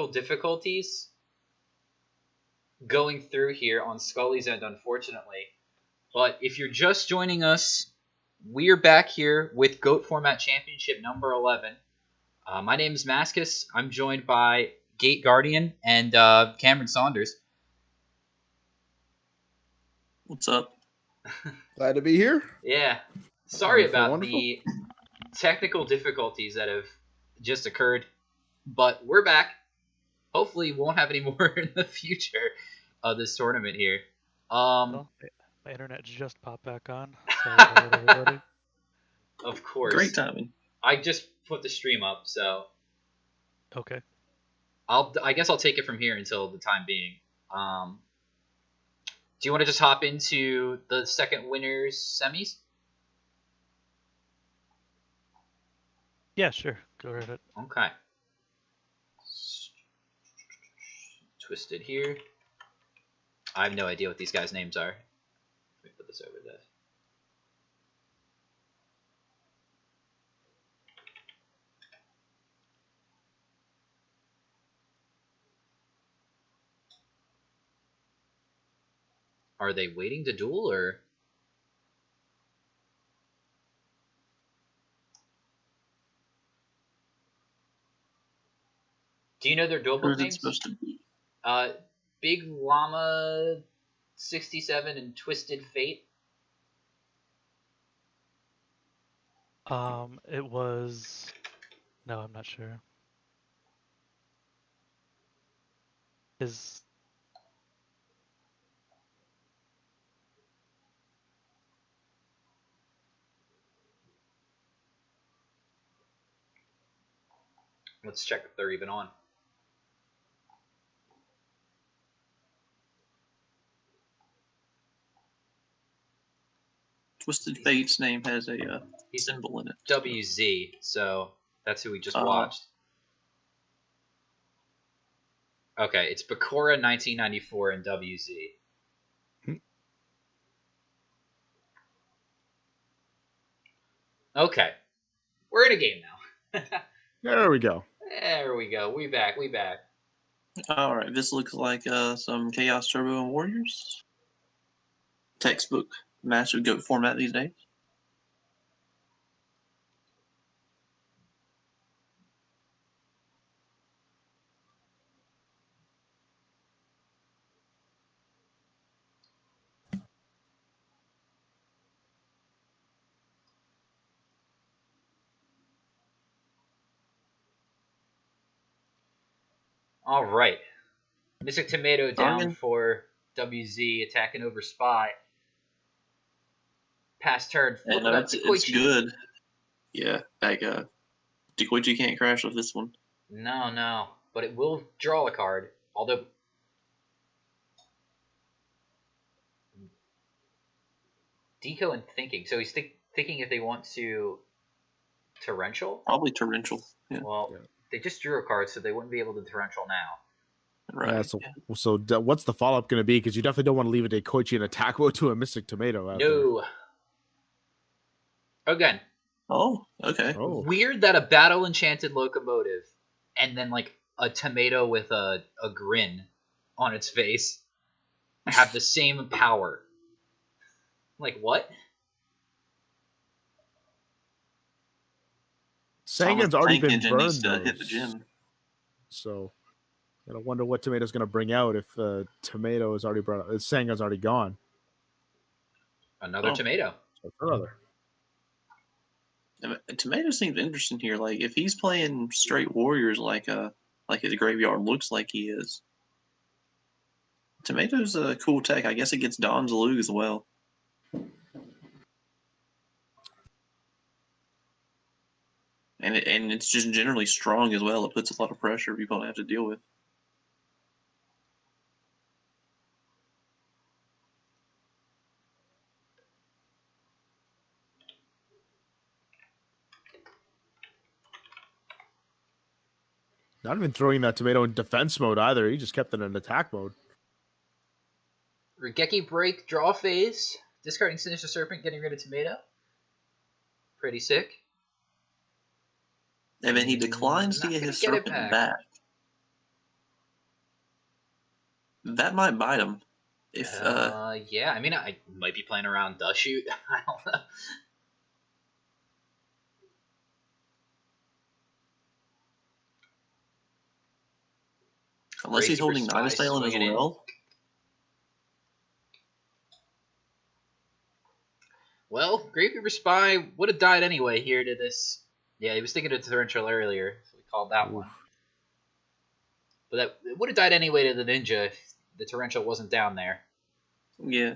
technical difficulties going through here on Scully's end, unfortunately. But if you're just joining us, we're back here with GOAT Format Championship number 11. My name is Mascus. I'm joined by Gate Guardian and Cameron Saunders. What's up? Glad to be here. Yeah. Sorry about Wonderful. the technical difficulties that have just occurred, but we're back. Hopefully we won't have any more in the future of this tournament here. My internet just popped back on. Sorry about it, everybody. Of course. Great timing. I just put the stream up, so Okay. I guess I'll take it from here until the time being. Do you want to just hop into the second winners semis? Yeah, sure. Go right ahead. Okay. Twisted here. I have no idea what these guys' names are. Let me put this over this. Are they waiting to duel, or? Do you know their duel book Who's it names? supposed to be? Big Llama 67 and Twisted Fate. It was... No, I'm not sure. His... Let's check if they're even on. Twisted Fate's name has a symbol in it. WZ, so that's who we just watched. Okay, it's Bakura 1994 and WZ. Okay, we're in a game now. There we go. There we go. We back. All right, this looks like some Chaos Turbo and Warriors. Textbook match of GOAT format these days. All right. Mystic Tomato down Darn. for WZ, attacking over Spy. Pass turn. And Flip it up it's to Koichi. good. Yeah, like Koichi can't crash with this one. No. But it will draw a card. Although... Deco and thinking. So he's thinking if they want to... Torrential? Probably torrential. Yeah. Well, they just drew a card, so they wouldn't be able to torrential now. Right. Yeah, so what's the follow-up going to be? Because you definitely don't want to leave a Koichi and attack mode to a Mystic Tomato out there. No. Again. Oh, okay. Oh. Weird that a battle enchanted locomotive and then like a tomato with a grin on its face have the same power. Like what? Sangan's already been Engine needs burned, to hit the though. gym. So I don't wonder what Tomato's going to bring out if Tomato is already brought out. Sangan's already gone. Another tomato. So another. Tomato seems interesting here. Like if he's playing straight warriors, like his graveyard looks like he is. Tomato's a cool tech. I guess it gets Don's Lug as well. And it's just generally strong as well. It puts a lot of pressure people don't have to deal with. Not even throwing that Tomato in defense mode either. He just kept it in attack mode. Regeki break, draw phase, discarding Sinister Serpent, getting rid of Tomato. Pretty sick. And then he declines to Not get gonna his get it serpent back. back. That might bite him. If Yeah, I mean, I might be playing around Dush Shoot. I don't know. unless he's Gravekeeper holding Spy Night Assailant as swinging in. well. Well, Gravekeeper Spy would have died anyway here to this. Yeah, he was thinking of Torrential earlier, so we called that one. But that it would have died anyway to the Ninja if the Torrential wasn't down there. Yeah.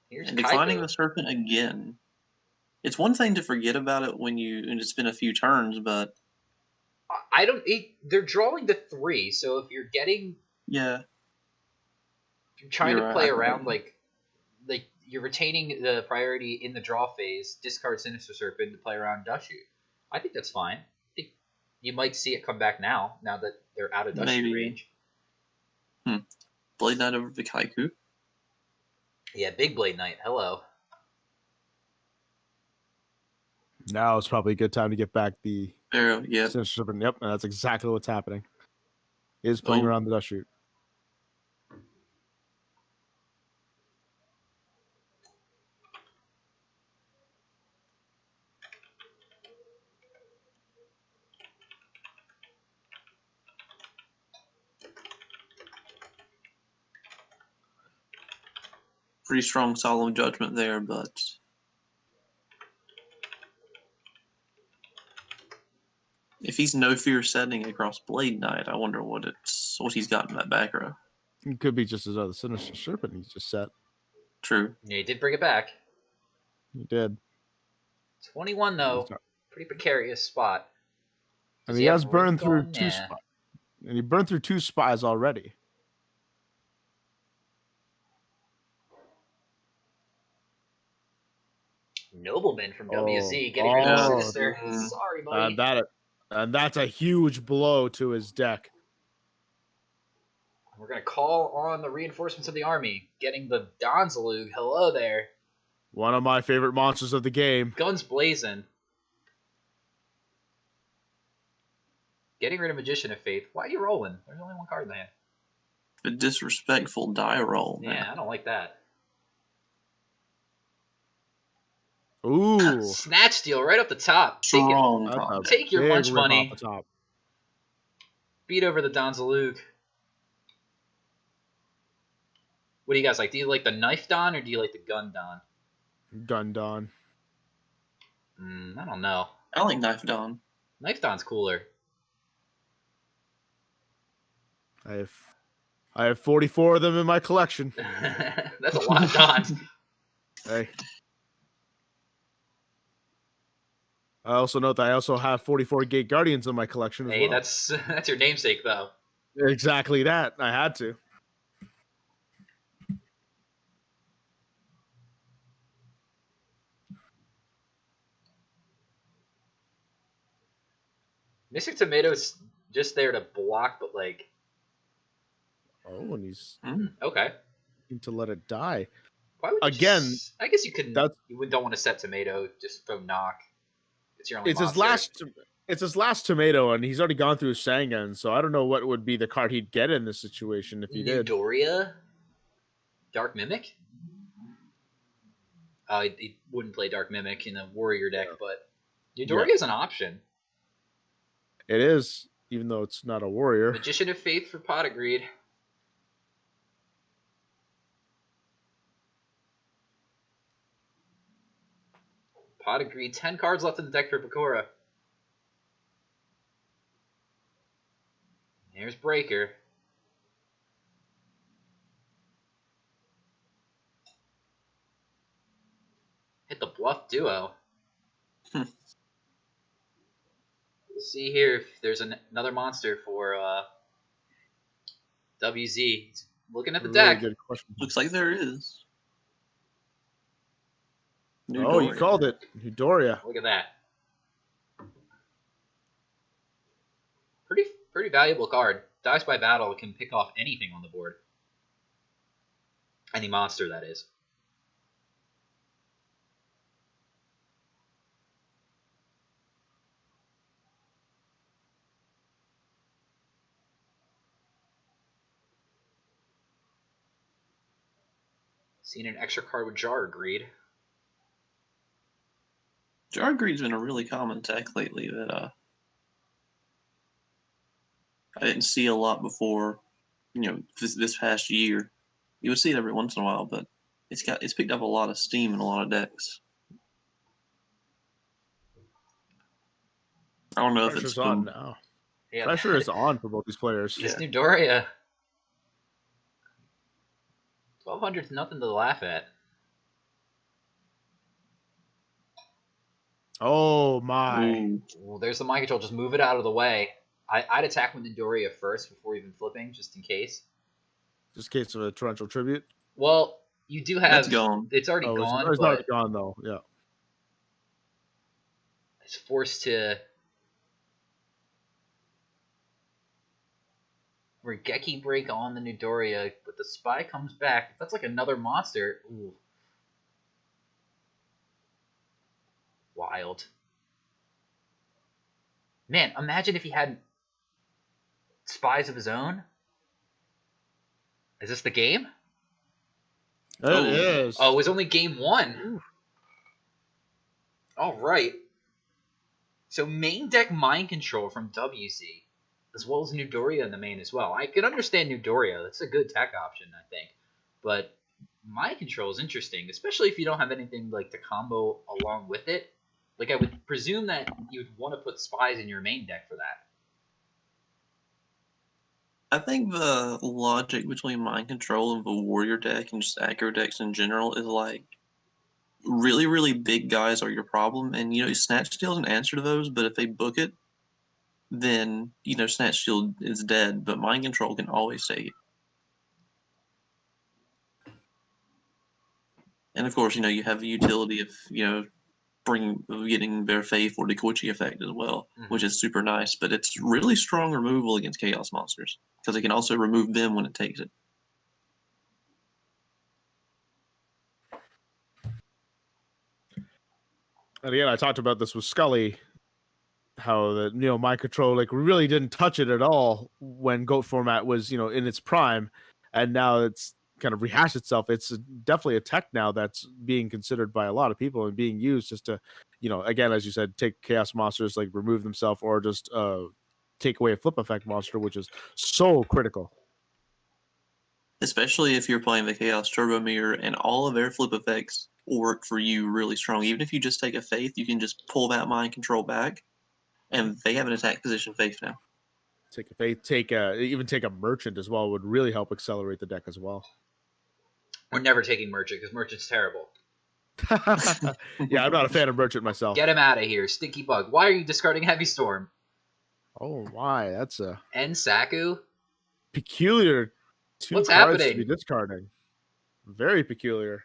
Here's And declining Kaiko. the Serpent again. It's one thing to forget about it when it's been a few turns, but I don't. They're drawing to 3, so if you're getting, yeah, if you're trying you're to right, play I forgot. around like you're retaining the priority in the draw phase, discard Sinister Serpent to play around Dush Shoot. I think that's fine. I think you might see it come back now that they're out of Dush Shoot Maybe. range. Blade Knight over Vikaiku. Yeah, Big Blade Knight. Hello. Now it's probably a good time to get back the Arrow, yeah. Sinister Serpent. Yep, and that's exactly what's happening. He is playing Oh. around the Dust Shoot. Pretty strong solemn judgment there, but if he's no fear setting across Blade Knight, I wonder what he's got in that back row. It could be just his other Sinister Serpent he's just set. True. Yeah, he did bring it back. He did. 21 though, pretty precarious spot. I mean, he has burned through two spies. And he burned through 2 spies already. Nobleman from WZ getting rid of Sinister. Sorry, buddy. That's a huge blow to his deck. We're going to call on the reinforcements of the army. Getting the Donzalug. Hello there. One of my favorite monsters of the game. Guns blazing. Getting rid of Magician of Faith. Why are you rolling? There's only 1 card in the hand. A disrespectful die roll. Man. Yeah, I don't like that. Ooh. Snatch steal right up the top. Strong. Take your lunch money. Off the top. Beat over the Donzalug. What do you guys like? Do you like the Knife Don or do you like the Gun Don? Gun Don. I don't know. I like Knife Don. Knife Don's cooler. I have 44 of them in my collection. That's a lot of Dons. Hey. I also note that I also have 44 Gate Guardians in my collection as Hey, well. that's your namesake though. Exactly that. I had to. Mystic Tomato's just there to block, but like. Oh, and he's Okay. to let it die. Why would you Again? I guess you couldn't. You don't want to set Tomato just from knock. It's your only. It's his last. It's his last tomato, and he's already gone through Sangan. So I don't know what would be the card he'd get in this situation if he did. Doria, Dark Mimic. He wouldn't play Dark Mimic in a warrior deck, but Eudoria is an option. It is, even though it's not a warrior. Magician of Faith for Pot of Greed. Pot of Greed. 10 cards left in the deck for Bakura. Here's Breaker. Hit the Bluff Duo. We'll see here if there's another monster for WZ. Looking at the deck. Good question. Looks like there is. You called it. Eudoria. Look at that. Pretty valuable card. Dies by battle can pick off anything on the board. Any monster, that is. Seen an extra card with Jar Greed. Jar Greed's been a really common tech lately that I didn't see a lot before. This past year, you would see it every once in a while, but it's picked up a lot of steam in a lot of decks. I don't know if it's Pressure's on now. Yeah, Pressure is on for both these players. This new Doria. 1200's nothing to laugh at. Oh my! Ooh. Well, there's the mind control. Just move it out of the way. I'd attack with the Doria first before even flipping, just in case. Just in case of a torrential tribute. Well, you do have. That's gone. It's already gone. It's but already gone though. Yeah. It's forced to. Regeki break on the Nidoria, but the spy comes back. If that's like another monster, ooh. Wild. Man, imagine if he had spies of his own. Is this the game? It is. Oh, it was only game 1. Ooh. All right. So main deck mind control from WC, as well as Nidoria in the main as well. I can understand Nidoria. That's a good tech option, I think. But mind control is interesting, especially if you don't have anything like to combo along with it. Like, I would presume that you'd want to put spies in your main deck for that. I think the logic between mind control and the warrior deck and just aggro decks in general is like really, really big guys are your problem. And, Snatch Steal's an answer to those, but if they book it, then, Snatch Steal is dead, but mind control can always take it. And of course, you have the utility of, getting their Faith or Dekoichi effect as well, which is super nice, but it's really strong removal against Chaos Monsters, because it can also remove them when it takes it. And again, I talked about this with Scully, how the mind control like really didn't touch it at all when GOAT format was in its prime, and now it's kind of rehashed itself. It's definitely a tech now that's being considered by a lot of people and being used just to, again, as you said, take Chaos Monsters, like remove themselves, or just take away a flip effect monster, which is so critical. Especially if you're playing the Chaos Turbo Mirror and all of their flip effects work for you really strong. Even if you just take a Faith, you can just pull that mind control back, and they have an attack position Faith now. Take a Faith, even take a Merchant as well would really help accelerate the deck as well. We're never taking Merchant because Merchant's terrible. Yeah, I'm not a fan of Merchant myself. Get him out of here, Stinky Bug. Why are you discarding Heavy Storm? Oh my, that's a And Saku? peculiar two What's cards happening? to be discarding. Very peculiar.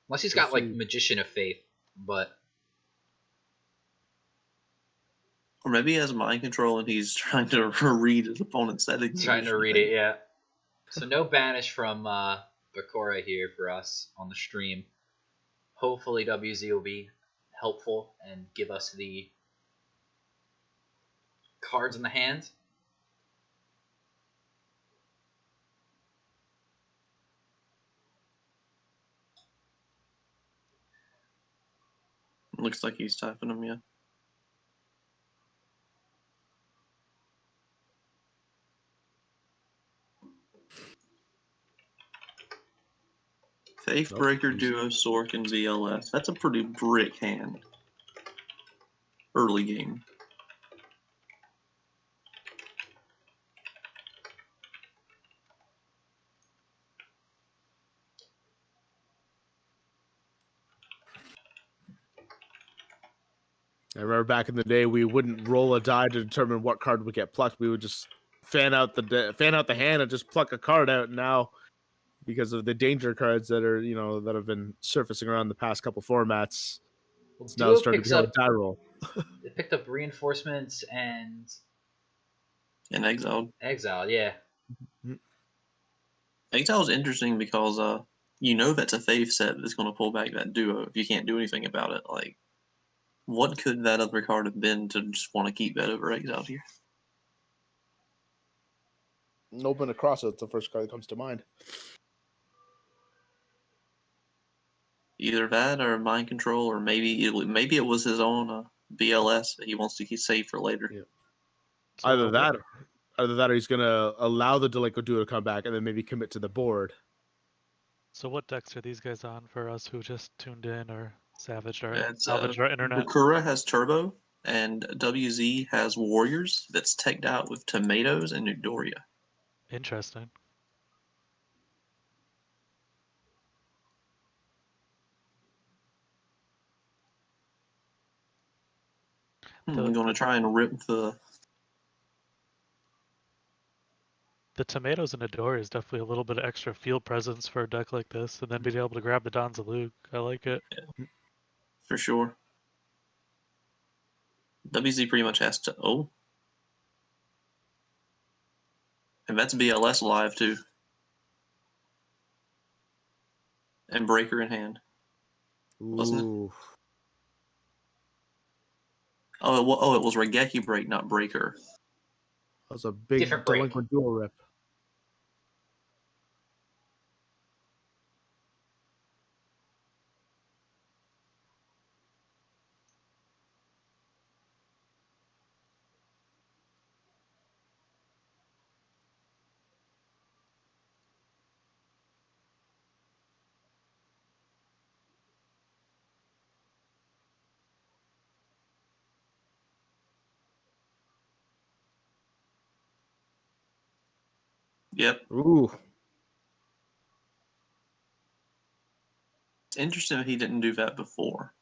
Unless he's got like Magician of Faith, but Or maybe he has mind control and he's trying to read his opponent's settings. trying to read it, yeah. So no banish from Bakura here for us on the stream. Hopefully WZ will be helpful and give us the cards in the hand. Looks like he's typing them, yeah. Faith Breaker, Duo, Sork, and VLS. That's a pretty brick hand. Early game. I remember back in the day, we wouldn't roll a die to determine what card would get plucked. We would just fan out the hand and just pluck a card out. Now, because of the danger cards that are that have been surfacing around the past couple formats, it's now starting to become a die roll. They picked up Reinforcements and Exiled. Exiled, yeah. Exile is interesting because that's a Faith set that's going to pull back that Duo if you can't do anything about it. Like, what could that other card have been to just want to keep that over Exiled here? Open across it's the first card that comes to mind. Either that or mind control, or maybe it was his own BLS that he wants to keep safe for later. Yeah. So Either that or he's gonna allow the Delinquent Duel to come back and then maybe commit to the board. So what decks are these guys on for us who just tuned in or salvaged our internet? Bakura has Turbo, and WZ has Warriors that's teched out with Tomatoes and Newdoria. Interesting. I'm going to try and rip the Tomatoes and Adore is definitely a little bit of extra field presence for a deck like this, and then being able to grab the Donzaluk. I like it. Yeah, for sure. WZ pretty much has to. Oh. And that's BLS live too. And Breaker in hand. Wasn't it? Oh, it was Regeki Break, not Breaker. That was a big Delinquent Duel rip. Yep. Ooh. It's interesting that he didn't do that before.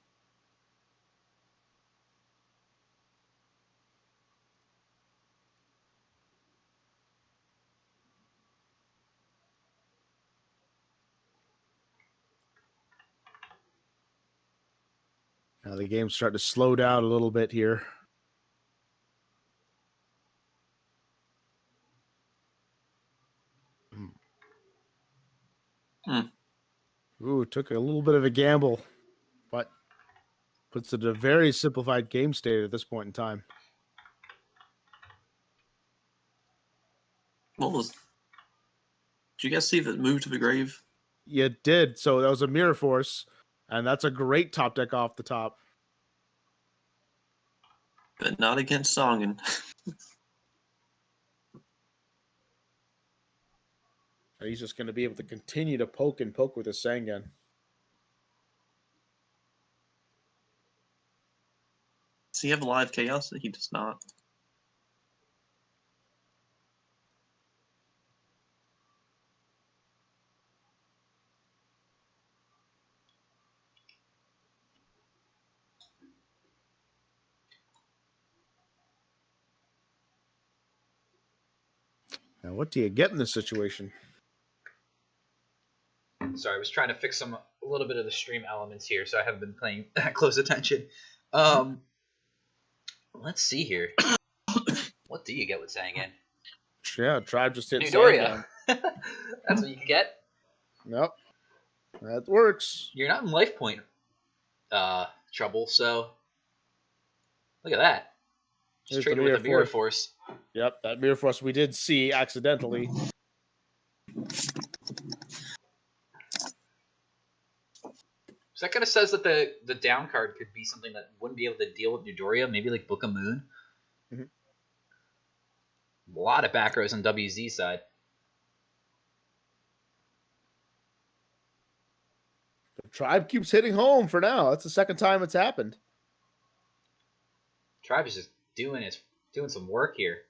Now the game's starting to slow down a little bit here. Ooh, took a little bit of a gamble, but puts it in a very simplified game state at this point in time. Did you guys see that move to the grave? You did. So that was a Mirror Force, and that's a great top deck off the top. But not against Songen. He's just going to be able to continue to poke with his Sangan. Does he have live chaos? He does not. Now, what do you get in this situation? Sorry, I was trying to fix a little bit of the stream elements here, so I haven't been paying close attention. Let's see here. What do you get with Sangan? Yeah, Tribe just hit Newdoria. That's what you can get? Nope. That works. You're not in life point trouble, so look at that. Just traded with a Mirror Force. Yep, that Mirror Force we did see accidentally. So that kind of says that the down card could be something that wouldn't be able to deal with Newdoria, maybe like Book of Moon. Mm-hmm. A lot of back rows on WZ side. The Tribe keeps hitting home for now. That's the second time it's happened. Tribe is just doing some work here.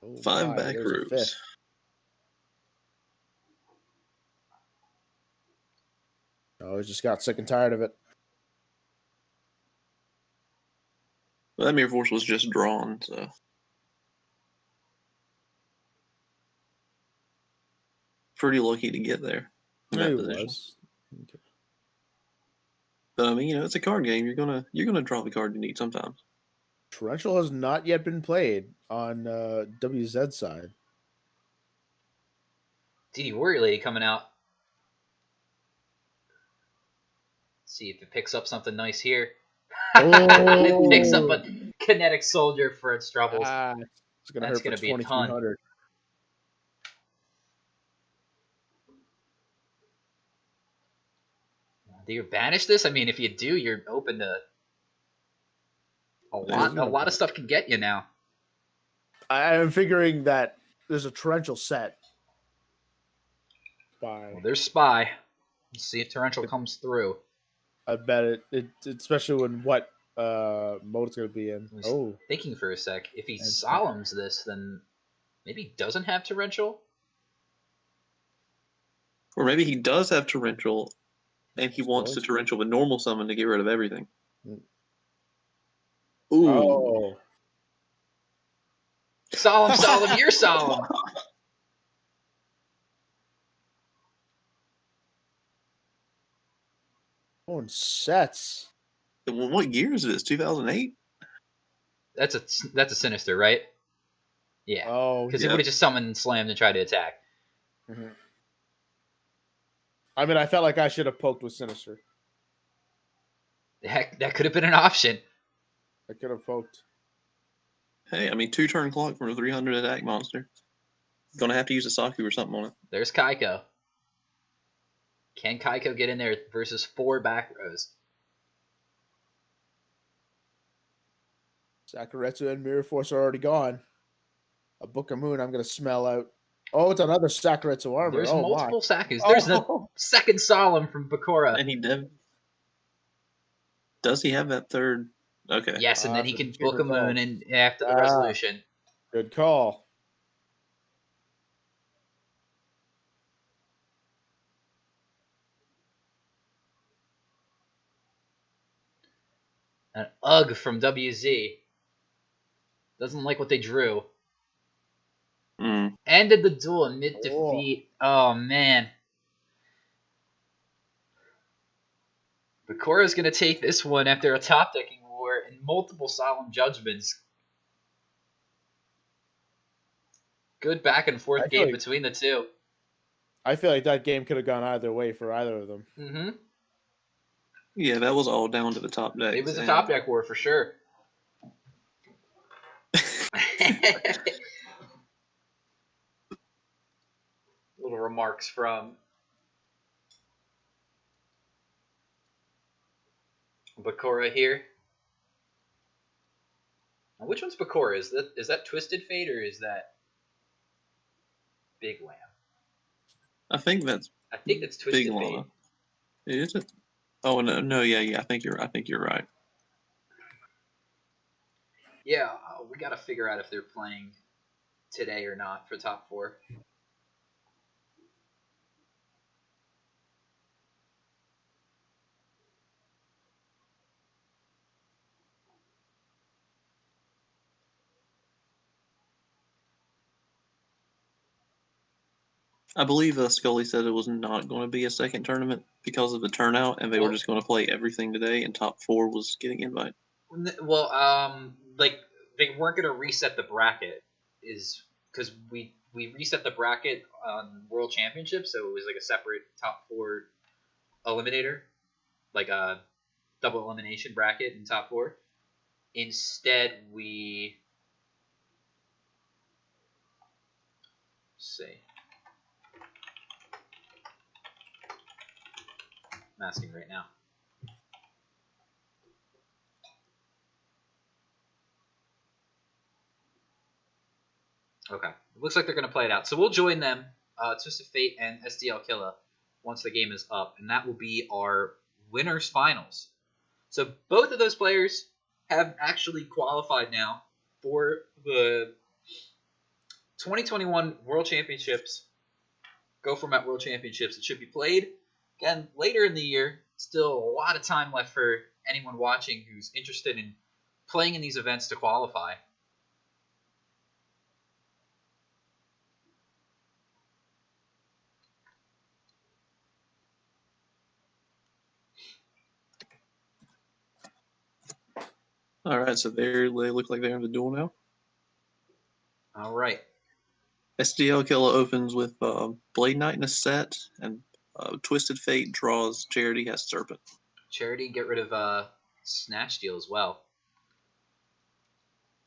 Oh, 5 back rows. Oh, he just got sick and tired of it. Well, that Mirror Force was just drawn, so. Pretty lucky to get there. In that position. Was. Okay. But I mean, it's a card game. You're gonna draw the card you need sometimes. Torrential has not yet been played on WZ side. DD Warrior Lady coming out. Let's see if it picks up something nice here. It picks up a Kinetic Soldier for its troubles. It's going to hurt for be a ton. 2,300. Do you banish this? I mean, if you do, you're open to a lot of stuff can get you now. I'm figuring that there's a torrential set. Well, there's Spy. Let's see if Torrential comes through. I bet it especially when what mode it's going to be in. Thinking for a sec. If he Solemns this, then maybe he doesn't have Torrential? Or maybe he does have Torrential, and he wants to Torrential with normal summon to get rid of everything. Ooh. Oh. Solemn, you're solemn. Oh, sets. Well, what year is this? 2008? That's a Sinister, right? Yeah. Oh, because it would have just summoned and slammed and tried to attack. Mm-hmm. I mean, I felt like I should have poked with Sinister. Heck, that could have been an option. I could have poked. Hey, I mean, 2-turn clock for a 300 attack monster. Gonna have to use a Saku or something on it. There's Kaiko. Can Kaiko get in there versus 4 back rows? Sakuretsu and Mirror Force are already gone. A Book of Moon I'm going to smell out. Oh, it's another Sakuretsu armor. There's multiple my. Sakus. There's the second Solemn from Bakura. And he did. Does he have that third? Okay. Yes, and then he can Book a Moon and after the resolution. Good call. An UG from WZ. Doesn't like what they drew. Ended the duel in mid-defeat. Oh, man. Bakura's going to take this one after a top-decking war and multiple Solemn Judgments. Good back-and-forth game between the two. I feel like that game could have gone either way for either of them. Mm-hmm. Yeah, that was all down to the top deck. It was a top-deck war for sure. Little remarks from Bakura here. Now, which one's Bakura? Is that Twisted Fate or is that Big Lamb? I think that's Twisted Big Fate. Llama. Is it? Oh no, yeah. I think you're right. Yeah, we got to figure out if they're playing today or not for top 4. I believe Scully said it was not going to be a second tournament because of the turnout, and they were just going to play everything today, and top 4 was getting invite. Well, like they weren't going to reset the bracket, is because we reset the bracket on World Championship, so it was like a separate top 4 eliminator, like a double elimination bracket in top 4. Instead, let's see. I'm asking right now. Okay. It looks like they're going to play it out. So we'll join them, Twisted Fate and SDL Killa, once the game is up. And that will be our winners finals. So both of those players have actually qualified now for the 2021 World Championships, Go Format World Championships. It should be played again later in the year. Still a lot of time left for anyone watching who's interested in playing in these events to qualify. All right, so they look like they're in the duel now. All right. SDL Killa opens with Blade Knight in a set, and Twisted Fate draws Charity has Serpent. Charity, get rid of Snatch Steal as well.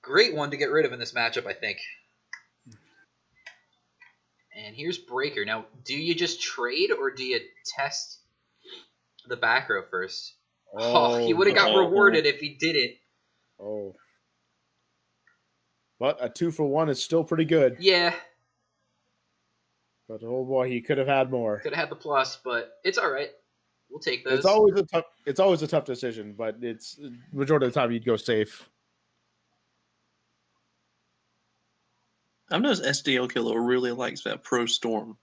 Great one to get rid of in this matchup, I think. And here's Breaker. Now, do you just trade or do you test the back row first. Oh, he would have got no. rewarded if he did it. Oh. But a 2-for-1 is still pretty good. Yeah, But oh boy, he could have had more. could have had the plus, but it's all right. We'll take those. It's always a tough decision, but it's majority of the time you'd go safe. I've noticed SDL Killer really likes that Pro Storm.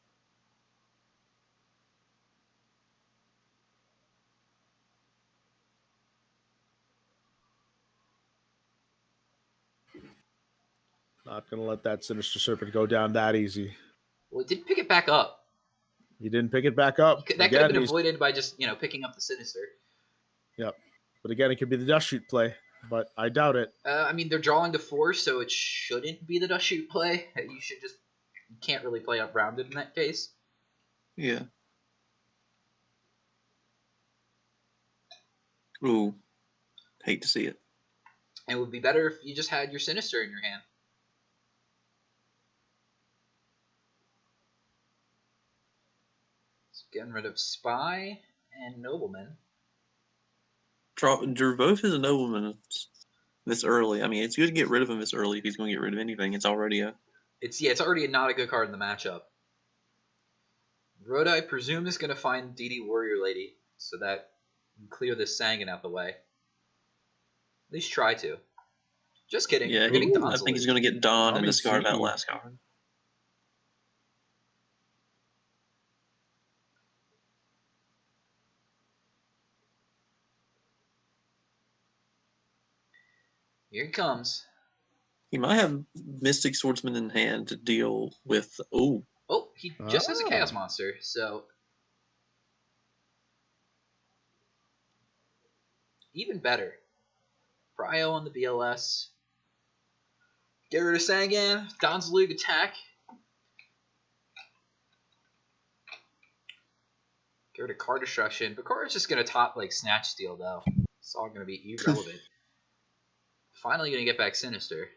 Not gonna let that Sinister Serpent go down that easy. Well, it did pick it back up. He didn't pick it back up. That could have been avoided by just picking up the Sinister. Yep. But again, it could be the dust shoot play, but I doubt it. I mean, they're drawing to 4, so it shouldn't be the dust shoot play. You can't really play up rounded in that case. Yeah. Ooh. Hate to see it. And it would be better if you just had your Sinister in your hand. So getting rid of Spy and Nobleman. Drew both his noblemen this early. I mean, it's good to get rid of him this early if he's going to get rid of anything. It's already a... It's already not a good card in the matchup. Rhoda, I presume, is going to find DD Warrior Lady so that you can clear this Sangan out the way. At least try to. Just kidding. Yeah, You're getting I Don's think he's Elite. going to get Don and Tommy discard that G. last card. Here he comes. He might have Mystic Swordsman in hand to deal with... Ooh. Oh, he just has a Chaos Monster, so... Even better. Bryo on the BLS. Get rid of Sangan. Don's League attack. Get rid of card destruction. Bakura's just going to top like Snatch Steal, though. It's all going to be irrelevant. Finally going to get back Sinister.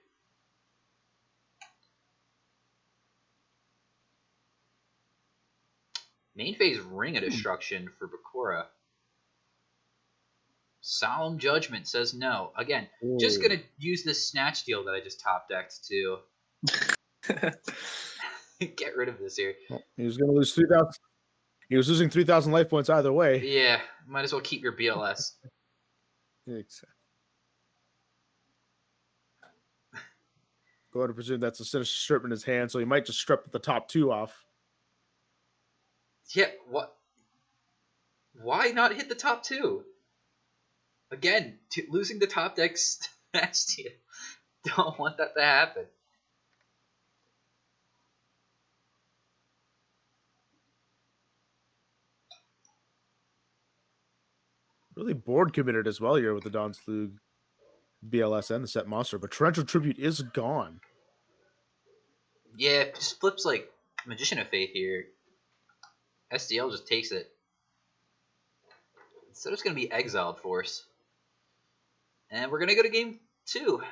Main phase Ring of Destruction for Bakura. Solemn Judgment says no. Again, just going to use this Snatch Steal that I just top decked to get rid of this here. Well, he was going to lose 3,000. He was losing 3,000 life points either way. Yeah, might as well keep your BLS. Going to presume that's a Sinister Serpent in his hand, so he might just strip the top 2 off. Yeah, what? Why not hit the top 2? Again, losing the top deck Snatch Steal. Don't want that to happen. Really board committed as well here with the Don Slug BLS and the set monster, but Torrential Tribute is gone. Yeah, it just flips like Magician of Faith here. SDL just takes it. So it's going to be Exiled Force. And we're going to go to game 2.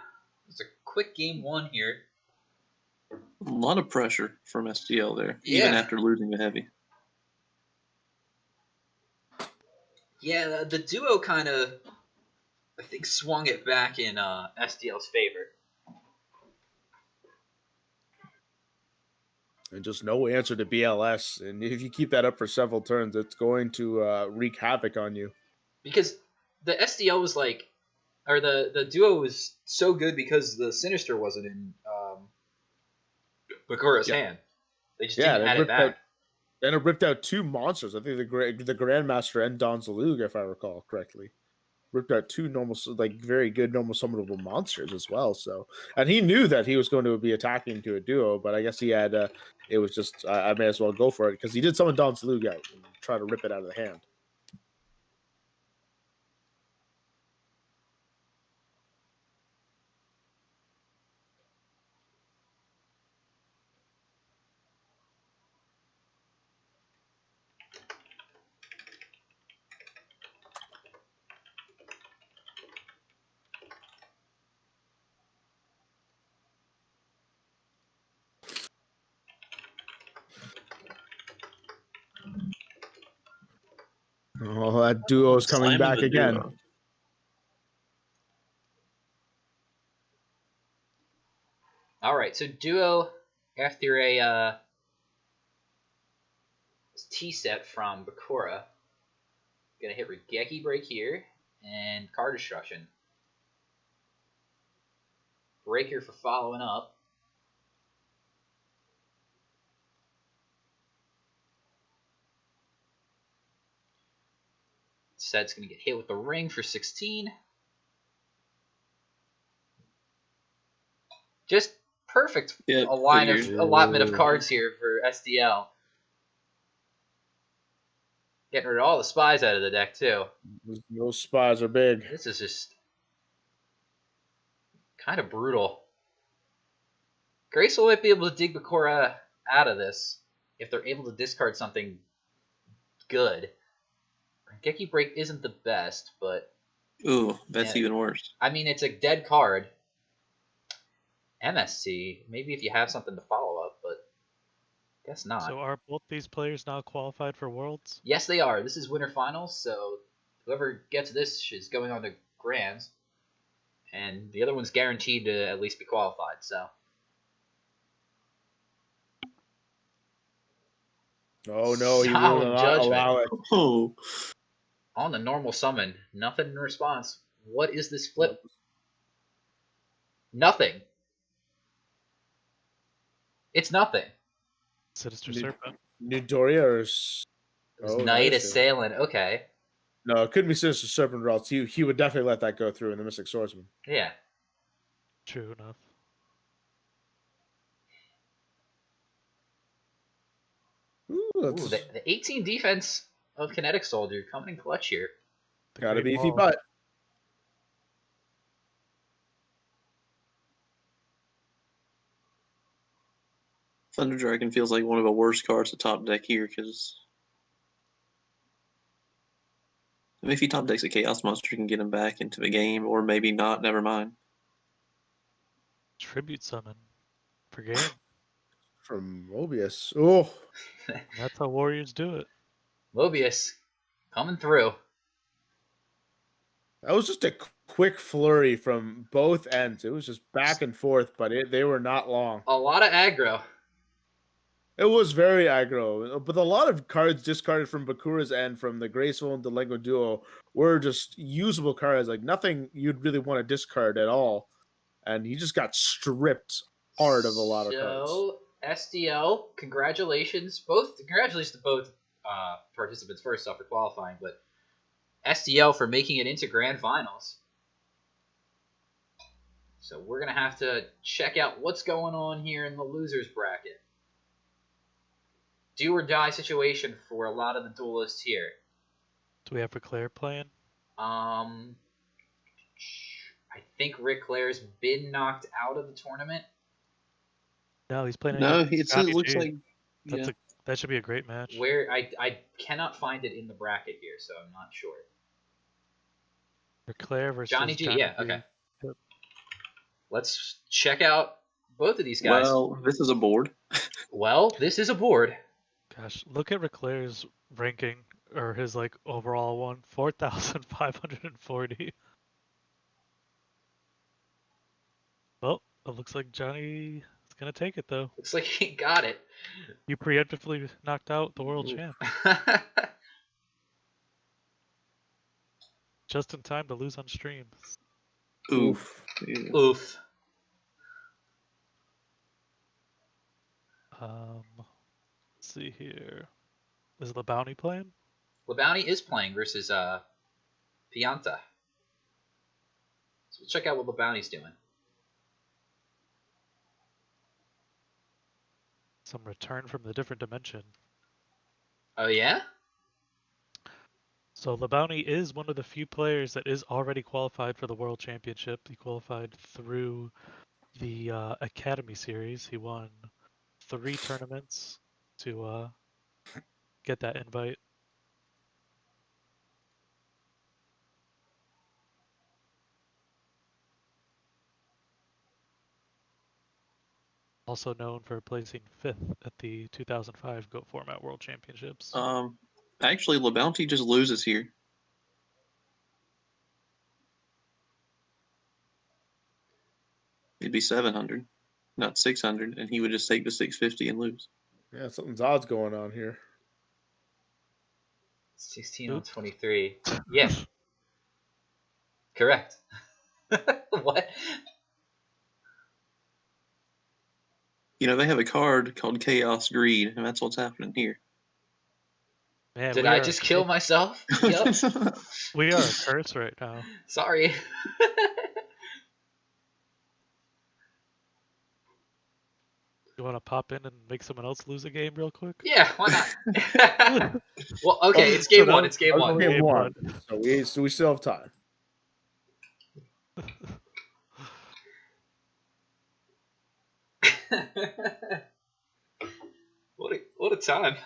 It's a quick game 1 here. A lot of pressure from STL there, Yeah. even after losing the heavy. Yeah, the duo kind of, I think, swung it back in SDL's favor. And just no answer to BLS. And if you keep that up for several turns, it's going to wreak havoc on you. Because the SDL was like, or the duo was so good because the Sinister wasn't in Bakura's hand. They just didn't add it back. And it ripped out 2 monsters. I think the Grandmaster and Don Zalug, if I recall correctly, ripped out 2 normal, like very good normal summonable monsters as well. So, and he knew that he was going to be attacking to a duo, but I guess he had. It was just I may as well go for it because he did summon Don Zalug out and try to rip it out of the hand. Duo's coming Slamming back the again. duo. All right, so duo after a T set from Bakura. Gonna hit Regeki break here and card destruction. Breaker for following up. Set's gonna get hit with the ring for 16. Just perfect Yeah, allotment of Ooh. cards here for SDL. Getting rid of all the spies out of the deck too. Those spies are big. This is just kind of brutal. Graceful might be able to dig Bakura out of this if they're able to discard something good. Geki Break isn't the best, but Ooh, that's yeah. even worse. I mean, it's a dead card. MSC, maybe if you have something to follow up, but guess not. So are both these players now qualified for Worlds? Yes, they are. This is winter finals, so whoever gets this is going on to Grands, and the other one's guaranteed to at least be qualified. So. Oh no, he will Solemn not judgment. allow it. Oh, On the normal summon, nothing in response. What is this flip? Nothing. It's nothing. Sinister New- Serpent. Nidoria or It was Oh, Knight nice. Assailant. Okay. No, it couldn't be Sinister Serpent or else he would definitely let that go through in the Mystic Swordsman. Yeah. True enough. Ooh, Ooh, that's the 18 defense of Kinetic Soldier coming in clutch here. The gotta Great be if he Wall. butt. Thunder Dragon feels like one of the worst cards to top deck here because if he top decks a Chaos Monster, you can get him back into the game, or maybe not. Never mind. Tribute Summon for game. From Mobius. Oh, That's how Warriors do it. Mobius coming through. that was just a quick flurry from both ends. It was just back and forth, but they were not long. A lot of aggro. It was very aggro, but a lot of cards discarded from Bakura's end from the Graceful and the Lego duo were just usable cards, like nothing you'd really want to discard at all. And he just got stripped hard of a lot of cards. So, SDL, congratulations. Congratulations to both participants first off for qualifying, but SDL for making it into Grand Finals. So we're going to have to check out what's going on here in the losers bracket. Do or die situation for a lot of the duelists here. Do we have Reclaire playing? I think Ric Clair's been knocked out of the tournament. No, he's playing. No, against it looks Scotty G. like yeah. That should be a great match. Where I cannot find it in the bracket here, so I'm not sure. Reclaire versus Johnny G, yeah, okay. Yep. Let's check out both of these guys. Well, this is a board. Well, this is a board. Gosh, look at Reclaire's ranking or his like overall one, 4,540. Well, it looks like Johnny is gonna take it though. Looks like he got it. You preemptively knocked out the world champ just in time to lose on stream. Oof. Yeah. Oof. Let's see here. Is the bounty playing? LeBounty is playing versus Pianta. So let's check out what LeBounty's doing. Some return from the different dimension. Oh yeah? So LeBounty is one of the few players that is already qualified for the World Championship. He qualified through the Academy Series. He won 3 tournaments to get that invite. Also known for placing 5th at the 2005 GOAT Format World Championships. Actually, LeBounty just loses here. it'd be 700, not 600, and he would just take the 650 and lose. Yeah, something's odds going on here. 16 on 23. Yeah. Correct. What? You know, they have a card called Chaos Greed, and that's what's happening here. Man, Did I just kill myself? Yep. We are a curse right now. Sorry. You want to pop in and make someone else lose a game real quick? Yeah, why not? Well, okay, it's game one. It's game one. Game one. So we still have time. What a time.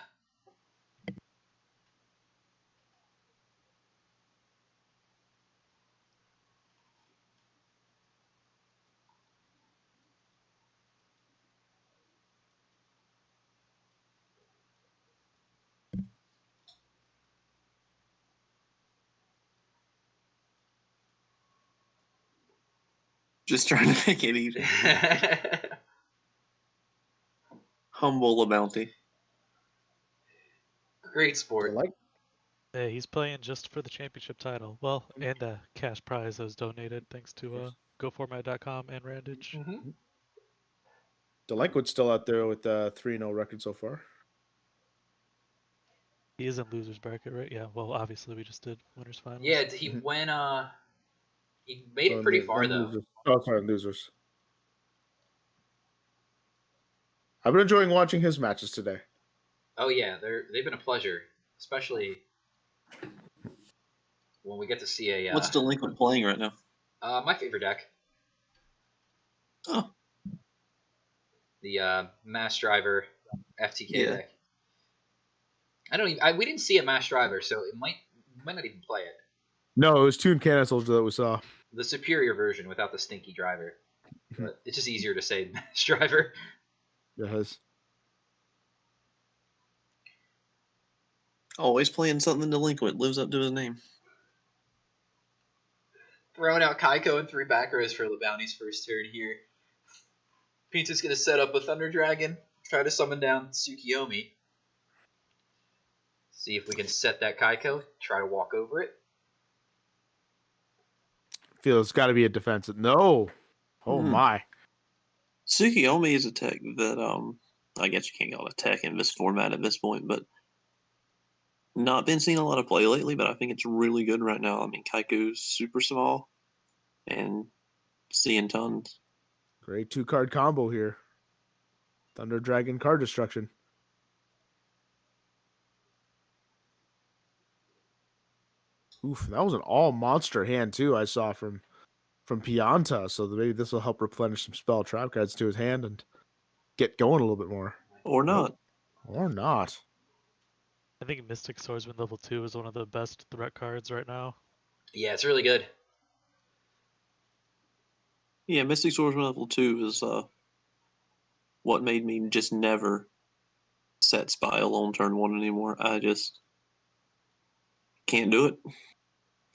Just trying to make it easy. Humble a bounty. Great sport. Yeah, he's playing just for the championship title. Well, and a cash prize that was donated thanks to GoFormat.com and Randage. Mm-hmm. Delinquent's still out there with a 3-0 record so far. He is in losers bracket, right? Yeah. Well, obviously we just did winners finals. Yeah, he went. He made it pretty far though. Losers. Oh, sorry, losers. I've been enjoying watching his matches today. Oh yeah, they've been a pleasure, especially when we get to see a. What's Delinquent playing right now? My favorite deck. Oh. The Mass Driver FTK Yeah. deck. We didn't see a Mass Driver, so it might not even play it. No, it was Toon Cancels that we saw. The superior version without the stinky driver. But it's just easier to say Mass Driver. Yes. Always playing something Delinquent. Lives up to his name. Throwing out Kaiko and 3 back rows for LeBounty's first turn here. Pizza's going to set up a Thunder Dragon. Try to summon down Tsukiyomi. See if we can set that Kaiko. Try to walk over it. Feel it's got to be a defensive. No. Oh my. Tsukiyomi is a tech that I guess you can't call it a tech in this format at this point, but not been seeing a lot of play lately, but I think it's really good right now. I mean, Kaiku's super small and seeing tons. Great 2-card combo here. Thunder Dragon card destruction. Oof, that was an all monster hand too. I saw from Pianta, so maybe this will help replenish some spell trap cards to his hand and get going a little bit more. Or not. Or not. I think Mystic Swordsman level 2 is one of the best threat cards right now. Yeah, it's really good. Yeah, Mystic Swordsman level 2 is what made me just never set Spile on turn 1 anymore. I just can't do it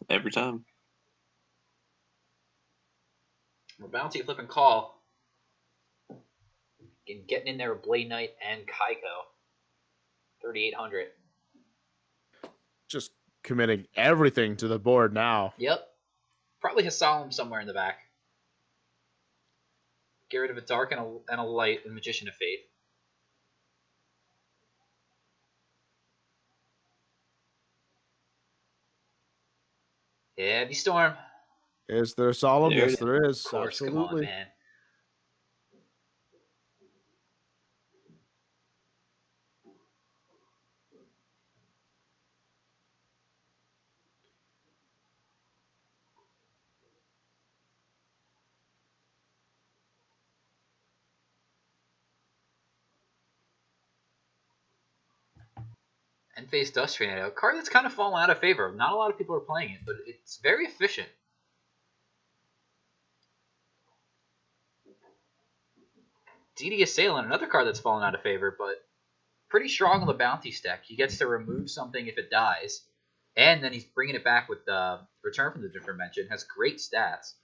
every time. We're Bounty flipping call. Getting in there with Blade Knight and Kaiko. 3,800. Just committing everything to the board now. Yep. Probably has Solemn somewhere in the back. Get rid of a Dark and a Light and Magician of Faith. Heavy Storm. Is there Solemn? There Yes, there is. Of course, Absolutely. come on, man. And face Dust Tornado. A card that's kind of fallen out of favor. Not a lot of people are playing it, but it's very efficient. DD Assailant, another card that's fallen out of favor, but pretty strong on the Bounty stack. He gets to remove something if it dies, and then he's bringing it back with Return from the Different Dimension. Has great stats.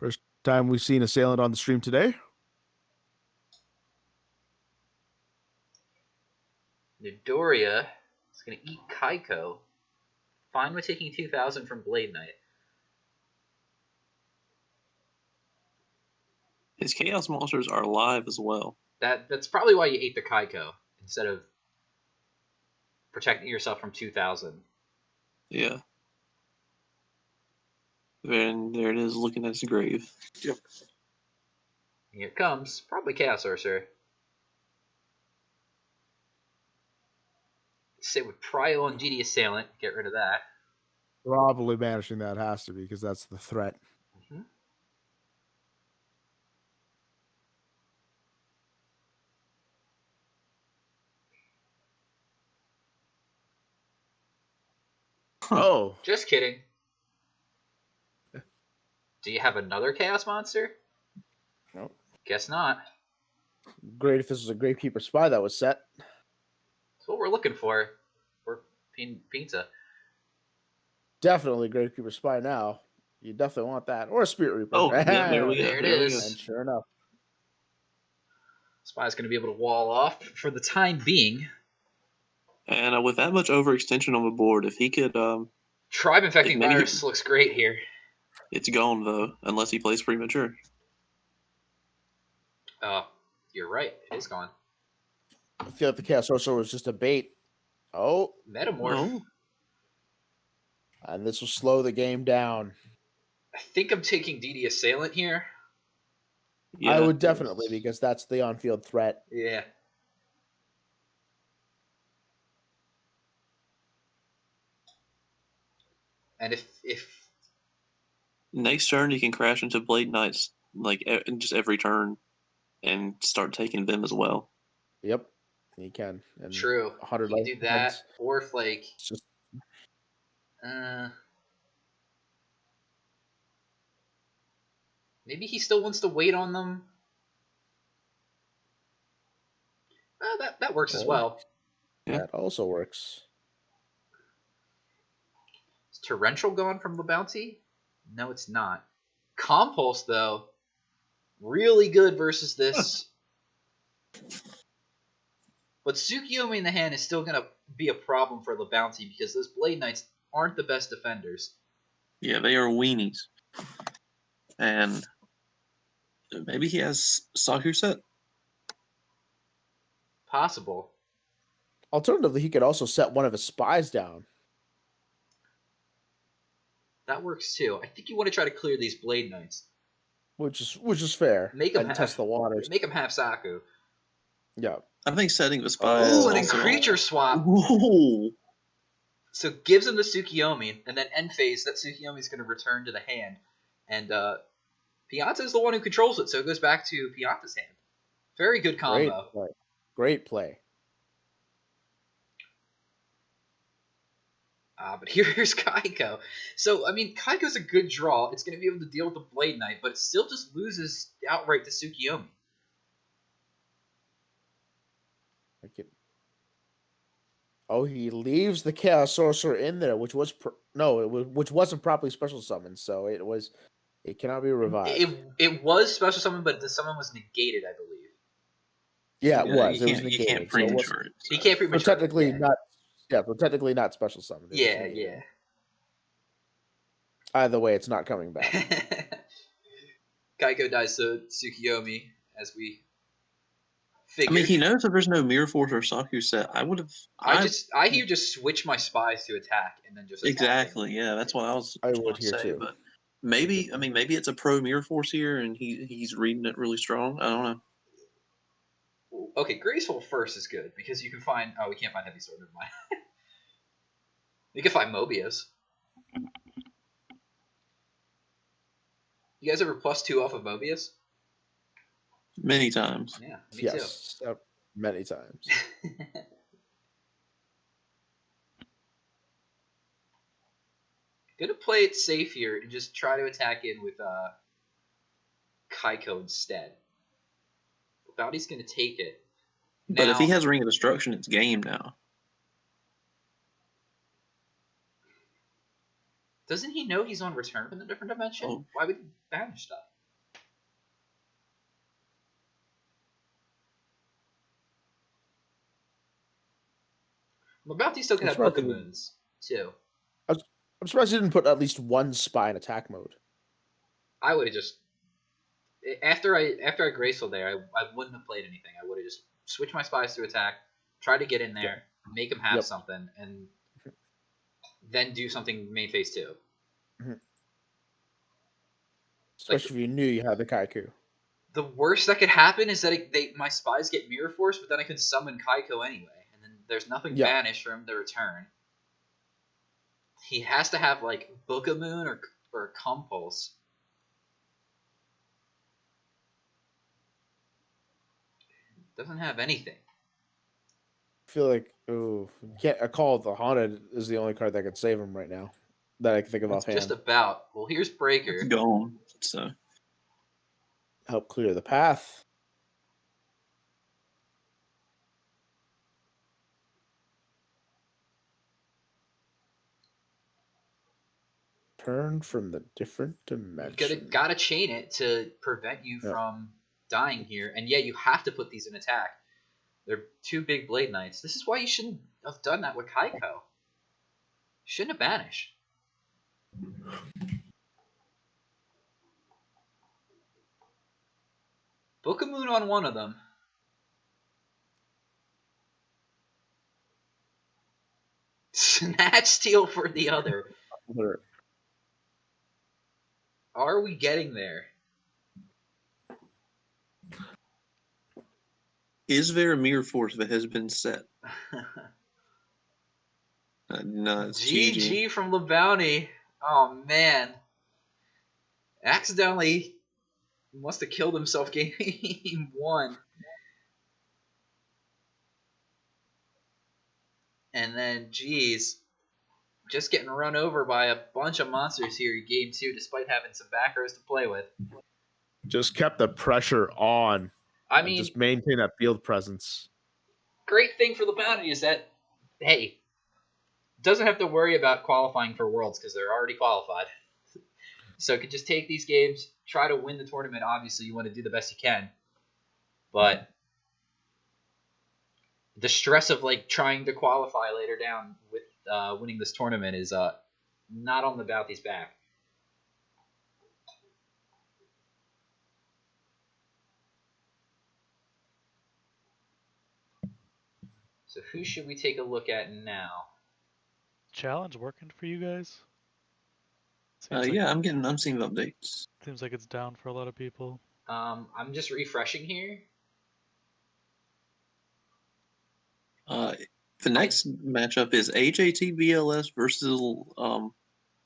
First time we've seen Assailant on the stream today. Midoriya is going to eat Kaiko. Fine with taking 2,000 from Blade Knight. His Chaos Monsters are live as well. That's probably why you ate the Kaiko instead of protecting yourself from 2,000. Yeah. And there it is, looking at his grave. Yep. Here it comes. Probably Chaos Sorcerer. Sit with Prio on GD Assailant. Get rid of that. Probably banishing that has to be because that's the threat. Mm-hmm. Oh. Just kidding. Do you have another Chaos Monster? Nope. Guess not. Great if this was a Gravekeeper Spy that was set. That's what we're looking for. For pizza. Definitely Gravekeeper Spy now. You definitely want that. Or a Spirit Reaper. Oh, yeah, there we go. There it There we is. go. And sure enough. Spy's going to be able to wall off for the time being. And with that much overextension on the board, if he could, Tribe Infecting maybe Virus looks great here. it's gone though, unless he plays premature. You're right. It is gone. I feel like the Chaos Sorcerer was just a bait. Oh. Metamorph. Oh. And this will slow the game down. I think I'm taking DD Assailant here. Yeah, I would definitely, because that's the on-field threat. Yeah. And if next turn he can crash into Blade Knights like just every turn and start taking them as well. Yep, he can. And true, 100 you do that, points. or if like It's just maybe he still wants to wait on them. That works as well. Yeah. That also works. Is Torrential gone from the bounty? No, it's not. Compulse, though, really good versus this. But Tsukiyomi in the hand is still going to be a problem for the bounty because those Blade Knights aren't the best defenders. Yeah, they are weenies. And maybe he has Saku set. Possible. Alternatively, he could also set one of his spies down. That works too. I think you want to try to clear these Blade Knights. Which is fair. Make them and test the waters. Make them have Saku. Yeah. I think setting the spy. Ooh, and then also... creature swap. Ooh. So gives him the Tsukiyomi, and then end phase, that Tsukiyomi is going to return to the hand. And Pianta is the one who controls it, so it goes back to Pianta's hand. Very good combo. Great play. But here's Kaiko. So, I mean, Kaiko's a good draw. It's going to be able to deal with the Blade Knight, but it still just loses outright to Tsukiyomi. Oh, he leaves the Chaos Sorcerer in there, which was which wasn't properly special summoned, so it cannot be revived. It was special summon, but the summon was negated, I believe. Yeah, it was. You can't premature it. He can't premature. So technically not. Yeah, but technically not special summoned. Yeah. Either way, it's not coming back. Kaiko dies to Tsukiyomi, as we figured. I mean, he knows if there's no Mirror Force or Saku set. I would have. I hear just switch my spies to attack and then just attack exactly. him. Yeah, that's what I was. I would here say, too. But maybe it's a pro Mirror Force here, and he's reading it really strong. I don't know. Okay, Graceful first is good because you can find. Oh, we can't find Heavy Sword. Never mind. You can find Mobius. You guys ever +2 off of Mobius? Many times. Yeah, me yes, many times. too. Gonna play it safe here and just try to attack in with Kaiko instead. Bounty's gonna take it. But Now, if he has Ring of Destruction, it's game now. doesn't he know he's on return from the different dimension? Oh. Why would he banish that? Bounty still could have surprised Book they of didn't- Moons, too. I'm surprised you didn't put at least one spy in attack mode. I would have just after I Graceful there, I wouldn't have played anything. I would have just switched my spies to attack, try to get in there, make them have something, and then do something main phase 2. Especially if you knew you had the Kaiku. The worst that could happen is that my spies get Mirror Force, but then I could summon Kaiko anyway, and then there's nothing banished for him to return. He has to have like Book of Moon or Compulse. Doesn't have anything. I feel like a Call of the Haunted is the only card that could save him right now that I can think of offhand. Just about. Well, here's Breaker. It's gone. So help clear the path. Turn from the different dimension. You gotta chain it to prevent you from dying here, and you have to put these in attack. They're 2 big Blade Knights. This is why you shouldn't have done that with Kaiko. Shouldn't have banished. Book of Moon on one of them. Snatch Steal for the other. Are we getting there? is there a Mirror Force that has been set? No, it's GG from LeBounty. Oh, man. Accidentally must have killed himself game 1. And then, geez, just getting run over by a bunch of monsters here in game 2, despite having some back rows to play with. Just kept the pressure on. I mean, just maintain that field presence. Great thing for LeBounty is that, hey, doesn't have to worry about qualifying for Worlds because they're already qualified. So it could just take these games, try to win the tournament. Obviously, you want to do the best you can. But the stress of like trying to qualify later down with winning this tournament is not on the Bounty's back. So who should we take a look at now? Challenge working for you guys? Yeah, I'm seeing updates. Seems like it's down for a lot of people. I'm just refreshing here. The next matchup is AJT BLS versus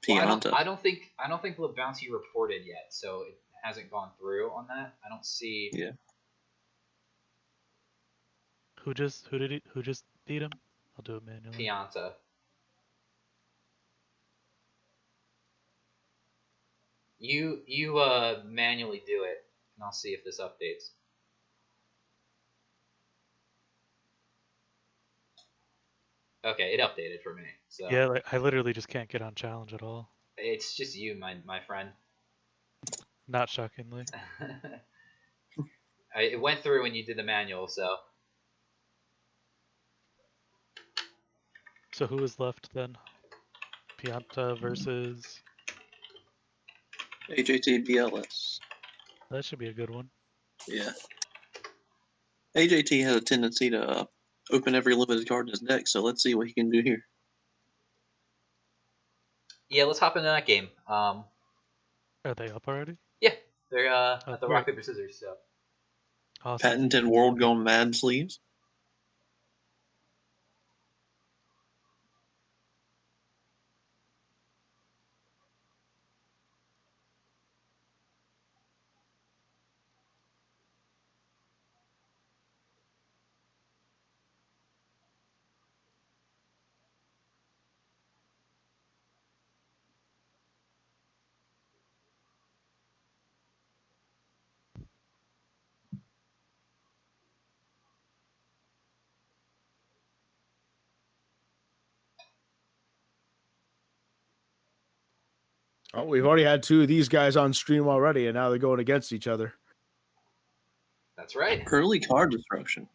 Pianta. I don't think LeBounty reported yet, so it hasn't gone through on that. I don't see. Yeah. Who just beat him? I'll do it manually. Pianta. You manually do it, and I'll see if this updates. Okay, it updated for me. So yeah, like, I literally just can't get on challenge at all. It's just you, my friend. Not shockingly. It went through when you did the manual, so. So who is left then? Pianta versus AJT BLS. That should be a good one. Yeah. AJT has a tendency to open every limited card in his deck, so let's see what he can do here. Yeah, let's hop into that game. Are they up already? Yeah, they're at the great. rock paper scissors. So. Awesome. Patented World Gone Mad sleeves. Oh, we've already had 2 of these guys on stream already, and now they're going against each other. That's right. Early card destruction.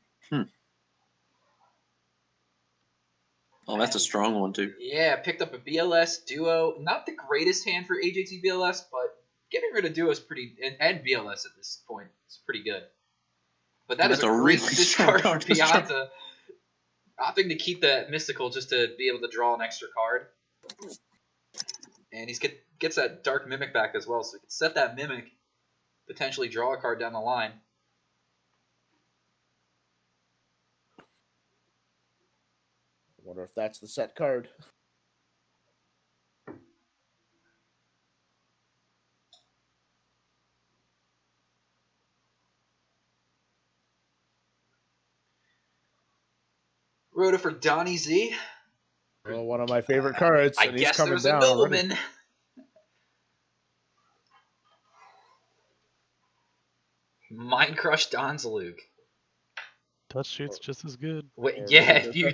Oh, that's a strong one too. Yeah, picked up a BLS Duo. Not the greatest hand for AJT BLS, but getting rid of Duo is pretty, and BLS at this point is pretty good. But that is That's a a great really discard strong for card. Pianta. Opting to keep that Mystical just to be able to draw an extra card. And he gets that Dark Mimic back as well, so he can set that Mimic, potentially draw a card down the line. I wonder if that's the set card. Rhoda for Donnie Z. Well, one of my favorite cards. I and he's guess coming there's a down already. Nobleman. Mind Crush Donzalug. Touch shoot's just as good. Wait, yeah, if you...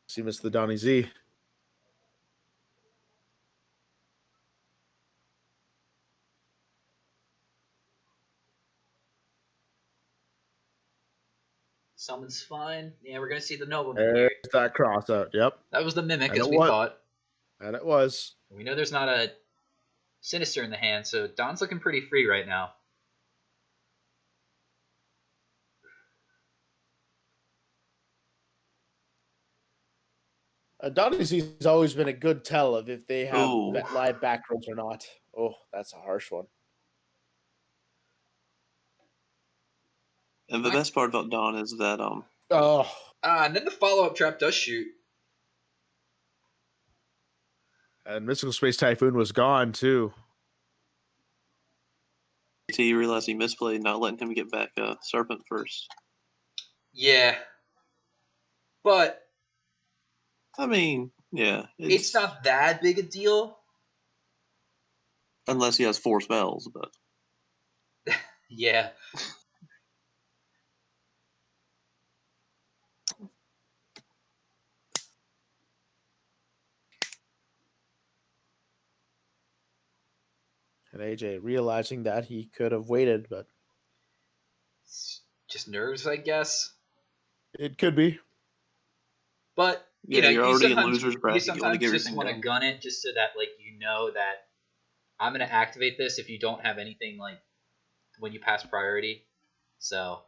See, Mr. the Donnie Z. Summons fine. Yeah, we're going to see the Nobleman There's here. that cross out. Yep. That was the Mimic, And as it we was. thought. And it was. We know there's not a Sinister in the hand, so Don's looking pretty free right now. Donnie Z's always been a good tell of if they have Ooh. live back rows or not. Oh, that's a harsh one. And the best part about Dawn is that Oh, And then the follow-up trap does shoot. and Mystical Space Typhoon was gone too. he realized he misplayed, not letting him get back Serpent first. Yeah. But I mean, yeah, it's not that big a deal. unless he has 4 spells, but Yeah. And AJ realizing that he could have waited, but It's just nerves, I guess. it could be. But you yeah, know, you're you already in sometimes, losers bracket. You want to sometimes get just everything want to done. gun it just so that like you know that I'm gonna activate this if you don't have anything like when you pass priority. So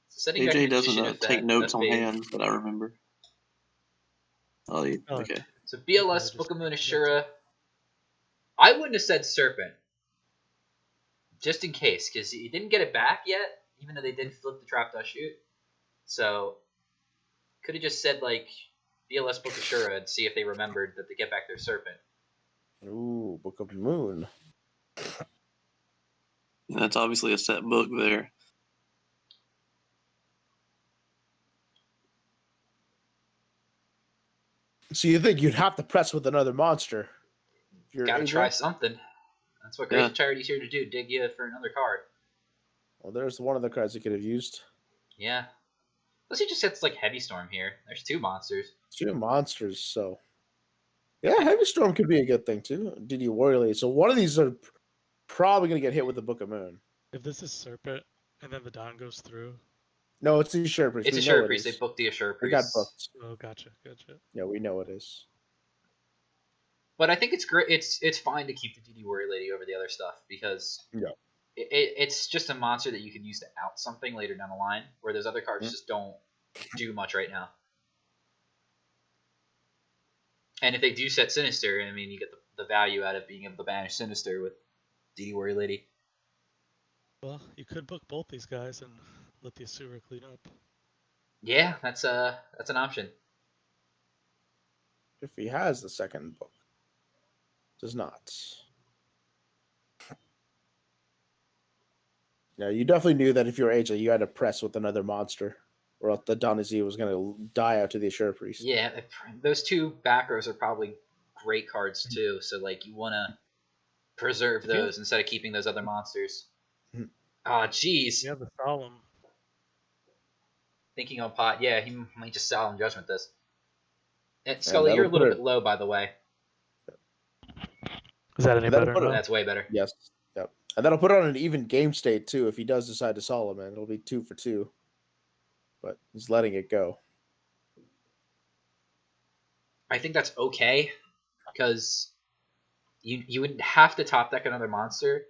setting back AJ condition doesn't of that, take notes that's on big. hand, but I remember. Oh, okay. So BLS, Book of Moon Ashura. I wouldn't have said Serpent, just in case, because he didn't get it back yet, even though they did flip the trap dust shoot. So could have just said like BLS Book of Ashura and see if they remembered that they get back their Serpent. Ooh, Book of Moon. That's obviously a set book there. So you think you'd have to press with another monster? If you're Gotta AJ? try something. That's what Great Charity's here to do, dig you for another card. Well, there's one of the cards you could have used. Yeah. Unless he just gets like Heavy Storm here. There's 2 monsters. 2 monsters, so yeah, Heavy Storm could be a good thing too. DD Warrior Lady. So one of these are probably going to get hit with the Book of Moon. If this is Serpent and then the Dawn goes through. No, it's the Assure Priest. It's We a know Sure it Priest. is. They booked the Assure We Priest. got booked. Oh, gotcha. Yeah, we know it is. But I think it's great. It's fine to keep the DD Warrior Lady over the other stuff because it's just a monster that you can use to out something later down the line, where those other cards just don't do much right now. And if they do set Sinister, I mean, you get the value out of being able to banish Sinister with DD Warrior Lady. Well, you could book both these guys and let the Asura clean up. Yeah, that's an option. If he has the second book. Does not. Yeah, you definitely knew that if you were AJ, you had to press with another monster, or else the Donnie Z was going to die out to the Assure Priest. Yeah, those 2 back rows are probably great cards too. So like you want to preserve those instead of keeping those other monsters. Ah, jeez. Yeah, the Solemn. Thinking on pot. Yeah, he might just Solemn Judgment this. And Scully, you're a that'll little put bit low, by the way. Is that any That'll better? put it- now? That's way better. Yes. Yep. And that'll put it on an even game state, too, if he does decide to Solomon. It'll be 2 for 2. But he's letting it go. I think that's okay, because you would have to top deck another monster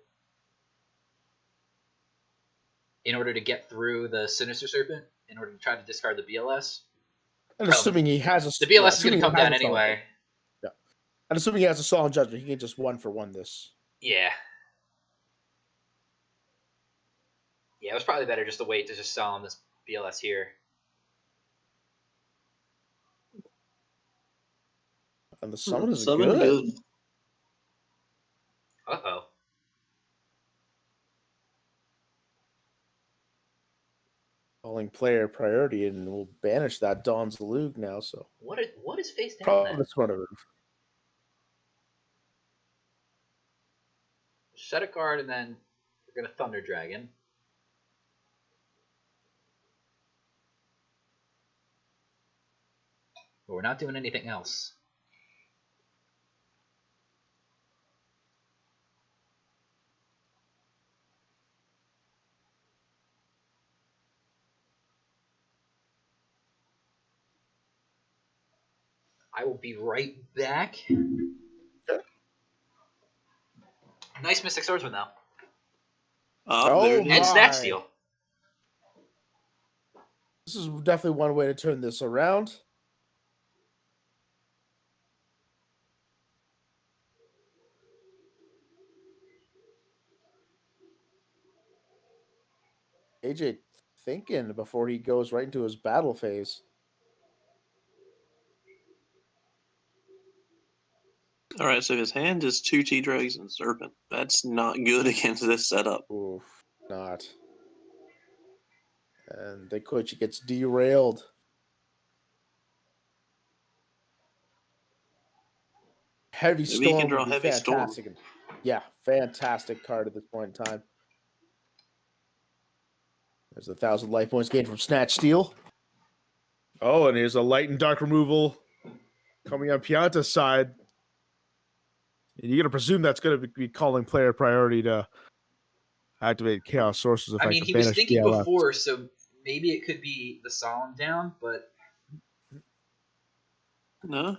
in order to get through the Sinister Serpent, in order to try to discard the BLS. And assuming he has a... The BLS is going to come down anyway. Yeah. And assuming he has a Solemn Judgment, he can just 1 for 1 this. Yeah. Yeah, it was probably better just to wait to just sell him this BLS here. And the summon is good. Uh-oh. Calling player priority, and we'll banish that Dawn's Luke now, so... What is face down Probably then? smart move. Set a card, and then we're going to Thunder Dragon. But we're not doing anything else. I will be right back. Okay. Nice Mystic Swordsman, though. And Snatch Steal. This is definitely one way to turn this around. AJ thinking before he goes right into his battle phase. All right, so his hand is 2 T-Dregs and Serpent. That's not good against this setup. Oof, not. And the coach gets derailed. Heavy Maybe he can Storm draw would be Heavy Storm. fantastic. Yeah, fantastic card at this point in time. There's 1,000 life points gained from Snatch Steal. Oh, and here's a light and dark removal coming on Pianta's side. And you're going to presume that's going to be calling player priority to activate Chaos Sources effect. I mean, he was thinking before, so maybe it could be the Solemn down, but... No.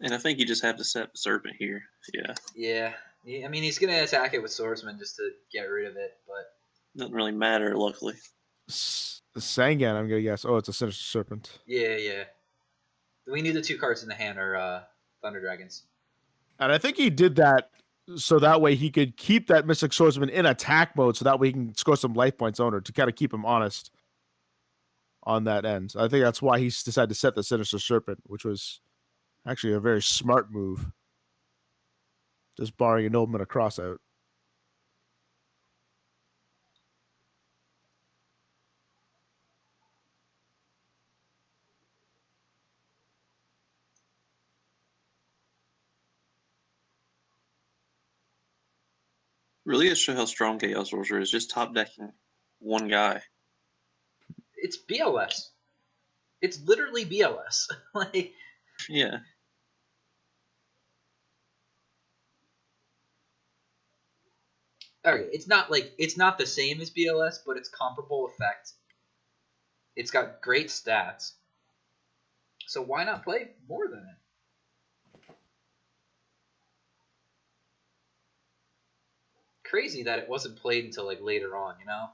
And I think you just have to set the Serpent here. Yeah. Yeah. I mean, he's going to attack it with Swordsman just to get rid of it, but... Doesn't really matter, luckily. Sangan, I'm going to guess. Oh, it's a Sinister Serpent. Yeah. We need the 2 cards in the hand are Thunder Dragons. And I think he did that so that way he could keep that Mystic Swordsman in attack mode so that way he can score some life points on her to kind of keep him honest on that end. I think that's why he decided to set the Sinister Serpent, which was actually a very smart move. Just barring a nobleman a cross out. Really, it shows how strong Chaos Sorcerer is. Just top decking one guy. It's BLS. It's literally BLS. Like, yeah. Okay, it's not the same as BLS, but it's comparable effect. It's got great stats. So why not play more than it? Crazy that it wasn't played until like later on, you know?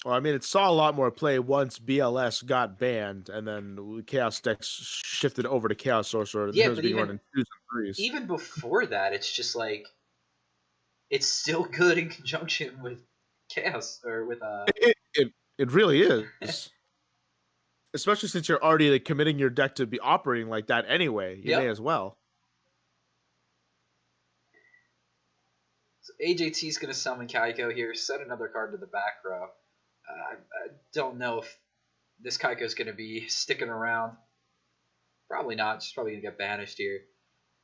Well, I mean, it saw a lot more play once BLS got banned, and then Chaos decks shifted over to Chaos Sorcerer. Yeah, but being run in 2s and 3s. Even before that, it's just like it's still good in conjunction with Chaos or with It really is. Especially since you're already like, committing your deck to be operating like that anyway. You may as well. So AJT's going to summon Kaiko here, set another card to the back row. I don't know if this Kaiko is going to be sticking around. Probably not. She's probably going to get banished here.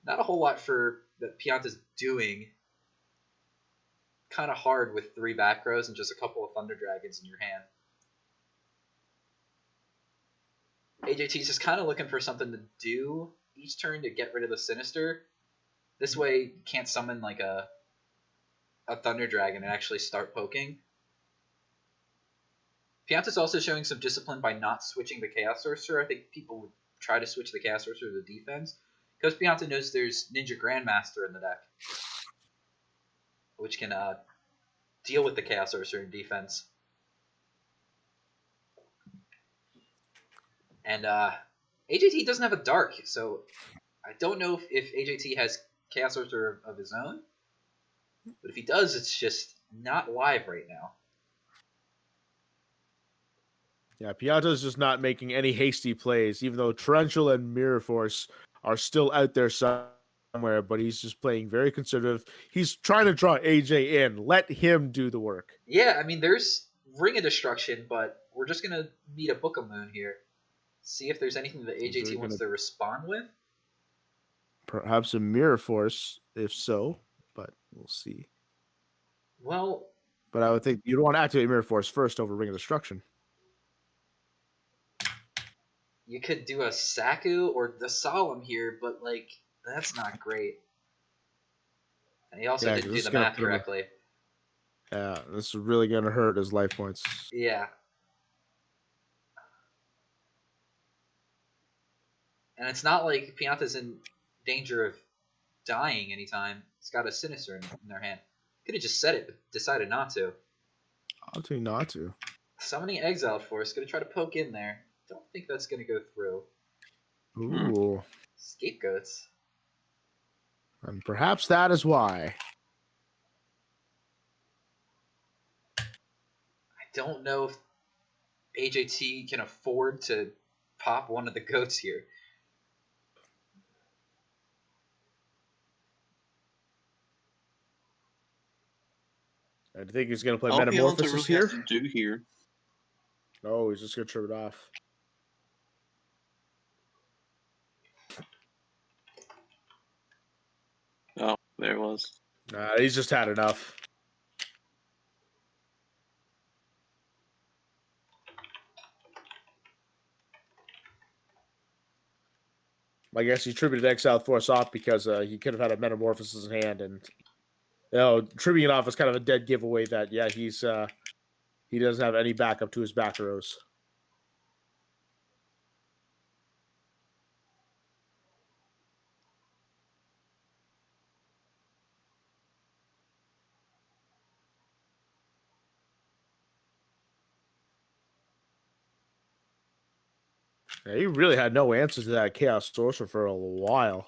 Not a whole lot for that Pianta's doing. Kind of hard with 3 back rows and just a couple of Thunder Dragons in your hand. AJT's just kind of looking for something to do each turn to get rid of the Sinister. This way, you can't summon like a Thunder Dragon and actually start poking. Pianta's also showing some discipline by not switching the Chaos Sorcerer. I think people would try to switch the Chaos Sorcerer to the defense, because Pianta knows there's Ninja Grandmaster in the deck, which can deal with the Chaos Sorcerer in defense. And AJT doesn't have a Dark, so I don't know if AJT has Chaos Sorcerer of his own. But if he does, it's just not live right now. Yeah, Pianta's just not making any hasty plays, even though Torrential and Mirror Force are still out there somewhere, but he's just playing very conservative. He's trying to draw AJ in. Let him do the work. Yeah, I mean, there's Ring of Destruction, but we're just going to meet a Book of Moon here. See if there's anything that AJT wants to respond with. Perhaps a Mirror Force, if so, but we'll see. Well, but I would think you'd want to activate Mirror Force first over Ring of Destruction. You could do a Saku or the Solemn here, but like that's not great. And he also didn't do the math correctly. Yeah, this is really going to hurt his life points. Yeah. And it's not like Pianta's in danger of dying anytime. He's got a Sinister in their hand. Could have just said it, but decided not to. I'll tell you not to. Summoning Exiled Force. Going to try to poke in there. Don't think that's going to go through. Ooh. Scapegoats. And perhaps that is why. I don't know if AJT can afford to pop one of the goats here. I think he's going to play Metamorphosis here. Do here. Oh, he's just going to trip it off. Oh, there it was. He's just had enough. I guess he tributed Exiled Force off because he could have had a Metamorphosis in hand, and tributing it off is kind of a dead giveaway that he doesn't have any backup to his back rows. Yeah, he really had no answer to that Chaos Sorcerer for a while.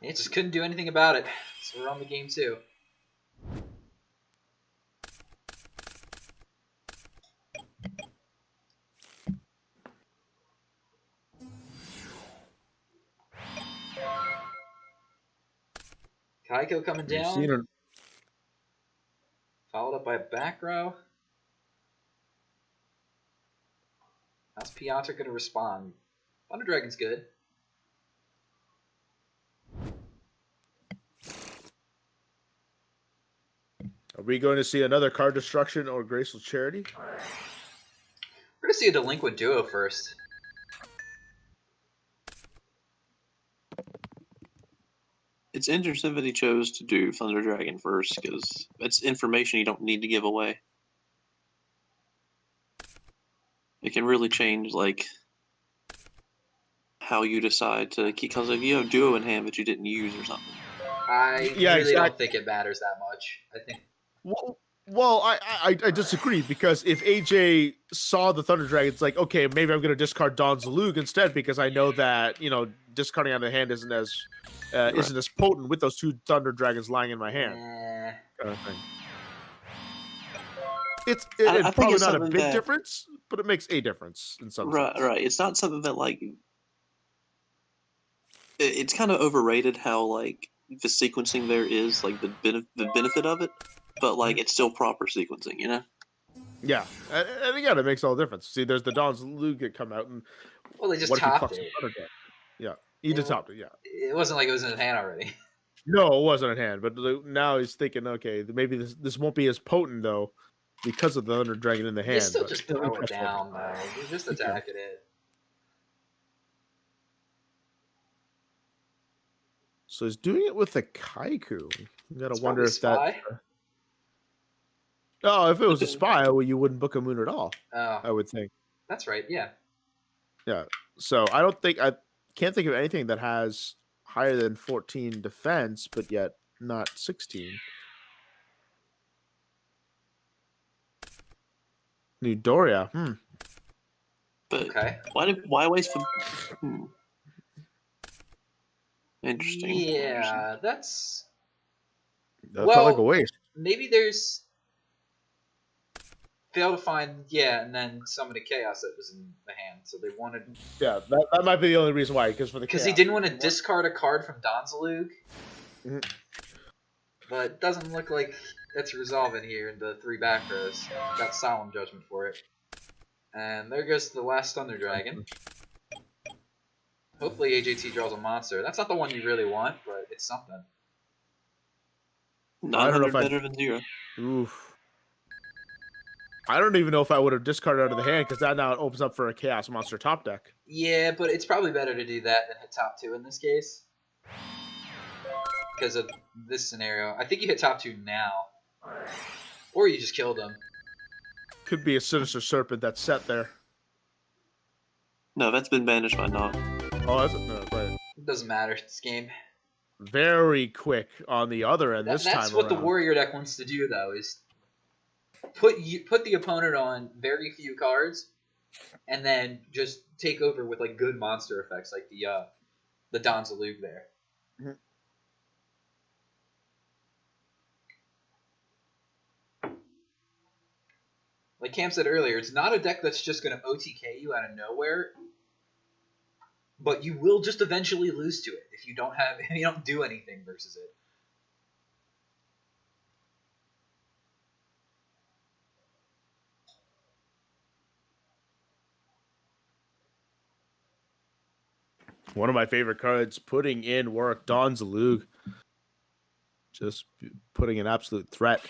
He just couldn't do anything about it. So we're on the game too. Kaiko coming down. Followed up by a back row. How's Pianta going to respond? Thunder Dragon's good. Are we going to see another card destruction or Graceful Charity? We're going to see a Delinquent Duo first. It's interesting that he chose to do Thunder Dragon first, because it's information you don't need to give away. It can really change, like, how you decide to keep, because if you have Duo in hand that you didn't use or something. I really don't think it matters that much. I think. Well, I disagree, because if AJ saw the Thunder Dragon, it's like, okay, maybe I'm going to discard Don Zalug instead, because I know that, discarding out of the hand isn't as potent with those two Thunder Dragons lying in my hand. Kind of thing. It's probably not a big difference, but it makes a difference in some sense. Right. It's not something that, like, it's kind of overrated how, like, the sequencing there is, like, the benefit of it, but, like, it's still proper sequencing, you know? Yeah, and again, it makes all the difference. See, there's the Don Zalug that come out, and well, they just topped it. Yeah, he just topped it. Yeah, it wasn't like it was in his hand already. No, it wasn't in hand, but now he's thinking, okay, maybe this won't be as potent though, because of the Thunder Dragon in the hand. You still but just still throw it interesting. down, though. You're just attacking it. So he's doing it with the Kaiku. You gotta It's wonder probably if that. spy. Oh, if it was a spy, well, you wouldn't book a moon at all. Oh, I would think. that's right. Yeah. Yeah. So I can't think of anything that has higher than 14 defense, but yet not 16. New Doria. But Okay. why waste for? Interesting. Yeah, that's That felt like a well. waste. Maybe there's fail to find and then summon a chaos that was in the hand. So they wanted Yeah, that might be the only reason why. Because he didn't want to discard a card from Donzalug. Mhm. But it doesn't look like that's resolving here in the 3 back rows. Got Solemn Judgment for it. And there goes the last Thunder Dragon. Hopefully AJT draws a monster. That's not the one you really want, but it's something. 900 better than 0. Oof. I don't even know if I would have discarded out of the hand because that now opens up for a Chaos Monster top deck. Yeah, but it's probably better to do that than hit top 2 in this case. Because of this scenario. I think you hit top 2 now. Or you just killed him. Could be a Sinister Serpent that's set there. No, that's been banished by Knock. Oh, that's no, right. It doesn't matter. It's game. Very quick on the other end this time. That's what the Warrior deck wants to do, though, is put the opponent on very few cards, and then just take over with like good monster effects, like the Donzalug there. Mhm. Like Cam said earlier, it's not a deck that's just going to OTK you out of nowhere, but you will just eventually lose to it if you don't do anything versus it. One of my favorite cards, putting in work, Donzalug. Just putting an absolute threat.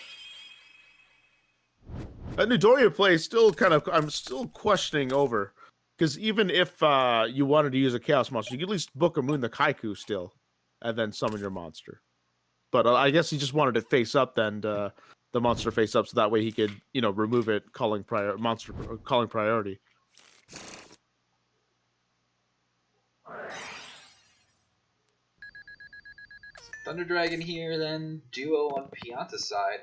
That Nidoria play is still I'm still questioning over. Because even if you wanted to use a Chaos Monster, you could at least book a Moon the Kaiku still, and then summon your monster. But I guess he just wanted it face up, then the monster face up, so that way he could, remove it, calling priority. Thunder Dragon here, then duo on Pianta's side.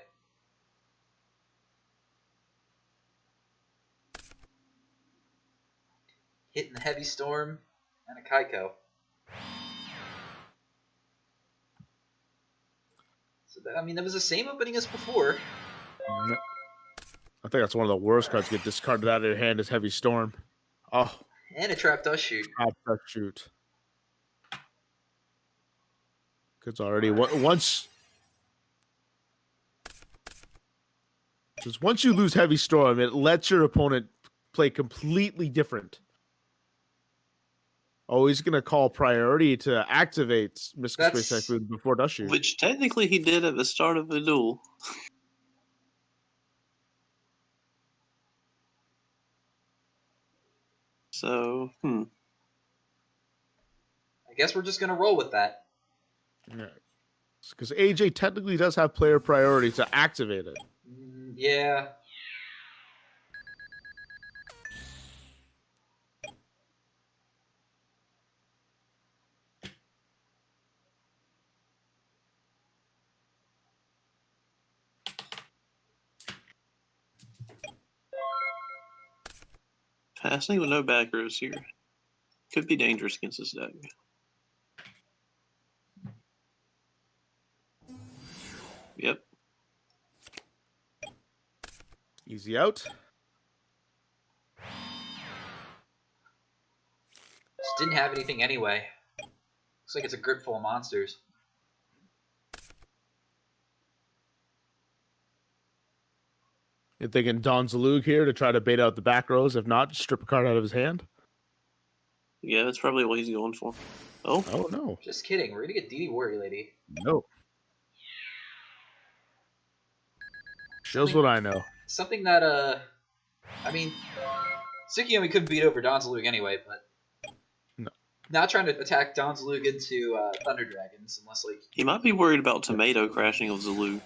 Hitting the Heavy Storm and a Kaiko. So that was the same opening as before. I think that's one of the worst cards to get discarded out of your hand is Heavy Storm. Oh. And a Trap Dust Shoot. Trap Dust Shoot. Because already once you lose Heavy Storm, it lets your opponent play completely different. Oh, he's going to call priority to activate Mystical Space Typhoon before Dust Shoot. Which technically he did at the start of the duel. So, I guess we're just going to roll with that. Yeah. Because AJ technically does have player priority to activate it. Yeah. Passing with no back rows here. Could be dangerous against this deck. Yep. Easy out. Just didn't have anything anyway. Looks like it's a grip full of monsters. You're thinking Donzalug here to try to bait out the back rows. If not, strip a card out of his hand. Yeah, that's probably what he's going for. Oh, Oh no. Just kidding. We're gonna get DD Warrior Lady. No. Shows what I know. Something that I mean, Tsukiyomi couldn't beat over Donzalug anyway, but No. not trying to attack Donzalug into Thunder Dragons unless like he might be worried about Tomato crashing of Zulu.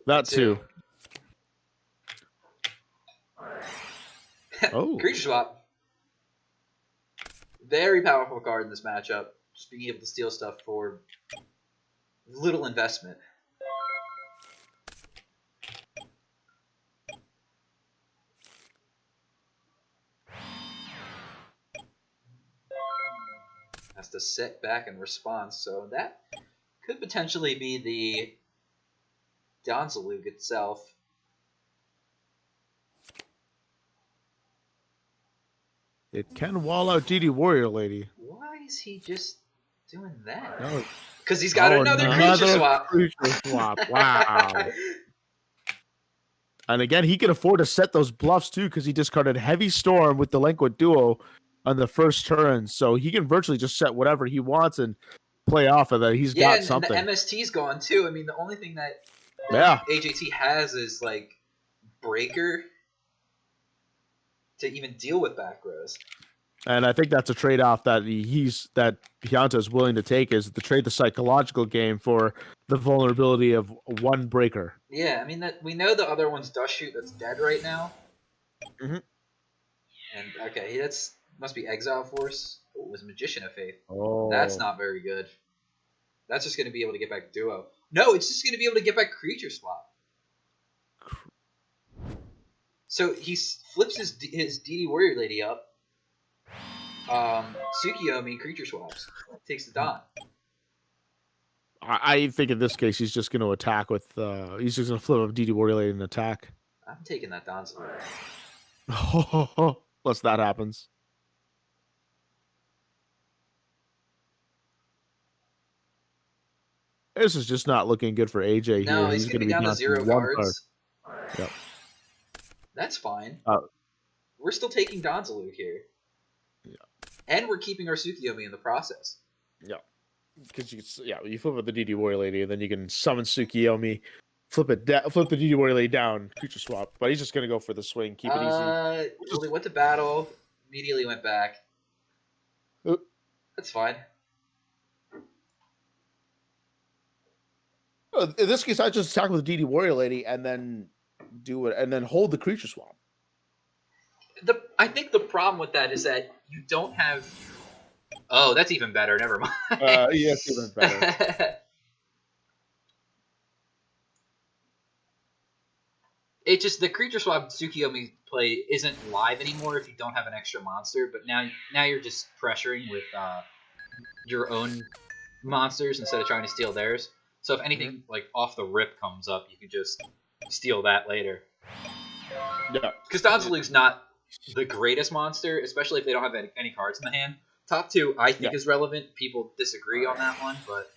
That too. Oh. Creature swap. Very powerful card in this matchup. Just being able to steal stuff for little investment. Has to sit back and respond, so that could potentially be the Donzalug itself. It can wall out DD Warrior Lady. Why is he just doing that? No. Because he's got another creature swap. Creature swap. Wow. And again, he can afford to set those bluffs too because he discarded Heavy Storm with Delinquent Duo on the first turn. So he can virtually just set whatever he wants and play off of that. He's got something. And the MST's gone too. I mean, the only thing that AJT has is like Breaker to even deal with back rows. And I think that's a trade-off that Pianta is willing to take, is to trade the psychological game for the vulnerability of one breaker. Yeah, I mean that we know the other one's Dust Shoot that's dead right now. Mm-hmm. And okay, that's must be Exile Force. Oh, it was Magician of Faith. Oh, That's not very good. That's just going to be able to get back Duo. No, it's just going to be able to get back Creature Swap. So he flips his DD Warrior Lady up. Tsukiyomi Creature Swaps. Takes the Don. I think in this case he's just going to attack with. He's just going to flip up DD Warrior Lady and attack. I'm taking that Don's away. Unless that happens. This is just not looking good for AJ no, here. he's going to be down to 0 cards. Yep. That's fine. We're still taking Donzalug here. Yeah. And we're keeping our Tsukiyomi in the process. Yeah. Because you flip up the DD Warrior Lady, and then you can summon Tsukiyomi, flip the DD Warrior Lady down, creature swap. But he's just going to go for the swing, keep it easy. Well, they went to battle, immediately went back. Oop. That's fine. In this case, I just attack with the DD Warrior Lady and then do it, and then hold the creature swap. I think the problem with that is that you don't have. Oh, that's even better. Never mind. Yeah, it's even better. It just the creature swap Tsukiyomi play isn't live anymore if you don't have an extra monster. But now you're just pressuring with your own monsters instead of trying to steal theirs. So if anything like off the rip comes up, you can just steal that later. Yeah, because Donzalug's not the greatest monster, especially if they don't have any cards in the hand. Top 2, I think, is relevant. People disagree on that one, but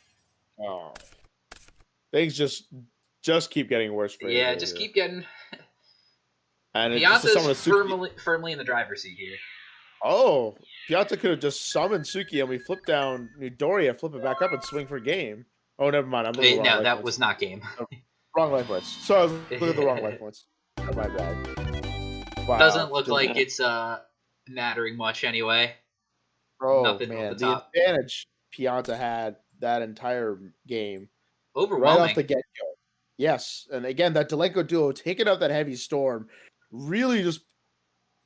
things just keep getting worse for you. Yeah, just keep getting. And Pianta's firmly in the driver's seat here. Oh, Pianta could have just summoned Tsukiyomi, flip down Midoriya, flip it back up, and swing for game. Oh, never mind. I'm looking at the wrong that was not game. Wrong life points. So I was looking at the wrong life points. Oh, my bad. Wow. Doesn't look like it's mattering much anyway. Oh, Nothing man. the top. Advantage Pianta had that entire game. Overwhelming. Right off the get-go. Yes. And again, that Delenko duo taking out that Heavy Storm really just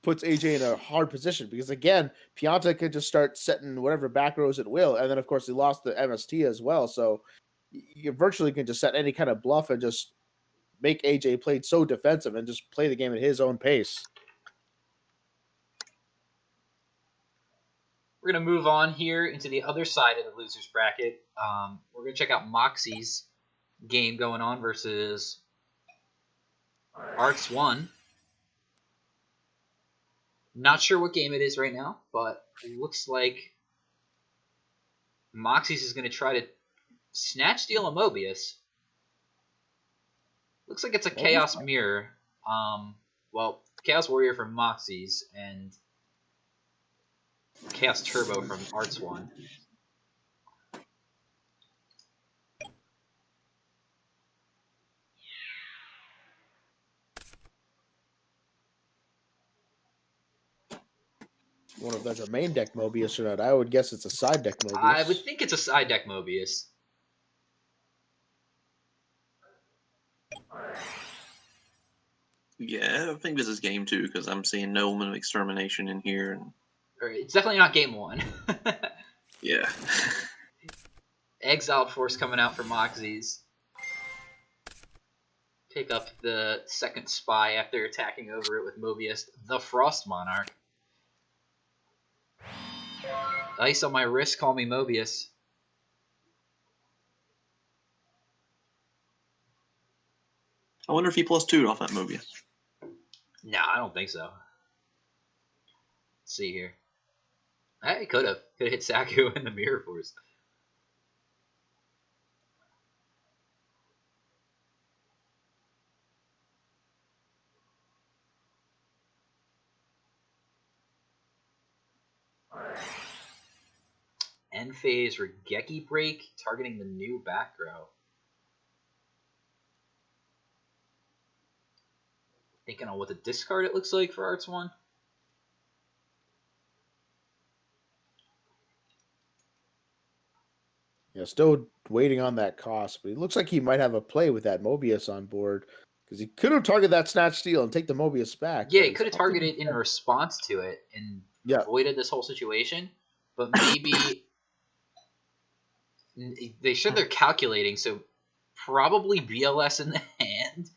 puts AJ in a hard position because, again, Pianta could just start setting whatever back rows at will. And then, of course, he lost the MST as well. So you virtually can just set any kind of bluff and just make AJ play so defensive and just play the game at his own pace. We're going to move on here into the other side of the losers bracket. We're going to check out Moxie's game going on versus Arts 1. Not sure what game it is right now, but it looks like Moxie's is going to try to snatch steal a Mobius. Looks like it's a Chaos Mirror. Well, Chaos Warrior from Moxie's and Chaos Turbo from Arts 1. I wonder if that's a main deck Mobius or not. I would guess it's a side deck Mobius. I would think it's a side deck Mobius. Yeah, I think this is game 2 because I'm seeing no element of extermination in here. And It's definitely not game 1. yeah. Exiled Force coming out for Moxies. Pick up the second spy after attacking over it with Mobius, the Frost Monarch. Ice on my wrist, call me Mobius. I wonder if he +2'd off that Mobius. No, I don't think so. Let's see here. I could have hit Saku in the Mirror Force. End phase Regeki Break, targeting the new back row. Thinking on what the discard it looks like for Arts 1. Yeah, still waiting on that cost, but it looks like he might have a play with that Mobius on board because he could have targeted that Snatch Steal and take the Mobius back. Yeah, he could have targeted in response to it and avoided this whole situation. But maybe they said they're calculating, so probably BLS in the hand.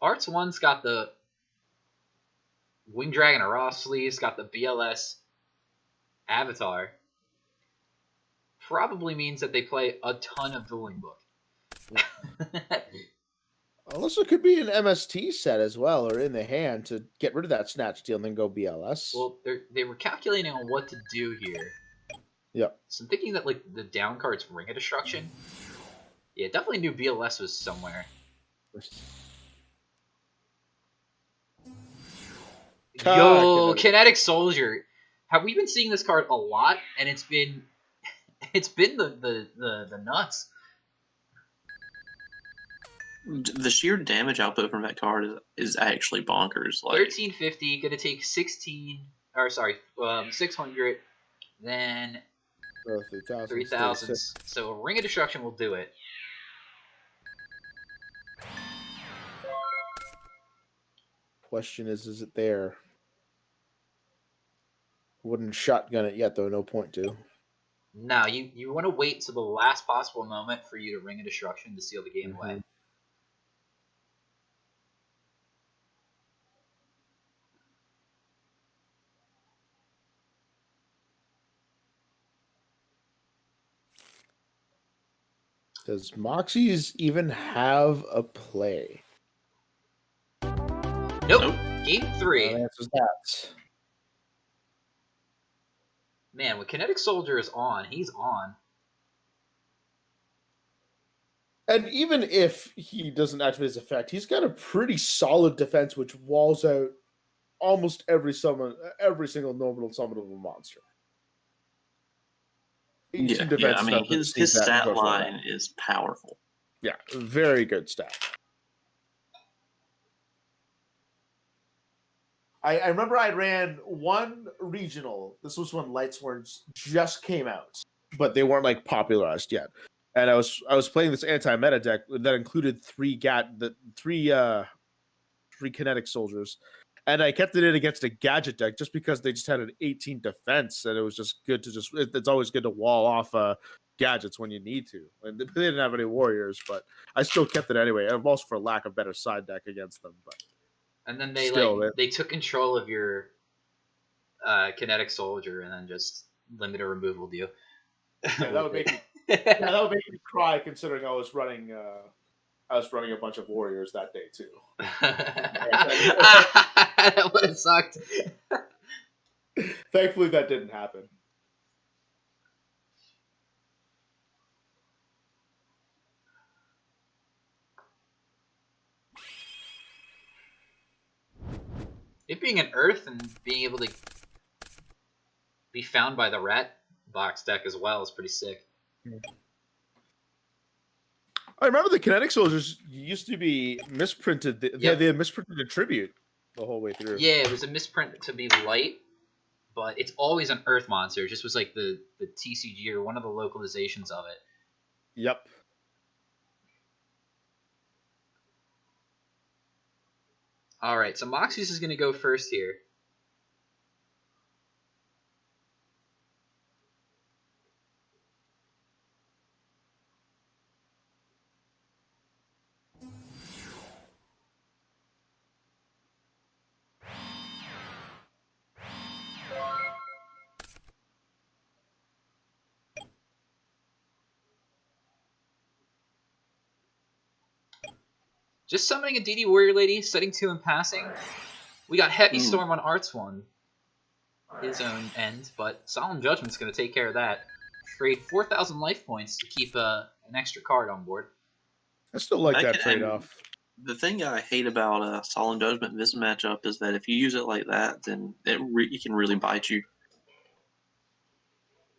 Arts 1's got the Wing Dragon Aroth sleeves, got the BLS Avatar. Probably means that they play a ton of Dueling Book. Unless it could be an MST set as well, or in the hand to get rid of that Snatch Steal and then go BLS. Well, they were calculating on what to do here. Yep. So I'm thinking that like the down card's Ring of Destruction. Yeah, definitely knew BLS was somewhere. Yo, Kinetic Soldier. Have we been seeing this card a lot? And it's been the nuts. The sheer damage output from that card is actually bonkers. Like 1350, gonna take 600, then 3,000. So a Ring of Destruction will do it. Question is it there? Wouldn't shotgun it yet, though. No point to. No, you want to wait to the last possible moment for you to Ring of Destruction to seal the game away. Does Moxies even have a play? Nope. Game 3. That answers that. Man, when Kinetic Soldier is on, he's on. And even if he doesn't activate his effect, he's got a pretty solid defense, which walls out almost every single normal summon of a monster. Yeah, I mean his stat line is powerful. Yeah, very good stat. I remember I ran one regional. This was when Light Swords just came out, but they weren't like popularized yet. And I was playing this anti-meta deck that included three kinetic soldiers, and I kept it in against a gadget deck just because they just had an 18 defense, and it was just good to it's always good to wall off gadgets when you need to. And they didn't have any warriors, but I still kept it anyway. And also for lack of better side deck against them, but. And then they they took control of your kinetic soldier and then just limited removal deal. Yeah, that would make me cry considering I was running a bunch of warriors that day too. That would have sucked. Thankfully, that didn't happen. It being an Earth and being able to be found by the Rat Box deck as well is pretty sick. I remember the Kinetic Soldiers used to be misprinted. They had misprinted a tribute the whole way through. Yeah, it was a misprint to be light, but it's always an Earth monster. It just was like the TCG or one of the localizations of it. Yep. All right, so Moxie's is going to go first here. Just summoning a DD Warrior Lady, setting 2 and passing. We got Heavy Storm on Arts 1. His own end, but Solemn Judgment's going to take care of that. Trade 4,000 life points to keep an extra card on board. I still like that trade-off. The thing I hate about Solemn Judgment in this matchup is that if you use it like that, then it can really bite you.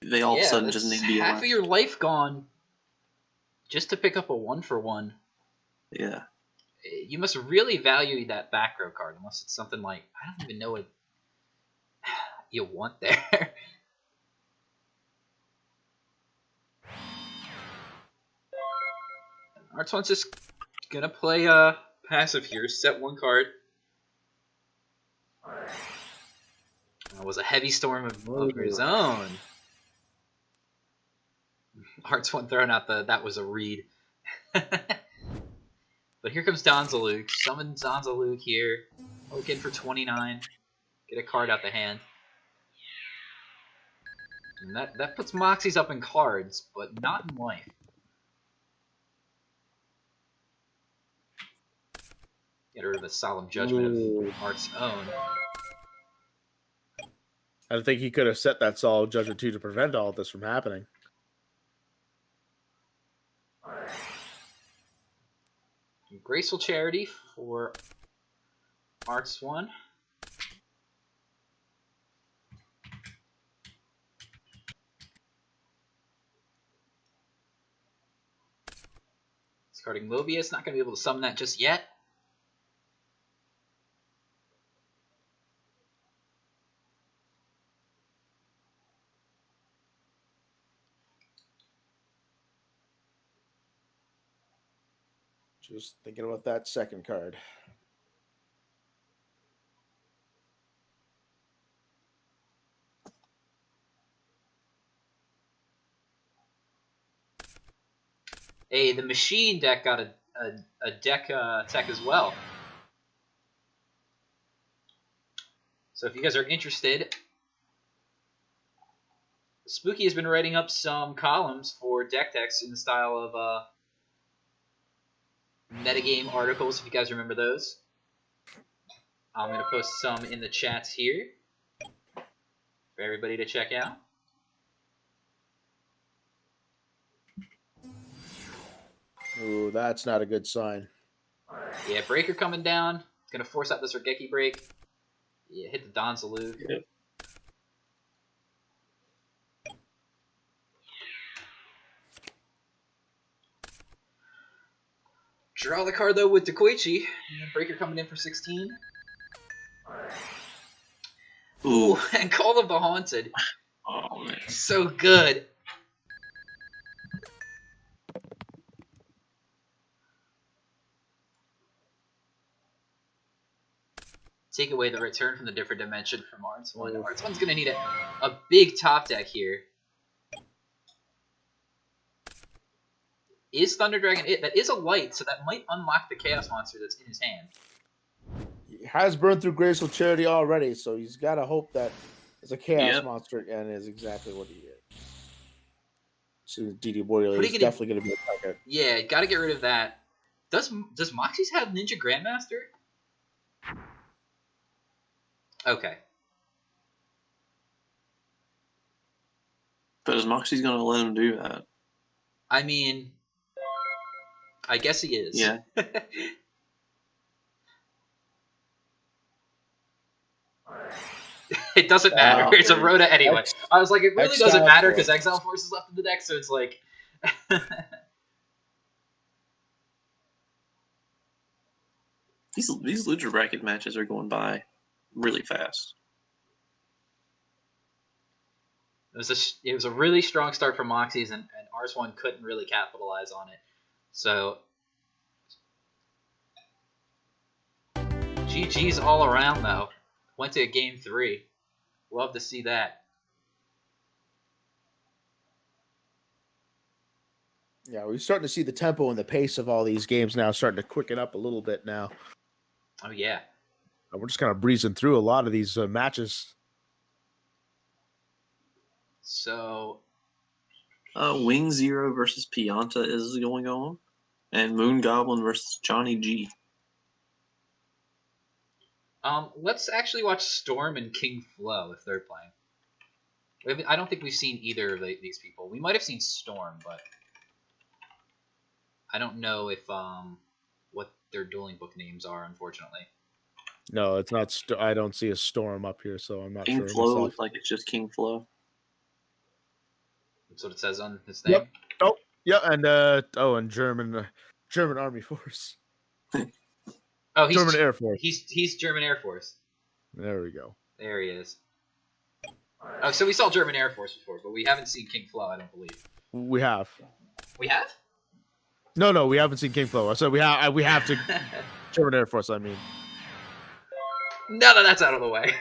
They all of a sudden just need to be half of your life gone just to pick up a 1-for-1. Yeah. You must really value that back row card, unless it's something like, I don't even know what you want there. Artson's just gonna play passive here, set 1 card. That was a Heavy Storm of his own. Arts 1 throwing out that was a read. But here comes Donzaluk. Summon Donzaluk here. Looking for 29. Get a card out the hand. And that puts Moxies up in cards, but not in life. Get rid of a Solemn Judgment of Art's own. I think he could have set that Solemn Judgment too to prevent all of this from happening. Graceful Charity for Arts 1. Discarding Mobius, not going to be able to summon that just yet. Just thinking about that second card. Hey, the Machine deck got a deck tech as well. So if you guys are interested, Spooky has been writing up some columns for deck techs in the style of metagame articles, if you guys remember those. I'm going to post some in the chats here for everybody to check out. Ooh, that's not a good sign. Yeah, Breaker coming down. It's going to force out this Regeki break. Yeah, hit the Donzaluk. Yep. Draw the card, though, with Dekoichi. Breaker coming in for 16. Ooh, and Call of the Haunted. Oh, man. So good. Take away the return from the different dimension from Arts 1. Arts 1's going to need a big top deck here. Is Thunder Dragon it? That is a light, so that might unlock the Chaos Monster that's in his hand. He has burned through Graceful Charity already, so he's got to hope that it's a Chaos Monster and is exactly what he is. So DD Warrior is definitely going to be a target. Yeah, got to get rid of that. Does Moxie's have Ninja Grandmaster? Okay. But is Moxie's going to let him do that? I mean, I guess he is. Yeah. It doesn't matter. It's a Rhoda anyway. I was like, it really doesn't matter because Exile Force is left in the deck, so it's like... These loser bracket matches are going by really fast. It was a really strong start for Moxies, and Ars1 couldn't really capitalize on it. So GG's all around though. Went to game 3. Love to see that. Yeah, we're starting to see the tempo and the pace of all these games now starting to quicken up a little bit now. Oh yeah. We're just kind of breezing through a lot of these matches. So Wing Zero versus Pianta is going on, and Moon Goblin versus Johnny G. let's actually watch Storm and King Flo if they're playing. I don't think we've seen either of these people. We might have seen Storm, but I don't know if what their dueling book names are, unfortunately. No, it's not. I don't see a Storm up here, so I'm not King sure. Flo myself. looks like it's just King Flo. That's what it says on his name. Yep. Oh, yeah, and and German Army Force. Oh, he's German Air Force. He's German Air Force. There we go. There he is. Oh, so we saw German Air Force before, but we haven't seen King Flo, I don't believe. We have. We have? No, we haven't seen King Flo. I said we have to German Air Force. I mean, now that that's out of the way.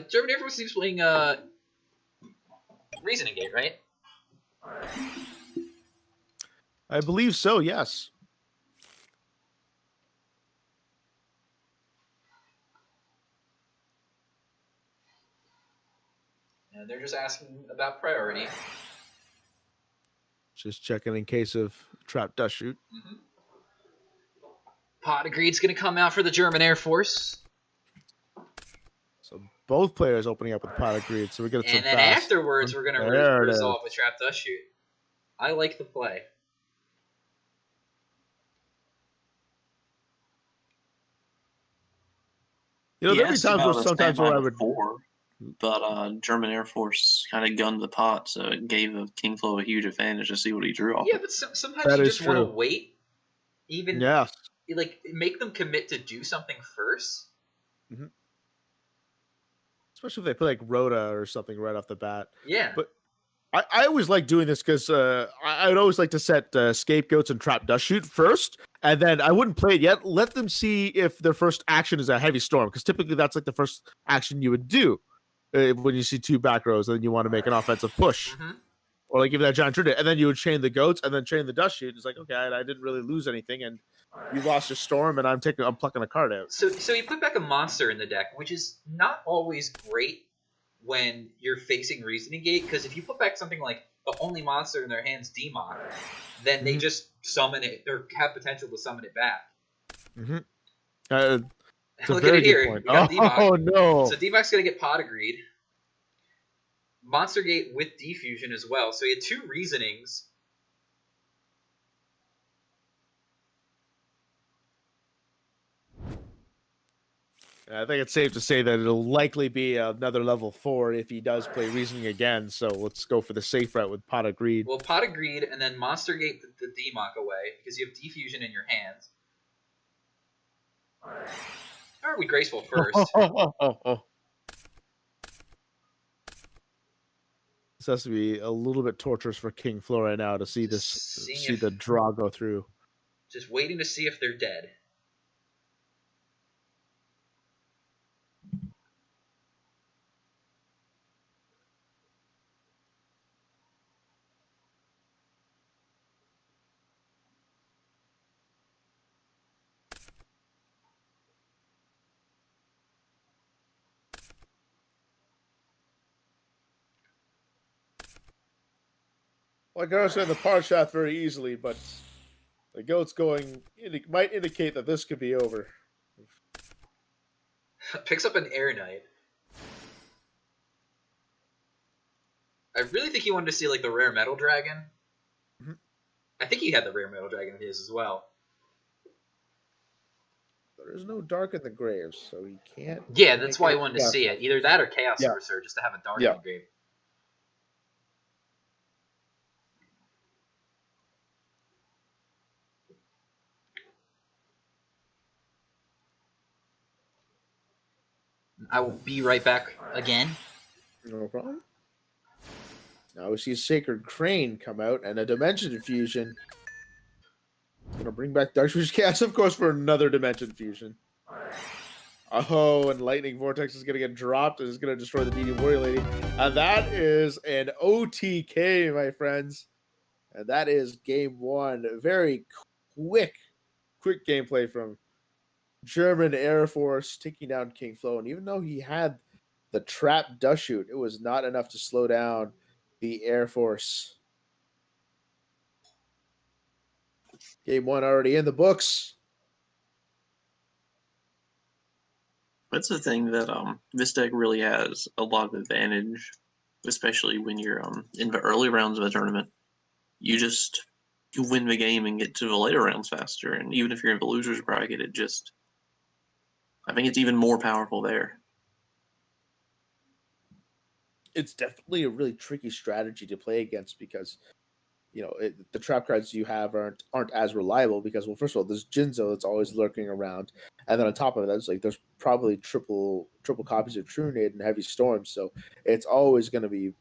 German Air Force seems playing Reasoning Gate, right? I believe so. Yes. And they're just asking about priority. Just checking in case of trap dust shoot. Mm-hmm. Pot Agreed's going to come out for the German Air Force. So both players opening up with pot agreed. So we get some. And then fast. afterwards, we're going to resolve with trap dust shoot. I like the play. You know, there'll be times where sometimes where I would. But German Air Force kind of gunned the pot, so it gave King Flo a huge advantage to see what he drew off. Yeah, but sometimes you just want to wait. Even like make them commit to do something first. Mm-hmm. Especially if they play like Rhoda or something right off the bat. Yeah. But I always like doing this because I'd always like to set scapegoats and trap dust shoot first, and then I wouldn't play it yet. Let them see if their first action is a heavy storm, because typically that's like the first action you would do. When you see 2 back rows, then you want to make an offensive push, or like give that giant trinity, and then you would chain the goats and then chain the dust shoot. It's like, okay, I didn't really lose anything, and you lost your storm, and I'm plucking a card out. So you put back a monster in the deck, which is not always great when you're facing Reasoning Gate, because if you put back something like the only monster in their hands, Demon, then they just summon it or have potential to summon it back. Mm-hmm. Look at it here. We got Oh no! So Demock's gonna get Pot Agreed. Monster Gate with Defusion as well. So he had 2 reasonings. I think it's safe to say that it'll likely be another level 4 if he does play Reasoning again. So let's go for the safe route with Pot Agreed. Well, Pot Agreed, and then Monster Gate the Demock away because you have Defusion in your hands. Or are we Graceful first? This has to be a little bit torturous for King Flo right now to see the draw go through. Just waiting to see if they're dead. Like I understand the par shot very easily, but the goat's going might indicate that this could be over. Picks up an Air Knight. I really think he wanted to see like the rare Metal Dragon. Mm-hmm. I think he had the rare Metal Dragon of his as well. There is no dark in the grave, so he can't. Yeah, that's why he wanted to see it. Either that or Chaos Sorcerer, just to have a dark in the grave. I will be right back again. No problem. Now we see a Sacred Crane come out and a Dimension Fusion. Gonna bring back Darkwish Cast, of course, for another Dimension Fusion. Oh, and Lightning Vortex is gonna get dropped and is gonna destroy the DD Warrior Lady. And that is an OTK, my friends. And that is game one. Very quick gameplay from German Air Force taking down King Flo. And even though he had the trap dust shoot, it was not enough to slow down the Air Force. Game one already in the books. That's the thing that this deck really has a lot of advantage, especially when you're in the early rounds of a tournament. You win the game and get to the later rounds faster, and even if you're in the losers bracket, I think it's even more powerful there. It's definitely a really tricky strategy to play against because the trap cards you have aren't as reliable because, well, first of all, there's Jinzo that's always lurking around, and then on top of that, it's like there's probably triple copies of Trunade and Heavy Storm, so it's always going to be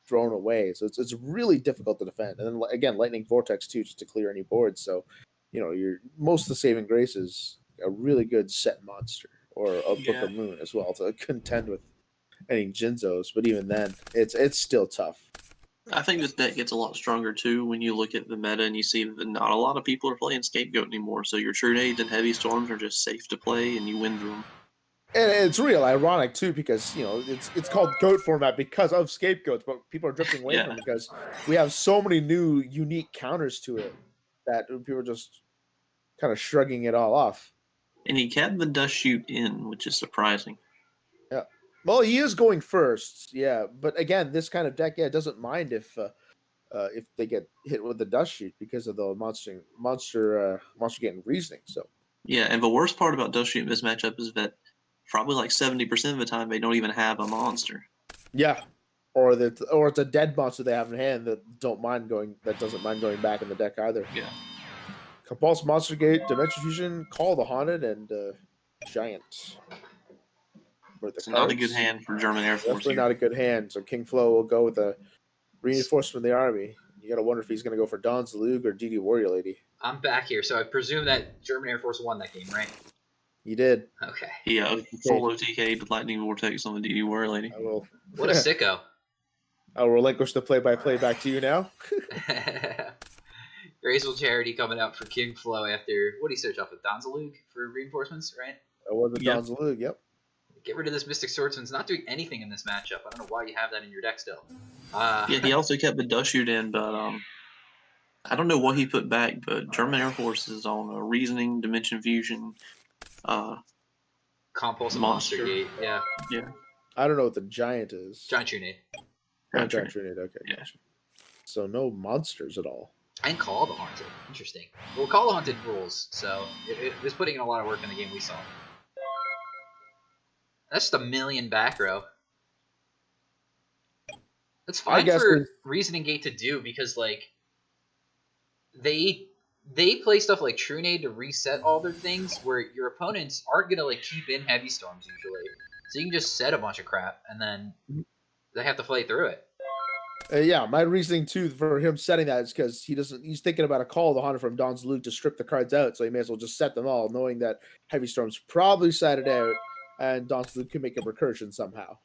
thrown away. So it's really difficult to defend. And then again, Lightning Vortex too, just to clear any boards. So you're most of the saving grace is a really good set monster or a Book of Moon as well to contend with any Jinzos. But even then, it's still tough. I think this deck gets a lot stronger too when you look at the meta and you see that not a lot of people are playing Scapegoat anymore. So your Trunades and Heavy Storms are just safe to play and you win through them. And it's real ironic too because it's called Goat format because of Scapegoats, but people are drifting away from it because we have so many new unique counters to it that people are just kind of shrugging it all off. And he kept the dust shoot in, which is surprising. Yeah. Well, he is going first, yeah. But again, this kind of deck, it doesn't mind if they get hit with the dust shoot because of the monster getting reasoning. So yeah, and the worst part about dust shoot in this matchup is that probably like 70% of the time they don't even have a monster. Yeah, or it's a dead monster they have in hand that doesn't mind going back in the deck either. Yeah. Compulse Monster Gate, Dimension Fusion, Call the Haunted, and Giant. It's not a good hand for German Air Force. Definitely not a good hand. So King Flo will go with a reinforcement of the army. You gotta wonder if he's gonna go for Don's Lug or DD Warrior Lady. I'm back here, so I presume that German Air Force won that game, right? He did. Okay. Yeah, full OTK with Lightning Vortex on the DD Warrior Lady. What a sicko. I'll relinquish the play-by-play back to you now. Graceful Charity coming out for King Flo after, what did he search off with? Donzalug for reinforcements, right? That wasn't Donzalug, yep. Get rid of this Mystic Swordsman's not doing anything in this matchup. I don't know why you have that in your deck still. Yeah, he also kept the dust shoot in, but I don't know what he put back, but German Air Force is on a Reasoning, Dimension Fusion, Compulsive Monster Gate, yeah. Yeah. I don't know what the Giant is. Giant Trunade. Giant Trunade, okay. Yeah. Gotcha. So no monsters at all. And Call the Haunted. Interesting. Well, Call the Haunted rules, so it was putting in a lot of work in the game we saw. That's just a million back row. That's fine for Reasoning Gate to do because, like, they play stuff like Trunade to reset all their things where your opponents aren't going to, like, keep in Heavy Storms usually. So you can just set a bunch of crap and then they have to play through it. Yeah, my reasoning too for him setting that is because he's thinking about a Call of the Haunted from Don's Luke to strip the cards out, so he may as well just set them all, knowing that Heavy Storm's probably sided out, and Don's Luke can make a recursion somehow.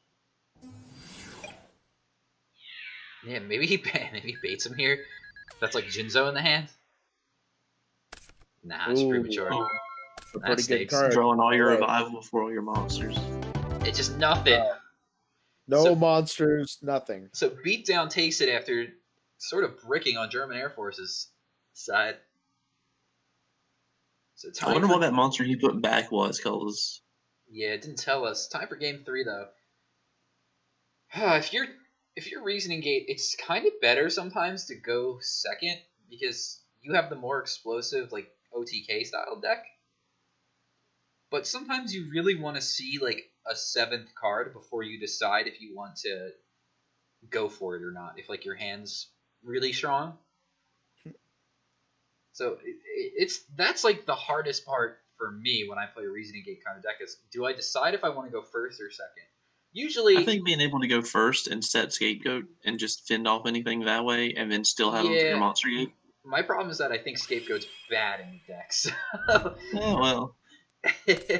Yeah, maybe he baits him here. That's like Jinzo in the hand. Nah, it's premature. A pretty good card. Drawing all your revival for all your monsters. It's just nothing. No monsters, nothing. So Beatdown takes it after sort of bricking on German Air Force's side. So I wonder what that monster he put back was, cause yeah, it didn't tell us. Time for game 3 though. If you're Reasoning Gate, it's kind of better sometimes to go second because you have the more explosive like OTK style deck. But sometimes you really want to see like a 7th card before you decide if you want to go for it or not. If like your hand's really strong. So that's like the hardest part for me when I play a Reasoning Gate kind of deck is, do I decide if I want to go first or second? I Usually, think being able to go first and set Scapegoat and just fend off anything that way, and then still have them for your yeah. monster gate. My problem is that I think Scapegoat's bad in decks. Yeah, well,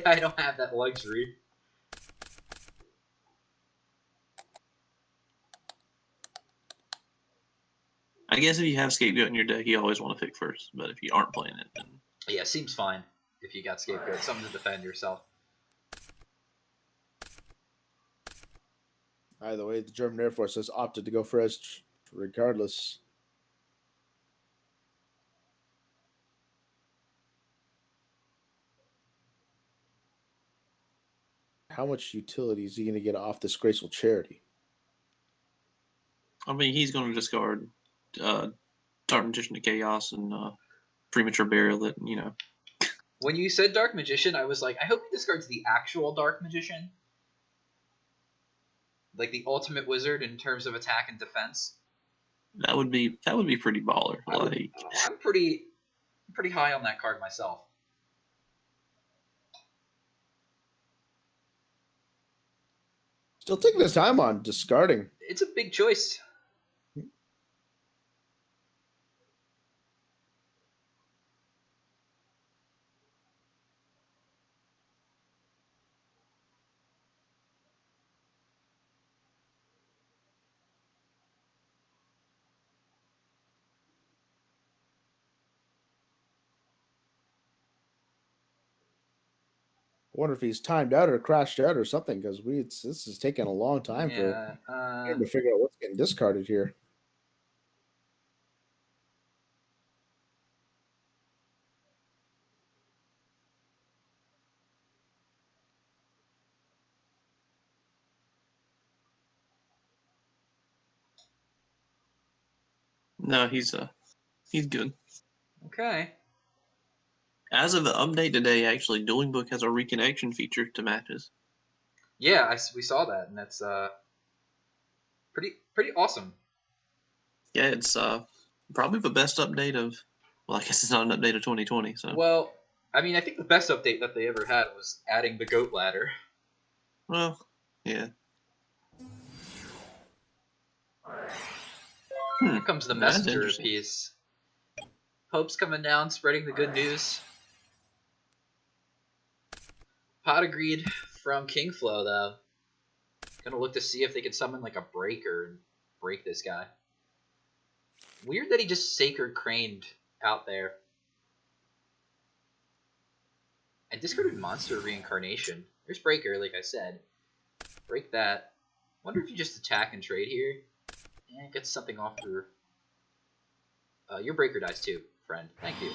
I don't have that luxury. I guess if you have Scapegoat in your deck, you always want to pick first. But if you aren't playing it, then Yeah, seems fine if you got Scapegoat. Something to defend yourself. Either way, the German Air Force has opted to go first, regardless. How much utility is he going to get off this graceful charity? I mean he's going to discard Dark Magician to Chaos and Premature Burial. That When you said Dark Magician, I was like, I hope he discards the actual Dark Magician. Like the ultimate wizard in terms of attack and defense. that would be pretty baller. I'm pretty high on that card myself. Still taking his time on discarding. It's a big choice. I wonder if he's timed out or crashed out or something, because this is taking a long time for him to figure out what's getting discarded here. No, he's good. Okay. As of the update today, actually, Dueling Book has a reconnection feature to matches. Yeah, we saw that, and that's pretty awesome. Yeah, it's probably the best update of. Well, I guess it's not an update of 2020. So. Well, I mean, I think the best update that they ever had was adding the goat ladder. Well, yeah. Here comes the messenger piece. Pope's coming down, spreading the good news. Pot of Greed from Kingflow, though. Gonna look to see if they can summon like a breaker and break this guy. Weird that he just Sacred Craned out there. I discarded Monster Reincarnation. There's Breaker, like I said. Break that. Wonder if you just attack and trade here. Yeah, get something off your... your Breaker dies too, friend. Thank you.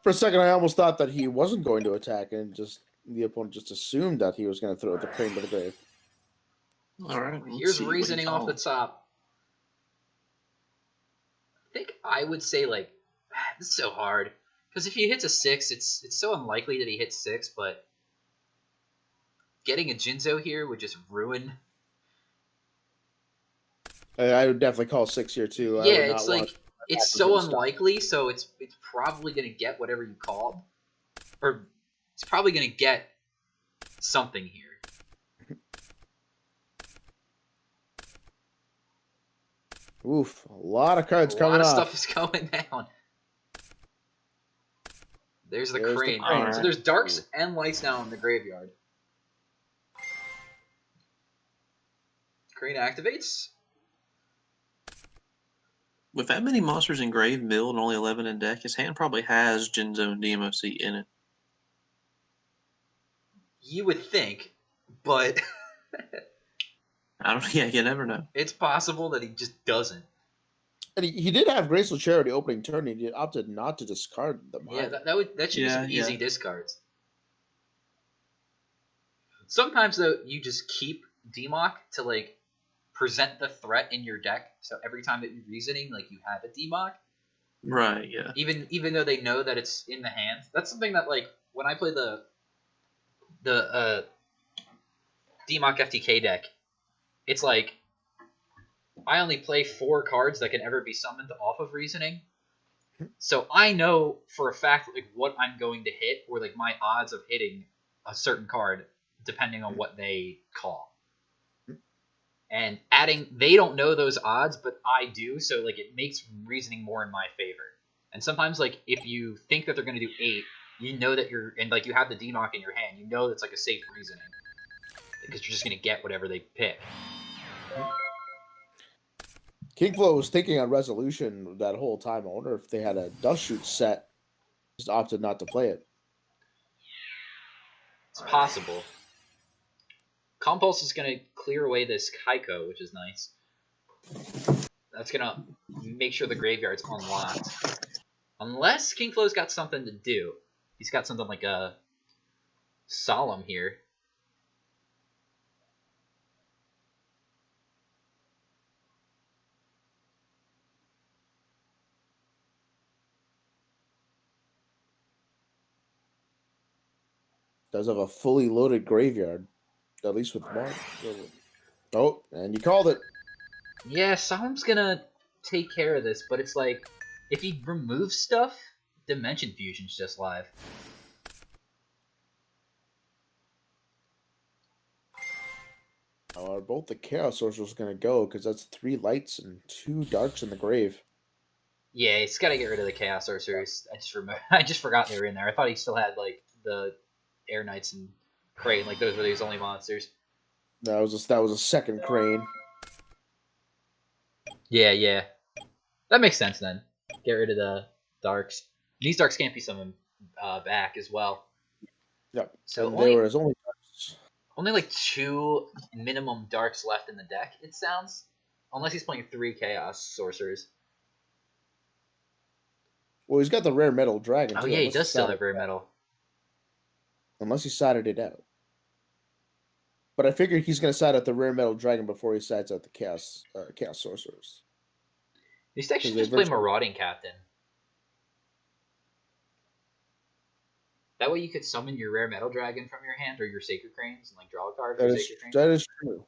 For a second, I almost thought that he wasn't going to attack, and just the opponent just assumed that he was going to throw the crane to the grave. All right. Here's reasoning off the top. I think I would say, like, this is so hard. Because if he hits a 6, it's so unlikely that he hits 6, but getting a Jinzo here would just ruin... I would definitely call 6 here, too. Yeah, it's like, it's so unlikely, so it's probably going to get whatever you called. Or it's probably going to get something here. Oof, a lot of cards coming off. A lot of stuff is going down. There's the crane. Right. So there's darks and lights now in the graveyard. Crane activates. With that many monsters in grave, mill, and only 11 in deck, his hand probably has Jinzo and DMOC in it. You would think, but I don't. Yeah, you never know. it's possible that he just doesn't. And he did have Graceful Charity opening turn. He opted not to discard them. Yeah, that should be some easy discards. Sometimes though, you just keep DMOC to like present the threat in your deck. So every time that you're reasoning, like you have a DMOC. Right. Yeah. Even though they know that it's in the hand. That's something that like when I play the DMOC FTK deck, it's like I only play 4 cards that can ever be summoned off of reasoning. So I know for a fact like what I'm going to hit, or like my odds of hitting a certain card, depending on what they call. And they don't know those odds, but I do, so like it makes reasoning more in my favor. And sometimes like if you think that they're going to do 8, you know that like you have the D-knock in your hand, you know that's like a safe reasoning because you're just going to get whatever they pick. Kingflow was thinking on resolution that whole time. I wonder if they had a dust shoot set, just opted not to play it. It's possible. Compulse is going to clear away this Kaiko, which is nice. That's going to make sure the graveyard's unlocked. Unless Kingflow's got something to do. He's got something like a Solemn here. Does have a fully loaded graveyard, at least with Mark. Oh, and you called it. Yeah, Solemn's gonna take care of this, but it's like, if he removes stuff, Dimension Fusion's just live. Are both the Chaos Sorcerers going to go? Because that's 3 lights and 2 darks in the grave. Yeah, he's got to get rid of the Chaos Sorcerers. I just forgot they were in there. I thought he still had like the Air Knights and Crane, like those were his only monsters. That was a second Crane. Yeah. That makes sense then. Get rid of the darks. These darks can't be summoned back as well. Yep. So and there was only darks. Only like 2 minimum darks left in the deck, it sounds. Unless he's playing 3 Chaos Sorcerers. Well, he's got the rare metal dragon. Oh too, yeah, he does still have rare metal. Unless he sided it out. But I figured he's going to side out the rare metal dragon before he sides out the Chaos Sorcerers. He should actually just play Marauding Captain. That way you could summon your rare metal dragon from your hand or your Sacred Cranes and like draw a card for Sacred Cranes. That is true.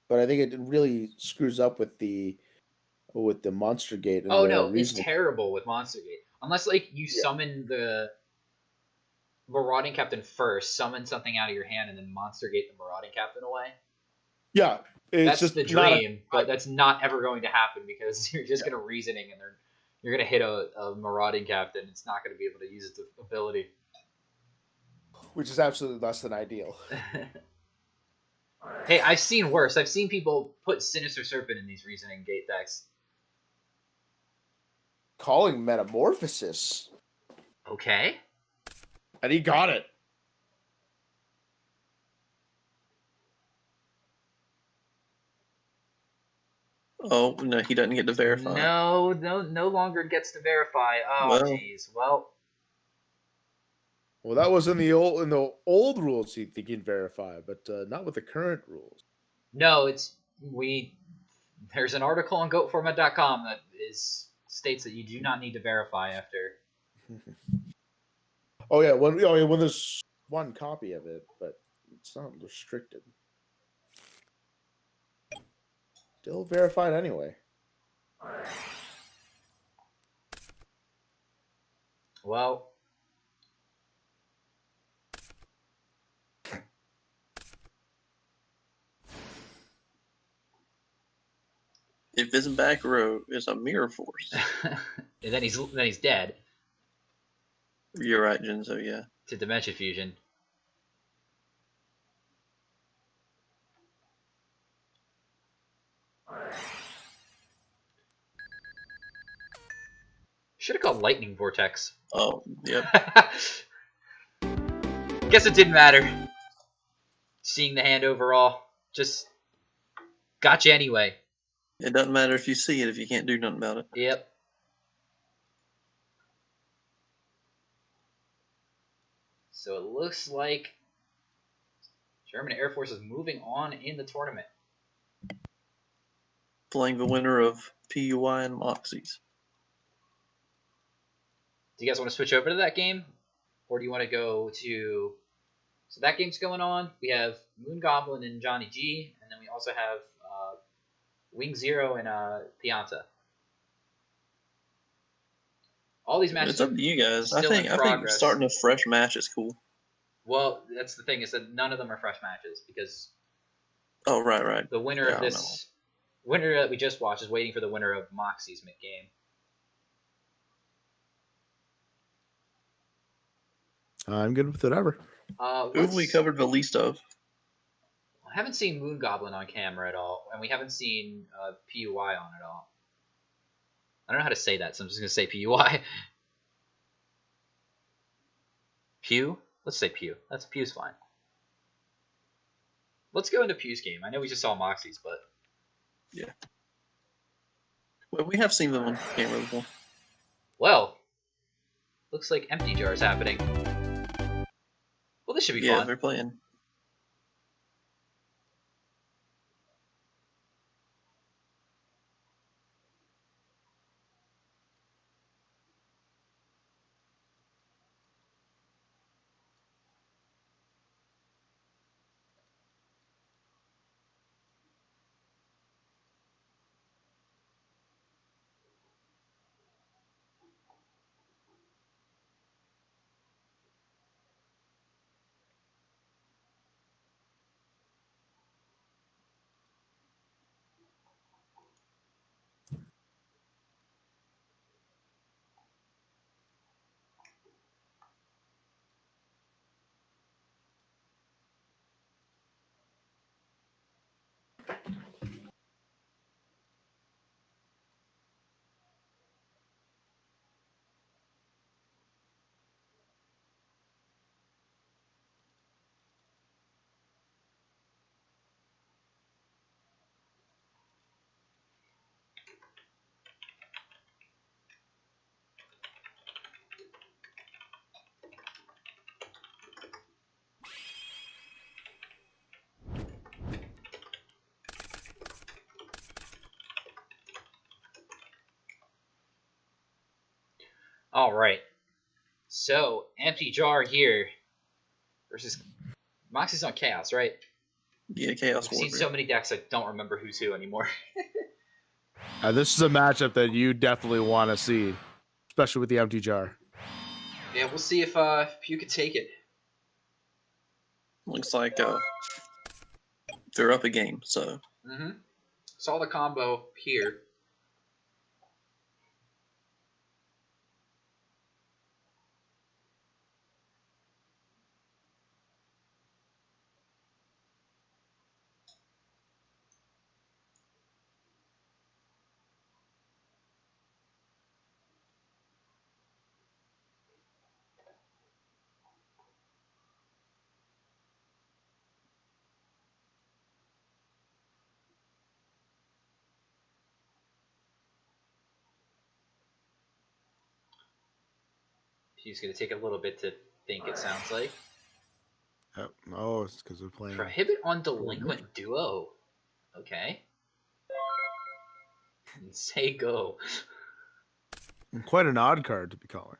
But I think it really screws up with the Monster Gate. And oh no, it's terrible with Monster Gate. Unless like you summon the Marauding Captain first, summon something out of your hand, and then Monster Gate the Marauding Captain away. Yeah, that's just the dream, but that's not ever going to happen because you're just going to reasoning and you're going to hit a Marauding Captain. It's not going to be able to use its ability. Which is absolutely less than ideal. Hey, I've seen worse. I've seen people put Sinister Serpent in these reasoning gate decks. Calling Metamorphosis. Okay. And he got it. Oh, no, he doesn't get to verify. No longer gets to verify. Oh, jeez. Well, that was in the old rules. He can verify, but not with the current rules. No, there's an article on GoatFormat.com that states that you do not need to verify after. Oh yeah, when there's one copy of it, but it's not restricted. Still verified anyway. Well, if his back row is a Mirror Force, and then he's dead. You're right, Genzo. Yeah. To Dimension Fusion. Should have called Lightning Vortex. Oh, yep. Guess it didn't matter. Seeing the hand overall, just gotcha anyway. It doesn't matter if you see it if you can't do nothing about it. Yep. So it looks like German Air Force is moving on in the tournament. Playing the winner of PUI and Moxies. Do you guys want to switch over to that game? Or do you want to go to... So that game's going on. We have Moon Goblin and Johnny G. And then we also have Wing Zero and Pianta. all these matches It's up to you guys. I still in think progress. starting a fresh match is cool. Well, that's the thing, is that none of them are fresh matches because Oh, right. the winner of this winner that we just watched is waiting for the winner of Moxie's mid-game. I'm good with whatever. Who have we covered the least of? I haven't seen Moon Goblin on camera at all, and we haven't seen PUI on at all. I don't know how to say that, so I'm just going to say PUI. Pew? Let's say Pew. Pew's fine. Let's go into Pew's game. I know we just saw Moxie's, but... Yeah. Well, we have seen them on camera before. Well, looks like Empty Jar is happening. Well, this should be Yeah, fun. they're playing. All right. So, Empty Jar here versus Moxie's on Chaos, right? Yeah, Chaos I've seen Warfare. so many decks I don't remember who's who anymore. This is a matchup that you definitely want to see, especially with the Empty Jar. Yeah, we'll see if Pew can take it. Looks like they're up a game, so. Saw the combo here. Pew's going to take a little bit to think, it sounds like. Oh, it's because we're playing. Prohibit on Delinquent Duo. Okay. And say go. Quite an odd card to be calling.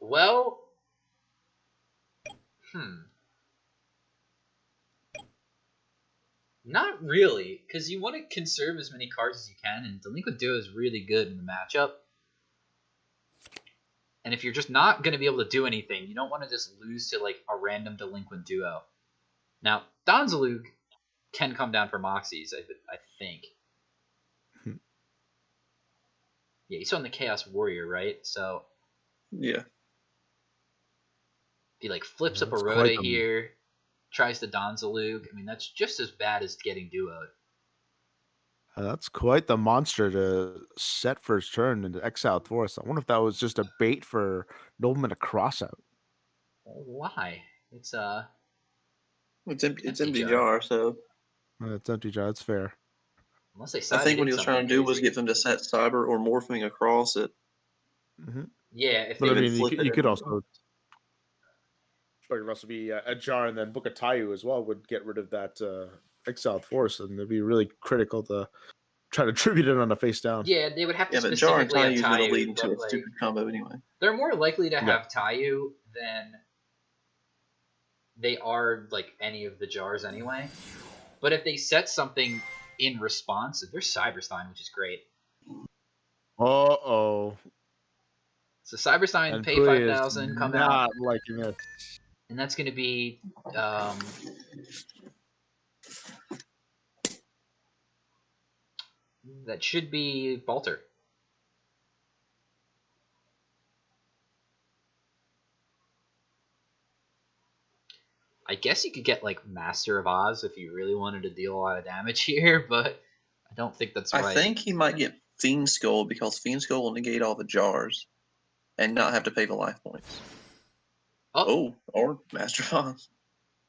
Well, not really, because you want to conserve as many cards as you can, and Delinquent Duo is really good in the matchup. And if you're just not going to be able to do anything, you don't want to just lose to like a random Delinquent Duo. Now, Donzalug can come down for Moxies, I think. Yeah, he's on the Chaos Warrior, right? So Yeah. he like flips up a That's Rhoda quite here, tries the Donzalug. I mean, that's just as bad as getting duoed. That's quite the monster to set first turn into Exiled Forest. I wonder if that was just a bait for Nobleman to cross out. Why? It's It's empty jar, so. It's Empty Jar. That's fair. unless they I think what did he was trying to do was something get them to set cyber or morphing across it. yeah, if But they I would mean, flip you it could and- also. But it could also be a jar, and then Book of Tayu as well would get rid of that Exiled Force, and it'd be really critical to try to tribute it on a face down. yeah, they would have to Yeah, but jar and specifically have Tayu is going to lead Tayu, into but a like, stupid combo anyway. they're more likely to have Tayu than they are like any of the jars anyway. But if they set something in response, they're Cyberstein, which is great. Uh-oh. So Cyberstein And pay Pui is 5,000, come not out, liking this. and that's going to be that should be Balter. I guess you could get like Master of Oz if you really wanted to deal a lot of damage here, but I don't think that's right. I think he might get Fiend Skull because Fiend Skull will negate all the jars and not have to pay the life points. Oh, Or Master of Oz.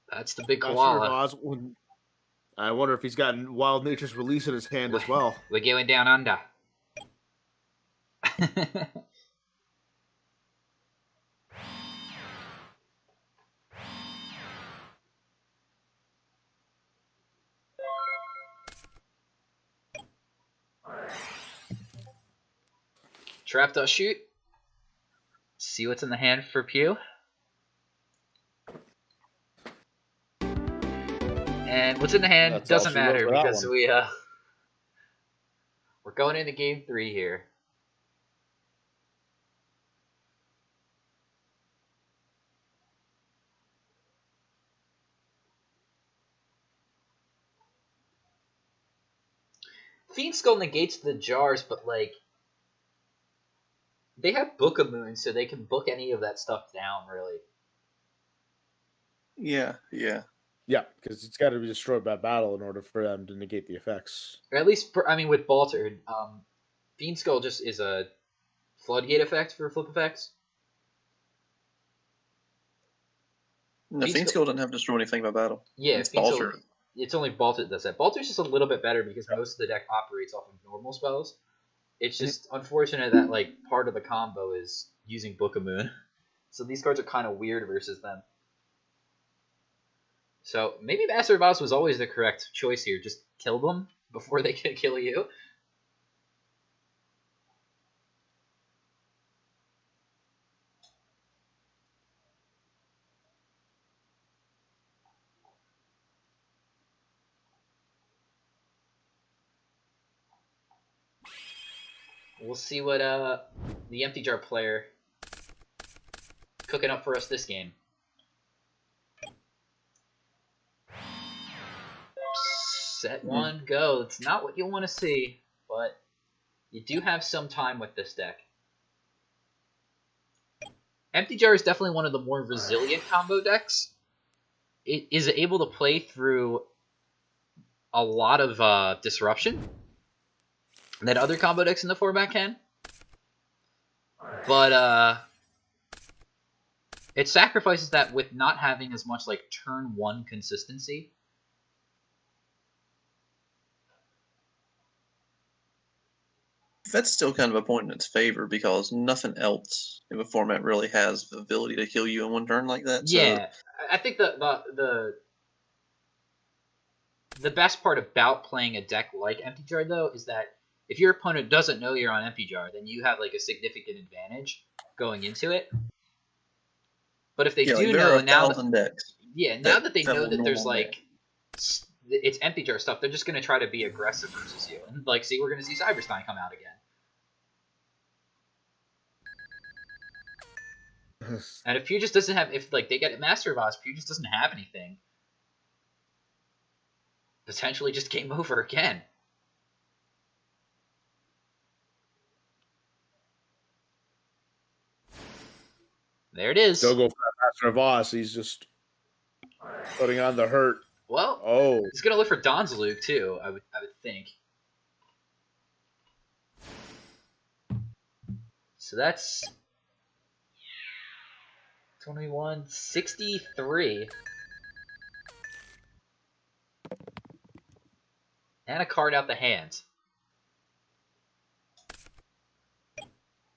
that's the big Master of koala. Oz, I wonder if he's gotten Wild Nature's Release in his hand as well. We're going down under. Trap dot shoot. See what's in the hand for Pew. And what's in the hand That's all doesn't she wrote matter for that because one. we're going into game 3 here. Fiend Skull negates the jars, but like they have Book of Moon, so they can book any of that stuff down, really. Yeah. Yeah, because it's got to be destroyed by battle in order for them to negate the effects. Or at least, with Balter, Fiend Skull just is a floodgate effect for flip effects. No, Fiend Skull doesn't have to destroy anything by battle. Yeah, It's Fiend Skull. Balter. It's only Balter that does that. Balter's just a little bit better because most of the deck operates off of normal spells. It's just unfortunate that like part of the combo is using Book of Moon. So these cards are kind of weird versus them. So maybe Master of Oz was always the correct choice here. Just kill them before they can kill you. We'll see what the Empty Jar player cooking up for us this game. Set one, go. It's not what you want to see, but you do have some time with this deck. Empty Jar is definitely one of the more resilient combo decks. It is able to play through a lot of disruption that other combo decks in the format can. But it sacrifices that with not having as much like turn 1 consistency. That's still kind of a point in its favor because nothing else in the format really has the ability to kill you in one turn like that. Yeah, I think the best part about playing a deck like Empty Jar though is that if your opponent doesn't know you're on Empty Jar, then you have like a significant advantage going into it. But if they do like, know now, decks now that they know that there's normal like it's Empty Jar stuff, they're just gonna try to be aggressive versus you. And like, see, we're gonna see Cyberstein come out again. And if Pew just doesn't have, if like they get Master of Oz, Pew just doesn't have anything. Potentially just game over again. There it is. Still go for that Master of Oz. He's just putting on the hurt. Well, he's gonna look for Don's Luke too. I would think. So that's 21, 63. And a card out the hand.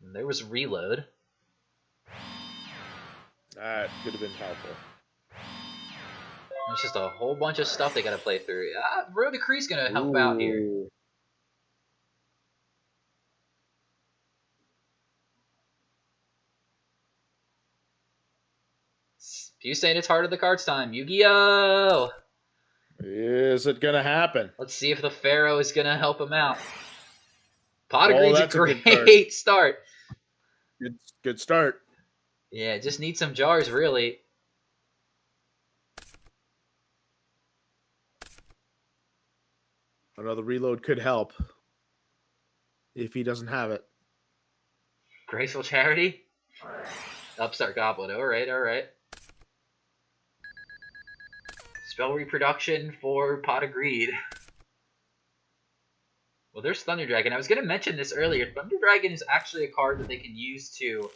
And there was reload. That could have been helpful. It's just a whole bunch of stuff they gotta play through. Road Decree's gonna help out here. Pew saying it's Heart of the Cards time. Yu-Gi-Oh! Is it gonna happen? Let's see if the Pharaoh is gonna help him out. Pot of Greed's a that's a good great start. Good start. Yeah, just need some jars, really. Another reload could help if he doesn't have it. Graceful Charity? Upstart Goblet. Alright. Spell Reproduction for Pot of Greed. Well, there's Thunder Dragon. I was going to mention this earlier. Thunder Dragon is actually a card that they can use to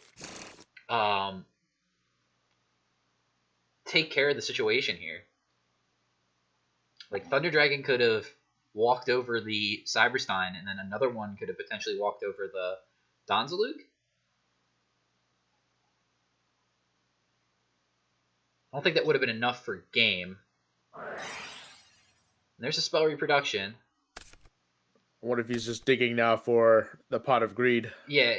take care of the situation here. Like, Thunder Dragon could have walked over the Cyberstein, and then another one could have potentially walked over the Donzaluk. I don't think that would have been enough for game. And there's a Spell Reproduction. What if he's just digging now for the Pot of Greed? Yeah,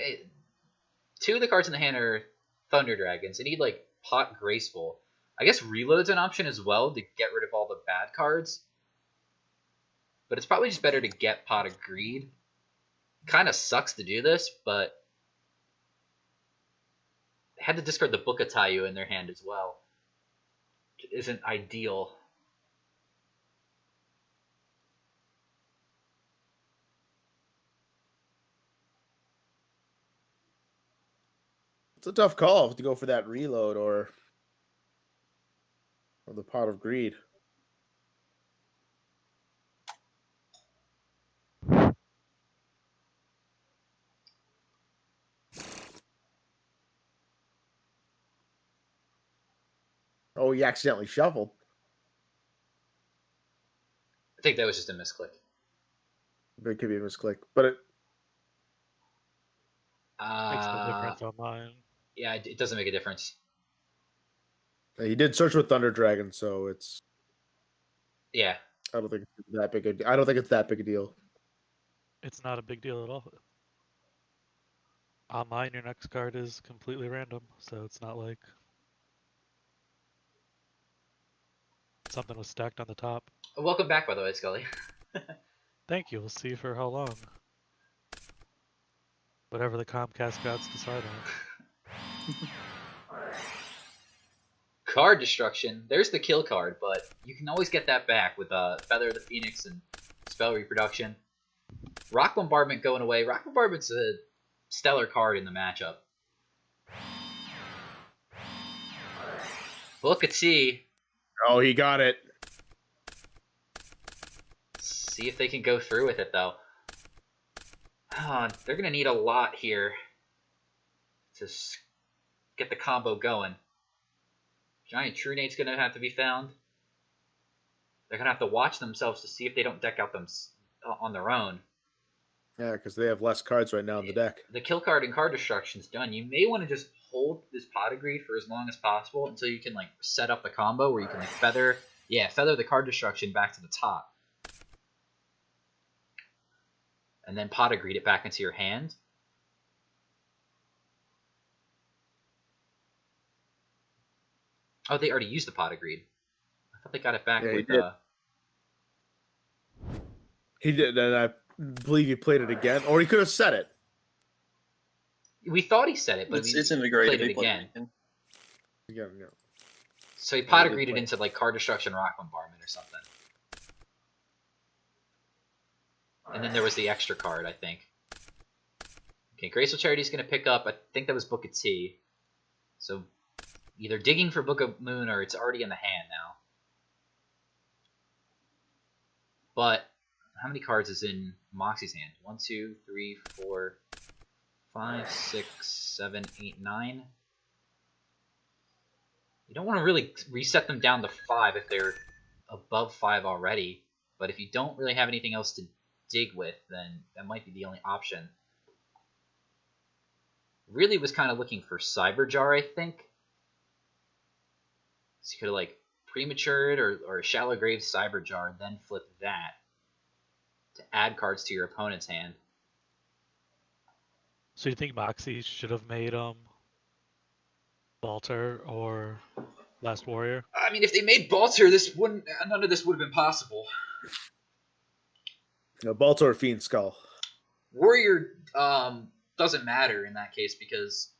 two of the cards in the hand are Thunder Dragons. They need, like, Pot Graceful. I guess Reload's an option as well to get rid of all the bad cards. But it's probably just better to get Pot of Greed. Kind of sucks to do this, but they had to discard the Book of Tayu in their hand as well. Which isn't ideal. It's a tough call to go for that reload or the Pot of Greed. Oh, he accidentally shuffled. I think that was just a misclick. It could be a misclick, but it Makes no difference on mine. Yeah, it doesn't make a difference. he did search with Thunder Dragon, so it's. Yeah. I don't think it's that big. I don't think it's that big a deal. It's not a big deal at all. On mine, your next card is completely random, so it's not like something was stacked on the top. Welcome back, by the way, Scully. Thank you. We'll see for how long. Whatever the Comcast gods decide on. Card Destruction. There's the kill card, but you can always get that back with Feather of the Phoenix and Spell Reproduction. Rock Bombardment going away. Rock Bombardment's a stellar card in the matchup. Book of Tea. Oh, he got it. See if they can go through with it, though. They're going to need a lot here to get the combo going. Giant True Nate's going to have to be found. They're going to have to watch themselves to see if they don't deck out them on their own. Yeah, because they have less cards right now in the deck. The kill card and card destruction's done. You may want to just hold this Pot of Greed for as long as possible until you can like set up the combo where you can like feather the card destruction back to the top. And then Pot of Greed it back into your hand. Oh, they already used the Pot of Greed. I thought they got it back with... He did, and I believe he played it again. Or he could have set it. We thought he said it, but it's integrated. played it again. Yeah. So he Pot of Greed it into like card destruction, rock bombardment, or something. And then there was the extra card, I think. Okay, Graceful Charity's going to pick up, I think that was Book of Tea. So either digging for Book of Moon or it's already in the hand now. But how many cards is in Moxie's hand? 1, 2, 3, 4, 5, 6, 7, 8, 9. You don't want to really reset them down to 5 if they're above 5 already. But if you don't really have anything else to dig with, then that might be the only option. Really was kind of looking for Cyberjar, I think. So you could have like prematured or Shallow Grave Cyberjar, then flip that to add cards to your opponent's hand. So you think Moxie should have made Balter or Last Warrior? I mean, if they made Balter, none of this would have been possible. Baltar or Fiend Skull. Warrior doesn't matter in that case because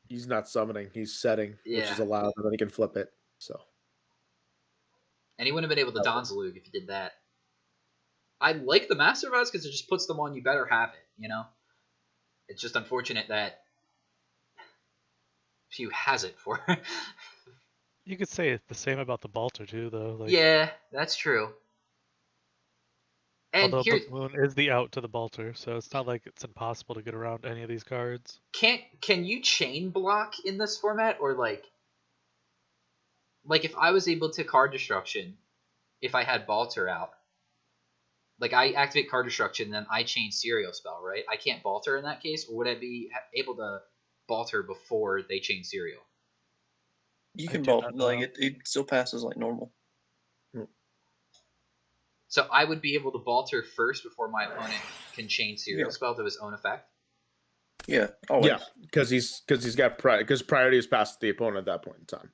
He's not summoning. He's setting, which is Yeah. allowed, and then he can flip it. So And he wouldn't have been able to Donzalug if he did that. I like the Master Vows because it just puts them on you better have it, you know? It's just unfortunate that Pew has it for You could say the same about the Balter too, though. Like, Yeah, that's true. And although here, Book Moon is the out to the Balter, so it's not like it's impossible to get around any of these cards. can you chain block in this format, or like if I was able to card destruction, if I had Balter out, like I activate card destruction, then I chain Serial Spell, right? I can't Balter in that case, or would I be able to Balter before they chain Serial? You I can do both, not like know. it still passes like normal. So I would be able to Balter first before my opponent can chain Serial Yeah. Spell to his own effect. Yeah, always. yeah, because he's got priority is past the opponent at that point in time.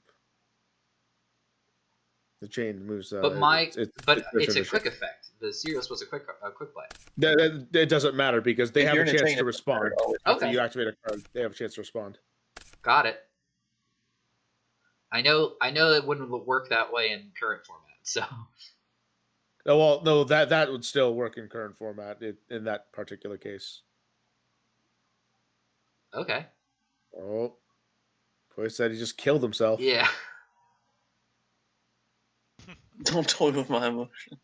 The chain moves. But it's a finisher. quick effect. The Serial Spell is a quick play. It doesn't matter because they If have you're a in a chance chain, to it's respond. always- After Okay. you activate a card, they have a chance to respond. Got it. I know it wouldn't work that way in current format. So Oh, well, no, that would still work in current format in that particular case. okay. Oh, Boy said he just killed himself. Yeah. Don't toy with my emotion.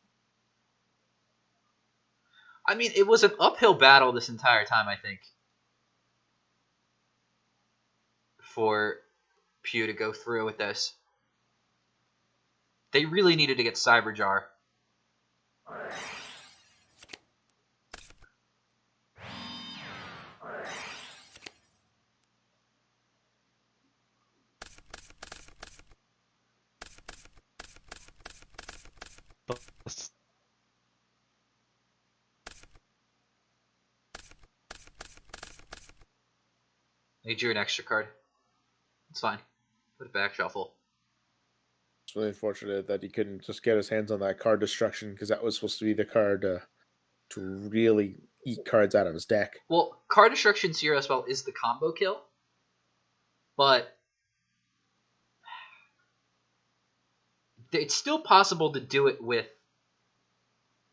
I mean, it was an uphill battle this entire time, I think, for Pew to go through with this. They really needed to get Cyberjar. They drew an extra card. It's fine. Put it back, shuffle. It's really unfortunate that he couldn't just get his hands on that card destruction because that was supposed to be the card to really eat cards out of his deck. Well, card destruction Serial Spell is the combo kill, but it's still possible to do it with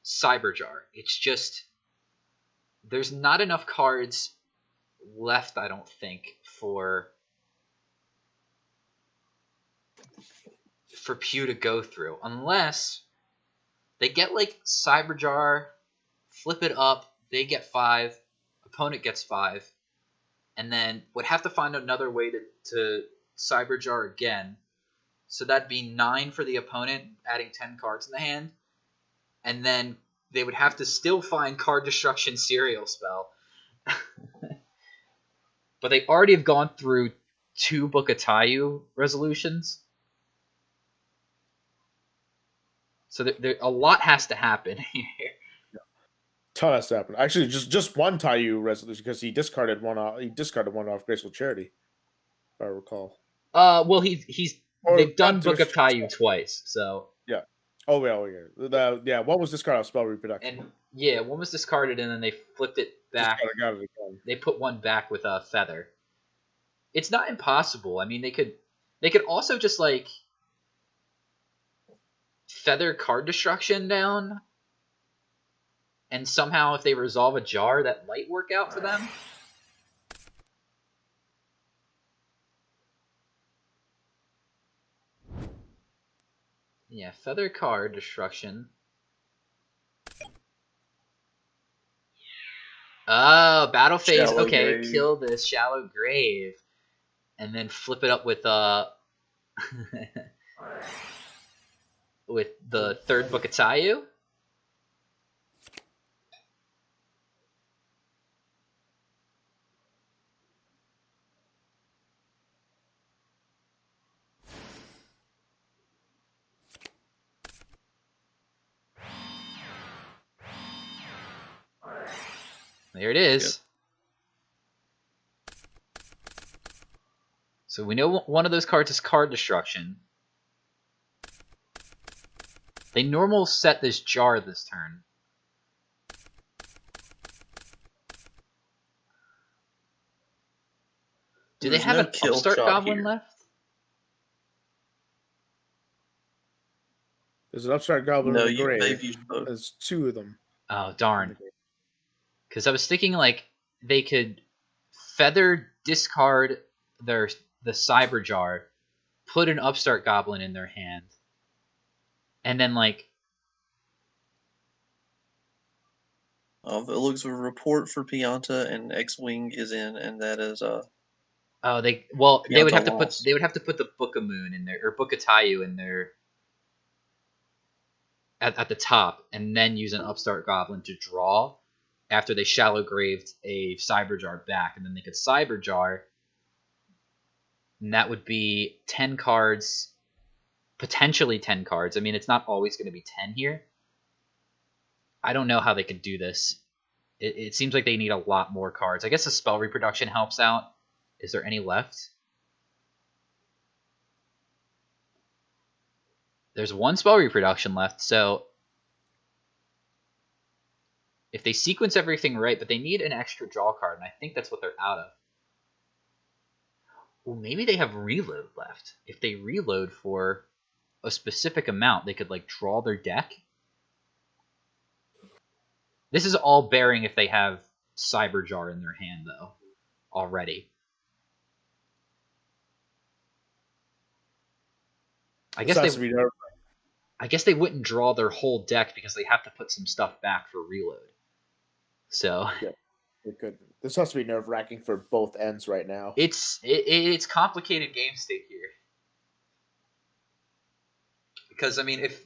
Cyberjar. It's just there's not enough cards left, I don't think, for Pew to go through, unless they get like Cyberjar, flip it up, they get 5, opponent gets 5, and then would have to find another way to Cyberjar again. So that'd be 9 for the opponent, adding 10 cards in the hand, and then they would have to still find card destruction Serial Spell. But they already have gone through 2 Bookatayu resolutions. So there a lot has to happen here. Ton has to happen. Actually, just one Taiyu resolution because he discarded one off Graceful Charity, if I recall. Well, Or they've done one Book of destruction Taiyu twice, so yeah. Oh yeah. One was discarded off Spell Reproduction. and yeah, one was discarded and then they flipped it back. Got it again. They put one back with a Feather. It's not impossible. I mean, they could also just like Feather card destruction down, and somehow if they resolve a jar, that might work out for them. Yeah, Feather card destruction. Oh, battle phase. Shallow Okay, grave. kill this Shallow Grave, and then flip it up with with the third Book of Taiyu. There it is. So we know one of those cards is card destruction. They normal set this jar this turn. Do they There's have no an kill upstart shot goblin here. left? There's an upstart goblin No, in the grave. they've used both. There's two of them. Oh, in the darn. grave. Because I was thinking, like, they could feather discard the Cyber Jar, put an upstart goblin in their hand, and then, like... It looks a report for Pianta and X-Wing is in, and that is Oh, they would Pianta have to lost. put the Book of Moon in there, or Book of Tayu in there at the top, and then use an upstart goblin to draw after they shallow graved a Cyber Jar back, and then they could Cyber Jar, and that would be 10 cards, potentially 10 cards. I mean, it's not always going to be 10 here. I don't know how they could do this. It seems like they need a lot more cards. I guess the spell reproduction helps out. Is there any left? There's one spell reproduction left, so if they sequence everything right, but they need an extra draw card, and I think that's what they're out of. Well, maybe they have reload left. If they reload for a specific amount, they could, like, draw their deck. This is all bearing if they have Cyber Jar in their hand, though, already. I guess they wouldn't draw their whole deck because they have to put some stuff back for reload. So Yeah, it could. This has to be nerve-wracking for both ends right now. it's complicated game state here. Because, I mean, if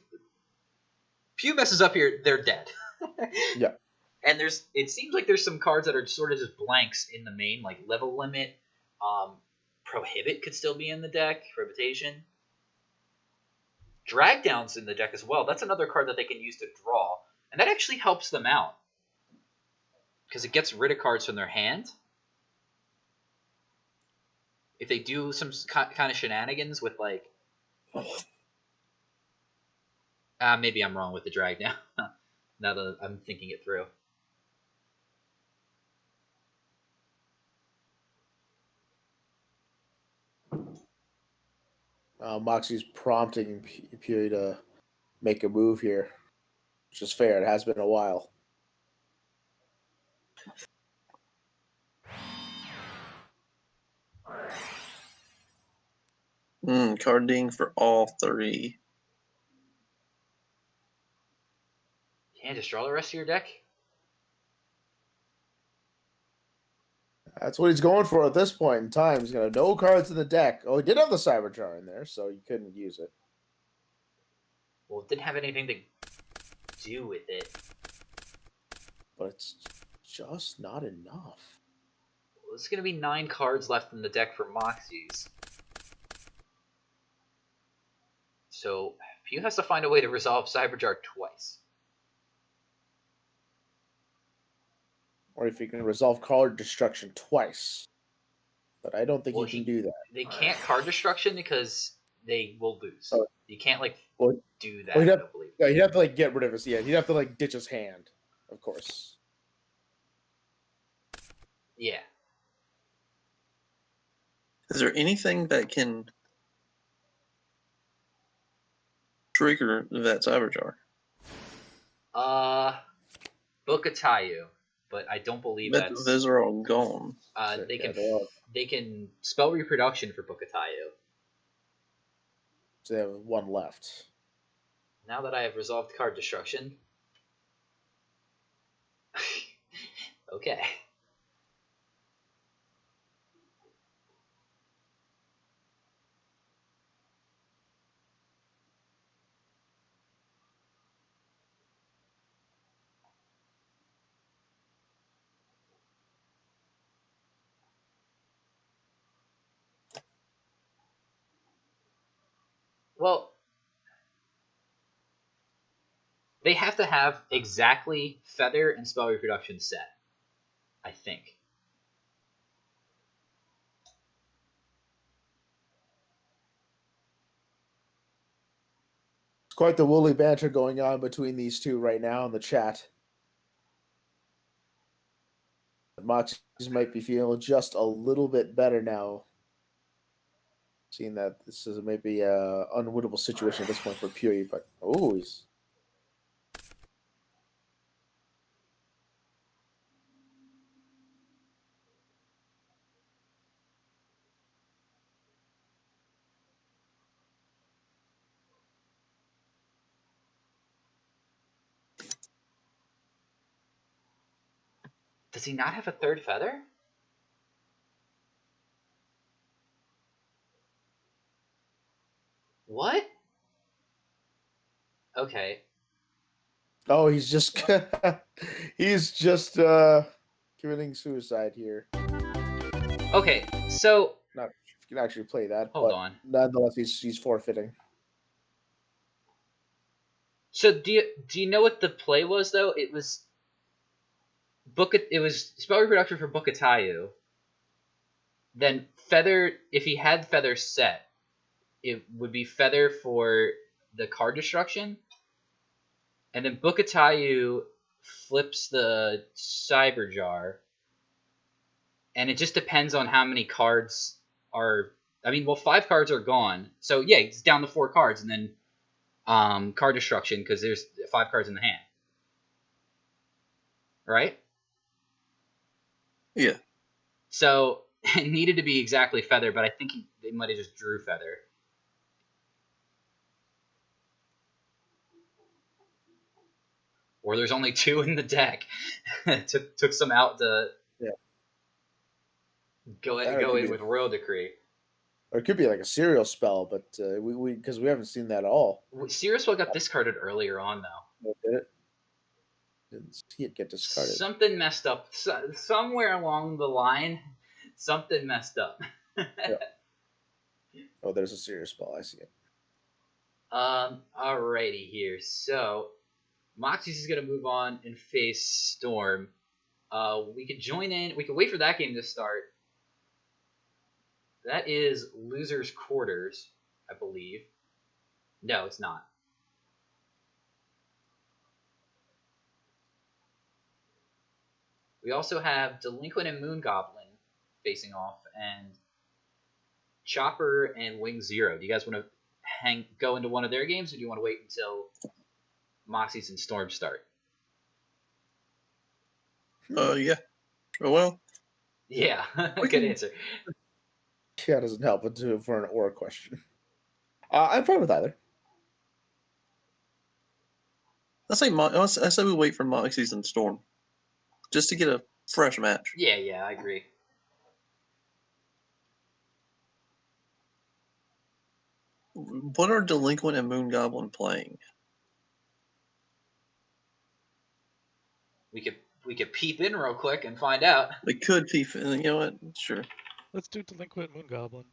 Pew messes up here, they're dead. Yeah. And it seems like there's some cards that are sort of just blanks in the main, like Level Limit. Prohibit could still be in the deck. Prohibition. Drag Down's in the deck as well. That's another card that they can use to draw. And that actually helps them out. Because it gets rid of cards from their hand. If they do some kind of shenanigans with, like... maybe I'm wrong with the Drag Down. Now that I'm thinking it through. Moxie's prompting Pew to make a move here, which is fair. It has been a while. Card ding for all three. Can't just draw the rest of your deck? That's what he's going for at this point in time. He's going to have no cards in the deck. Oh, he did have the Cyber Jar in there, so you couldn't use it. Well, it didn't have anything to do with it. But it's just not enough. Well, there's going to be 9 cards left in the deck for Moxies. So, Pew has to find a way to resolve Cyber Jar twice. Or if he can resolve card destruction twice. But I don't think he can do that. They can't card destruction because they will lose. Oh. You can't, like, do that, Well, I don't believe. Yeah, he'd have to, like, get rid of his... Yeah, he'd have to, like, ditch his hand, of course. Yeah. Is there anything that can trigger that Cyber Jar? Book of Tayu. But I don't believe that's... Those are all gone. They can spell reproduction for Book of Tayu. So they have one left. Now that I have resolved card destruction... okay. Well, they have to have exactly Feather and Spell Reproduction set, I think. It's quite the woolly banter going on between these two right now in the chat. Moxies might be feeling just a little bit better now seeing that this is maybe a unwinnable situation at this point for Puri, but he's Does he not have a third feather? What? Okay. oh he's just committing suicide here. Okay, so Not if you can actually play that, hold but on. nonetheless he's forfeiting. So do you know what the play was though? It was spell reproduction for Bukatayu. Then feather, if he had feather set, it would be feather for the card destruction. And then Bukatayu flips the Cyber Jar. And it just depends on how many cards are. I mean, well, 5 cards are gone. So yeah, it's down to 4 cards, and then card destruction because there's 5 cards in the hand. Right? Yeah. So it needed to be exactly feather, but I think they might have just drew feather. Or there's only 2 in the deck. took some out to go in with Royal Decree. Or it could be like a serial spell, but we because we haven't seen that at all. Siriuswell got discarded earlier on though. Did it? Didn't see it get discarded. Something messed up somewhere along the line. Something messed up. Oh, there's a serious spell. I see it. Alrighty here. So Moxie's is gonna move on and face Storm. We could join in. We could wait for that game to start. That is Loser's Quarters, I believe. No, it's not. We also have Delinquent and Moon Goblin facing off, and Chopper and Wing Zero. Do you guys want to go into one of their games, or do you want to wait until Moxies and Storm start? Yeah. Oh, well. Yeah, good answer. Yeah, it doesn't help, but for an or question. I'm fine with either. I say we wait for Moxies and Storm, just to get a fresh match. Yeah, I agree. What are Delinquent and Moon Goblin playing? We could peep in real quick and find out. They could be. You know what? Sure. Let's do Delinquent Moon Goblin.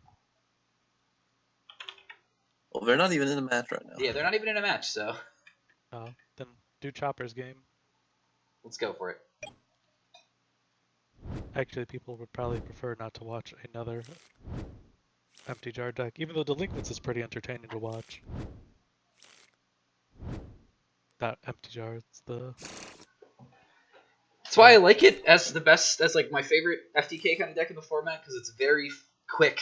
Well, they're not even in a match right now. Yeah, they're not even in a match, so Then do Chopper's game. let's go for it. Actually, people would probably prefer not to watch another empty jar deck, even though Delinquents is pretty entertaining to watch. That empty jar, it's the. That's why I like it as like my favorite FTK kind of deck in the format, because it's very quick.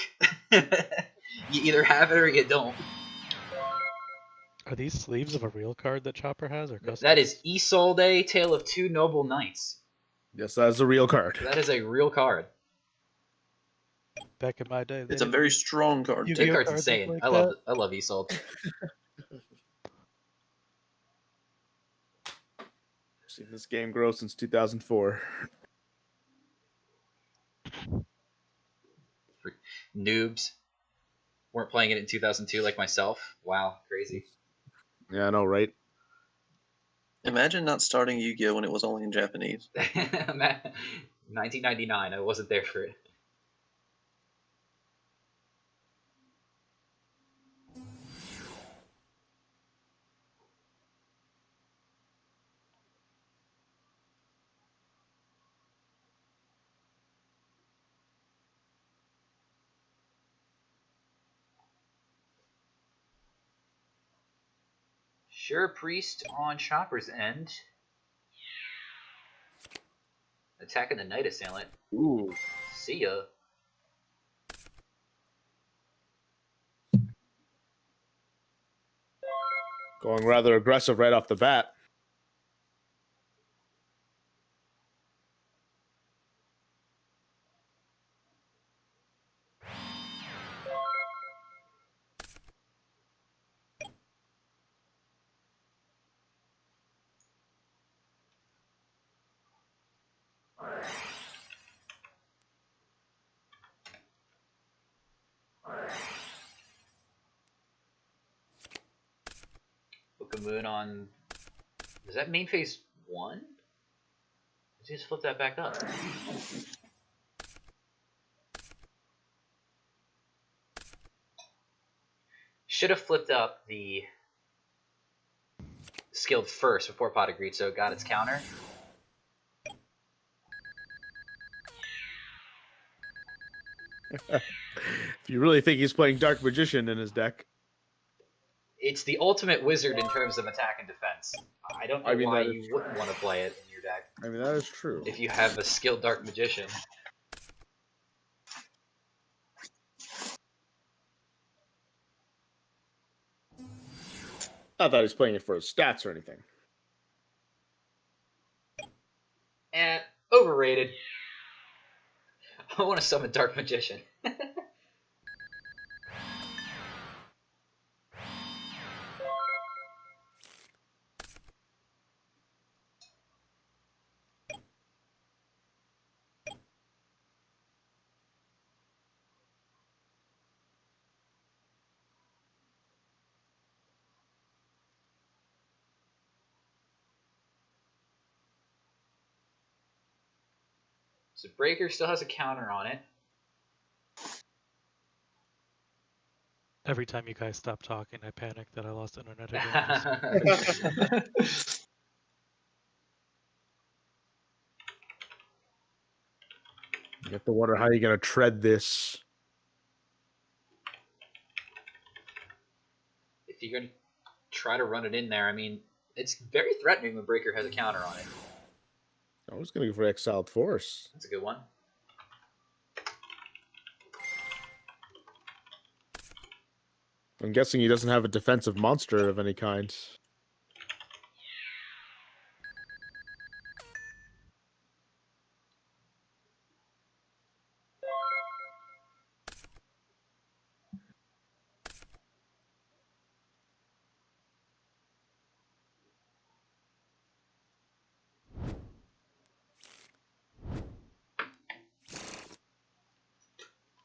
You either have it or you don't. Are these sleeves of a real card that Chopper has, or custom? That is Isolde, Tale of Two Noble Knights. Yes, that is a real card. That is a real card. Back in my day, It's a very strong card. That Yu-Gi-Oh card's cards insane. like I love Isolde. Seen this game grow since 2004. Noobs weren't playing it in 2002 like myself. Wow, crazy. Yeah, I know, right? Imagine not starting Yu-Gi-Oh when it was only in Japanese. 1999. I wasn't there for it. Sure, Priest on Chopper's end. Attacking the Night Assailant. Ooh. See ya. Going rather aggressive right off the bat. Book of Moon on. Is that main phase 1? Let's just flip that back up. Should have flipped up the skilled first before Pot agreed, so it got its counter. If you really think he's playing Dark Magician in his deck. It's the ultimate wizard in terms of attack and defense. I don't know why you wouldn't want to play it in your deck. I mean, that is true. If you have a skilled Dark Magician. Not that he's playing it for his stats or anything. Overrated. I want to summon Dark Magician. So Breaker still has a counter on it. Every time you guys stop talking, I panic that I lost internet again. You have to wonder how you're going to tread this. If you're going to try to run it in there, I mean, it's very threatening when Breaker has a counter on it. I was going to go for Exiled Force. That's a good one. I'm guessing he doesn't have a defensive monster of any kind.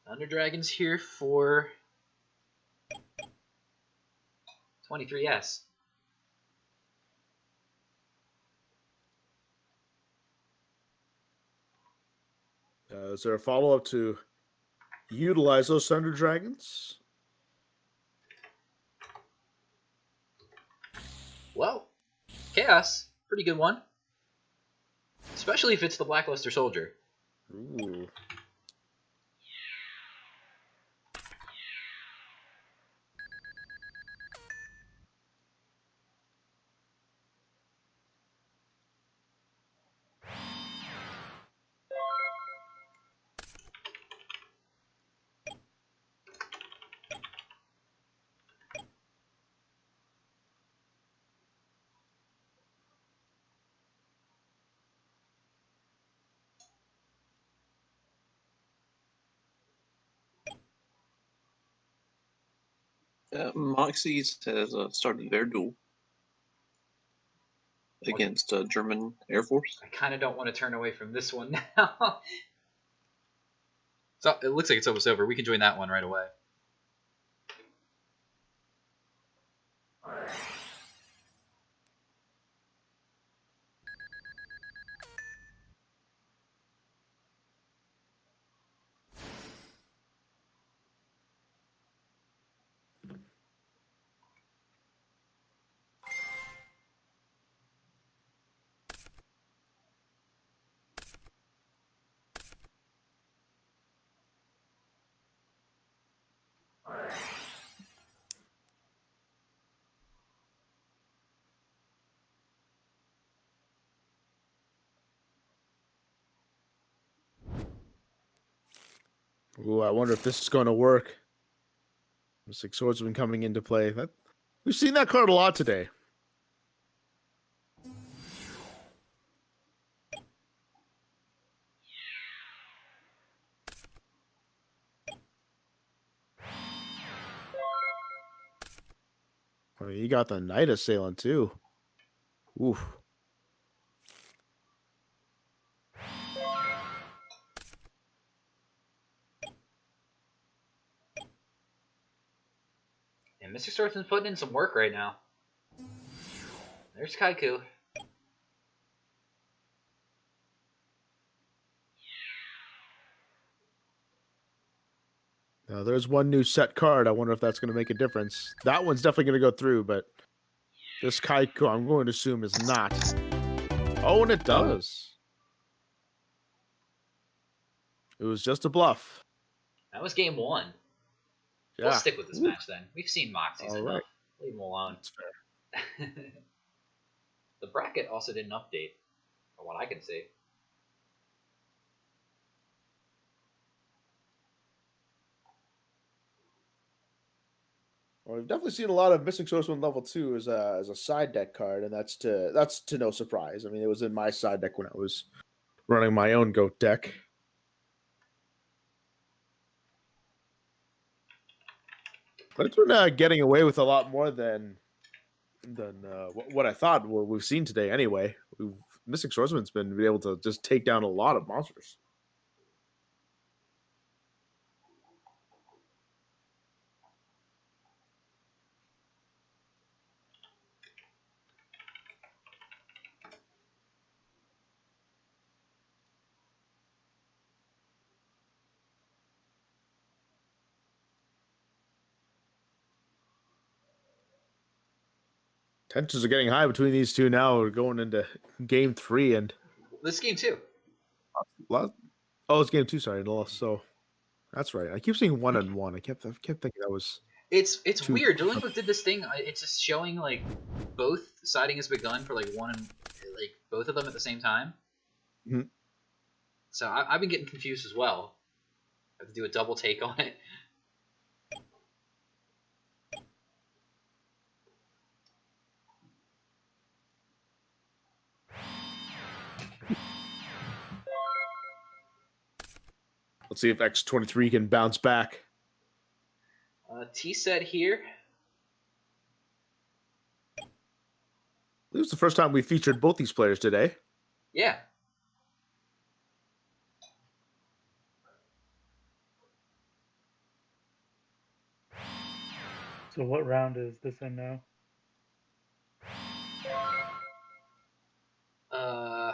Thunder Dragon's here for 23S. Is there a follow-up to utilize those Thunder Dragons? Well, Chaos, pretty good one. Especially if it's the Blackluster Soldier. Ooh. Moxies has started their duel against German Air Force. I kind of don't want to turn away from this one now. So it looks like it's almost over. We can join that one right away. Ooh, I wonder if this is going to work. The Six Swordsman coming into play. We've seen that card a lot today. I mean, you got the Knight Assailant too. Oof. And Mr. Swordsman's putting in some work right now. There's Kaiku. Now, there's one new set card. I wonder if that's going to make a difference. That one's definitely going to go through, but this Kaiku, I'm going to assume, is not. Oh, and it does. It was just a bluff. That was game 1. Yeah. We'll stick with this match then. We've seen Moxies All enough. right. Leave them alone. That's fair. The bracket also didn't update, from what I can see. Well, we've definitely seen a lot of Missing Swordsman level 2 as a side deck card, and that's to no surprise. I mean, it was in my side deck when I was running my own goat deck. But it's been getting away with a lot more than what I thought we've seen today. Anyway, Missing Swordsman's been able to just take down a lot of monsters. Tensions are getting high between these two now. We're going into game 3 and This is game 2. it's game 2. Sorry, so that's right. I keep seeing 1 and 1. I kept thinking that was. It's Two. weird. Dueling did this thing. It's just showing like both siding has begun for like one and like both of them at the same time. Mhm. So I've been getting confused as well. I have to do a double take on it. Let's see if X23 can bounce back. T set here. This was the first time we featured both these players today. Yeah. So what round is this in now? Uh.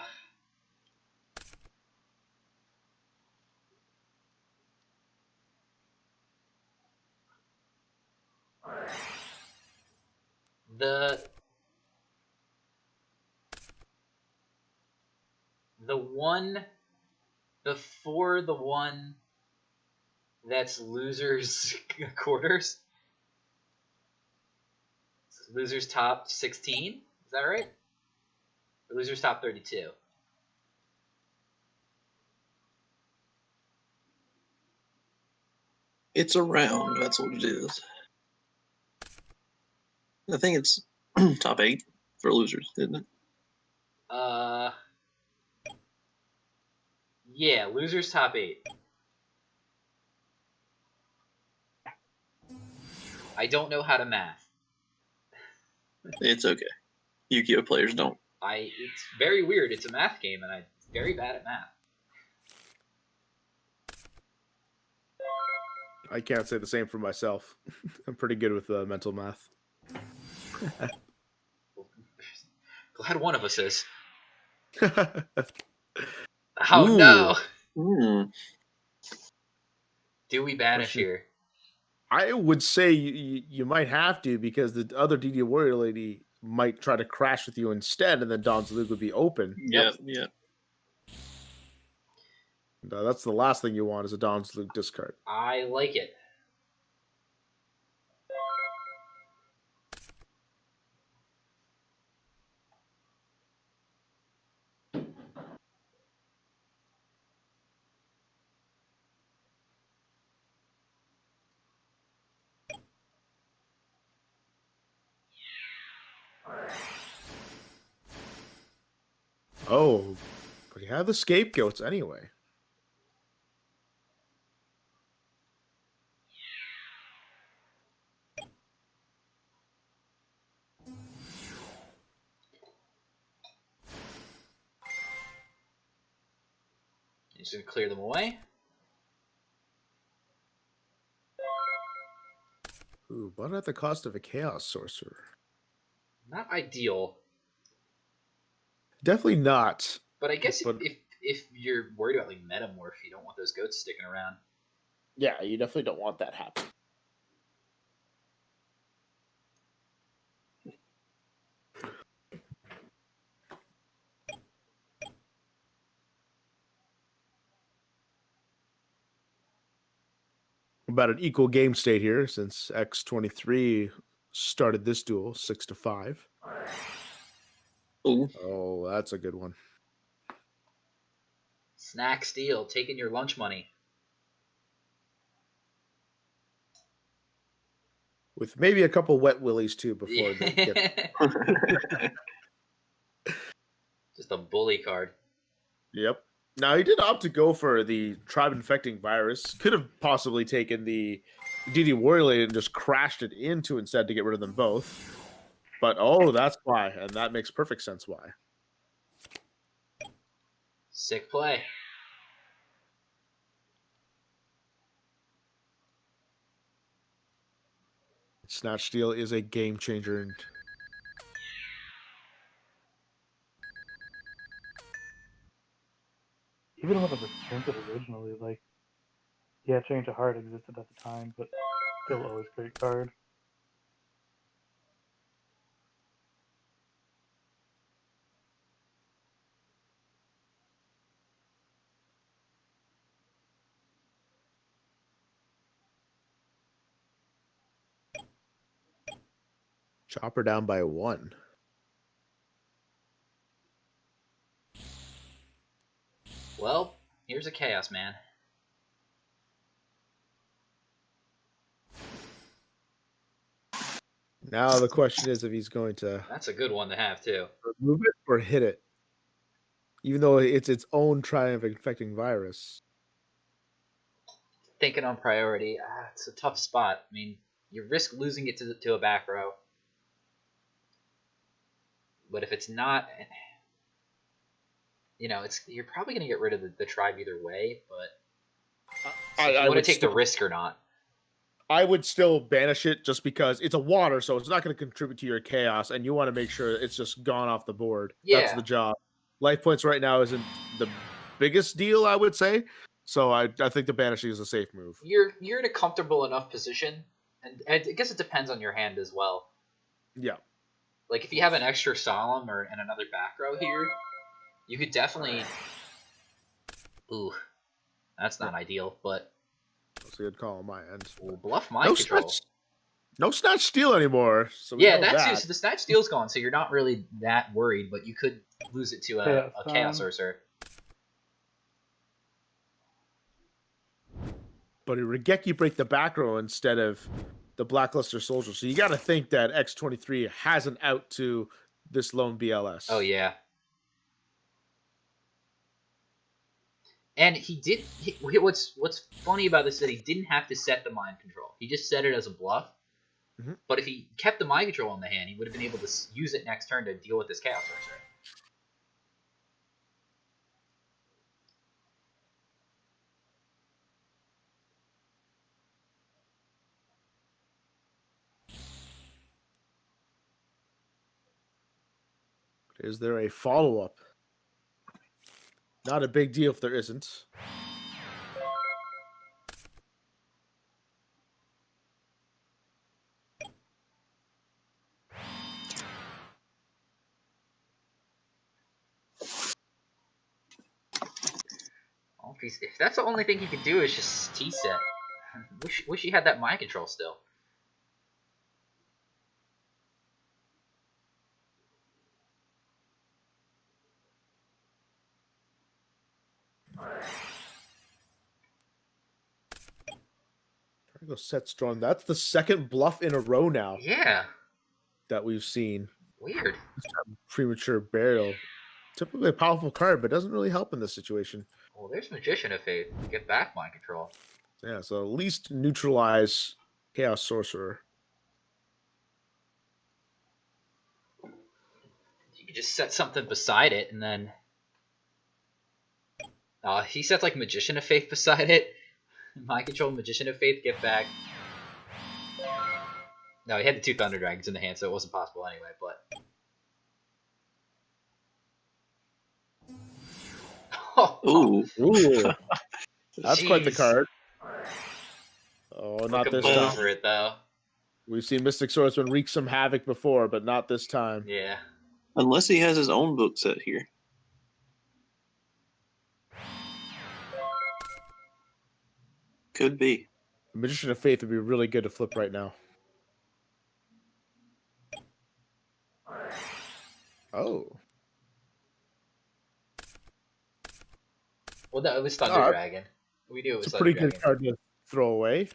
The one before the one that's losers quarters. Losers top 16. Is that right? Or losers top 32. It's a round. That's what it is. I think it's top 8 for losers, isn't it? Yeah, losers top 8. I don't know how to math. It's okay. Yu-Gi-Oh players don't. It's very weird. It's a math game, and I'm very bad at math. I can't say the same for myself. I'm pretty good with mental math. Glad one of us is. Ooh. Oh no! Do we banish here? I would say you might have to, because the other DD Warrior lady might try to crash with you instead, and then Dawn's Luke would be open. Yeah. And, that's the last thing you want is a Dawn's Luke discard. I like it. Oh, but you have the scapegoats anyway. You're just gonna clear them away. Ooh, but at the cost of a chaos sorcerer. Not ideal, Definitely not. but I guess But if you're worried about like metamorph, you don't want those goats sticking around. yeah, you definitely don't want that happening. About an equal game state here since X23 started this duel 6-5. Ooh. Oh, that's a good one. Snack steal, taking your lunch money. With maybe a couple wet willies too before they get. Just a bully card. Yep. Now he did opt to go for the tribe infecting virus. Could have possibly taken the DD Warrior Lady and just crashed it into instead to get rid of them both. But oh, that's why, and that makes perfect sense why. Sick play. Snatch Steal is a game changer. And Even when it was printed originally, like, yeah, Change of Heart existed at the time, but still always great card. chop her down by 1. Well, here's a chaos man. Now the question is if he's going to That's a good one to have too. remove it or hit it. Even though it's its own triumph infecting virus. Thinking on priority, it's a tough spot. I mean, you risk losing it to a back row. But if it's not, you know, you're probably going to get rid of the tribe either way. But so you want to take the risk or not? I would still banish it just because it's a water, so it's not going to contribute to your chaos, and you want to make sure it's just gone off the board. Yeah. That's the job. Life points right now isn't the biggest deal, I would say. So I think the banishing is a safe move. You're in a comfortable enough position, and I guess it depends on your hand as well. Yeah. Like if you have an extra solemn and another back row here, you could definitely. Ooh, that's not ideal, but. That's a good call on my end. Ooh, bluff mind control. No snatch steal anymore. So yeah, that's so the snatch steal's gone, so you're not really that worried, but you could lose it to a chaos sorcerer. But Regeki break the back row instead of the Blackluster Soldier. So you got to think that X23 has an out to this lone BLS. Oh, yeah. And he did. What's funny about this is that he didn't have to set the mind control. He just set it as a bluff. Mm-hmm. But if he kept the mind control on the hand, he would have been able to use it next turn to deal with this chaos sorcerer. Is there a follow-up? Not a big deal if there isn't. If that's the only thing he could do is just T-set. Wish he had that mind control still. Trying to go set strong. That's the second bluff in a row now. Yeah. That we've seen. Weird. Premature burial. typically a powerful card, but doesn't really help in this situation. Well, there's Magician of Faith. Get back Mind Control. Yeah, so at least neutralize Chaos Sorcerer. You could just set something beside it, and then... he sets like Magician of Faith beside it. Mind Control, Magician of Faith, get back. No, he had the 2 Thunder Dragons in the hand, so it wasn't possible anyway, but... Ooh. Ooh. That's quite the Jeez. card. Oh, not this time. Over it, though. We've seen Mystic Swordsman wreak some havoc before, but not this time. Yeah. Unless he has his own book set here. Could be. Magician of Faith would be really good to flip right now. Oh. Well, no, it was Thunder Dragon. We knew it was It's a Thunder pretty Dragon. good card to throw away.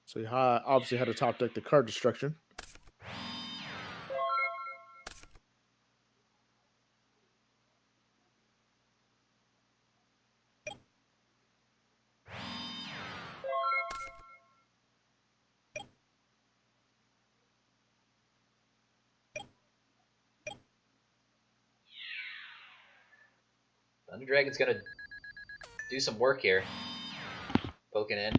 So you obviously had to top deck the card destruction. Thunder Dragon's gonna do some work here. Poking in.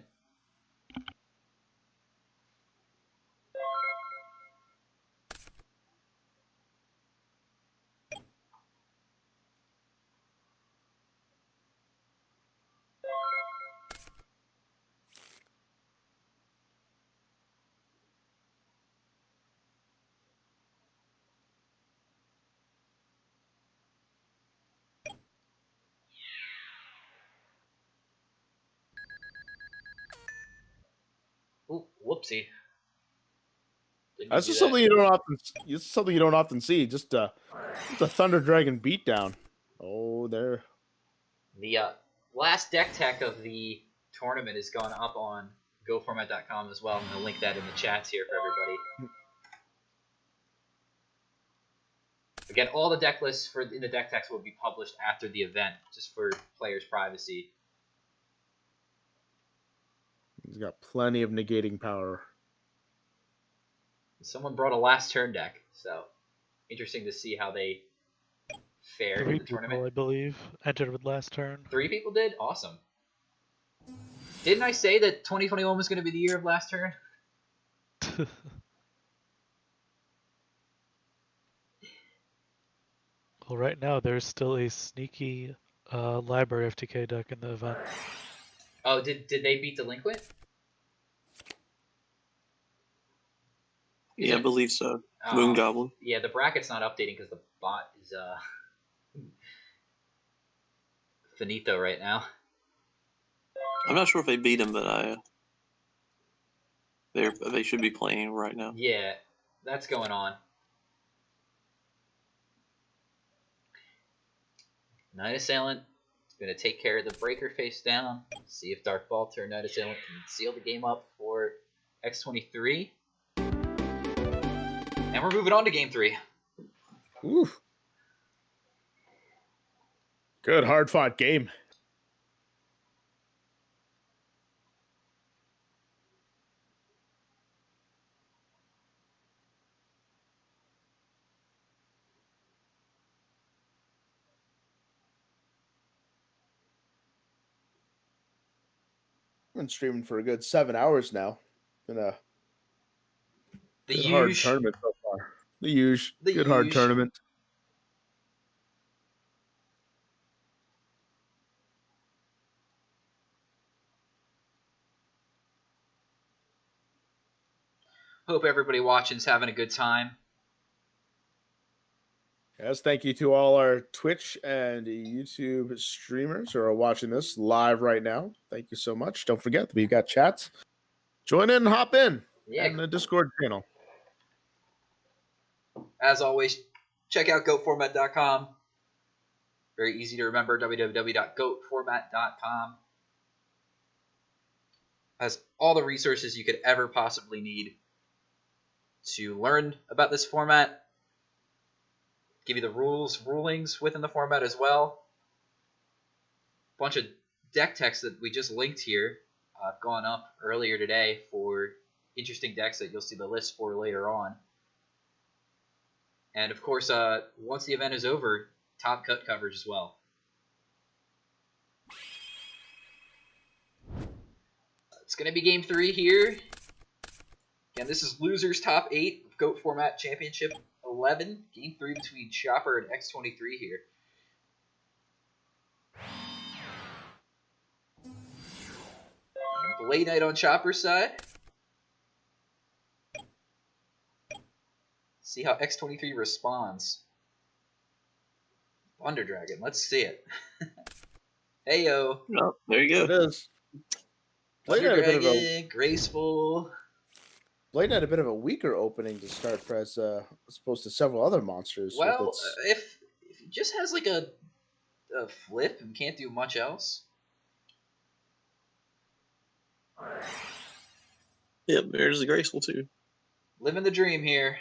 Ooh, whoopsie. Didn't That's do just that. something you don't often. It's something you don't often see. Just a Thunder Dragon beatdown. Oh, there. The last deck tech of the tournament is going up on GoFormat.com as well. I'm going to link that in the chats here for everybody. Again, all the deck lists in the deck techs will be published after the event, just for players' privacy. He's got plenty of negating power. Someone brought a last turn deck, so interesting to see how they fared 3 in the people, tournament. I believe, entered with last turn. 3 people did? Awesome. Didn't I say that 2021 was going to be the year of last turn? Well, right now there's still a sneaky library FTK deck in the event. Oh, did they beat Delinquent? Yeah, I believe so. Oh, Moon Goblin. Yeah, the bracket's not updating because the bot is finito right now. I'm not sure if they beat him, but they should be playing right now. Yeah, that's going on. Night Assailant is going to take care of the breaker face down. See if Dark Vault or Night Assailant can seal the game up for X23. And we're moving on to Game 3. Ooh. Good, hard-fought game. Been streaming for a good 7 hours now. Been a good hard tournament so far. The huge. Good hard tournament. Hope everybody watching's having a good time. Yes, thank you to all our Twitch and YouTube streamers who are watching this live right now. Thank you so much. Don't forget, we've got chats. Join in and hop in. Yeah. And the Discord channel. As always, check out goatformat.com. Very easy to remember, www.goatformat.com. Has all the resources you could ever possibly need to learn about this format. give you the rulings within the format as well. Bunch of deck text that we just linked here. I've gone up earlier today for interesting decks that you'll see the list for later on. And of course, once the event is over, top cut coverage as well. It's going to be game 3 here. Again, this is losers top 8 of GOAT Format Championship 11. Game 3 between Chopper and X23 here. Blade Knight on Chopper's side. See how X23 responds. Thunder Dragon, let's see it. Heyo. Oh, there you go. It is. Blade Thunder had a bit of Dragon, a graceful. Blade had a bit of a weaker opening to start for as opposed to several other monsters. Well, if he just has like a flip and can't do much else. Yep, there's the graceful too. Living the dream here.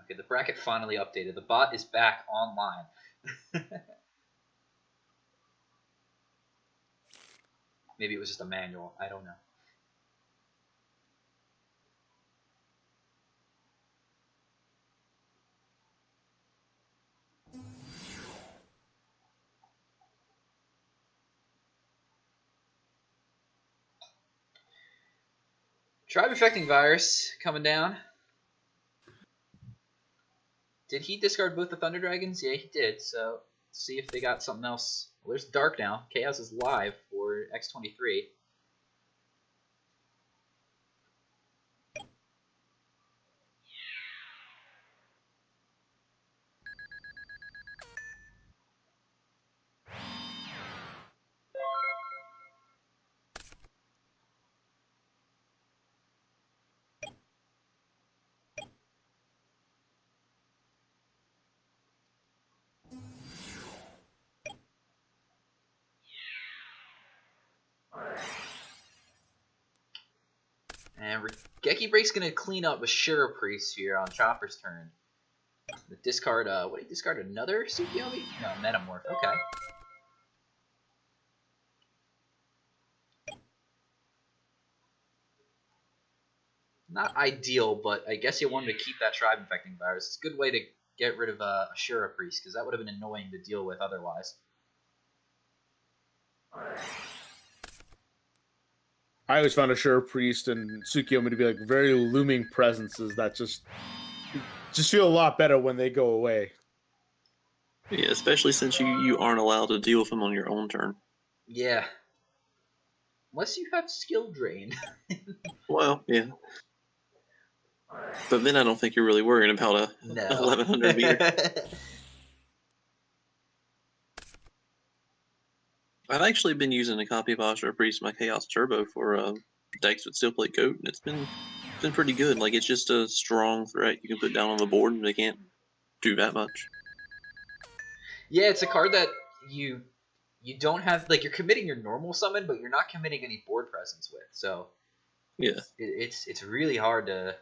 Okay, the bracket finally updated. The bot is back online. Maybe it was just a manual. I don't know. Tribe Affecting Virus coming down. Did he discard both the Thunder Dragons? Yeah, he did. So, let's see if they got something else. Well, there's Dark now. Chaos is live for X23. And Geki Break's going to clean up with Shura Priest here on Chopper's turn. The discard, what did he discard? Another Tsukiyomi? No, Metamorph. Okay. Not ideal, but I guess you wanted to keep that Tribe Infecting Virus. It's a good way to get rid of a Shura Priest, because that would have been annoying to deal with otherwise. I always found Ashura Priest and Tsukiyomi to be like very looming presences that just feel a lot better when they go away. Yeah, especially since you aren't allowed to deal with them on your own turn. Yeah. Unless you have Skill Drain. Well, yeah. But then I don't think you're really worrying about a No. 1100 meter. I've actually been using a copy of Ashura Priest my Chaos Turbo for decks that still play Goat, and it's been pretty good. Like, it's just a strong threat you can put down on the board, and they can't do that much. Yeah, it's a card that you don't have, like, you're committing your normal summon, but you're not committing any board presence with. So Yeah. it's really hard to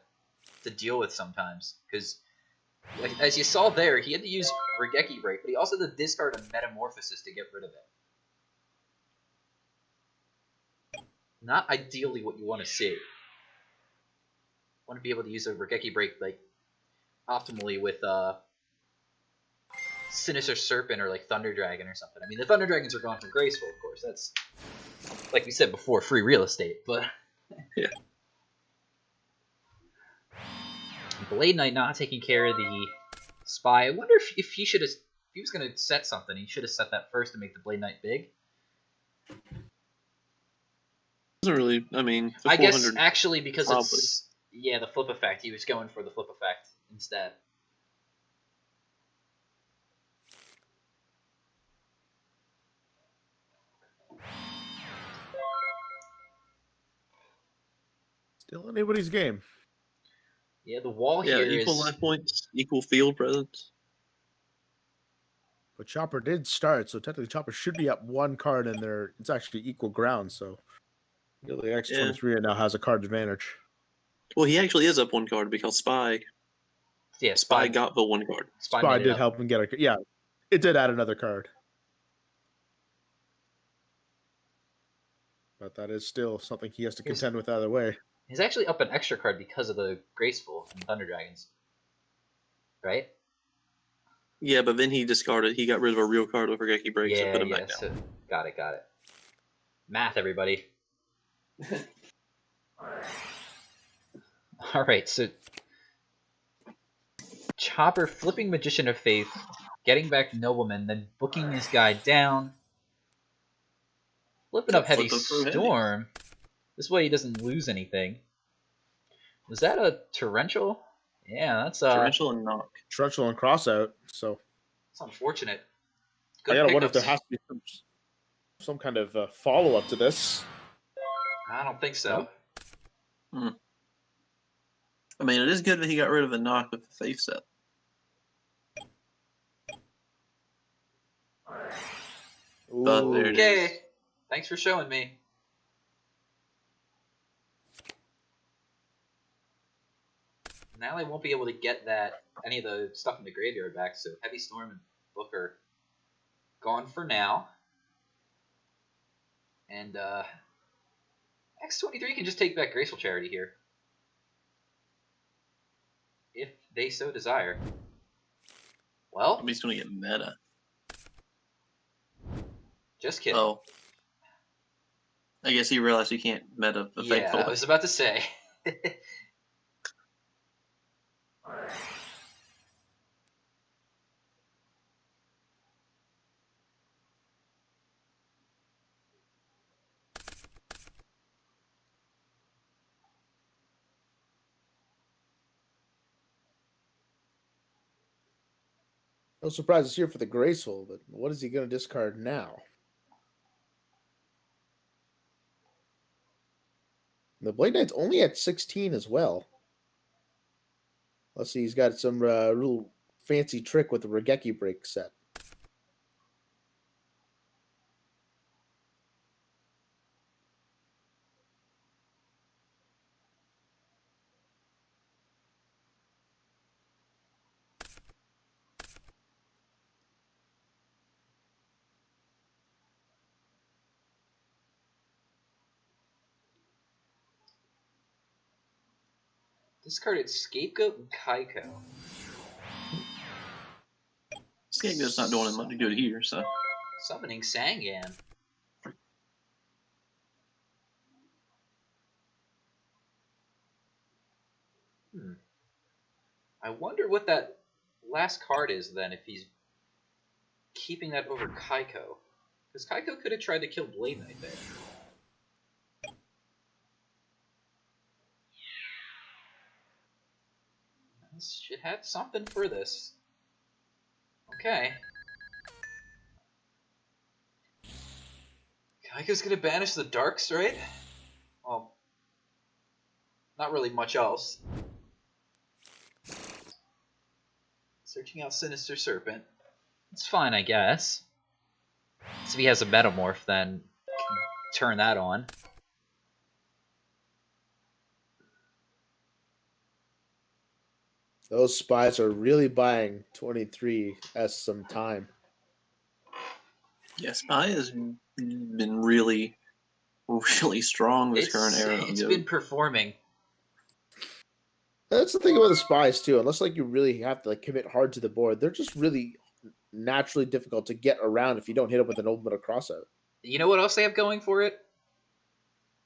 deal with sometimes, because like, as you saw there, he had to use Regeki Break, but he also had to discard a Metamorphosis to get rid of it. Not ideally what you want to see. You want to be able to use a Regeki Break like optimally with Sinister Serpent or like Thunder Dragon or something. I mean, the Thunder Dragons are gone from Graceful, of course. That's, like we said before, free real estate. But Yeah. Blade Knight not taking care of the Spy. I wonder if he should have. If he was going to set something, he should have set that first to make the Blade Knight big. Doesn't really, I mean, the I guess 400 actually because probably. it's the flip effect. He was going for the flip effect instead. Still anybody's game. Yeah, the wall Yeah, here equal is. life points, equal field presence. But Chopper did start, so technically Chopper should be up one card, and it's actually equal ground. So really, X23 now has a card advantage. Well, he actually is up one card because Spy Yeah, Spy got the one card. Spy Spy made it did up. help him get a. Yeah, it did add another card. But that is still something he has to contend with either way. He's actually up an extra card because of the Graceful and Thunder Dragons. Right? Yeah, but then he discarded. He got rid of a real card with Regeki Breaks and put him back down. So, got it. Math, everybody. All right, so Chopper flipping Magician of Faith, getting back Nobleman, then booking his guy down, flipping up Heavy Storm. This way he doesn't lose anything. Was that a Torrential? Yeah, that's Torrential and Knock. Torrential and Crossout, so it's unfortunate. I gotta wonder if there has to be some kind of follow-up to this. I don't think so. No? I mean, it is good that he got rid of the Knock with the Faith set. But there it is. Okay, thanks for showing me. Now I won't be able to get any of the stuff in the graveyard back, so Heavy Storm and Booker gone for now. And X23 can just take back Graceful Charity here. If they so desire. Well, He's going to get meta. Just kidding. Oh. I guess he realized he can't meta the Faithful. Yeah, I was about to say. No surprise it's here for the Graceful, but what is he going to discard now? The Blade Knight's only at 16 as well. Let's see, he's got some real fancy trick with the Regeki Break set. Discarded Scapegoat and Kaiko. Scapegoat's not doing much good here, so. Summoning Sangan. I wonder what that last card is then, if he's keeping that over Kaiko. Because Kaiko could have tried to kill Blade Knight there. This should have something for this. Okay. Kaiko's gonna banish the Darks, right? Well, not really much else. Searching out Sinister Serpent. It's fine, I guess. So if he has a Metamorph, then turn that on. Those spies are really buying 23 as some time. Yeah, Spy has been really, really strong this current era. It's been performing. That's the thing about the spies too. Unless like you really have to like commit hard to the board, they're just really naturally difficult to get around if you don't hit them with an open or crossout. You know what else they have going for it?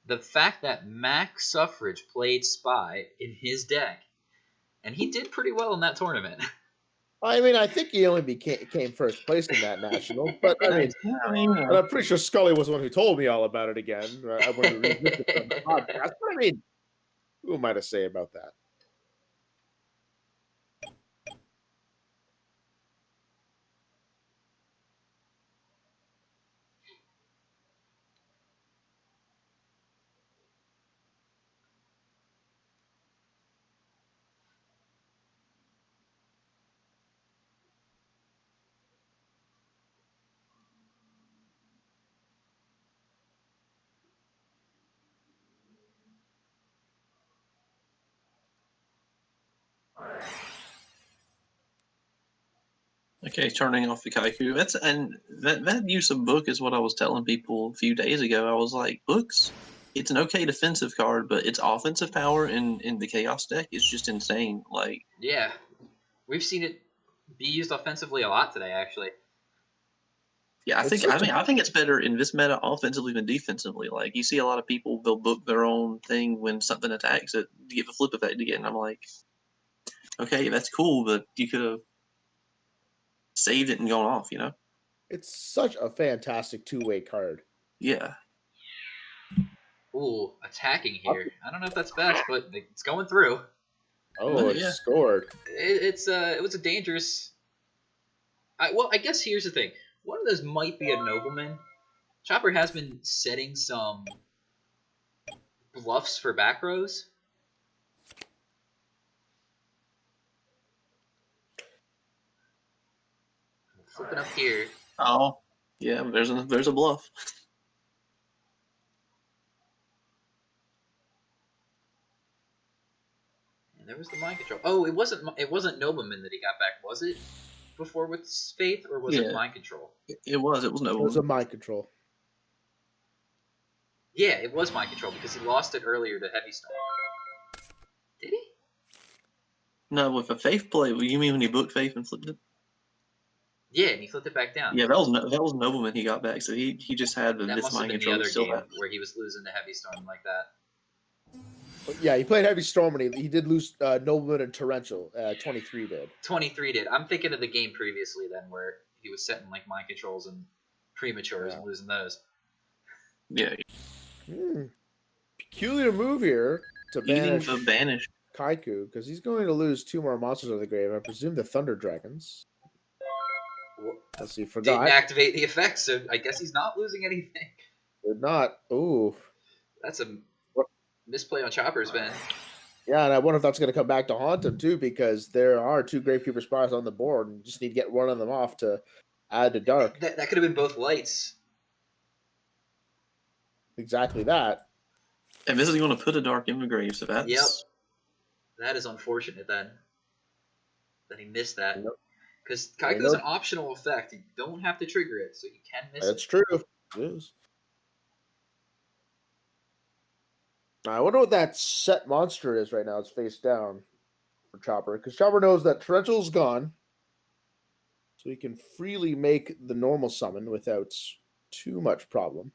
The fact that Max Suffrage played Spy in his deck, and he did pretty well in that tournament. I mean, I think he only came first place in that national, but I mean, and I'm pretty sure Scully was the one who told me all about it again. I wanted to revisit it on the podcast, but I mean, who am I to say about that? Okay, turning off the Kaiku. That use of book is what I was telling people a few days ago. I was like, books, it's an okay defensive card, but its offensive power in the Chaos deck is just insane. Like, Yeah, we've seen it be used offensively a lot today, actually. yeah, I It's think it's better in this meta offensively than defensively. Like, you see a lot of people, they'll book their own thing when something attacks it to get the flip effect again. I'm like, okay, that's cool, but you could have saved it and gone off, you know? It's such a fantastic two-way card. Yeah. Ooh, attacking here. I don't know if that's best, but it's going through. Oh, it Yeah. scored. It was a dangerous. I guess here's the thing. One of those might be a nobleman. Chopper has been setting some bluffs for back rows. Flipping up here. Oh, yeah. There's a bluff. And there was the mind control. Oh, it wasn't nobleman that he got back, was it? Before with faith, or was it Yeah. mind control? It was It was no. a mind control. Yeah, it was mind control because he lost it earlier to Heavy Stone. Did he? No, with a faith play, you mean when he booked faith and flipped it? Yeah, and he flipped it back down. Yeah, that was nobleman he got back. So he just had the That this must have mind been the control. other He still game had. where he was losing to Heavy Storm like that. But yeah, he played Heavy Storm and he did lose Nobleman and Torrential. 23 did. 23 did. I'm thinking of the game previously then where he was setting like mind controls and prematures and losing those. Yeah, Peculiar move here to eating banish the banish. Kaiku because he's going to lose 2 more monsters of the grave. I presume the Thunder Dragons. Well, Let's see, didn't forgot. activate the effect, so I guess he's not losing anything. Did not. Ooh. That's a misplay on Chopper's been. Yeah, and I wonder if that's going to come back to haunt him too, because there are 2 Gravekeeper Spires on the board, and you just need to get one of them off to add to Dark. That could have been both lights. Exactly that. And this is going to put a dark in the grave, so that's. Yep. That is unfortunate then. That he missed that. Because Kaiku's Nope. an optional effect. You don't have to trigger it, so you can miss That's it. true. It is. I wonder what that set monster is right now. It's face down for Chopper, because Chopper knows that Torrential's gone, so he can freely make the normal summon without too much problem.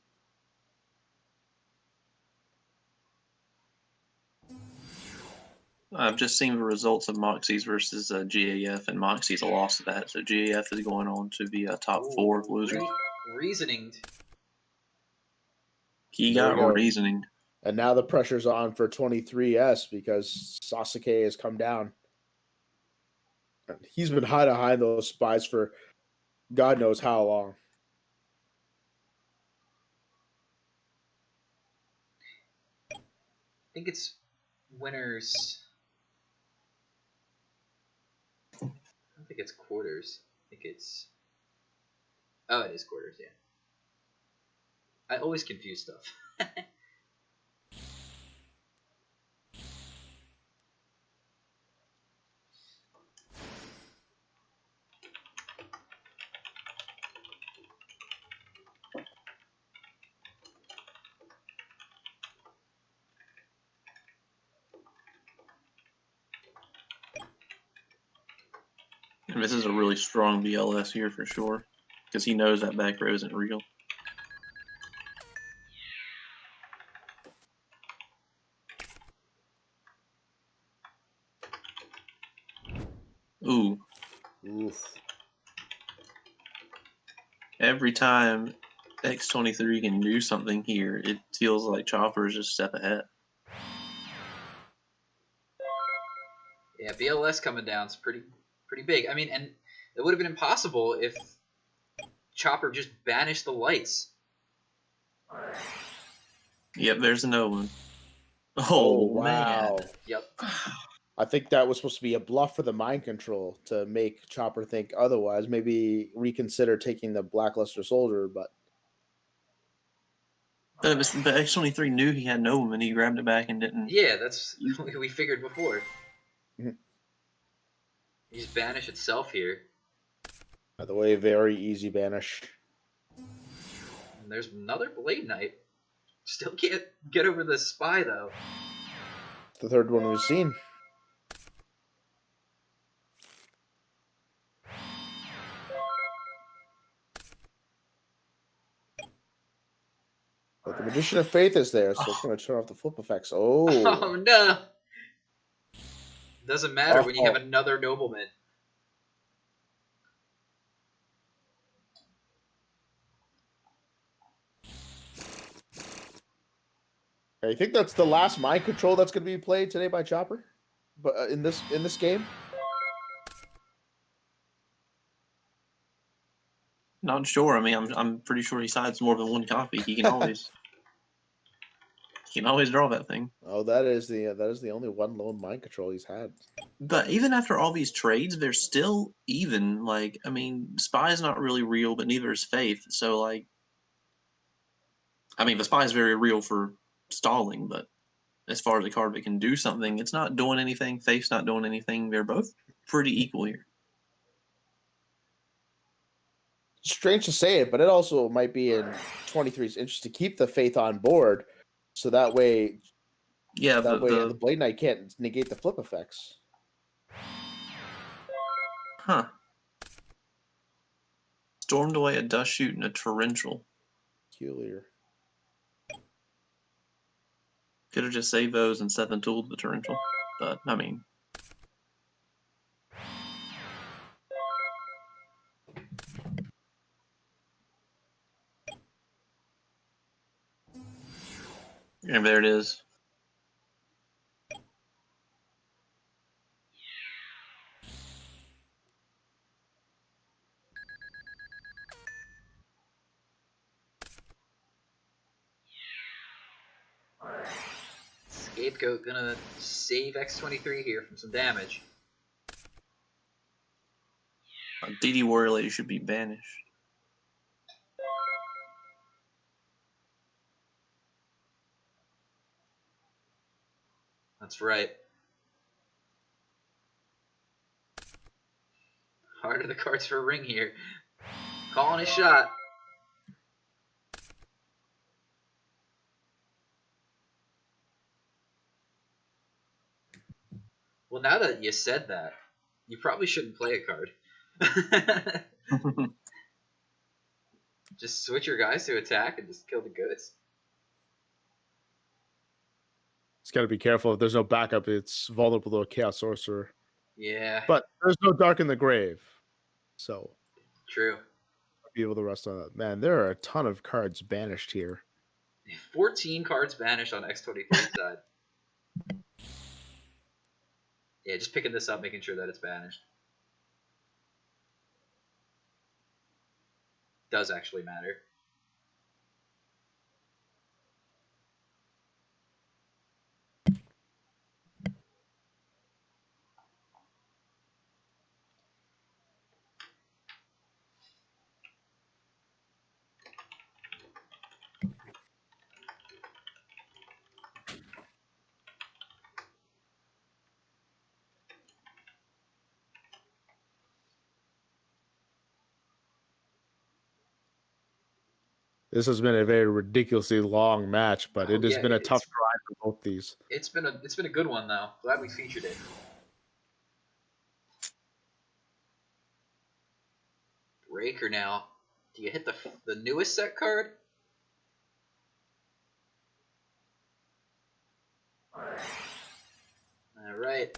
I've just seen the results of Moxie's versus GAF, and Moxie's a loss to that. So GAF is going on to the top 4 of losers. Reasoning. He There got we go. reasoning. And now the pressure's on for 23S because Sasuke has come down. And he's been hiding behind those spies for God knows how long. I think it's winners. I don't think it's quarters. I think it's. Oh, it is quarters, yeah. I always confuse stuff. And this is a really strong BLS here for sure, because he knows that back row isn't real. Ooh. Oof. Every time X23 can do something here, it feels like Chopper's just a step ahead. Yeah, BLS coming down is pretty big. I mean, and it would have been impossible if Chopper just banished the lights. Yep, there's another one. Oh, Man. wow. Yep. I think that was supposed to be a bluff for the mind control to make Chopper think otherwise. Maybe reconsider taking the Blackluster Soldier, but But X23 knew he had no and he grabbed it back and didn't. Yeah, that's what we figured before. Mhm. You just banish itself here. By the way, very easy banish. And there's another Blade Knight. Still can't get over the spy, though. The third one we've seen. But the Magician of Faith is there, so it's going to turn off the flip effects. Oh. Oh, no. Doesn't matter when you have another nobleman. I think that's the last mind control that's going to be played today by Chopper, but in this game. Not sure. I mean, I'm pretty sure he sides more than one copy. He can always draw that thing. Oh, that is the only one lone mind control he's had. But even after all these trades, they're still even. Like, I mean, Spy's not really real, but neither is Faith. So, like, I mean, the Spy is very real for stalling, but as far as a card that can do something, it's not doing anything. Faith's not doing anything. They're both pretty equal here. Strange to say it, but it also might be in 23's interest to keep the Faith on board, so that way, the Blade Knight can't negate the flip effects. Huh. Stormed away a dust shoot and a torrential. Peculiar. Could have just saved those and 7-tooled the torrential, but I mean. And there it is. Scapegoat gonna save X-23 here from some damage. DD Warrior Lady should be banished. That's right. Heart of the cards for a ring here. Calling a shot. Well, now that you said that, you probably shouldn't play a card. Just switch your guys to attack and just kill the goods. It's got to be careful. If there's no backup, it's vulnerable to a Chaos Sorcerer. Yeah. But there's no Dark in the Grave, so True. be able to rest on that. Man, there are a ton of cards banished here. 14 cards banished on X-23's side. Yeah, just picking this up, making sure that it's banished. Does actually matter. This has been a very ridiculously long match, but it has been a tough drive for both these. It's been a good one though. Glad we featured it. Breaker now. Do you hit the newest set card? All right.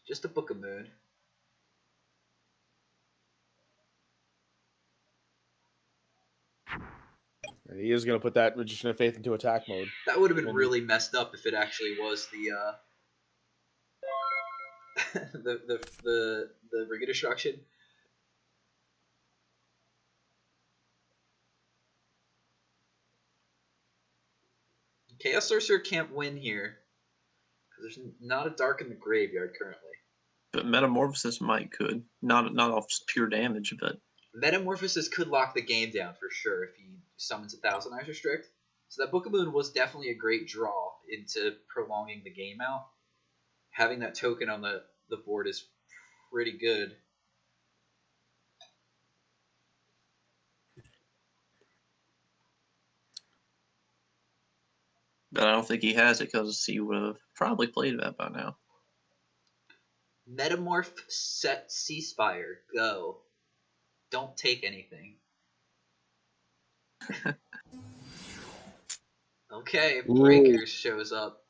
Just a Book of Moon. And he is going to put that Magician of Faith into attack mode. That would have been really messed up if it actually was the the Ring of Destruction. Chaos Sorcerer can't win here because there's not a Dark in the graveyard currently. But Metamorphosis could. Not off pure damage, but Metamorphosis could lock the game down for sure if he summons a Thousand Eyes Restrict. So that Book of Moon was definitely a great draw into prolonging the game out. Having that token on the board is pretty good. But I don't think he has it because he would have probably played that by now. Metamorph set Ceasefire. Go. Don't take anything. Okay, Breakers shows up.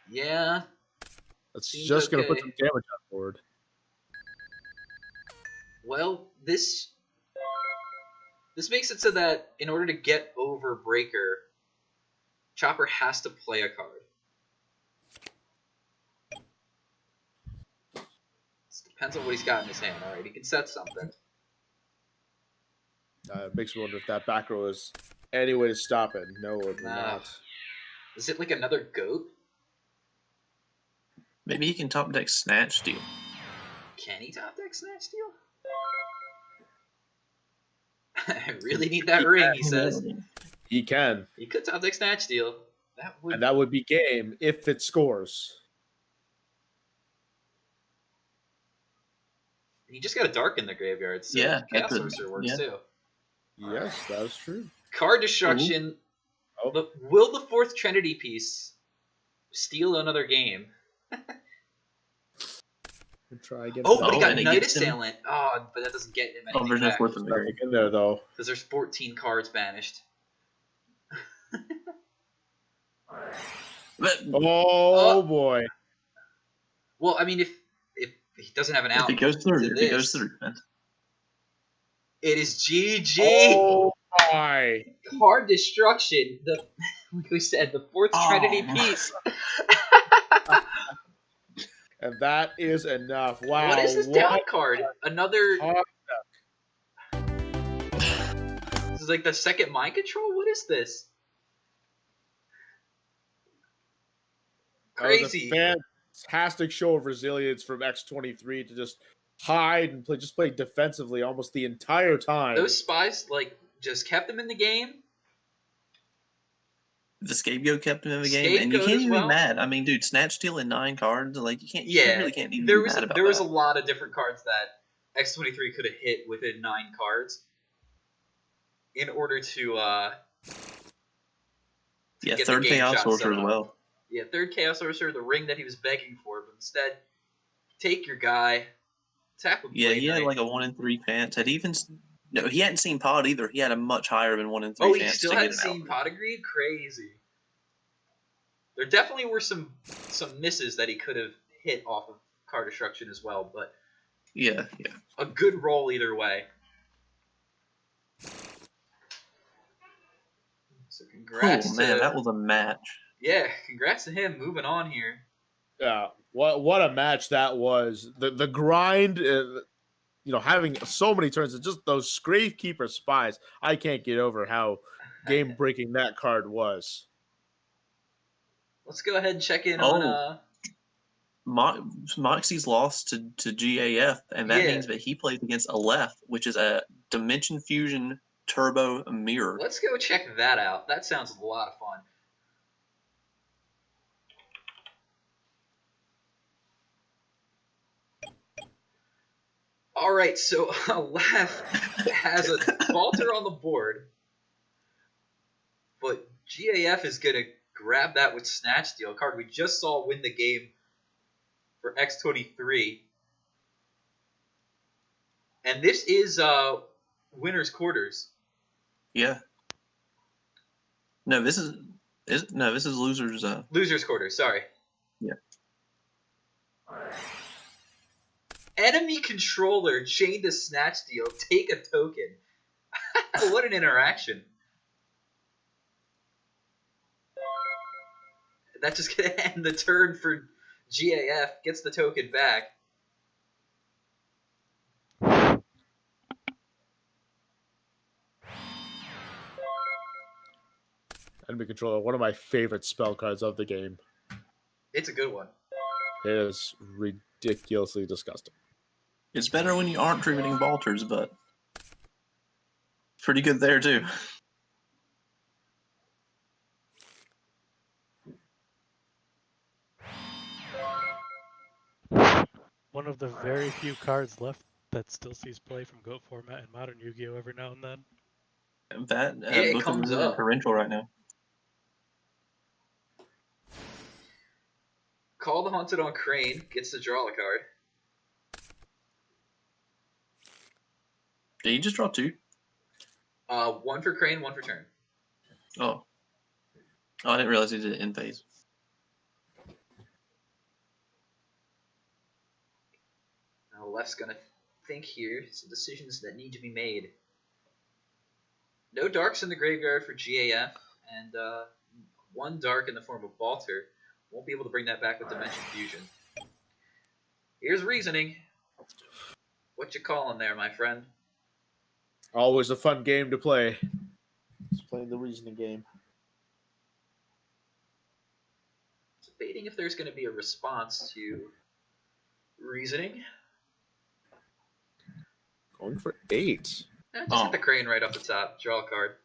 Yeah. That's Seems just gonna put okay. some damage on board. Well, this makes it so that in order to get over Breaker, Chopper has to play a card. It depends on what he's got in his hand. All right, he can set something. It makes me wonder if that back row is any way to stop it. No, it will Nah. not. Is it like another goat? Maybe he can top deck Snatch Steal. Can he top deck Snatch Steal? I really need that ring, he says. He can. He could top deck Snatch Steal. And that would be game if it scores. He just got a dark in the graveyard, so Yeah, that Chaos could- Sorcerer works yeah. too. Yes, that is true. Card destruction. Oh. Will the fourth Trinity piece steal another game? Try again. Oh, but he Oh, got and it Night gets him. Assailant. Oh, but that doesn't get him Oh, anything there's no back. fourth in the grave. in there though. Because there's 14 cards banished. But Oh boy. Well, I mean, if he doesn't have an out, if it goes through, to if it this, goes through. it is GG. Oh my. Card destruction. Like we said, the fourth Oh. Trinity piece. And that is enough. Wow. What is this down card? Another. Oh, This is like the second mind control. What is this? that was Crazy. a fantastic show of resilience from X23 to just hide and play defensively almost the entire time. Those spies just kept him in the game. The Scapegoat kept him in the game, and you Scapegoat can't as even well. be mad. I mean, dude, Snatch Steal in 9 cards, like you Yeah, really can't even there be was mad about there was a that. lot of different cards that X23 could have hit within 9 cards in order to Yeah, get the third game Chaos shot Sorcerer set as up. well. Yeah, third Chaos Sorcerer, the ring that he was begging for, but instead, take your guy, attack with Yeah, Blade he had Knight. like a 1 in 3 chance. No, he hadn't seen Pod either. He had a much higher than 1 in 3 Oh, he chance still to get hadn't it out. seen Pot of Greed? Crazy. There definitely were some misses that he could have hit off of card destruction as well, but Yeah. a good roll either way. So congrats Oh man, to that was a match. congrats to him moving on here. Yeah, what a match that was. The grind, having so many turns and just those Gravekeeper spies. I can't get over how game breaking that card was. Let's go ahead and check in Oh. on Moxie's lost to GAF, and that Yeah. means that he plays against Aleph, which is a Dimension Fusion Turbo Mirror. let's go check that out. That sounds a lot of fun. All right, so Aleph has a Falter on the board, but GAF is going to grab that with Snatch Steal, a card we just saw win the game for X23. And this is winner's quarters. Yeah. No, this is losers. Loser's quarters, sorry. Yeah. Enemy controller chained to Snatch Steal, take a token. What an interaction. That's just going to end the turn for GAF, gets the token back. Enemy controller, one of my favorite spell cards of the game. It's a good one. It is ridiculously disgusting. It's better when you aren't tributing Balters, but pretty good there too. one of the very few cards left that still sees play from GOAT format in modern Yu-Gi-Oh! Every now and then. That Yeah, it Book of the comes Moon and up. Torrential right now. Call the Haunted on Crane. Gets to draw a card. Did you just draw 2? One for Crane, one for turn. Oh. Oh, I didn't realize he did it in phase. Now left's gonna think here. Some decisions that need to be made. No darks in the graveyard for GAF, and one dark in the form of Balter. Won't be able to bring that back with Dimension Fusion. Here's reasoning. What you calling there, my friend? Always a fun game to play. Just playing the reasoning game. Debating if there's going to be a response to reasoning. Going for 8. Just hit the Crane right off the top. Draw a card.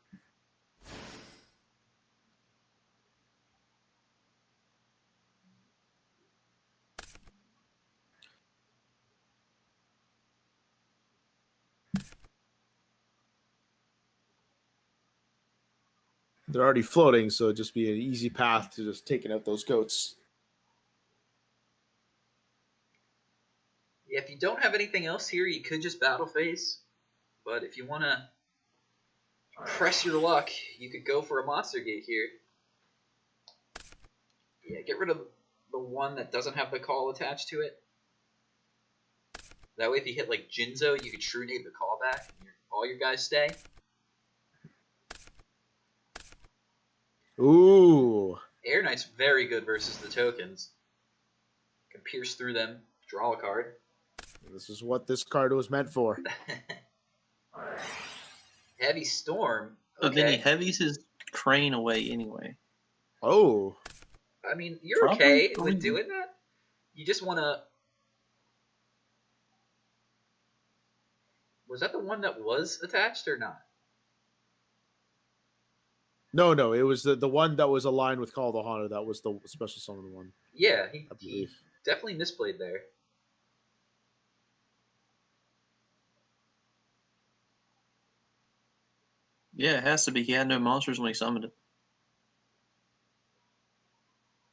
They're already floating, so it'd just be an easy path to just taking out those goats. Yeah, if you don't have anything else here, you could just battle phase. But if you want to press your luck, you could go for a Monster Gate here. Yeah, get rid of the one that doesn't have the call attached to it. That way if you hit like Jinzo, you could True Nade the call back, and all your guys stay. Ooh. Air Knight's very good versus the tokens. Can pierce through them, draw a card. This is what this card was meant for. Heavy Storm. But then he Okay. heavies his Crane away anyway. Oh. I mean, you're Probably okay going- with doing that. You just want to... Was that the one that was attached or not? No, it was the one that was aligned with Call of the Haunted. That was the special summon one, Yeah, I he believe. definitely misplayed there. Yeah, it has to be. He had no monsters when he summoned it.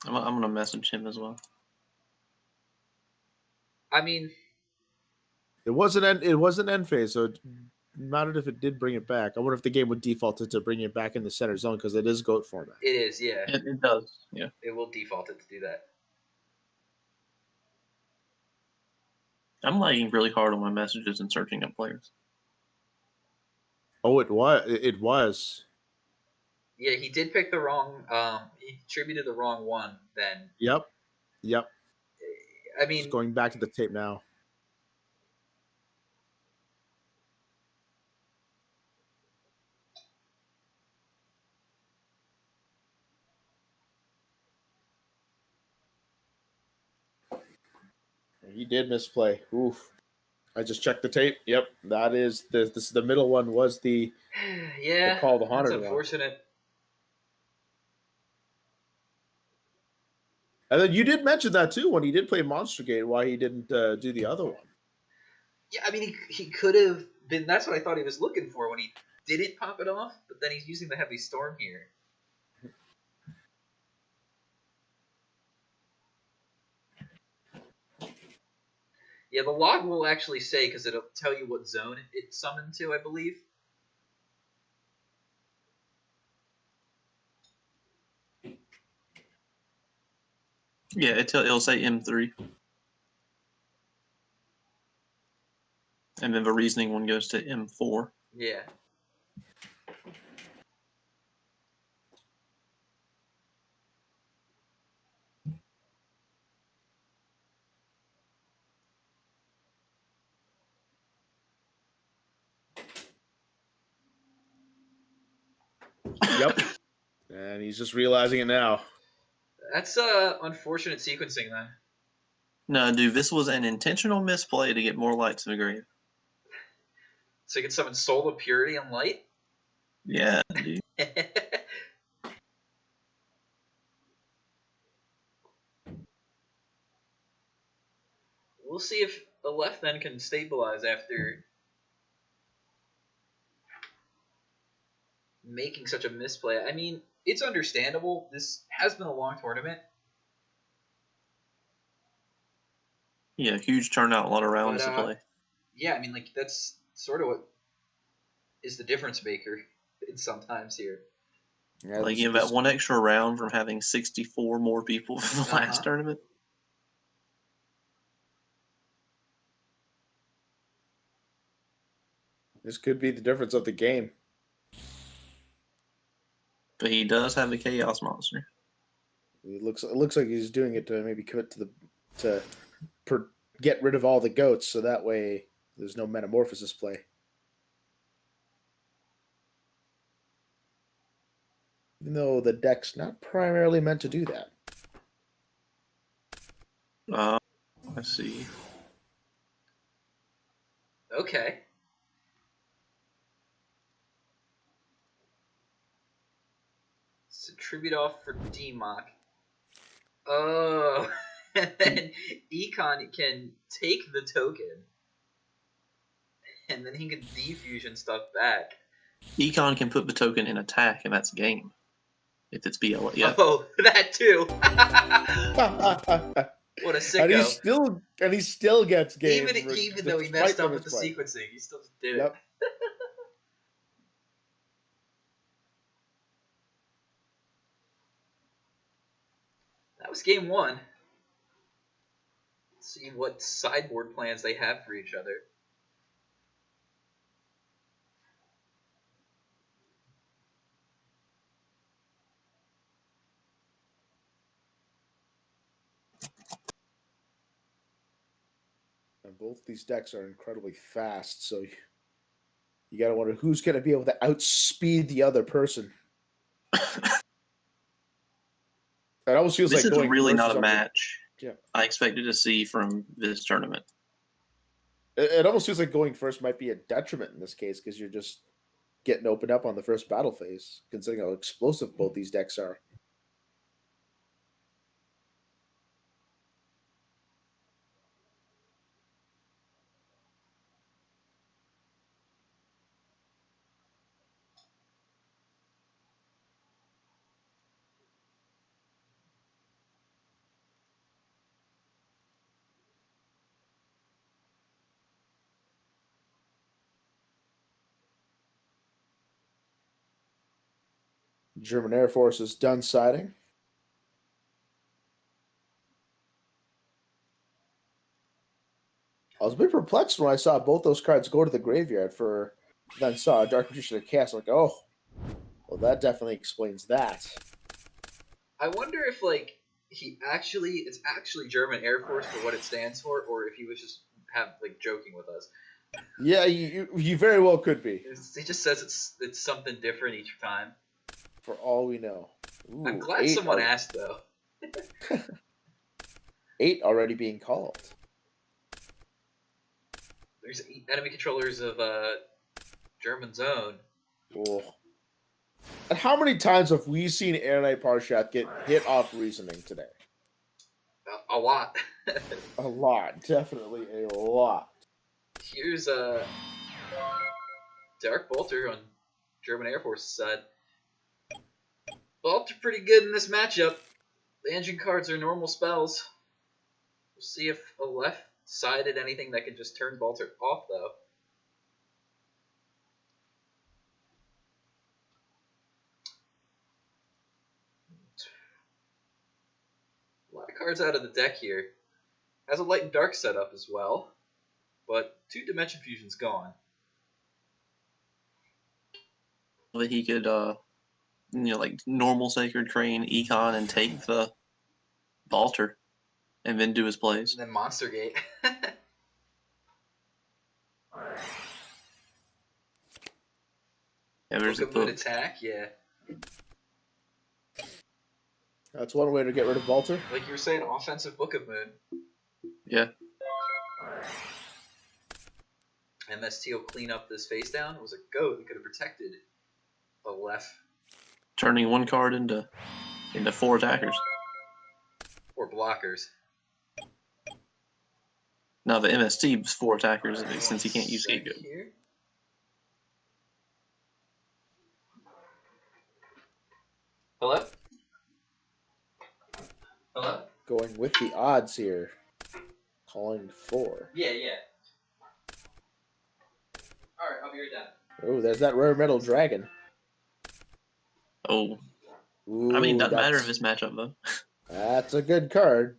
I'm going to message him as well. I mean, It wasn't end phase, so it mattered if it did bring it back. I wonder if the game would default it to bring it back in the center zone because it is GOAT format. it is, yeah. It does, yeah. It will default it to do that. I'm lagging really hard on my messages and searching up players. Oh, it was. It was. Yeah, he did pick the wrong... he attributed the wrong one then. Yep. I mean... Just going back to the tape now. He did misplay. Oof. I just checked the tape. Yep, that is the middle one was the yeah, Call of the that's Haunted one. unfortunate. And then you did mention that too when he did play Monster Gate, why he didn't do the other one. Yeah, I mean, he could have been... That's what I thought he was looking for when he didn't pop it off, but then he's using the Heavy Storm here. Yeah, the log will actually say, because it'll tell you what zone it's summoned to, I believe. Yeah, it'll say M3. And then the reasoning one goes to M4. Yeah. Yep. And he's just realizing it now. That's unfortunate sequencing, then. No, dude, this was an intentional misplay to get more lights in the grave. So you can summon Soul of Purity and Light? Yeah, dude. We'll see if the left then can stabilize after making such a misplay. I mean, it's understandable. This has been a long tournament. Yeah, huge turnout, a lot of rounds But, to play. Yeah, I mean, like, that's sort of what is the difference maker in sometimes here. Yeah, Like, you have that one extra round from having 64 more people for the last Uh-huh. tournament. This could be the difference of the game. But he does have the Chaos Monster. It looks like he's doing it to maybe commit to get rid of all the goats, so that way there's no metamorphosis play. Even though the deck's not primarily meant to do that. Let's see. Okay. It's a tribute off for D-Mock. Oh, and then Econ can take the token, and then he can defusion stuff back. Econ can put the token in attack, and that's game. If it's BL, yeah. Oh, that too. What a sicko. And he still gets game. Even though he messed up with the sequencing, he still did it. That was game one. Let's see what sideboard plans they have for each other. And both these decks are incredibly fast, so you got to wonder who's going to be able to outspeed the other person. It almost feels this like is going really first not a match Yeah. I expected to see from this tournament. It almost feels like going first might be a detriment in this case because you're just getting opened up on the first battle phase, considering how explosive both these decks are. German Air Force is done siding. I was a bit perplexed when I saw both those cards go to the graveyard then saw a Dark Magician of Chaos. Like, oh, well, that definitely explains that. I wonder if it's actually German Air Force for what it stands for, or if he was just joking with us. Yeah, you very well could be. He just says it's something different each time. For all we know. Ooh, I'm glad someone asked though. 8 already being called. There's enemy controllers of German zone. Oh. And how many times have we seen Air Knight Parshat get hit off reasoning today? A lot. A lot. Definitely a lot. Here's Dark Bolter on German Air Force side. Bolter pretty good in this matchup. The engine cards are normal spells. We'll see if a left-sided anything that can just turn Bolter off, though. A lot of cards out of the deck here. Has a light and dark setup as well, but 2 Dimension Fusion's gone. That he could, normal Sacred Crane, Econ, and take the Altar, and then do his plays. And then Monster Gate. Yeah, there's Book of Moon attack, yeah. That's one way to get rid of Bolter. Like you were saying, offensive Book of Moon. Yeah. MST will clean up this face down. It was a goat. He could have protected the left. Turning one card into 4 attackers. Or blockers. Now the MST is 4 attackers since he can't use Check Scapegoat. here. Hello? Hello? Going with the odds here. Calling 4. Yeah. Alright, I'll be right down. Oh, there's that rare metal dragon. Oh, Ooh, I mean, doesn't matter in that's- this matchup though. That's a good card.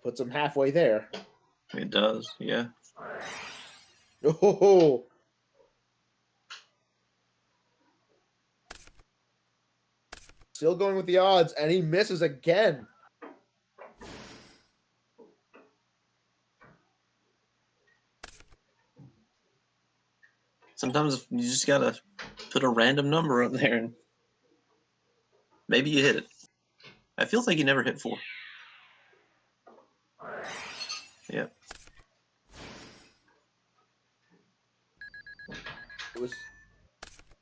Puts him halfway there. It does, yeah. Oh, still going with the odds, and he misses again. Sometimes you just gotta put a random number up there and maybe you hit it. I feel like you never hit 4. Yeah.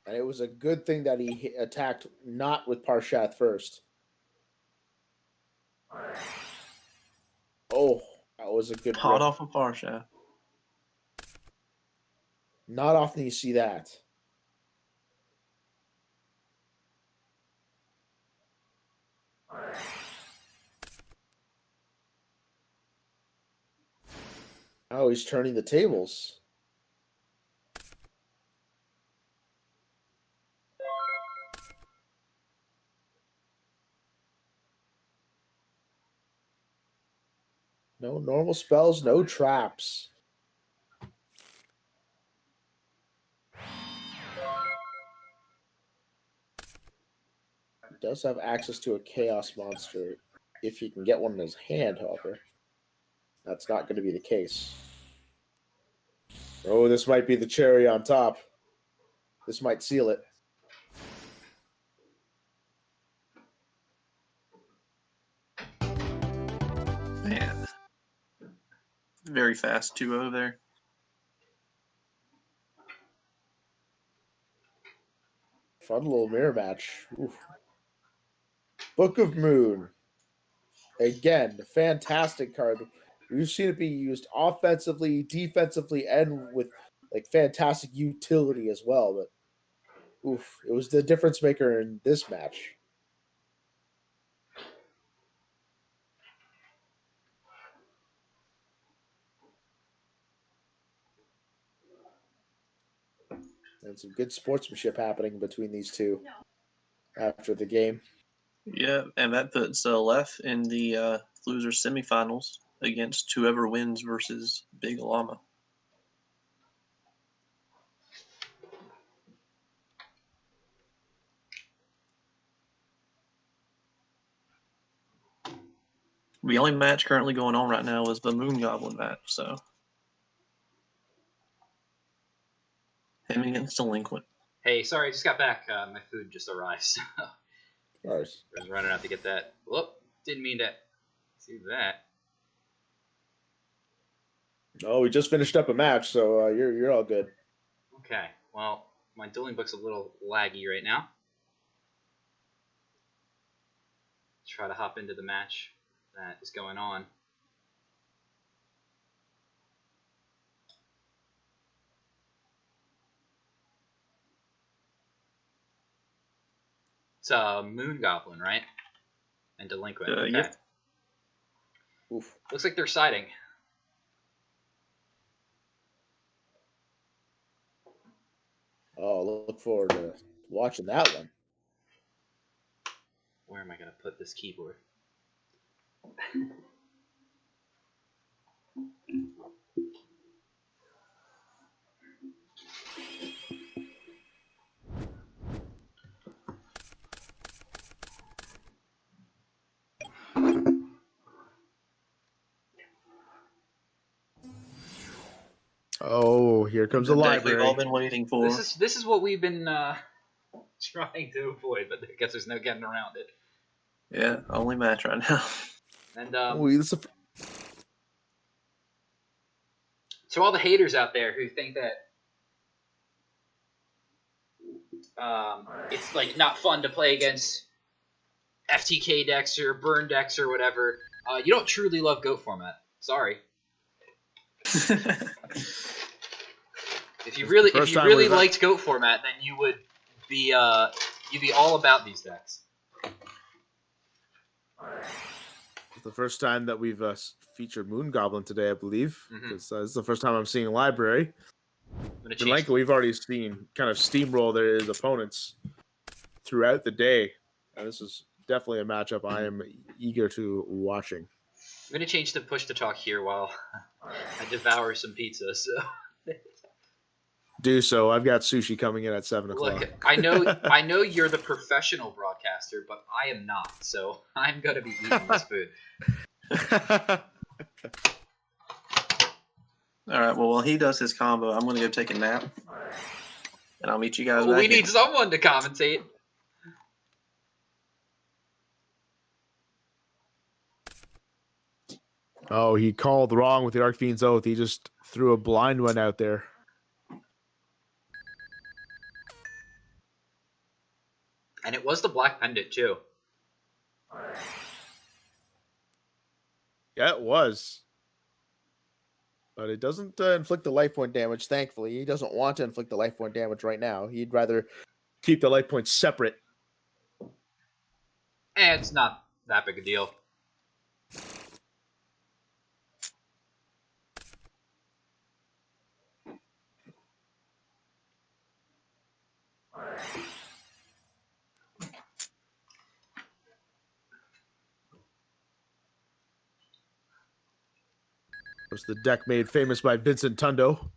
It was a good thing that he attacked not with Parshath first. Oh, that was a good Hot rip. off a Parsha. Not often you see that. Oh, he's turning the tables. No normal spells, no traps. He does have access to a chaos monster if he can get one in his hand, however. That's not going to be the case. Oh, this might be the cherry on top. This might seal it. Man. Very fast 2-0 there. Fun little mirror match. Oof. Book of Moon. Again, fantastic card. We've seen it be used offensively, defensively, and with like fantastic utility as well. But oof, it was the difference maker in this match. And some good sportsmanship happening between these two after the game. Yeah, and that puts Left in the loser semifinals against whoever wins versus Big Llama. The only match currently going on right now is the Moon Goblin match, so him against Delinquent. Hey, sorry, I just got back. My food just arrived, so Nice. I was running out to get that. Whoop, didn't mean to do that. Oh, we just finished up a match, so you're all good. Okay, well, my dueling book's a little laggy right now. Try to hop into the match that is going on. It's a Moon Goblin, right? And Delinquent. Okay. Yep. Oof. Looks like they're siding. Oh, look forward to watching that one. Where am I going to put this keyboard? Oh, here comes the The deck we've all library. been waiting for. This is what we've been trying to avoid, but I guess there's no getting around it. Yeah, only match right now. And Oh, this is to all the haters out there who think that it's like not fun to play against FTK decks or burn decks or whatever, You don't truly love GOAT format. Sorry. If you really liked GOAT format, then you would be you'd be all about these decks. It's the first time that we've featured Moon Goblin today, I believe, Mhm. because this is the first time I'm seeing Library. I'm gonna In change. Lenka, we've already seen kind of steamroll his opponents throughout the day, and this is definitely a matchup I am eager to watching. I'm gonna change the push to talk here while I devour some pizza. So Do so. I've got sushi coming in at 7 o'clock. look, I know you're the professional broadcaster, but I am not. So I'm gonna be eating this food. All right. Well, while he does his combo, I'm gonna go take a nap, and I'll meet you guys. Well, back we need someone to commentate. Oh, he called wrong with the Archfiend's Oath. He just threw a blind one out there. And it was the Black Pendant too. Yeah, it was. But it doesn't inflict the life point damage, thankfully. He doesn't want to inflict the life point damage right now. He'd rather keep the life points separate. It's not that big a deal. Was the deck made famous by Vincent Tundo,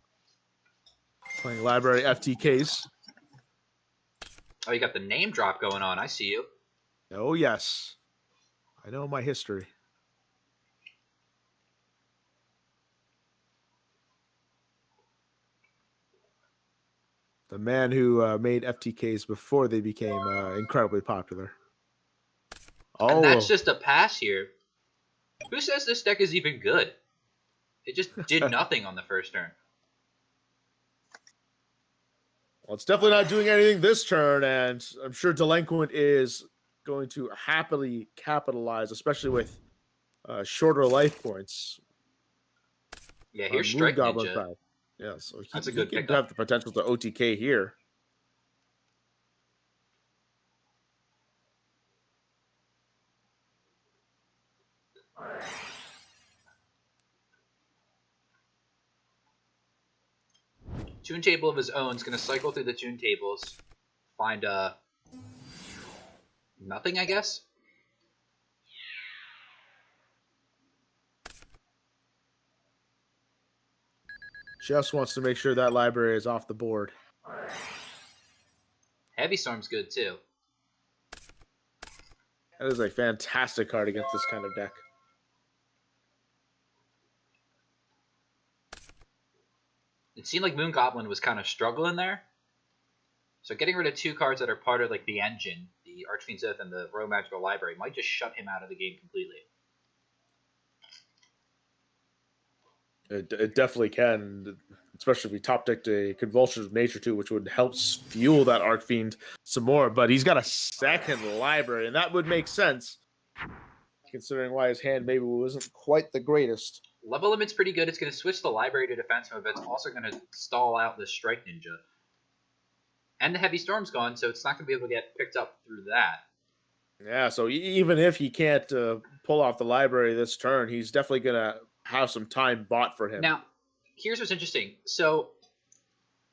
playing Library FTKs. Oh, you got the name drop going on. I see you. Oh, yes. I know my history. The man who made FTKs before they became incredibly popular. Oh, And that's just a pass here. Who says this deck is even good? It just did nothing on the first turn. well, it's definitely not doing anything this turn, and I'm sure Delinquent is going to happily capitalize, especially with shorter life points. Yeah, here's Moon Strike Goblin Ninja. side. Yeah, so That's a he good could pickup. have the potential to OTK here. Tune table of his own is going to cycle through the tune tables, find nothing, I guess. Just wants to make sure that library is off the board. Heavy Storm's good too. That is a fantastic card against this kind of deck. It seemed like Moon Goblin was kind of struggling there. So getting rid of two cards that are part of like the engine, the Archfiend's Oath and the Royal Magical Library, might just shut him out of the game completely. It definitely can, especially if we top decked a Convulsions of Nature too, which would help fuel that Archfiend some more. But he's got a second library, and that would make sense, considering why his hand maybe wasn't quite the greatest. Level limit's pretty good. It's going to switch the library to defense mode, but it's also going to stall out the Strike Ninja. And the Heavy Storm's gone, so it's not going to be able to get picked up through that. Yeah, so even if he can't pull off the library this turn, he's definitely going to have some time bought for him. Now, here's what's interesting. So,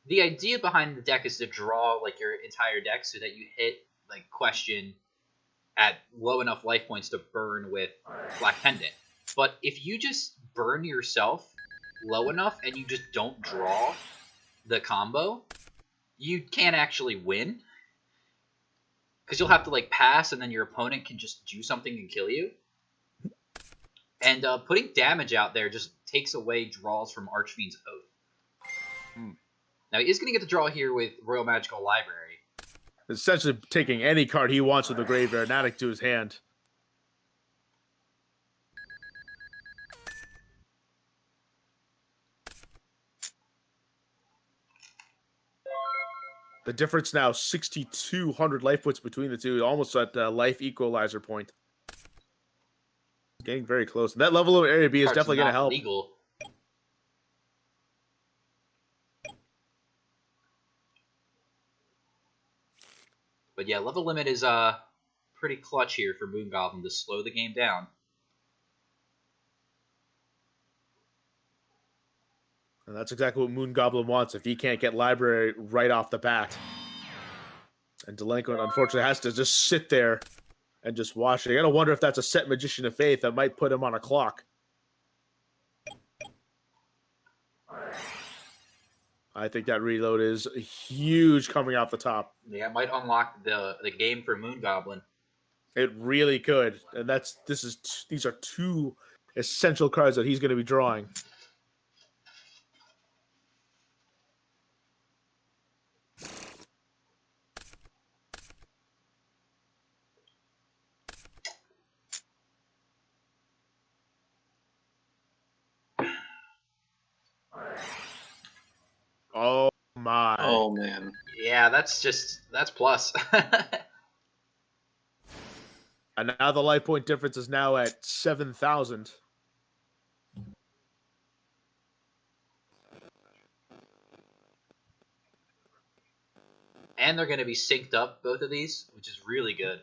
the idea behind the deck is to draw like your entire deck so that you hit like Question at low enough life points to burn with Black Pendant. But if you just burn yourself low enough and you just don't draw the combo, you can't actually win. Because you'll have to like pass and then your opponent can just do something and kill you. And putting damage out there just takes away draws from Archfiend's Oath. Now, he is going to get the draw here with Royal Magical Library. Essentially taking any card he wants with the graveyard, adding to his hand. The difference now, 6,200 life points between the two, almost at life equalizer point. Getting very close. And that level of area B is Card's definitely going to not help. legal. But yeah, level limit is pretty clutch here for Moon Goblin to slow the game down. And that's exactly what Moon Goblin wants if he can't get library right off the bat. And Delinquent, unfortunately, has to just sit there and just watch it. I gotta wonder if that's a set Magician of Faith that might put him on a clock. I think that reload is huge coming off the top. Yeah, it might unlock the game for Moon Goblin. It really could. And these are two essential cards that he's going to be drawing. Oh my. Oh man. Yeah, that's plus. And now the life point difference is now at 7,000. And they're going to be synced up, both of these, which is really good.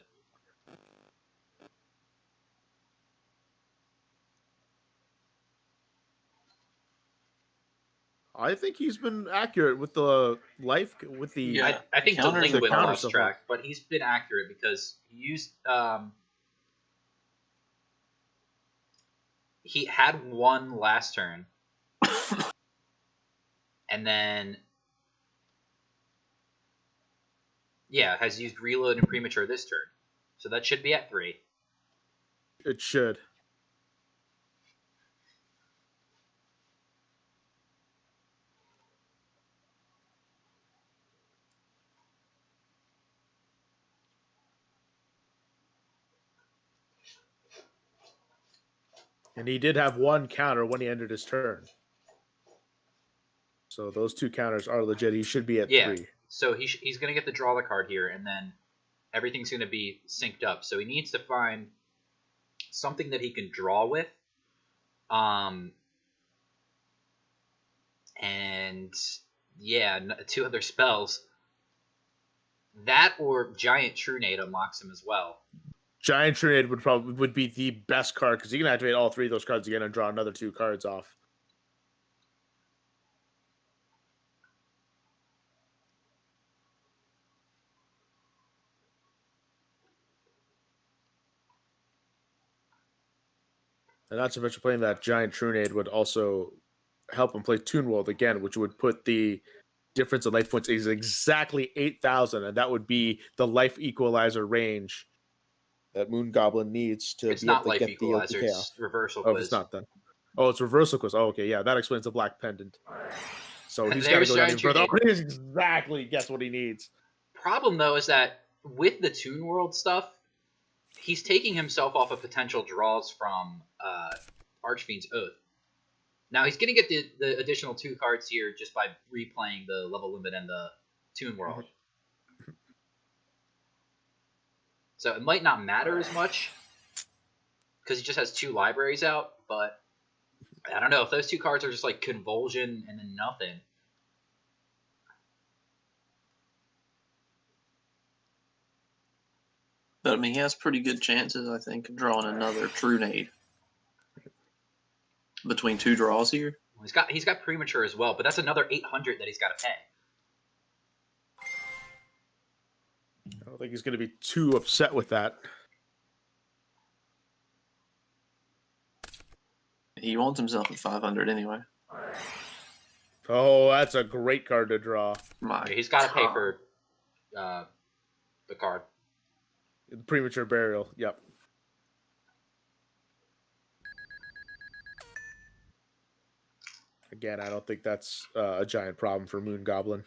I think he's been accurate with the life, with the... Yeah. I think counters Delinquent the counters lost so track, but he's been accurate because he used... he had one last turn. And then... yeah, has used reload and premature this turn. So that should be at 3. It should. And he did have one counter when he ended his turn. So those two counters are legit. He should be at 3. So he's going to get the draw the card here, and then everything's going to be synced up. So he needs to find something that he can draw with. And yeah, 2 other spells. That or Giant Trunade unlocks him as well. Giant Trinade would be the best card because you can activate all 3 of those cards again and draw another 2 cards off. And not to mention playing that Giant Trunade would also help him play Toon World again, which would put the difference in life points is exactly 8,000, and that would be the life equalizer range that Moon Goblin needs to It's be able not to life get equalizer, the OPK it's off. reversal Oh, quiz. it's not then. Oh, it's reversal quiz. Oh, okay, yeah, that explains the black pendant. So he's got to There's go down even Giant further. Trunade. Oh, he exactly guess what he needs. Problem, though, is that with the Toon World stuff, he's taking himself off of potential draws from Archfiend's Oath. Now, he's going to get the additional 2 cards here just by replaying the level limit and the Toon World. So it might not matter as much because he just has 2 libraries out, but I don't know. If those 2 cards are just like Convulsion and then nothing. But I mean, he has pretty good chances, I think, of drawing another Trunade between 2 draws here. He's got premature as well, but that's another 800 that he's got to pay. I don't think he's going to be too upset with that. He wants himself at 500 anyway. Oh, that's a great card to draw. Yeah, he's got to pay for the card. Premature Burial, yep. Again, I don't think that's a giant problem for Moon Goblin.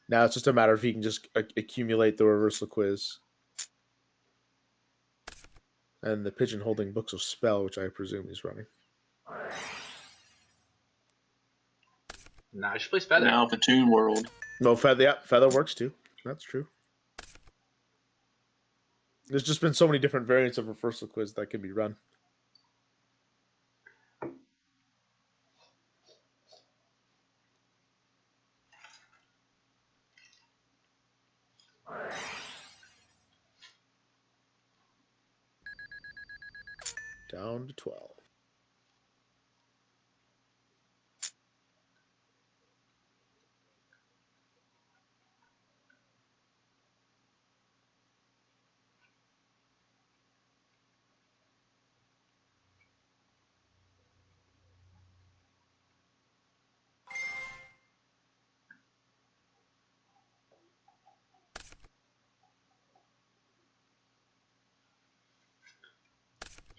Now it's just a matter of he can just accumulate the reversal quiz. And the Pigeon holding Books of Spell, which I presume he's running. Nah, just plays Feather. Now the Toon World. No, Feather, yeah, Feather works too. That's true. There's just been so many different variants of reversal quiz that can be run. Down to 12.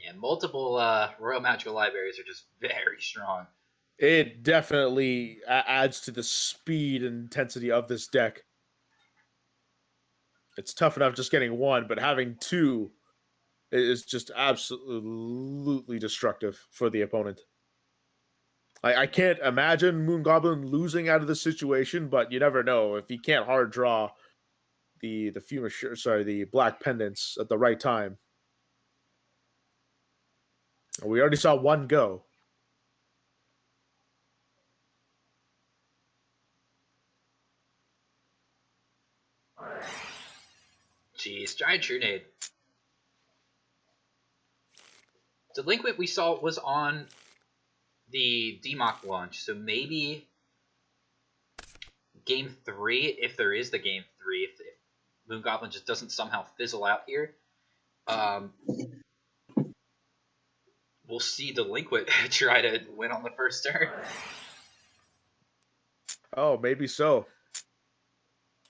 Yeah, multiple Royal Magical Libraries are just very strong. It definitely adds to the speed and intensity of this deck. It's tough enough just getting one, but having two is just absolutely destructive for the opponent. I can't imagine Moon Goblin losing out of this situation, but you never know. If he can't hard draw the Black Pendants at the right time. We already saw one go. Jeez, Giant Trunade. Delinquent we saw was on the DMOC launch, so maybe Game 3, if there is the Game 3, if Moon Goblin just doesn't somehow fizzle out here, we'll see Delinquent try to win on the first turn. Oh, maybe so.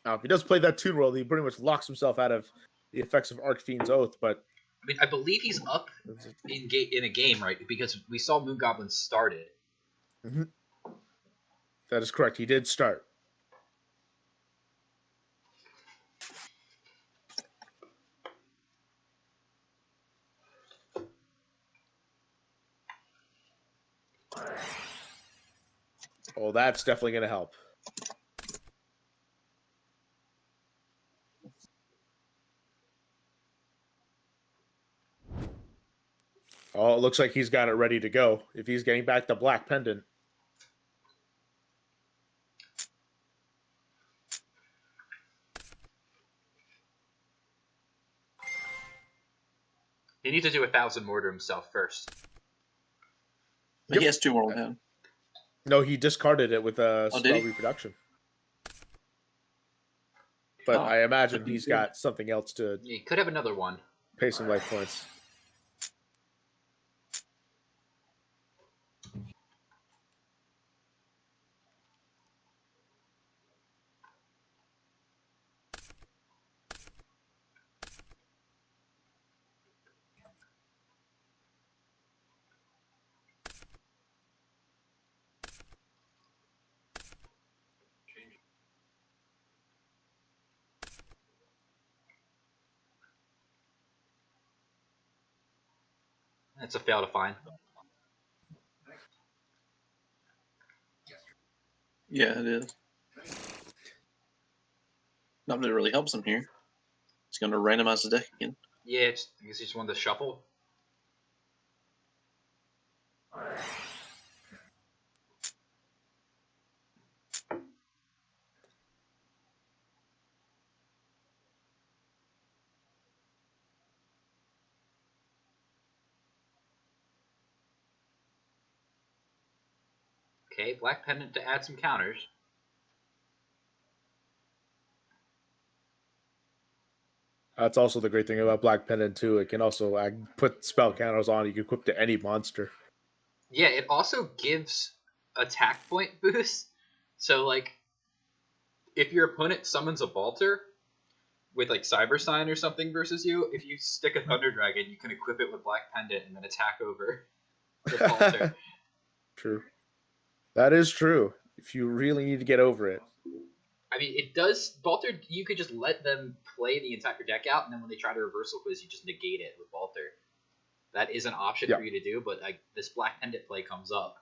Now, if he does play that Toon World, he pretty much locks himself out of the effects of Archfiend's Oath, but... I mean, I believe he's up in a game, right? Because we saw Moon Goblin started. Mm-hmm. That is correct. He did start. Oh, that's definitely going to help. Oh, it looks like he's got it ready to go. If he's getting back the Black Pendant. He needs to do 1,000 more to himself first. He has 2 more down. No, he discarded it with a spell reproduction. But I imagine he's got something else to... He could have another one. Pay some life points. That's a fail to find. Yeah, it is. Not that it really helps him here. He's going to randomize the deck again. Yeah, I guess he just wanted to shuffle. Okay, Black Pendant to add some counters. That's also the great thing about Black Pendant, too. It can also put spell counters on. You can equip to any monster. Yeah, it also gives attack point boost. So, like, if your opponent summons a Balter with, like, Cyber Sign or something versus you, if you stick a Thunder Dragon, you can equip it with Black Pendant and then attack over the Balter. True. That is true. If you really need to get over it. I mean, it does... Balter, you could just let them play the entire deck out, and then when they try to reversal quiz, you just negate it with Balter. That is an option for you to do, but like this Black Pendant play comes up.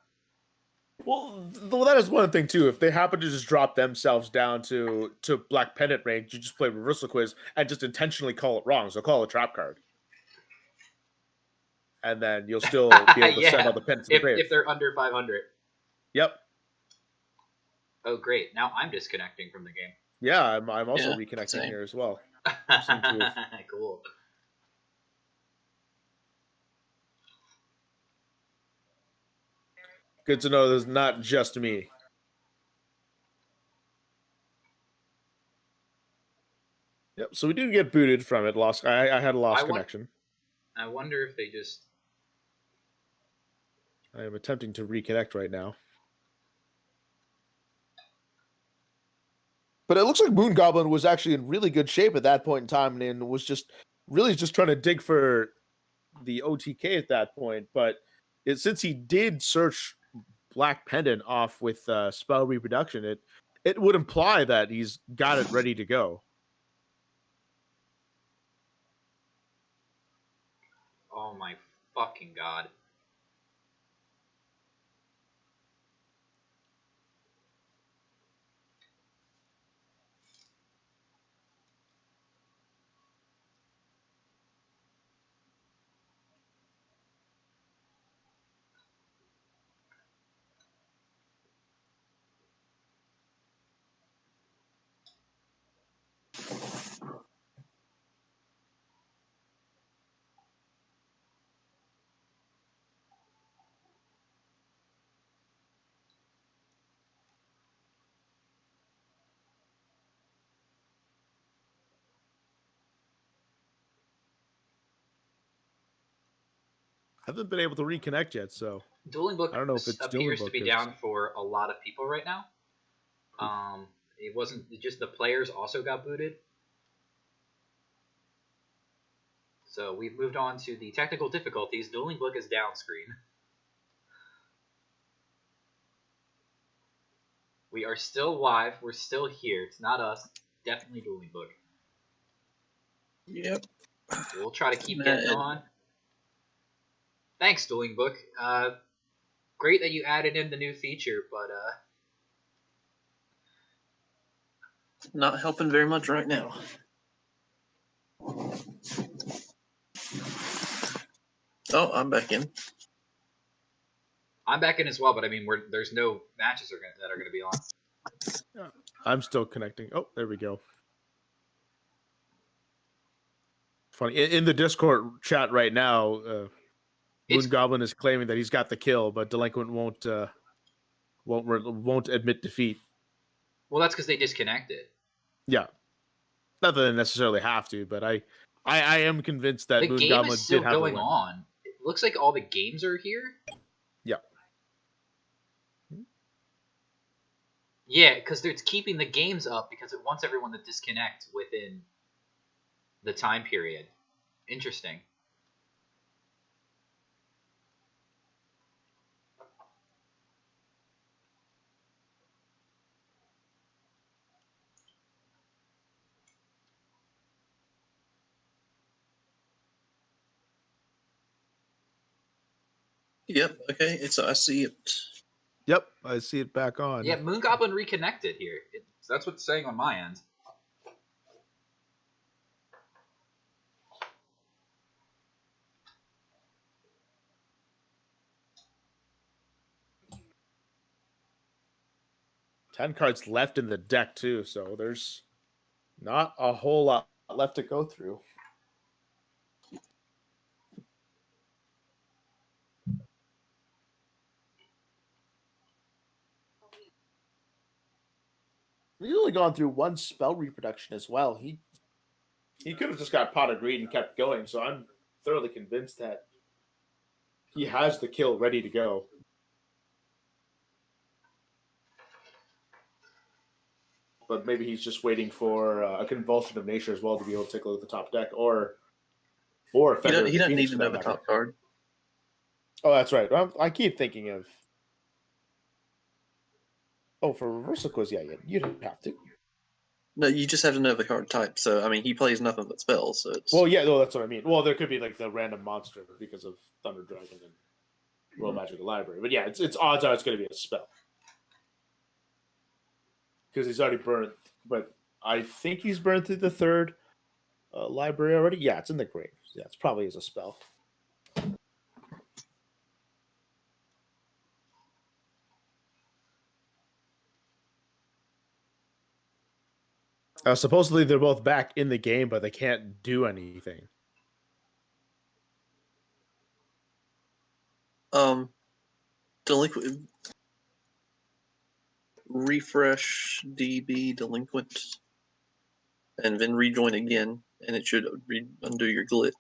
Well, that is one thing, too. If they happen to just drop themselves down to Black Pendant range, you just play reversal quiz and just intentionally call it wrong. So call it a trap card. And then you'll still be able to send all the pendants to the grave. If they're under 500. Yep. Oh, great. Now I'm disconnecting from the game. Yeah, I'm also reconnecting here as well. Cool. Good to know there's not just me. Yep. So we did get booted from it. Lost. I had a lost connection. I wonder if they just. I am attempting to reconnect right now. But it looks like Moon Goblin was actually in really good shape at that point in time and was just really just trying to dig for the OTK at that point. But since he did search Black Pendant off with spell reproduction, it would imply that he's got it ready to go. Oh my fucking god. I haven't been able to reconnect yet, so Dueling Book I don't know if it's appears to be Dueling Book down for a lot of people right now. It wasn't just the players also got booted. So we've moved on to the technical difficulties. Dueling Book is down screen. We are still live. We're still here. It's not us. Definitely Dueling Book. Yep. We'll try to keep getting on. Thanks, Dueling Book. Great that you added in the new feature, but not helping very much right now. Oh, I'm back in. I'm back in as well. But I mean, there's no matches that are going to be on. yeah. I'm still connecting. Oh, there we go. Funny in the Discord chat right now. Moon Goblin is claiming that he's got the kill, but Delinquent won't admit defeat. Well, that's because they disconnected. Yeah, not that they necessarily have to, but I am convinced that the Moon game Goblin is still did have going on. It looks like all the games are here. Yeah. Yeah, because it's keeping the games up because it wants everyone to disconnect within the time period. Interesting. Yep. Okay. I see it. Yep, I see it back on. Yeah, Moon Goblin reconnected here. That's what's saying on my end. Ten cards left in the deck too, so there's not a whole lot left to go through. He's only gone through one spell reproduction as well. He could have just got Pot of Greed and kept going, so I'm thoroughly convinced that he has the kill ready to go. But maybe he's just waiting for a Convulsion of Nature as well to be able to take a look at the top deck, or he doesn't need to know the top card. Oh, that's right. I keep thinking of. Oh, for Reversal Quiz, yeah, you don't have to. No, you just have to know the card type. So, I mean, he plays nothing but spells. So it's... Well, yeah, no, that's what I mean. Well, there could be like the random monster because of Thunder Dragon and Royal Magic Library. But yeah, it's odds are it's going to be a spell. Because he's already burned. But I think he's burned through the third library already. Yeah, it's in the grave. Yeah, it's probably as a spell. Supposedly they're both back in the game, but they can't do anything. Delinquent. Refresh DB delinquent, and then rejoin again, and it should undo your glitch.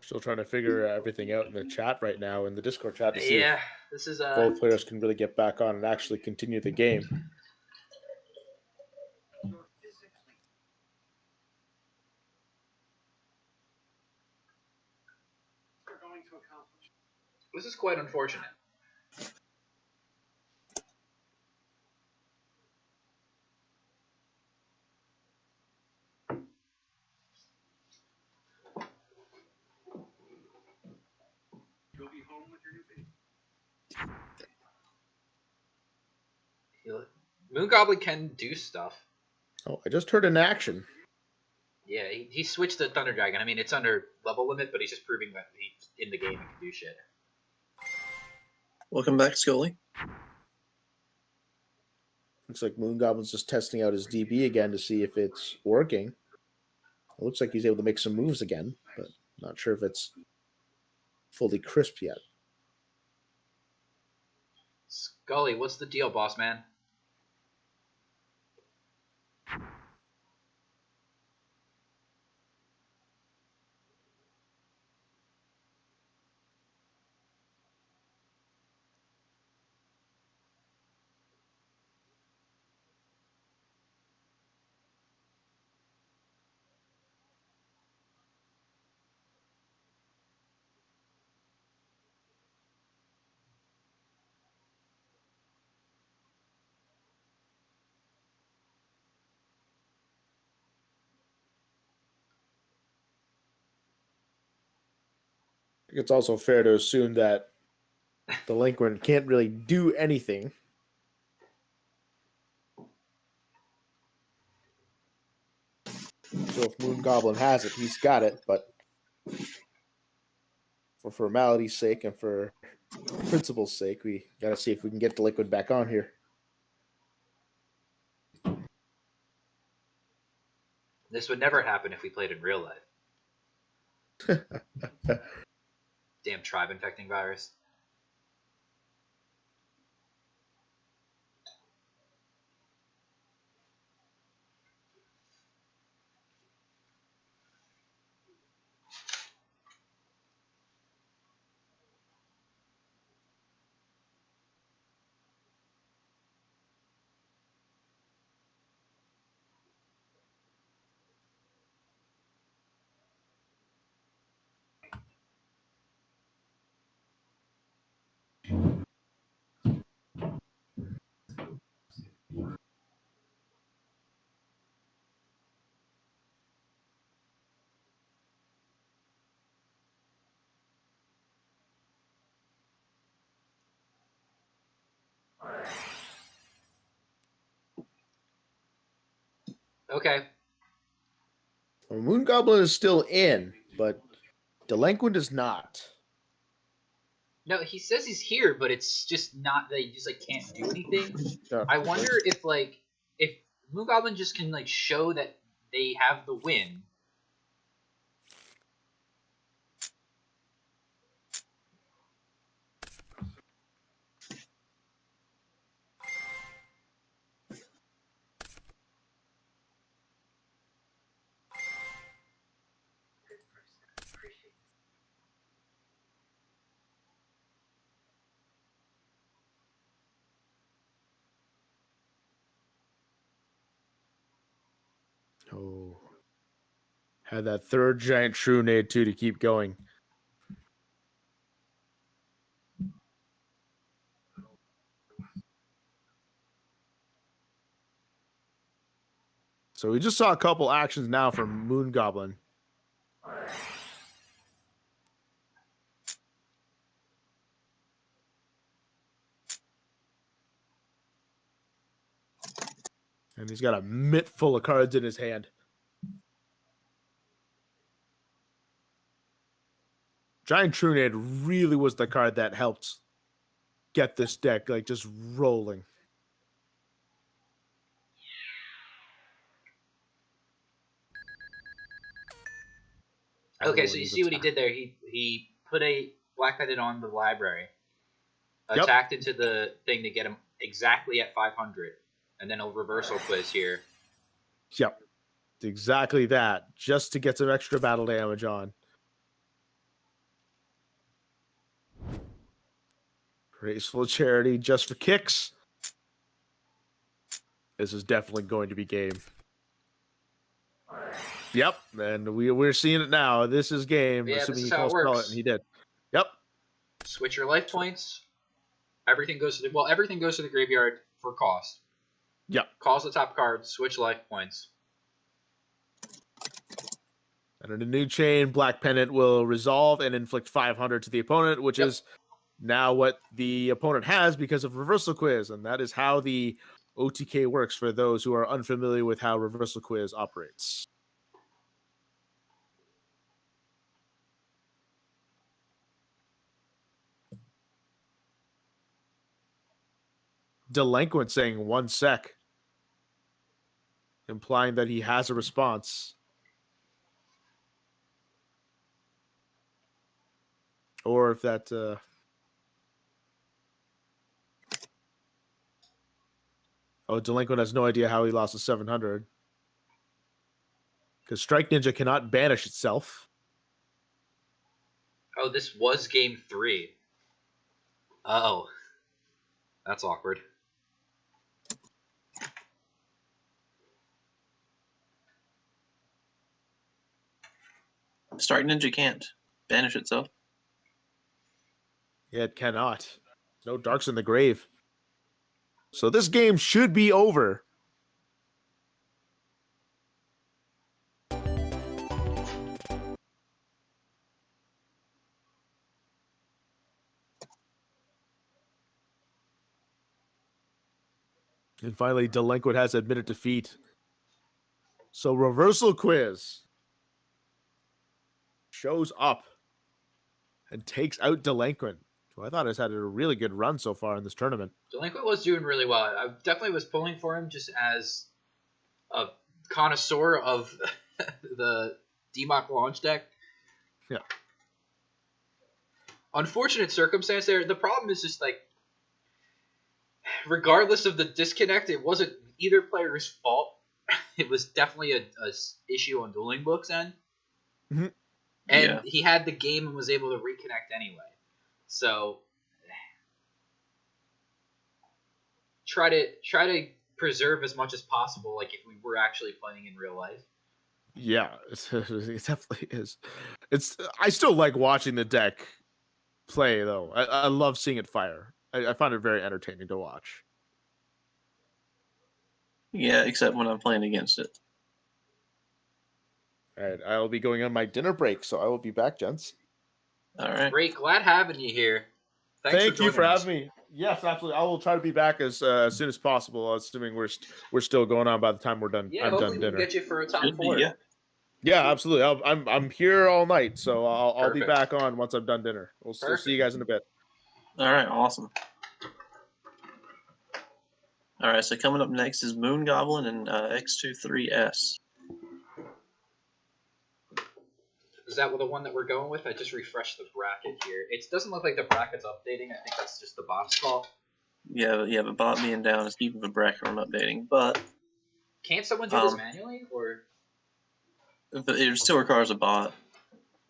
Still trying to figure everything out in the chat right now, in the Discord chat, to see Yeah, if this is both players can really get back on and actually continue the game. this is quite unfortunate. Moon Goblin can do stuff. Oh, I just heard an action. Yeah, he switched to Thunder Dragon. I mean, it's under level limit, but he's just proving that he's in the game and can do shit. Welcome back, Scully. Looks like Moon Goblin's just testing out his DB again to see if it's working. It looks like he's able to make some moves again, but not sure if it's fully crisp yet. Scully, what's the deal, boss man? I think it's also fair to assume that Delinquent can't really do anything. So if Moon Goblin has it, he's got it, but for formality's sake and for principle's sake, we gotta see if we can get Delinquent back on here. This would never happen if we played in real life. Damn tribe infecting virus. Okay. Well, Moon Goblin is still in, but Delinquent is not. No, he says he's here, but it's just not that he just like can't do anything. Yeah. I wonder if Moon Goblin just can like show that they have the win. Oh. Had that third giant true nade too to keep going. So we just saw a couple actions now from Moon Goblin. And he's got a mitt full of cards in his hand. Giant Trunade really was the card that helped get this deck like just rolling. Okay, so you see what he did there. He put a Black Bandit on the library, attacked into the thing to get him exactly at 500, and then a reversal quiz here. Yep. Exactly that. Just to get some extra battle damage on. Graceful Charity just for kicks. This is definitely going to be game. Yep, and we're seeing it now. This is game. Yeah, assuming this is he how it calls spell works. and he did. Yep. Switch your life points. Everything goes to the graveyard for cost. Yep. Calls the top card, switch life points. And in a new chain, Black Pennant will resolve and inflict 500 to the opponent, which is now what the opponent has because of Reversal Quiz. And that is how the OTK works for those who are unfamiliar with how Reversal Quiz operates. Delinquent saying 1 sec, implying that he has a response. Or if that Delinquent has no idea how he lost the 700. Because Strike Ninja cannot banish itself. Oh, this was game 3. Oh. That's awkward. Strike Ninja can't banish itself. Yeah, it cannot. No darks in the grave. So this game should be over. And finally, Delinquent has admitted defeat. So Reversal Quiz shows up and takes out Delinquent, who I thought has had a really good run so far in this tournament. Delinquent was doing really well. I definitely was pulling for him just as a connoisseur of the DMOC launch deck. Yeah. Unfortunate circumstance there. The problem is just like, regardless of the disconnect, it wasn't either player's fault. It was definitely a issue on Dueling Book's end. Mm-hmm. And he had the game and was able to reconnect anyway. So try to preserve as much as possible, like if we were actually playing in real life. Yeah, it definitely is. I still like watching the deck play though. I love seeing it fire. I find it very entertaining to watch. Yeah, except when I'm playing against it. All right, I'll be going on my dinner break, so I will be back, gents. All right. Great, glad having you here. Thank you for having me. Yes, absolutely. I will try to be back as soon as possible, assuming we're still going on by the time we're done. Yeah, I'm hopefully done we dinner. can get you for a top 4. Yeah, absolutely. I'm here all night, so I'll be Perfect. back on once I'm done dinner. We'll see you guys in a bit. All right, awesome. All right, so coming up next is Moon Goblin and X23S. Is that the one that we're going with? I just refreshed the bracket here. It doesn't look like the bracket's updating. I think that's just the bot's fault. Yeah, but bot being down is keeping the bracket from updating. But Can't someone do this manually, or it still requires a bot.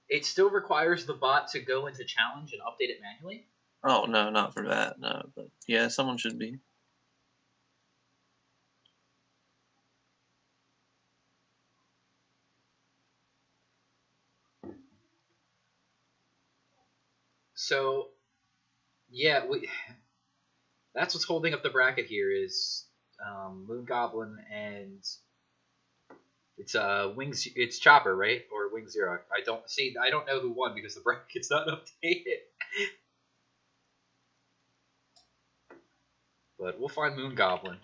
it still requires the bot to go into challenge and update it manually? Oh no, not for that. No, but yeah, someone should be. So yeah, that's what's holding up the bracket here is Moon Goblin and it's Wings. It's Chopper, right? Or Wing Zero. I don't know who won because the bracket's not updated. But we'll find Moon Goblin.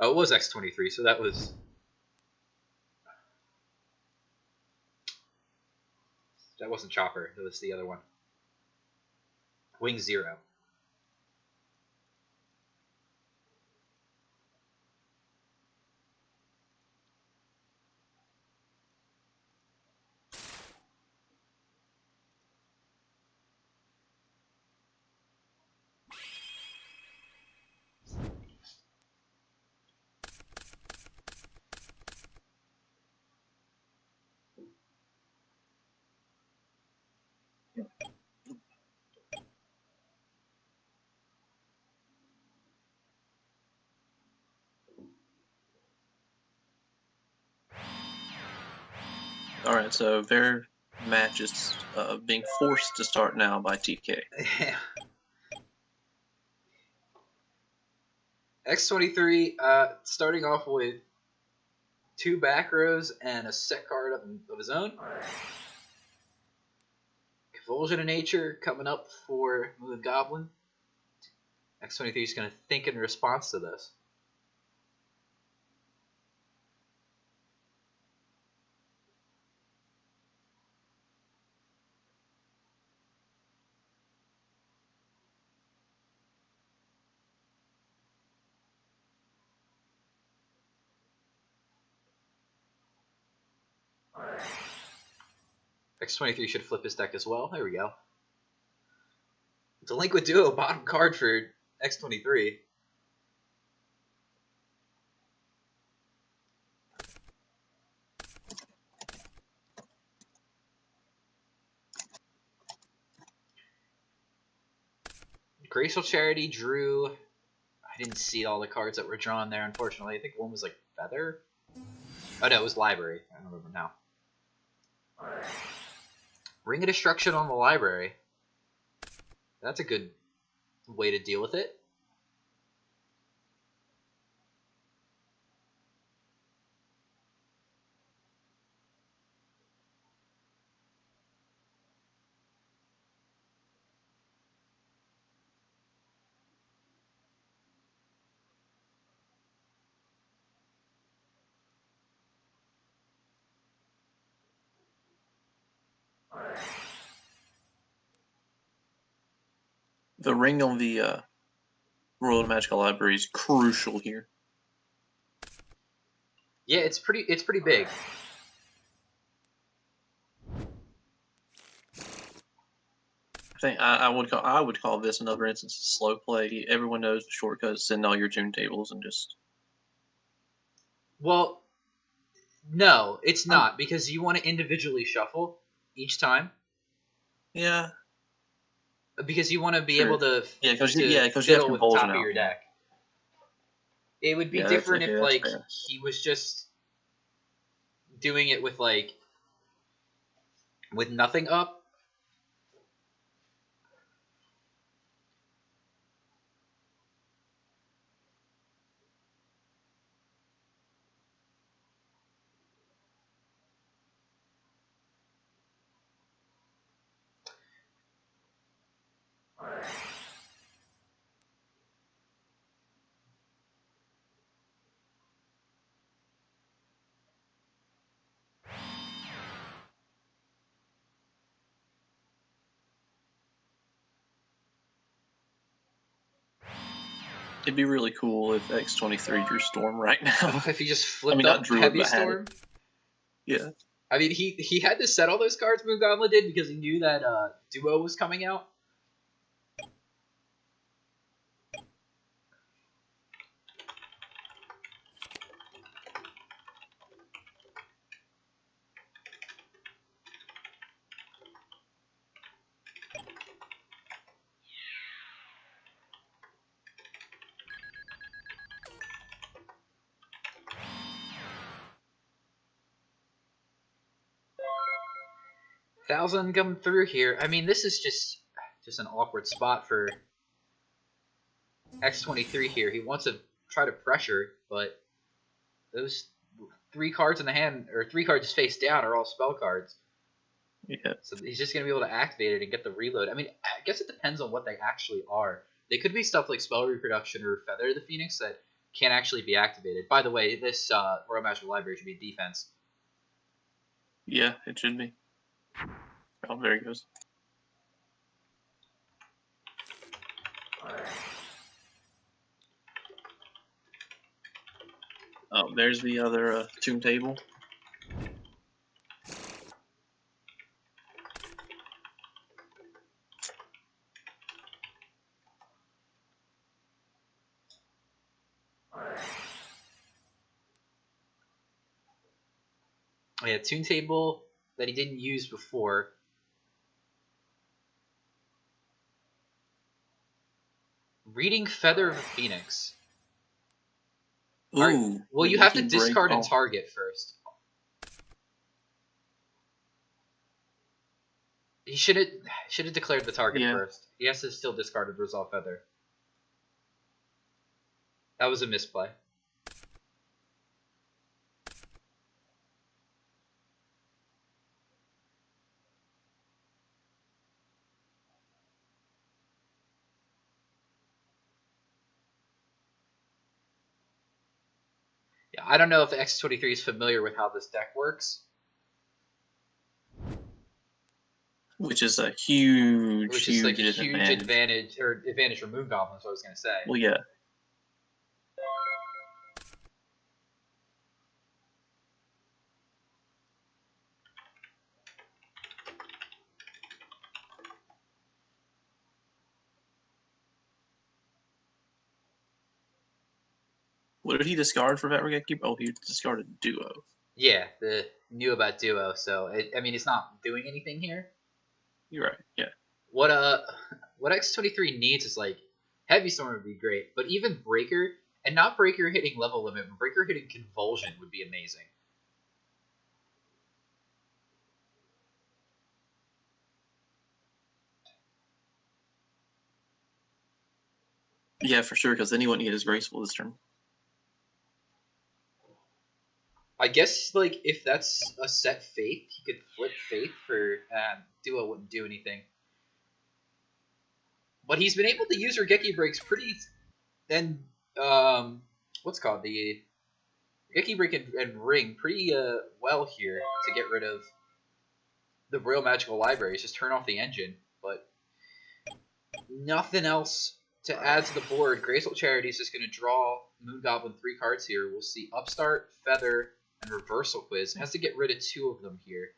Oh, it was X-23, so that wasn't Chopper. It was the other one. Wing Zero. All right, so their match is being forced to start now by TK. X-23 starting off with 2 back rows and a set card of his own. Convulsion of Nature coming up for Moon Goblin. X-23 is going to think in response to this. X-23 should flip his deck as well. There we go. Delinquent Duo, bottom card for X-23. Graceful Charity drew... I didn't see all the cards that were drawn there, unfortunately. I think one was like Feather? Oh no, it was Library. I don't remember now. Ring of Destruction on the Library. That's a good way to deal with it. The ring on the Royal Magical Library is crucial here. Yeah, it's pretty big. I think I would call this another instance of slow play. Everyone knows the shortcut: send all your tune tables and just. Well, no, it's not because you want to individually shuffle each time. Yeah. Because you want to be Sure. able to Because you have fiddle with the top Convulsion of your out. deck. It would be Yeah, different that's if like fair. he was just doing it with like with nothing up. It'd be really cool if X-23 drew Storm right now. If he just flipped not up drew it, Heavy but had it. Storm. Yeah. I mean, he had to set all those cards Moon Goblin did because he knew that Duo was coming out. Thousand coming through here. I mean, this is just just an awkward spot for X23 here. He wants to try to pressure, but those 3 cards in the hand, or 3 cards face down, are all spell cards. Yeah. So he's just going to be able to activate it and get the reload. I mean, I guess it depends on what they actually are. They could be stuff like Spell Reproduction or Feather the Phoenix that can't actually be activated. By the way, this Royal Magical Library should be defense. Yeah, it should be. Oh, there he goes. Oh, there's the other tomb table. Yeah, Tune Table that he didn't use before. Reading Feather of a Phoenix. Ooh. Right. Well, you have to Lucky break. discard and Oh, target first. He should have declared the target Yeah. first. He has to still discard a Resolve Feather. That was a misplay. Yeah, I don't know if X23 is familiar with how this deck works, which is a huge, which is like a huge huge advantage for Moon Goblins. What I was gonna say. Well, yeah. What did he discard for Vatregeki? Oh, he discarded Duo. Yeah, knew about Duo, so I mean it's not doing anything here. You're right. Yeah. What X23 needs is like Heavy Storm would be great, but even Breaker, and not Breaker hitting level limit, but Breaker hitting Convulsion would be amazing. Yeah, for sure, because then he wouldn't get his Graceful this turn. I guess like if that's a set Faith, he could flip Faith for Duo wouldn't do anything. But he's been able to use Regeki Breaks pretty, and what's it called, the Regeki Break and Ring pretty well here to get rid of the Royal Magical Libraries. Just turn off the engine, but nothing else to add to the board. Graceful Charity is just going to draw Moon Goblin 3 cards here. We'll see Upstart, Feather, and Reversal Quiz. Has to get rid of 2 of them here.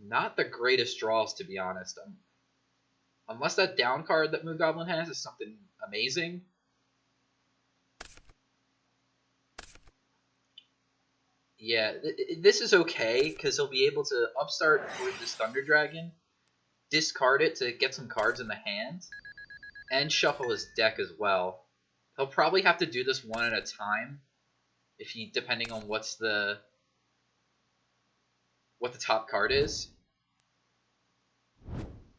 Not the greatest draws, to be honest. Unless that down card that Moon Goblin has is something amazing. Yeah, this is okay, because he'll be able to Upstart with this Thunder Dragon, discard it to get some cards in the hand, and shuffle his deck as well. He'll probably have to do this one at a time, depending on what the top card is.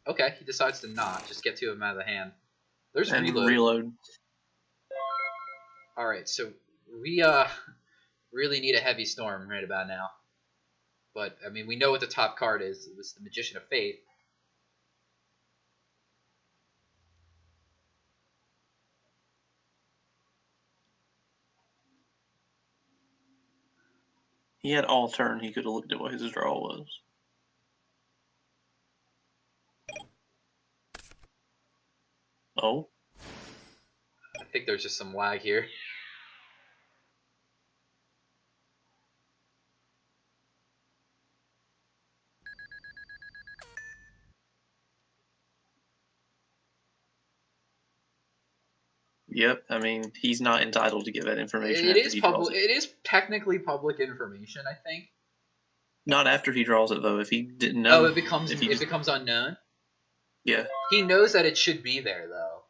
Okay, he decides to not. Just get 2 of them out of the hand. There's reload. Alright, so we really need a Heavy Storm right about now. But, I mean, we know what the top card is. It's the Magician of Faith. He had all turn. He could have looked at what his draw was. Oh. I think there's just some lag here. Yep. I mean, he's not entitled to give that information. It is public. It is technically public information, I think. Not after he draws it, though. If he didn't know. Oh, it becomes unknown. Yeah. He knows that it should be there, though.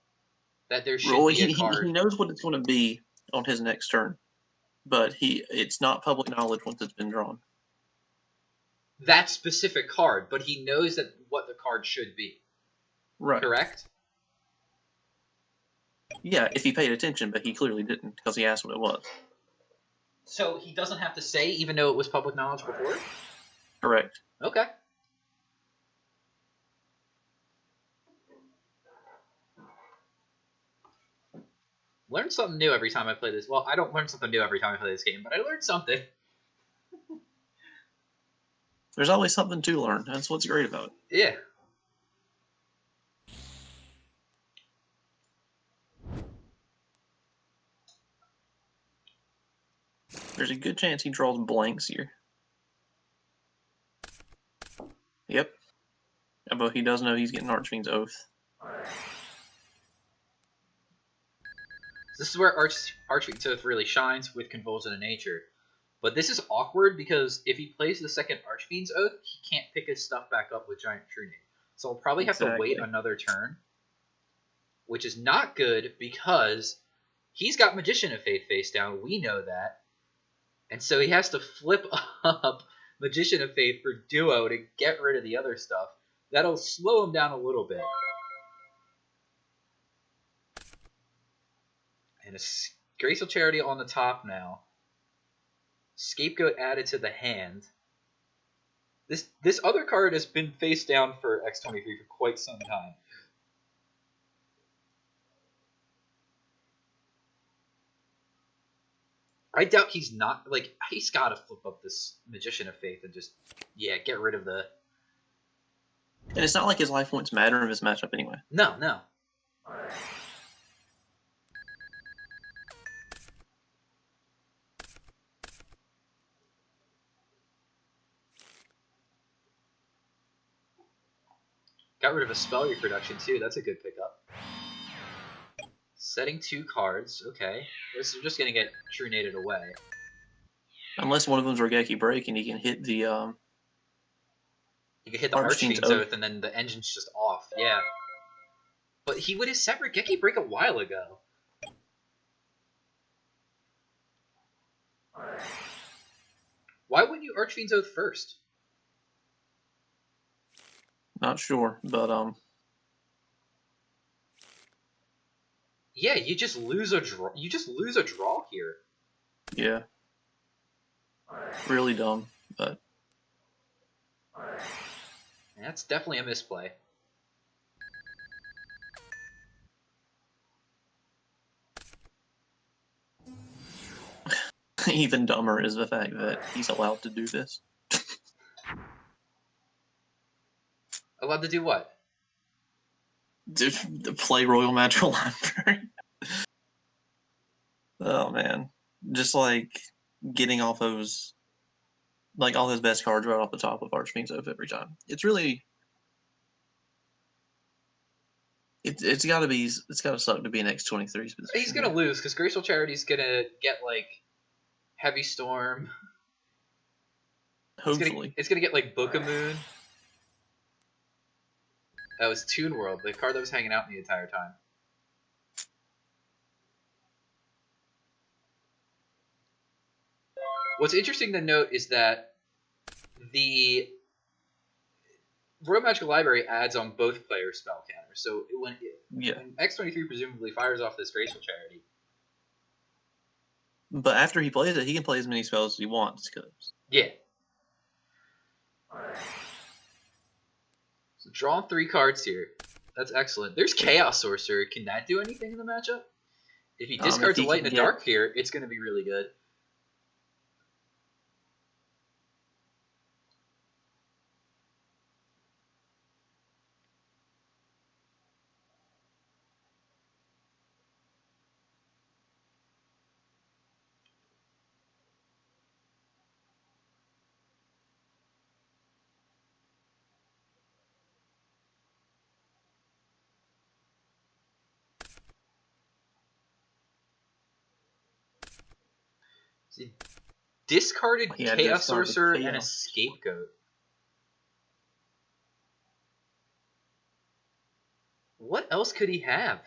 That there should be a card. He knows what it's going to be on his next turn, but it's not public knowledge once it's been drawn. That specific card, but he knows that what the card should be. Right. Correct? Yeah, if he paid attention, but he clearly didn't because he asked what it was. So he doesn't have to say, even though it was public knowledge before? Correct. Okay. Learn something new every time I play this. Well, I don't learn something new every time I play this game, but I learned something. There's always something to learn. That's what's great about it. Yeah. There's a good chance he draws blanks here. Yep. But he does know he's getting Archfiend's Oath. This is where Archfiend's Oath really shines with Convulsion of Nature. But this is awkward because if he plays the second Archfiend's Oath, he can't pick his stuff back up with Giant True Name. So I'll probably have to wait another turn, which is not good because he's got Magician of Faith face down. We know that. And so he has to flip up Magician of Faith for Duo to get rid of the other stuff. That'll slow him down a little bit. And a Graceful Charity on the top now. Scapegoat added to the hand. This other card has been face down for X23 for quite some time. I doubt he's not, like, he's got to flip up this Magician of Faith and just, yeah, get rid of the... And it's not like his life points matter in this matchup anyway. No, no. Got rid of a spell reproduction too. That's a good pickup. Setting 2 cards. Okay. This is just going to get True Nated away. Unless one of them's Regeki Break and he can hit the... You can hit the Archfiend's Oath and then the engine's just off. Yeah. But he would have set Regeki Break a while ago. Why wouldn't you Archfiend's Oath first? Not sure, but yeah, you just lose a draw. You just lose a draw here. Yeah. Really dumb, but that's definitely a misplay. even dumber is the fact that he's allowed to do this. Allowed to do what? To play Royal Magical Library. Oh man, just like getting off those, like all his best cards right off the top of Archfiend's Oath every time. It's really, it's got to suck to be an X23's position. He's gonna lose because Graceful Charity's gonna get like Heavy Storm. Hopefully, it's gonna get like Book of Moon. That was Toon World, the card that was hanging out the entire time. What's interesting to note is that the Royal Magical Library adds on both player spell counters. So when X23 presumably fires off this Graceful Charity. But after he plays it, he can play as many spells as he wants. Yeah. So drawing 3 cards here. That's excellent. There's Chaos Sorcerer. Can that do anything in the matchup? If he discards a Light and a Dark here, it's going to be really good. He discarded Chaos Sorcerer and a Scapegoat. What else could he have?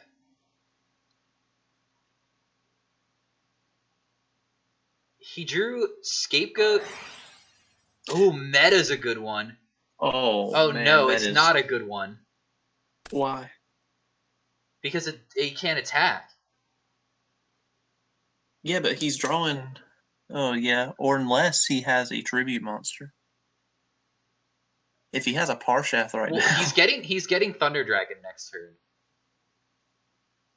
He drew Scapegoat. Oh, Meta's a good one. Oh man, no, that it's is not a good one. why. Because it can't attack. Yeah, but he's drawing. Oh yeah, or unless he has a tribute monster. If he has a Parshath right Well, now. he's getting Thunder Dragon next turn.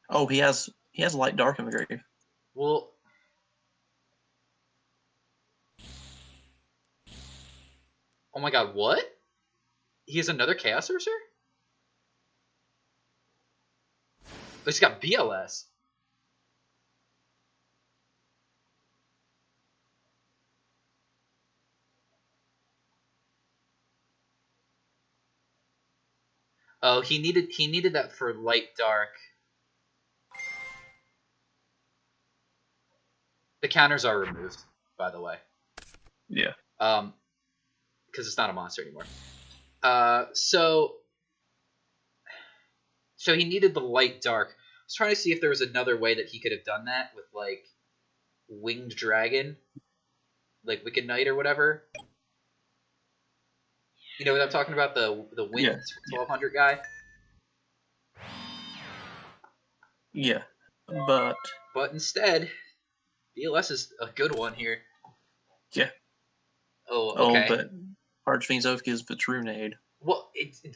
Oh, he has Light Dark in the grave. Well, oh my god, what? He has another Chaos Sorcerer? Oh, he's got BLS. Oh, he needed that for Light Dark. The counters are removed, by the way. Yeah. Because it's not a monster anymore. So he needed the Light Dark. I was trying to see if there was another way that he could have done that with like Winged Dragon, like Wicked Knight or whatever. You know what I'm talking about? The Wind 1200 guy. Yeah, but instead, BLS is a good one here. Yeah. Oh, okay. but Archfiend's Oath gives the Trunade. Well,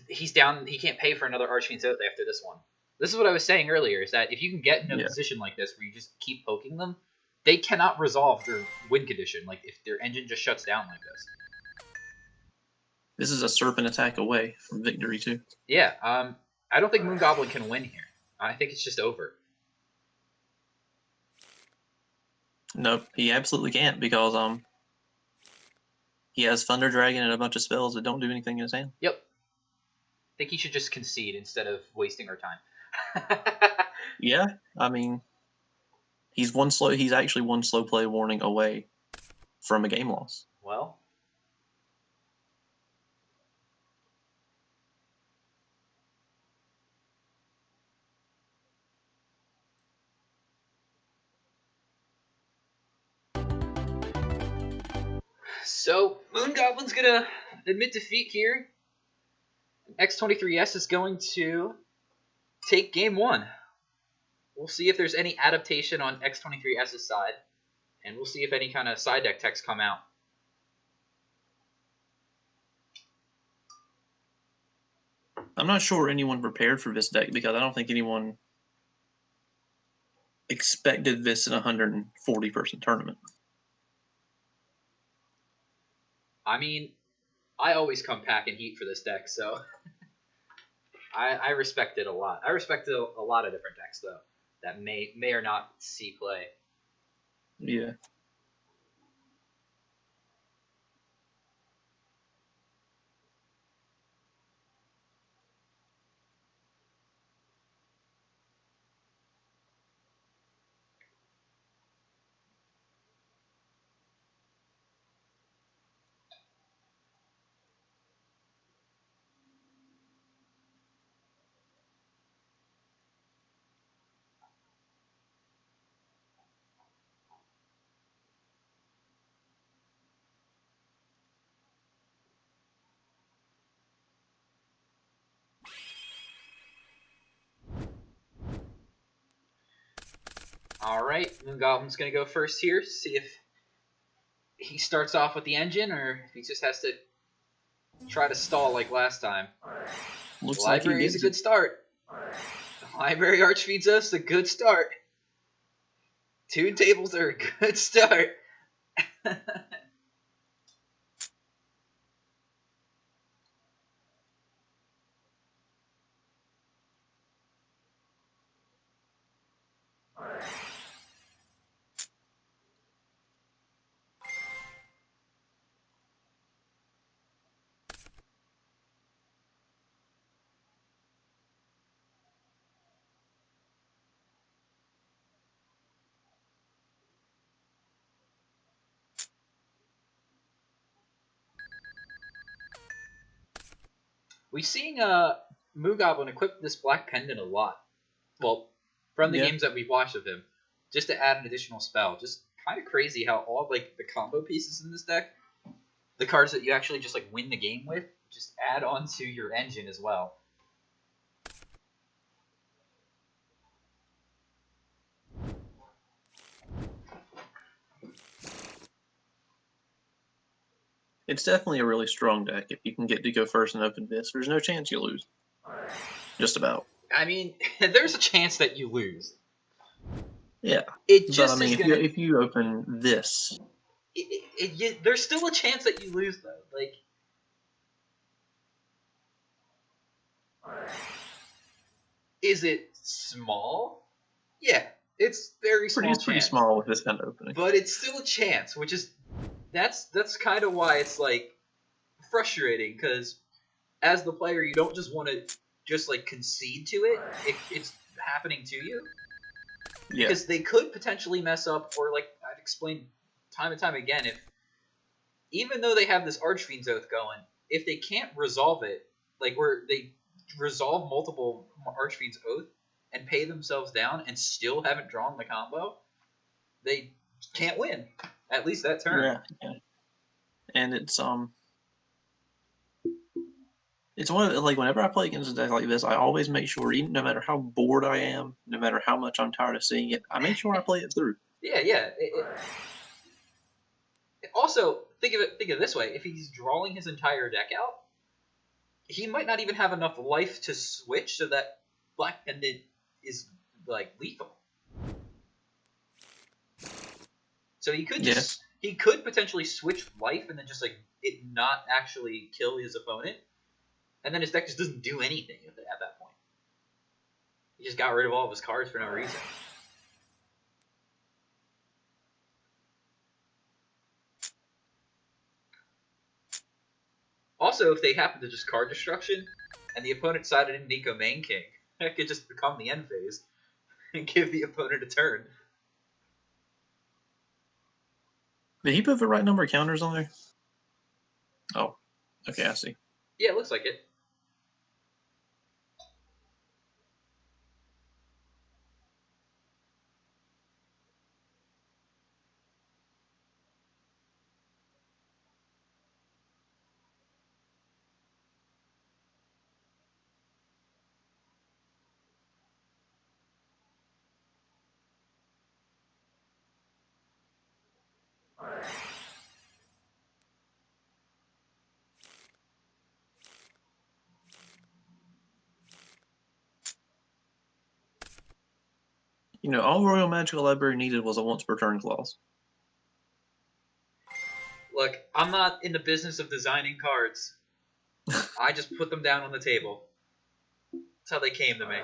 he's down. He can't pay for another Archfiend's Oath after this one. This is what I was saying earlier, is that if you can get in a position like this where you just keep poking them, they cannot resolve their win condition. Like, if their engine just shuts down like this. This is a Serpent attack away from victory, too. Yeah, I don't think Moon Goblin can win here. I think it's just over. Nope, he absolutely can't, because he has Thunder Dragon and a bunch of spells that don't do anything in his hand. Yep. I think he should just concede instead of wasting our time. Yeah, I mean, he's actually one slow play warning away from a game loss. Well, so Moon Goblin's gonna admit defeat here. X23S is going to take game one. We'll see if there's any adaptation on X23S's side, and we'll see if any kind of side deck techs come out. I'm not sure anyone prepared for this deck, because I don't think anyone expected this in a 140-person tournament. I mean, I always come packing heat for this deck, so I respect it a lot. I respect a lot of different decks, though, that may or not see play. Yeah. All right, Moon Goblin's going to go first here, see if he starts off with the engine or if he just has to try to stall like last time. Looks Library like is a good start. Library Archfiend's Oath's a good start. Two tables are a good start. We've seen Moo Goblin equip this Black Pendant a lot. Well, from the games that we've watched of him, just to add an additional spell. Just kind of crazy how all like the combo pieces in this deck, the cards that you actually just like win the game with, just add on to your engine as well. It's definitely a really strong deck if you can get to go first and open this. There's no chance you lose. Just about. I mean, there's a chance that you lose. Yeah. It But I just mean, is gonna. if you open this, There's still a chance that you lose though. Like, is it small? Yeah, it's very small it's pretty chance. small with this kind of opening. But it's still a chance, which is that's kind of why it's like frustrating, because as the player you don't just want to just like concede to it if it's happening to you, Yeah. because they could potentially mess up, or like I've explained time and time again, if even though they have this Archfiend's Oath going, if they can't resolve it, like where they resolve multiple Archfiend's Oath and pay themselves down and still haven't drawn the combo, they can't win. At least that turn. Yeah. And it's one of like whenever I play against a deck like this, I always make sure, even no matter how bored I am, no matter how much I'm tired of seeing it, I make sure I play it through. Yeah. Also, think of it this way: if he's drawing his entire deck out, he might not even have enough life to switch so that Black Pendant is like lethal. So he could just he could potentially switch life and then just like it not actually kill his opponent, and then his deck just doesn't do anything at that point. He just got rid of all of his cards for no reason. Also, if they happen to just card destruction, and the opponent sided in Nico Main King, that could just become the end phase and give the opponent a turn. Did he put the right number of counters on there? Oh, okay, I see. Yeah, it looks like it. You know, all Royal Magical Library needed was a once per turn clause. Look, I'm not in the business of designing cards. I just put them down on the table. That's how they came to me.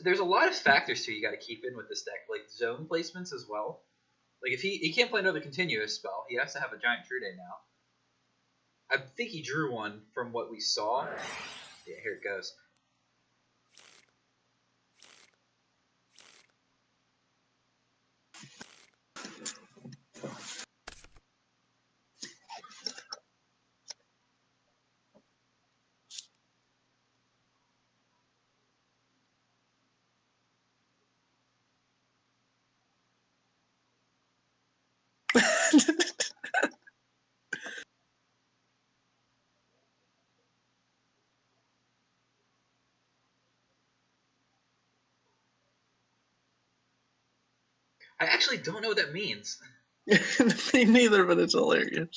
There's a lot of factors too you got to keep in with this deck, like zone placements as well. Like if he can't play another continuous spell, he has to have a Giant True Day now. I think he drew one from what we saw. Yeah, here it goes. I actually don't know what that means. Me neither, but it's hilarious.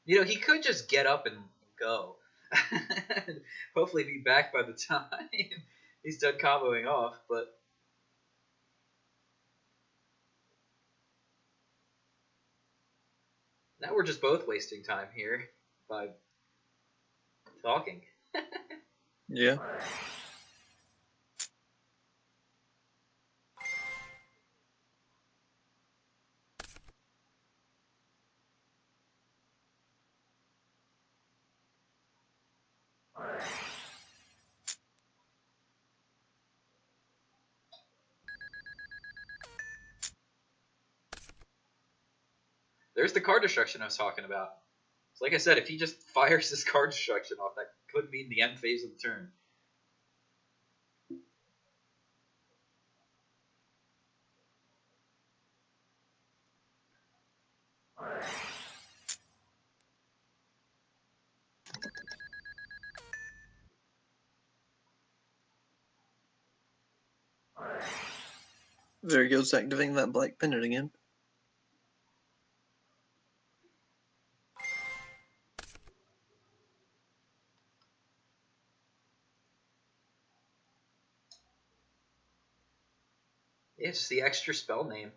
You know, he could just get up and go. Hopefully be back by the time he's done comboing off, but now we're just both wasting time here by talking. Yeah. There's the card destruction I was talking about. So like I said, if he just fires this card destruction off, that could mean the end phase of the turn. There he goes, activating that black pendant again. It's the extra spell name.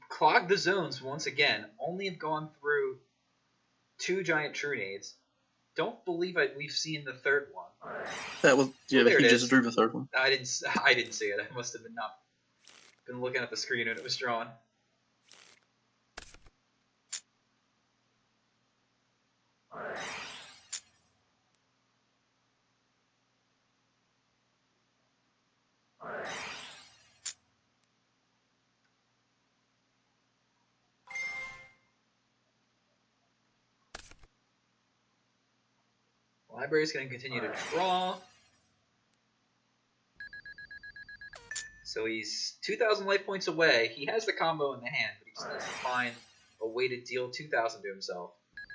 Clog the Zones, once again, only have gone through 2 giant Trunades. Don't believe we've seen the third one. That was yeah. There He it just is. drew the third one. I didn't see it. I must have not been looking at the screen when it was drawn. Library's going to continue to draw. So he's 2,000 life points away. He has the combo in the hand, but he just needs to find a way to deal 2,000 to himself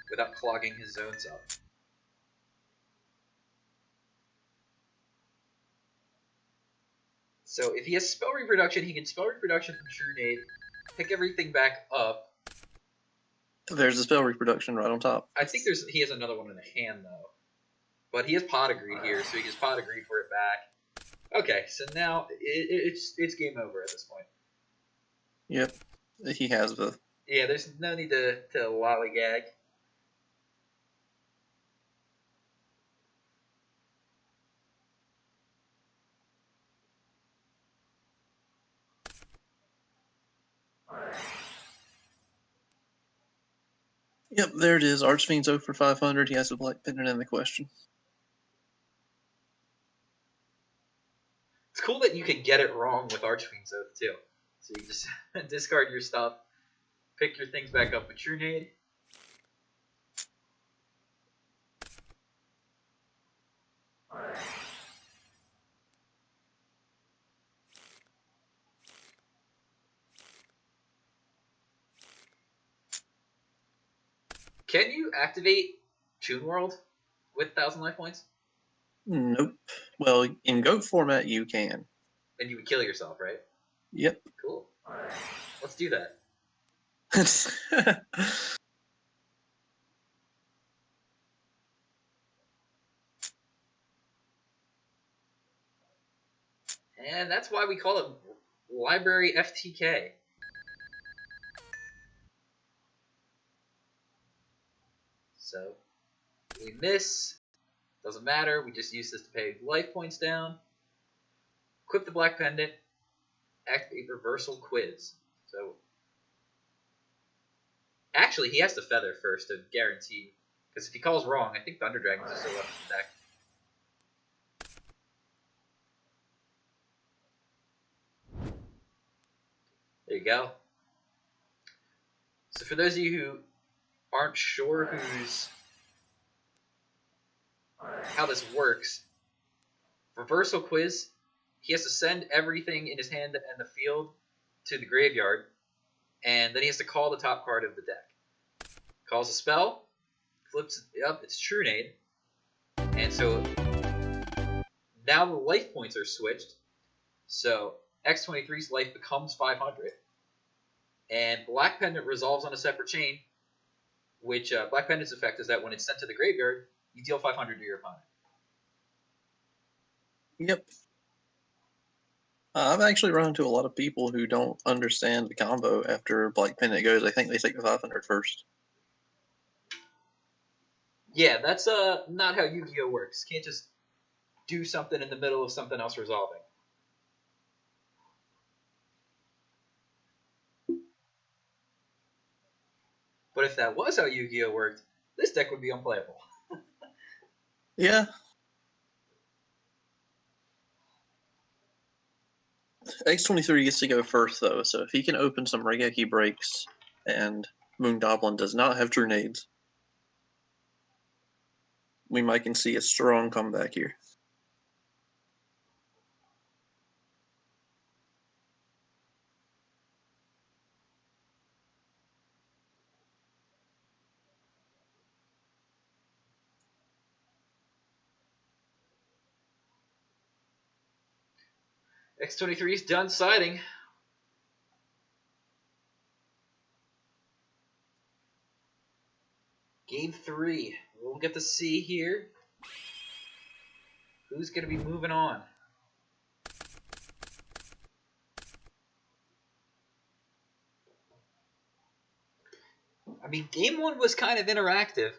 without clogging his zones up. So if he has Spell Reproduction, he can Spell Reproduction from Trunade, pick everything back up. There's the spell reproduction right on top. I think he has another one in the hand, though. But he has Pot of Greed here, so he gets Pot of Greed for it back. Okay, so now it's game over at this point. Yep. He has the... Yeah, there's no need to lollygag. Yep, there it is. Archfiend's 0 for 500. He has a black pendant in the question. It's cool that you can get it wrong with Archfiend's Oath, too. So you just discard your stuff, pick your things back up with Trunade. Can you activate Toon World with 1,000 life points? Nope. Well, in GOAT format, you can. Then you would kill yourself, right? Yep. Cool. Let's do that. And that's why we call it Library FTK. So, we miss. Doesn't matter. We just use this to pay life points down. Equip the Black Pendant. Activate Reversal Quiz. So, actually, he has to Feather first to guarantee. Because if he calls wrong, I think Thunder Dragons are still left in the deck. There you go. So for those of you who aren't sure how this works, Reversal Quiz, he has to send everything in his hand and the field to the graveyard, and then he has to call the top card of the deck. Calls a spell, flips it up, it's Trunade, and so now the life points are switched, so X23's life becomes 500. And Black Pendant resolves on a separate chain, which Black Pendant's effect is that when it's sent to the graveyard, You deal 500 to your opponent. Yep. I've actually run into a lot of people who don't understand the combo after Black Pendant goes. I think they take the 500 first. Yeah, that's not how Yu-Gi-Oh works. Can't just do something in the middle of something else resolving. But if that was how Yu-Gi-Oh worked, this deck would be unplayable. Yeah. X23 gets to go first, though, so if he can open some Regeki breaks and Moon Goblin does not have True Nades, we might can see a strong comeback here. X23 is done siding. Game 3. We'll get to see here who's going to be moving on. I mean, Game 1 was kind of interactive.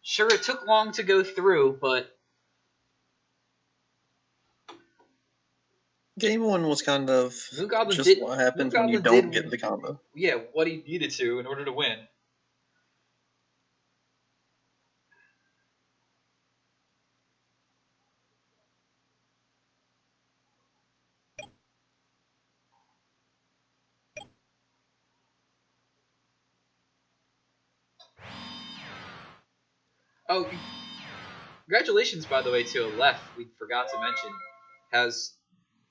Sure, it took long to go through, but... Game 1 was kind of just what happens when you don't get the combo. Yeah, what he needed to in order to win. Oh, congratulations, by the way, to Aleph. We forgot to mention, has,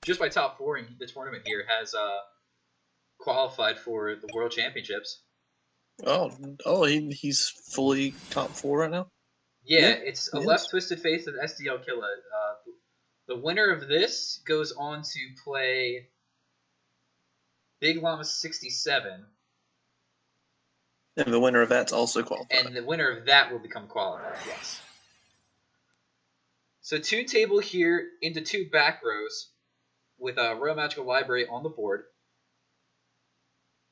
just by top 4 in the tournament here, has qualified for the World Championships. He's fully top 4 right now? Yeah, it's Aleph, Twisted Faith, and SDL Killa. The winner of this goes on to play Big Llama 67. And the winner of that's also qualified. And the winner of that will become qualified, yes. So 2 table here into 2 back rows with a Royal Magical Library on the board.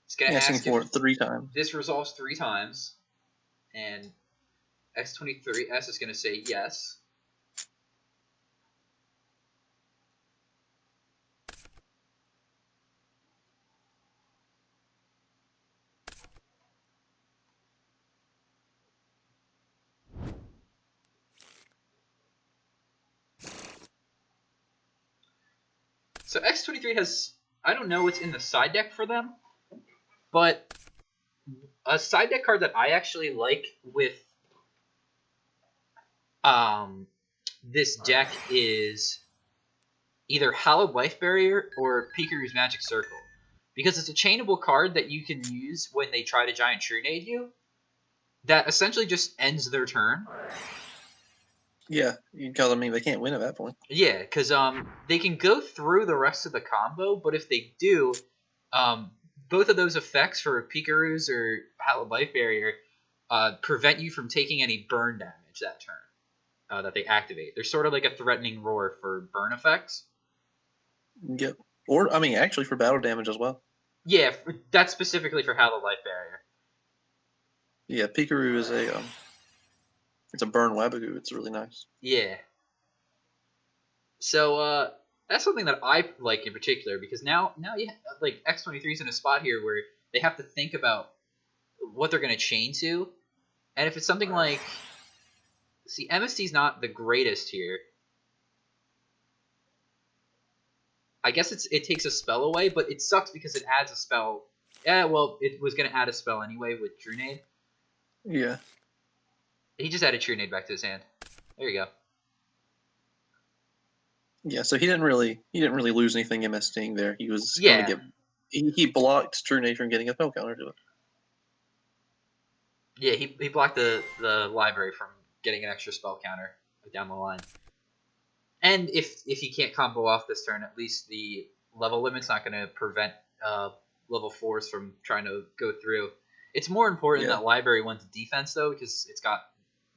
It's going to ask for it 3 times. This resolves 3 times. And X23S is going to say yes. So X23 has, I don't know what's in the side deck for them, but a side deck card that I actually like with this deck is either Hallowed Life Barrier or Pikaru's Magic Circle. Because it's a chainable card that you can use when they try to Giant True Nade you that essentially just ends their turn. Yeah, because I mean they can't win at that point. Yeah, because they can go through the rest of the combo, but if they do, both of those effects for Pikaru's or Hallowed Life Barrier prevent you from taking any burn damage that turn that they activate. They're sort of like a threatening roar for burn effects. Yep. Or I mean, actually for battle damage as well. Yeah, that's specifically for Hallowed Life Barrier. Yeah, Pikaru is it's a burn Wabagoo. It's really nice. Yeah. So that's something that I like in particular because now you have, like X23's in a spot here where they have to think about what they're going to chain to, and if it's something like, see, MST's not the greatest here. I guess it takes a spell away, but it sucks because it adds a spell. Yeah, well, it was going to add a spell anyway with True Nade. Yeah. He just added True Nade back to his hand. There you go. Yeah, so he didn't really lose anything MSTing there. He was going to get he blocked True Nade from getting a spell counter to it. Yeah, he blocked the library from getting an extra spell counter down the line. And if he can't combo off this turn, at least the level limit's not going to prevent level 4s from trying to go through. It's more important that library wins defense, though, because it's got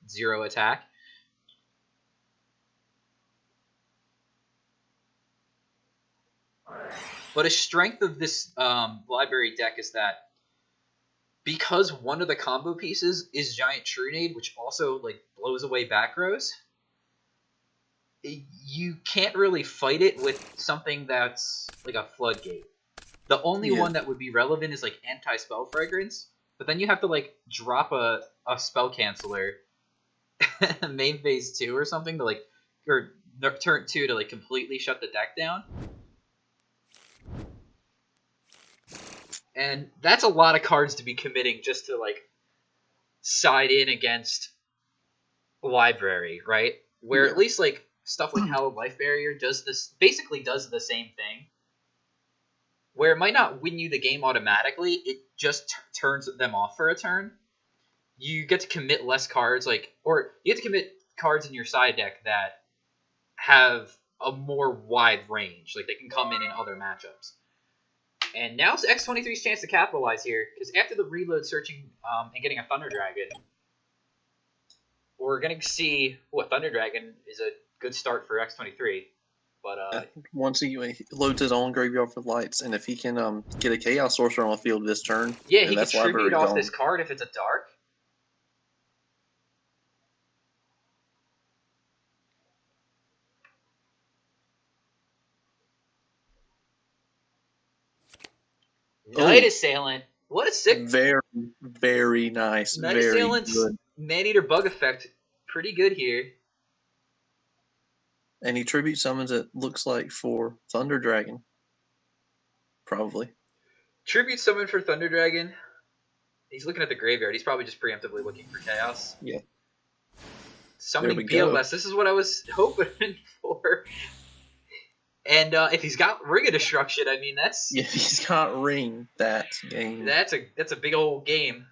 0 attack. But a strength of this library deck is that because one of the combo pieces is Giant Trunade, which also like blows away back rows, you can't really fight it with something that's like a Floodgate. The only one that would be relevant is like Anti-Spell Fragrance, but then you have to like drop a spell canceller main phase 2 or something to like, or turn 2 to like completely shut the deck down. And that's a lot of cards to be committing just to like side in against library, right? Where at least like stuff like Hallowed Life Barrier basically does the same thing. Where it might not win you the game automatically, it just turns them off for a turn. You get to commit less cards, or you get to commit cards in your side deck that have a more wide range. Like they can come in other matchups. And now's X23's chance to capitalize here, because after the reload, searching and getting a Thunder Dragon, we're going to see Thunder Dragon is a good start for X23. But once he loads his own Graveyard for Lights, and if he can get a Chaos Sorcerer on the field this turn, yeah, he can tribute off this card if it's a dark. Night Assailant. What a sick. Very, very nice. Night very Assailant's good. Man-Eater Bug Effect. Pretty good here. And he tribute summons it, looks like, for Thunder Dragon. Probably. Tribute summon for Thunder Dragon. He's looking at the graveyard. He's probably just preemptively looking for Chaos. Yeah. Summoning BLS. This is what I was hoping for. And if he's got Ring of Destruction, I mean that's if he's got Ring, that's game. That's a big old game.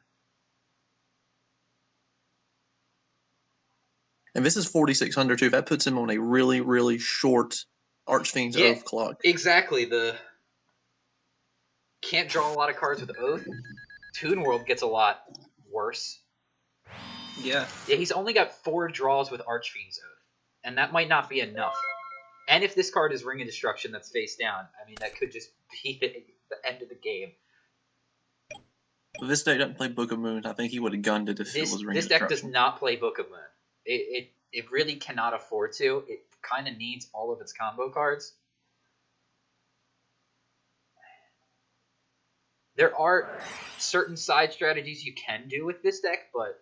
And this is 4600 too. That puts him on a really, really short Archfiend's Oath clock. Exactly. The can't draw a lot of cards with Oath. Toon World gets a lot worse. Yeah. Yeah, he's only got 4 draws with Archfiend's Oath, and that might not be enough. And if this card is Ring of Destruction that's face down, I mean, that could just be the end of the game. Well, this deck doesn't play Book of Moon. I think he would have gunned it if it was Ring of Destruction. This deck does not play Book of Moon. It really cannot afford to. It kind of needs all of its combo cards. There are certain side strategies you can do with this deck, but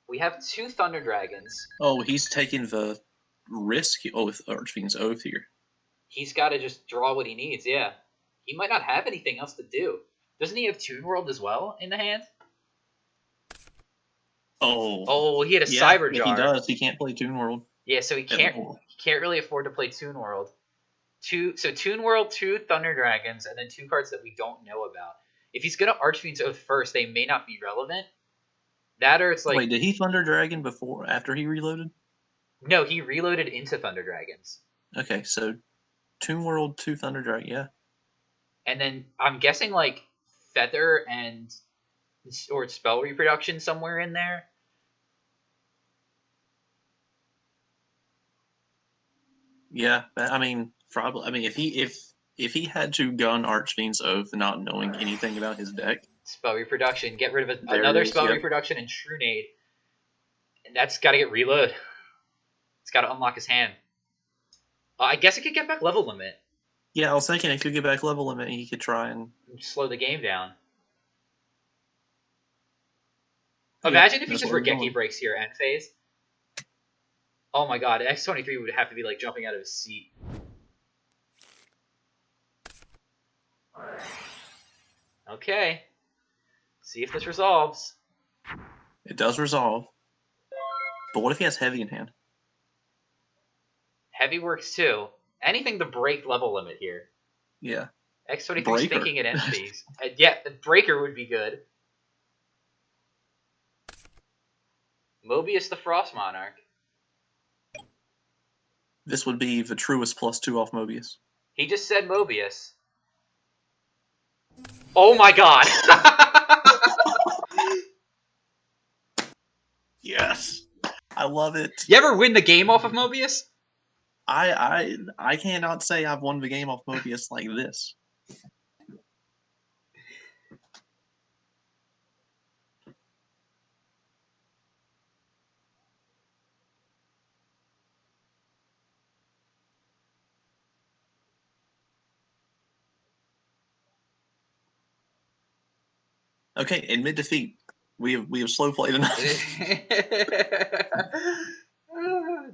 we have 2 Thunder Dragons. Oh, he's taking the risk with Archfiend's Oath here. He's got to just draw what he needs, yeah. He might not have anything else to do. Doesn't he have Toon World as well in the hand? Oh, he had a Cyber Jar. He does. He can't play Toon World. Yeah, so he can't really afford to play Toon World. So Toon World, 2 Thunder Dragons, and then 2 cards that we don't know about. If he's gonna Archfiend's Oath first, they may not be relevant. That or it's like... Wait, did he Thunder Dragon after he reloaded? No, he reloaded into Thunder Dragons. Okay, so Toon World, 2 Thunder Dragon, yeah. And then I'm guessing like Feather or Spell Reproduction somewhere in there. Yeah, I mean, probably. I mean, if he had to gun Archfiend's Oath, not knowing anything about his deck, Spell Reproduction, get rid of another Spell Reproduction and Trunade, and that's got to get reload. It's got to unlock his hand. I guess it could get back level limit. Yeah, I was thinking it could get back level limit. He could try and slow the game down. Imagine if he just Regeki breaks here end phase. Oh my god, X23 would have to be like jumping out of his seat. Okay. See if this resolves. It does resolve. But what if he has Heavy in hand? Heavy works too. Anything to break level limit here. Yeah. X23 is thinking it end phase. Yeah, the Breaker would be good. Mobius the Frost Monarch. This would be the truest +2 off Mobius. He just said Mobius. Oh my god! Yes, I love it. You ever win the game off of Mobius? I cannot say I've won the game off Mobius like this. Okay, admit defeat. We have slow played enough.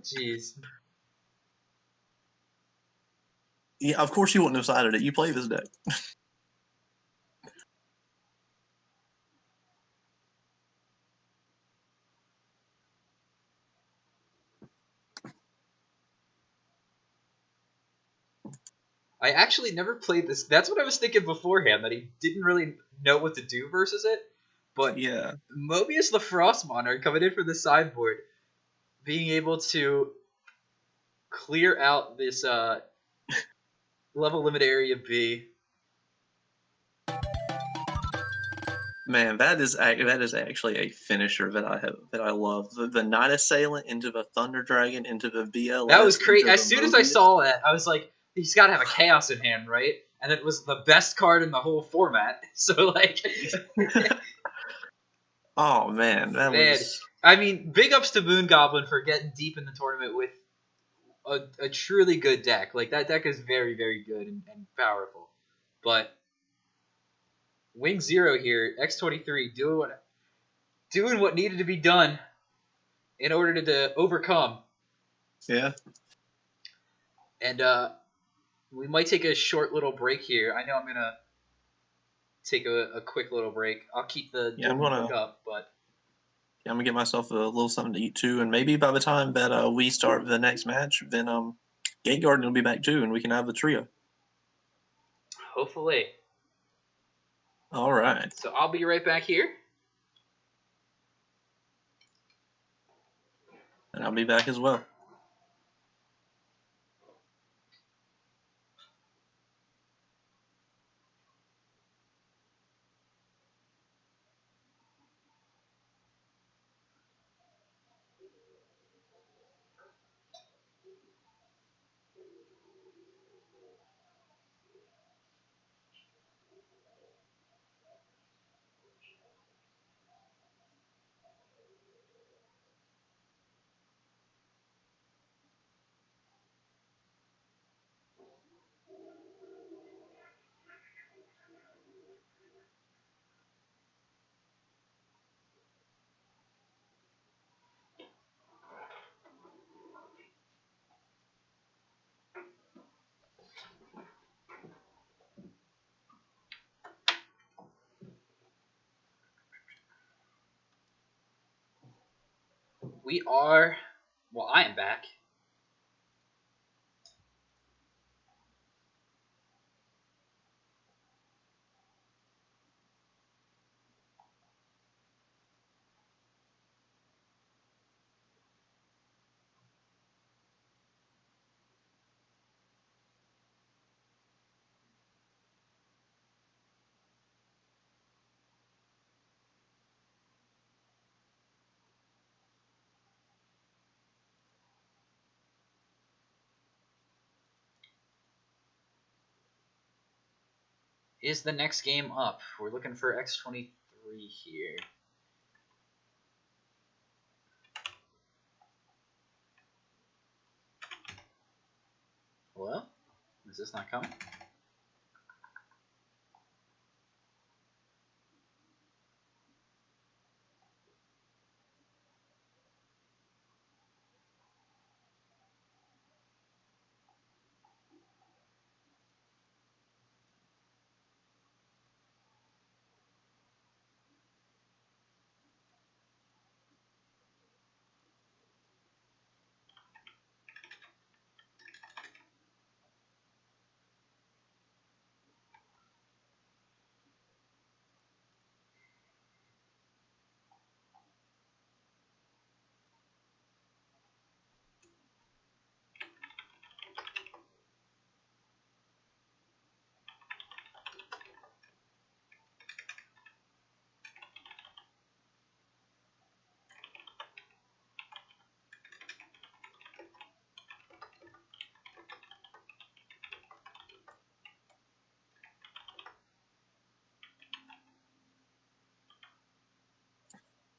Jeez. Yeah, of course you wouldn't have cited it. You play this deck. I actually never played this. That's what I was thinking beforehand, that he didn't really know what to do versus it. But Yeah. Mobius the Frost Monarch coming in for the sideboard, being able to clear out this level limit area B. Man, that is actually a finisher that I love. The Night Assailant into the Thunder Dragon into the BLS. That was crazy. into As the soon as I Mobius. saw that, I was like, he's got to have a Chaos in hand, right? And it was the best card in the whole format. So, like... Oh, man. That Man, was... I mean, big ups to Moon Goblin for getting deep in the tournament with a truly good deck. Like, that deck is very, very good and powerful. But Wing Zero here, X23, doing what needed to be done in order to overcome. Yeah. And we might take a short little break here. I know I'm going to take a quick little break. I'll keep the book up, but... Yeah, I'm going to get myself a little something to eat, too. And maybe by the time that we start the next match, then Gate Garden will be back, too, and we can have the trio. Hopefully. All right. So I'll be right back here. And I'll be back as well. We are... Well, I am back. Is the next game up? We're looking for X23 here. Hello? Is this not coming?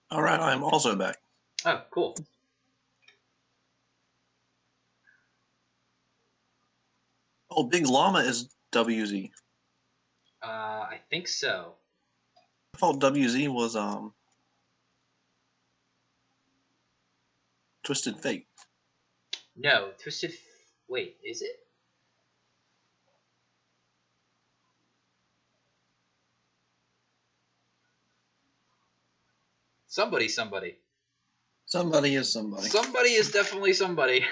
All right, I am also back. Oh, cool. Oh, Big Llama is WZ. I think so. I thought WZ was Twisted Fate. No, Wait, is it? Somebody. Somebody is somebody. Somebody is definitely somebody.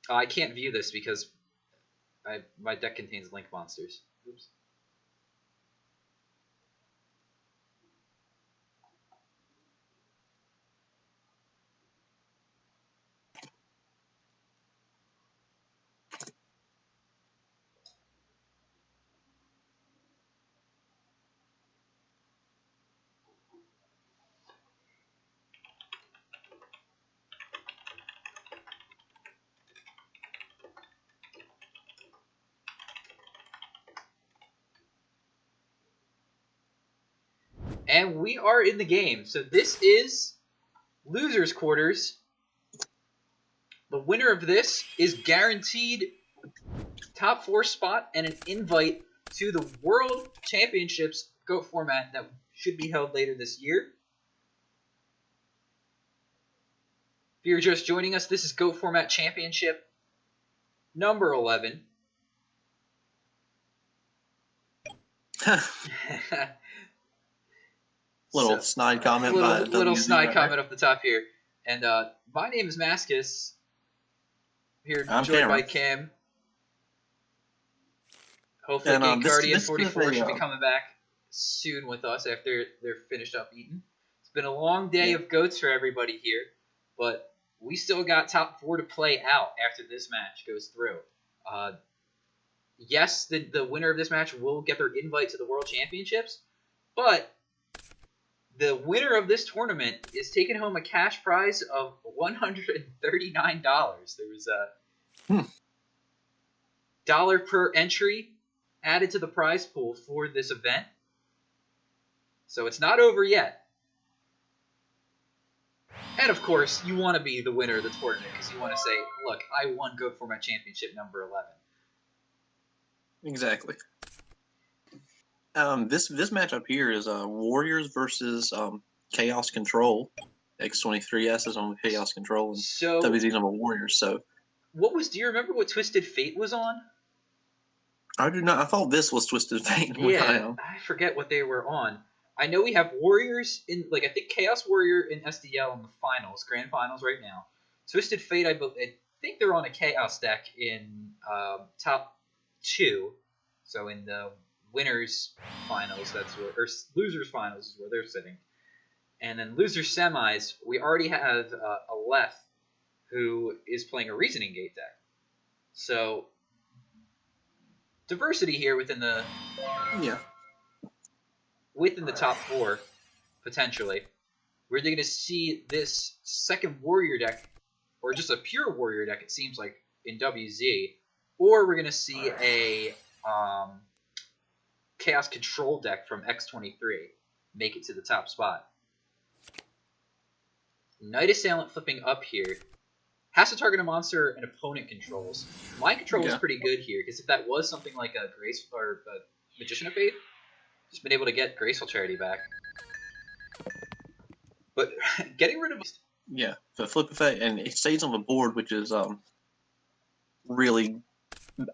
I can't view this because my deck contains link monsters. Oops. And we are in the game. So this is Losers Quarters. The winner of this is guaranteed top 4 spot and an invite to the World Championships GOAT format that should be held later this year. If you're just joining us, this is GOAT Format Championship number 11. Little snide comment. Little WZ snide right comment up the top here. And my name is Mascus. Here I'm joined by Cameron. Cam. Hopefully, And, Game this Guardian is 44 should be a, coming back soon with us after they're finished up eating. It's been a long day Yeah. of goats for everybody here, but we still got top 4 to play out after this match goes through. Yes, the winner of this match will get their invite to the World Championships, but the winner of this tournament is taking home a cash prize of $139. There was a dollar per entry added to the prize pool for this event. So it's not over yet. And of course, you want to be the winner of the tournament because you want to say, look, I won GOAT Format Championship number 11. Exactly. This matchup here is Warriors versus Chaos Control. X23S is on Chaos Control and So, WZ's on Warriors. So do you remember what Twisted Fate was on? I do not. I thought this was Twisted Fate. Yeah, I forget what they were on. I know we have Warriors in, I think Chaos Warrior in SDL in the finals, grand finals right now. Twisted Fate, I think they're on a Chaos deck in top 2. So in the winners finals, or losers finals is where they're sitting. And then losers semis, we already have Aleph, who is playing a Reasoning Gate deck. So diversity here within the top 4, potentially. We're going to see this second Warrior deck, or just a pure Warrior deck, it seems like, in WZ, or we're going to see a Chaos Control deck from X23 make it to the top spot. Knight Assailant flipping up here. Has to target a monster an opponent controls. My control is pretty good here, because if that was something like a Grace or a Magician of Faith, just been able to get Graceful Charity back. But getting rid of... Yeah, the flip effect, and it stays on the board, which is really...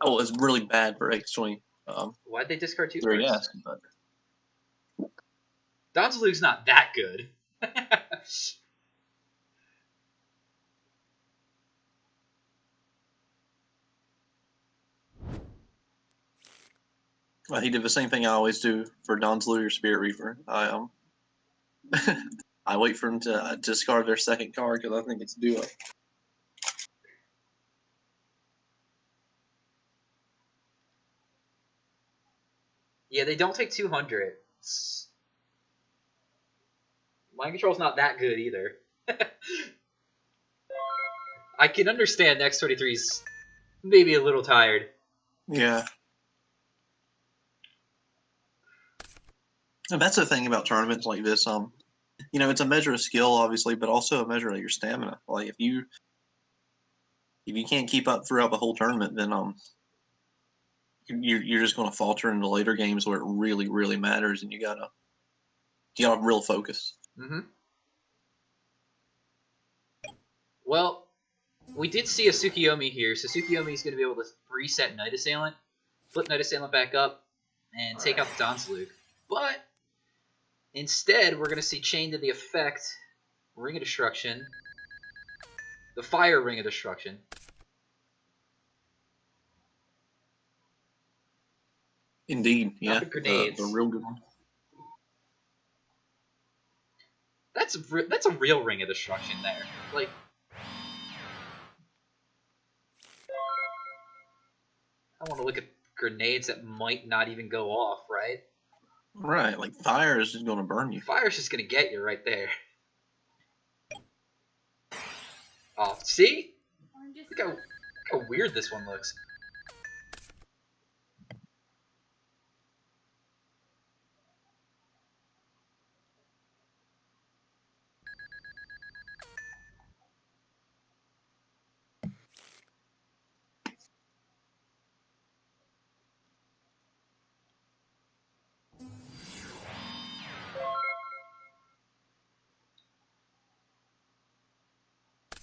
Oh, it's really bad for X20. Why'd they discard 2 3S, cards? but... Donzalu's not that good. Well, he did the same thing I always do for Donzalu or Spirit Reaper. I I wait for him to discard their second card because I think it's duo. Yeah, they don't take 200. Mind Control's not that good either. I can understand X23's maybe a little tired. Yeah. And that's the thing about tournaments like this. It's a measure of skill, obviously, but also a measure of your stamina. Like if you can't keep up throughout the whole tournament, then you're just going to falter in the later games where it really, really matters, and you gotta real focus. Mm-hmm. Well, we did see a Tsukiyomi here, so Tsukiyomi is going to be able to reset Night Assailant, flip Night Assailant back up, and take out the Dansaluk. But instead, we're going to see Chained to the Effect, Ring of Destruction, the Fire Ring of Destruction. Indeed, yeah, the grenades. The real good one. That's a real Ring of Destruction there. Like, I want to look at grenades that might not even go off, right? Right, like fire is just going to burn you. Fire's just going to get you right there. Oh, see? Look how weird this one looks.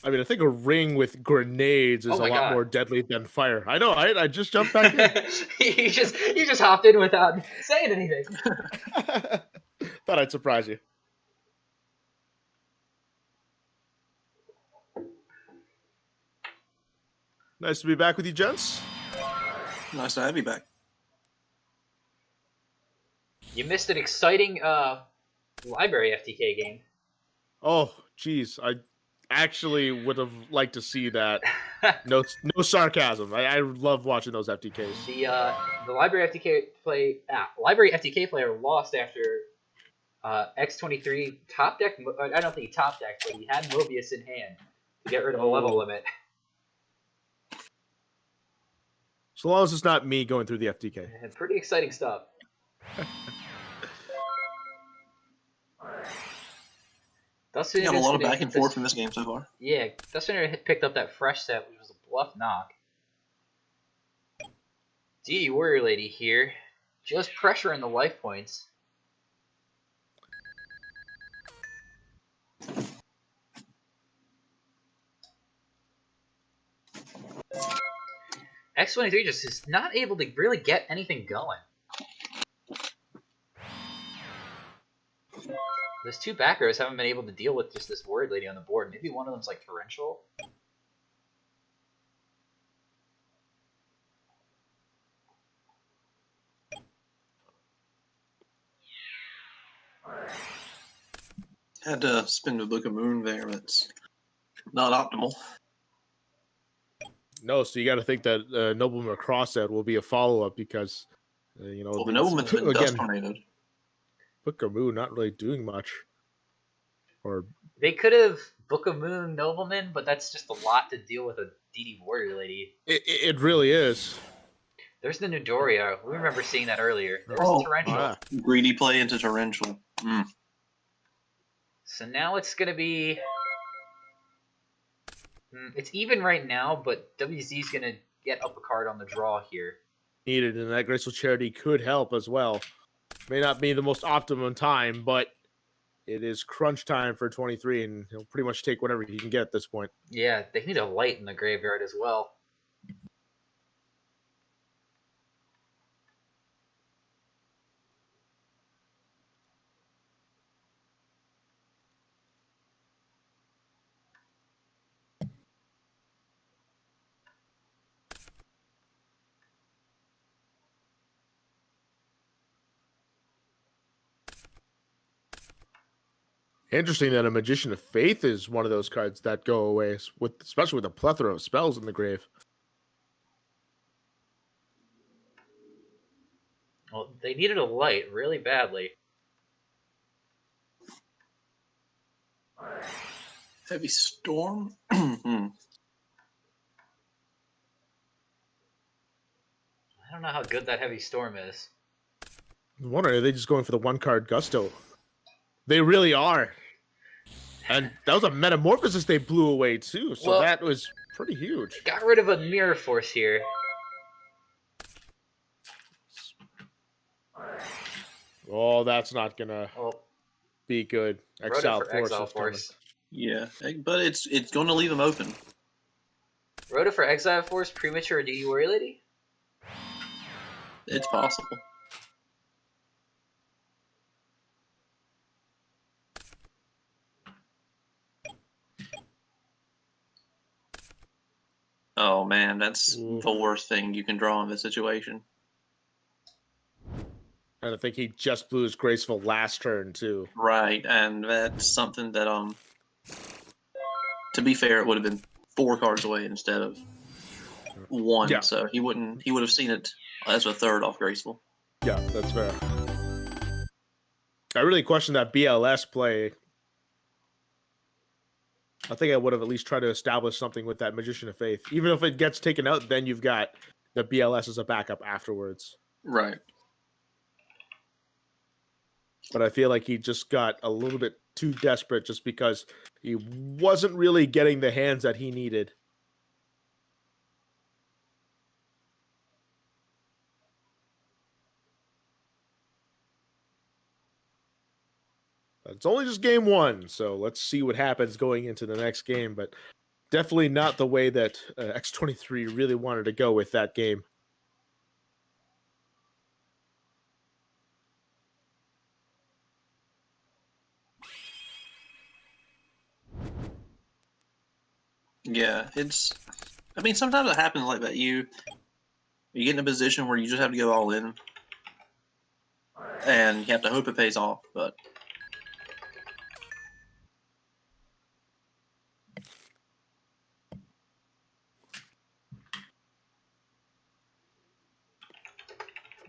I mean, I think a ring with grenades is a lot more deadly than fire. I know. I just jumped back in. you just hopped in without saying anything. Thought I'd surprise you. Nice to be back with you, gents. Nice to have you back. You missed an exciting library FTK game. Oh, geez. I actually would have liked to see that. No sarcasm. I love watching those FTKs. The library FTK player lost after X23 top deck. I don't think he top decked, but he had Mobius in hand to get rid of a level limit. So long as it's not me going through the FTK. Pretty exciting stuff. Dustin got a lot of back and forth in this game so far. Yeah, Dustin picked up that fresh set, which was a bluff knock. DD Warrior Lady here, just pressuring the life points. X23 just is not able to really get anything going. Those two backers haven't been able to deal with just this Warrior Lady on the board. Maybe one of them's like torrential. Had to spin the Book of Moon there. That's not optimal. No, so you got to think that Nobleman Across that will be a follow-up because, the Nobleman's been dust tornadoed. Book of Moon not really doing much. Or they could have Book of Moon Nobleman, but that's just a lot to deal with a DD Warrior Lady. It really is. There's the Nidoria. We remember seeing that earlier. There's Torrential. Greedy play into Torrential. So now it's going to be... It's even right now, but WZ's going to get up a card on the draw here. Needed, and that Graceful Charity could help as well. May not be the most optimum time, but it is crunch time for 23, and he'll pretty much take whatever he can get at this point. Yeah, they need a light in the graveyard as well. Interesting that a Magician of Faith is one of those cards that go away, especially with a plethora of spells in the grave. Well, they needed a light really badly. Heavy Storm? I don't know how good that Heavy Storm is. I'm wondering, are they just going for the one card gusto? They really are. And that was a metamorphosis they blew away too, so Well- that was pretty huge. Got rid of a mirror force here. Oh, that's not gonna Oh, be good. wrote it Exile for Force Exile is coming. Force. Yeah, but it's going to leave him open. Wrote it for Exile Force, premature DD Warrior Lady? It's possible. Oh man, that's Ooh. the worst thing you can draw in this situation. And I think he just blew his graceful last turn too. Right, and that's something that to be fair, it would have been 4 cards away instead of 1. Yeah. So he would have seen it as a third off graceful. Yeah, that's fair. I really question that BLS play. I think I would have at least tried to establish something with that Magician of Faith. Even if it gets taken out, then you've got the BLS as a backup afterwards. Right. But I feel like he just got a little bit too desperate just because he wasn't really getting the hands that he needed. It's only just game 1, so let's see what happens going into the next game. But definitely not the way that X23 really wanted to go with that game. Yeah, I mean, sometimes it happens like that. You get in a position where you just have to go all in, and you have to hope it pays off. But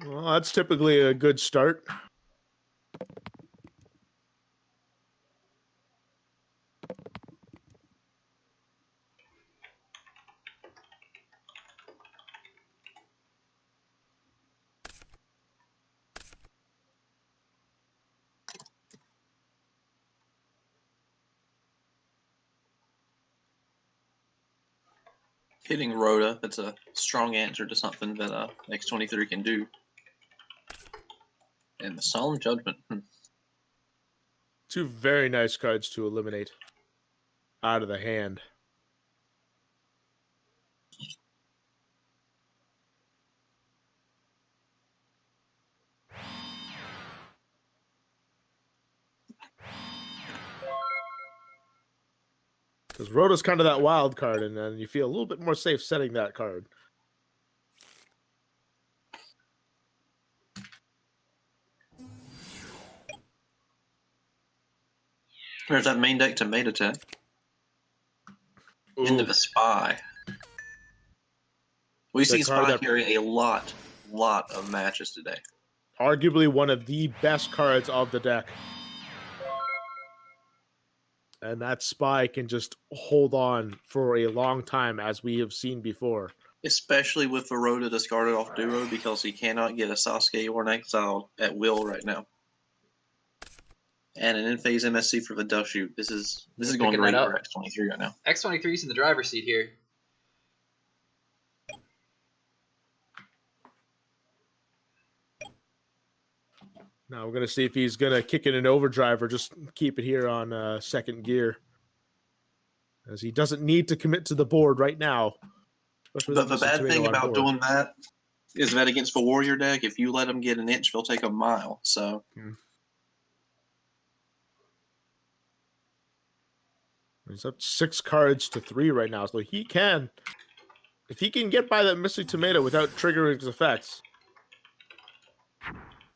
Well, that's typically a good start. hitting Rhoda, that's a strong answer to something that X23 can do. And the Solemn Judgment. 2 very nice cards to eliminate out of the hand. Because Rhoda's kind of that wild card, and then you feel a little bit more safe setting that card. There's that main deck to mate attack. Into the Spy. We've The seen card Spy that- carry a lot of matches today. Arguably one of the best cards of the deck. And that Spy can just hold on for a long time, as we have seen before. Especially with the Rhoda discarded off duo, because he cannot get a Sasuke or an Exile at will right now. And an in-phase MSC for the Dust Shoot. This is going Picking great that up. for X23 right now. X23's in the driver's seat here. Now we're going to see if he's going to kick in an overdrive or just keep it here on second gear. As he doesn't need to commit to the board right now. Especially But with the bad Tomato thing on about board. doing that is that against the Warrior deck, if you let them get an inch, they'll take a mile. So He's up 6 cards to 3 right now. So he can, if he can get by that Mystic Tomato without triggering his effects,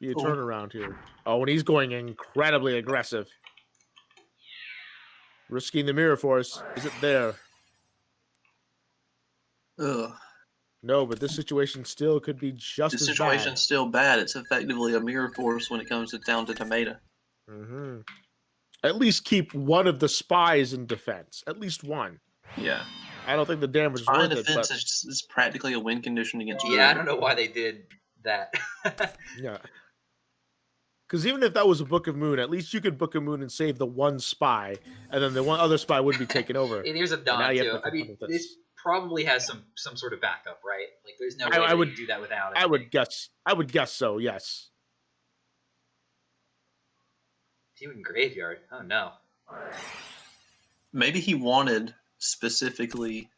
be a turnaround here. Oh, and he's going incredibly aggressive. Risking the Mirror Force. Is it there? ugh. No, but this situation still could be just The as situation's bad. still bad. It's effectively a mirror force when it comes down to Tomato. Mm-hmm. At least keep one of the spies in defense. At least one. Yeah. I don't think the damage is Spy worth it, defense but is practically a win condition against Yeah, I Warrior. don't know why they did that. yeah. Because even if that was a Book of Moon, at least you could Book of Moon and save the one spy, and then the one other spy would be taken over. Hey, there's a And now Don you too. have to I mean, confront this probably has some sort of backup, right? Like, there's no way I that would- you do that without it. I would guess so. Yes. Even graveyard. Oh no. Maybe he wanted specifically,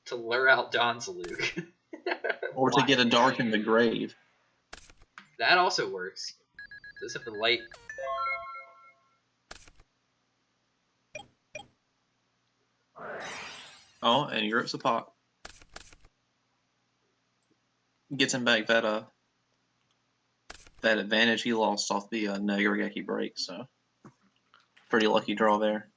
To lure out Don's Luke. or to get a dark in the grave. That also works. Does have the light. Oh, and he rips the pot. Gets him back that advantage he lost off the Nagorageki break, so pretty lucky draw there.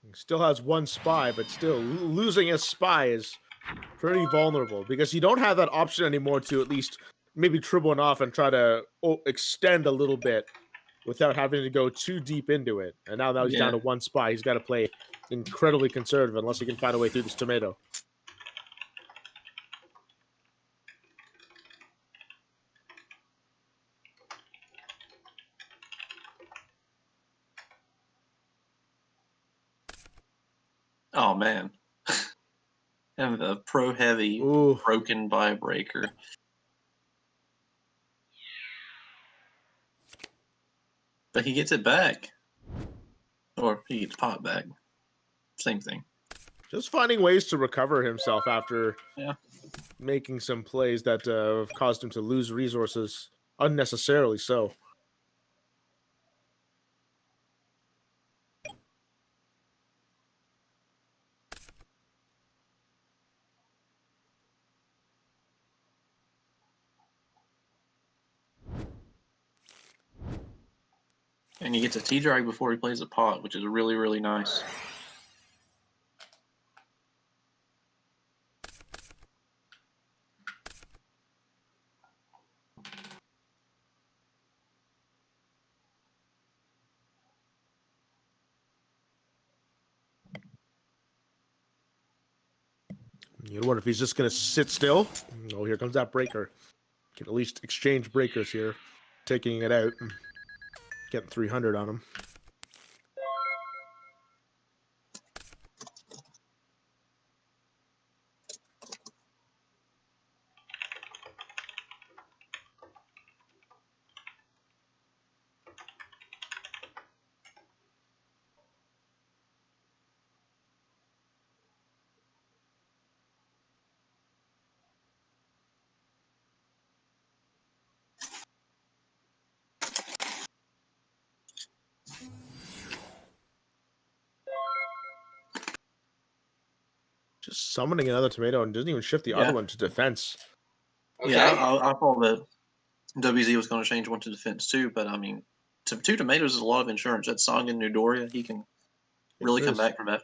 He still has one spy, but still losing a spy is pretty vulnerable because you don't have that option anymore to at least maybe trip one off and try to extend a little bit without having to go too deep into it. And now he's down to one spy. He's got to play incredibly conservative unless he can find a way through this tomato. Oh man. And the pro heavy Ooh. broken vibrator. But he gets it back. Or he gets pot back. Same thing. Just finding ways to recover himself after Yeah. making some plays that have caused him to lose resources unnecessarily so. And he gets a T-drag before he plays a pot, which is really, really nice. You wonder if he's just going to sit still. Oh, here comes that breaker. Can at least exchange breakers here. Taking it out and getting 300 on him. Just summoning another tomato and doesn't even shift the other one to defense. Okay. Yeah, I thought that WZ was going to change one to defense too, but I mean, two tomatoes is a lot of insurance. That's Song and Nudoria. He can really come back from that.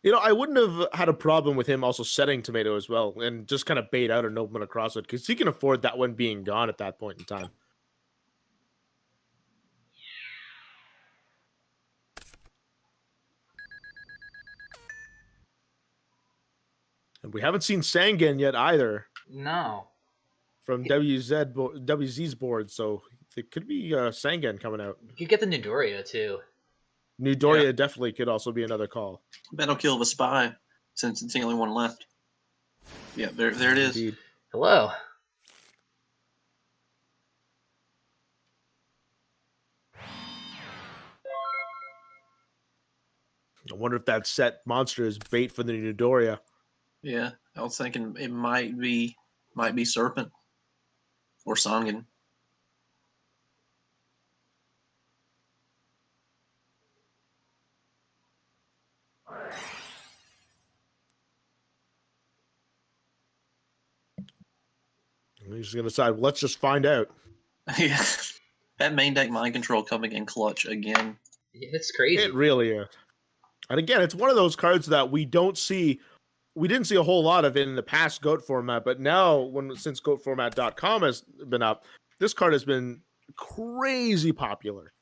You know, I wouldn't have had a problem with him also setting tomato as well and just kind of bait out a nobleman across it because he can afford that one being gone at that point in time. And we haven't seen Sangan yet either No. from WZ's board, so it could be Sangan coming out. You could get the Nidoria too. Nudoria definitely could also be another call. That'll kill the spy since it's the only one left. Yeah, there it is. Indeed. Hello. I wonder if that set monster is bait for the Nudoria. Yeah, I was thinking it might be Serpent or Sangan. He's just going to decide, well, let's just find out. Yeah, that main deck mind control coming in clutch again. It's crazy. It really is. And again, it's one of those cards that we didn't see a whole lot of in the past GOAT format, but now since GOATformat.com has been up, this card has been crazy popular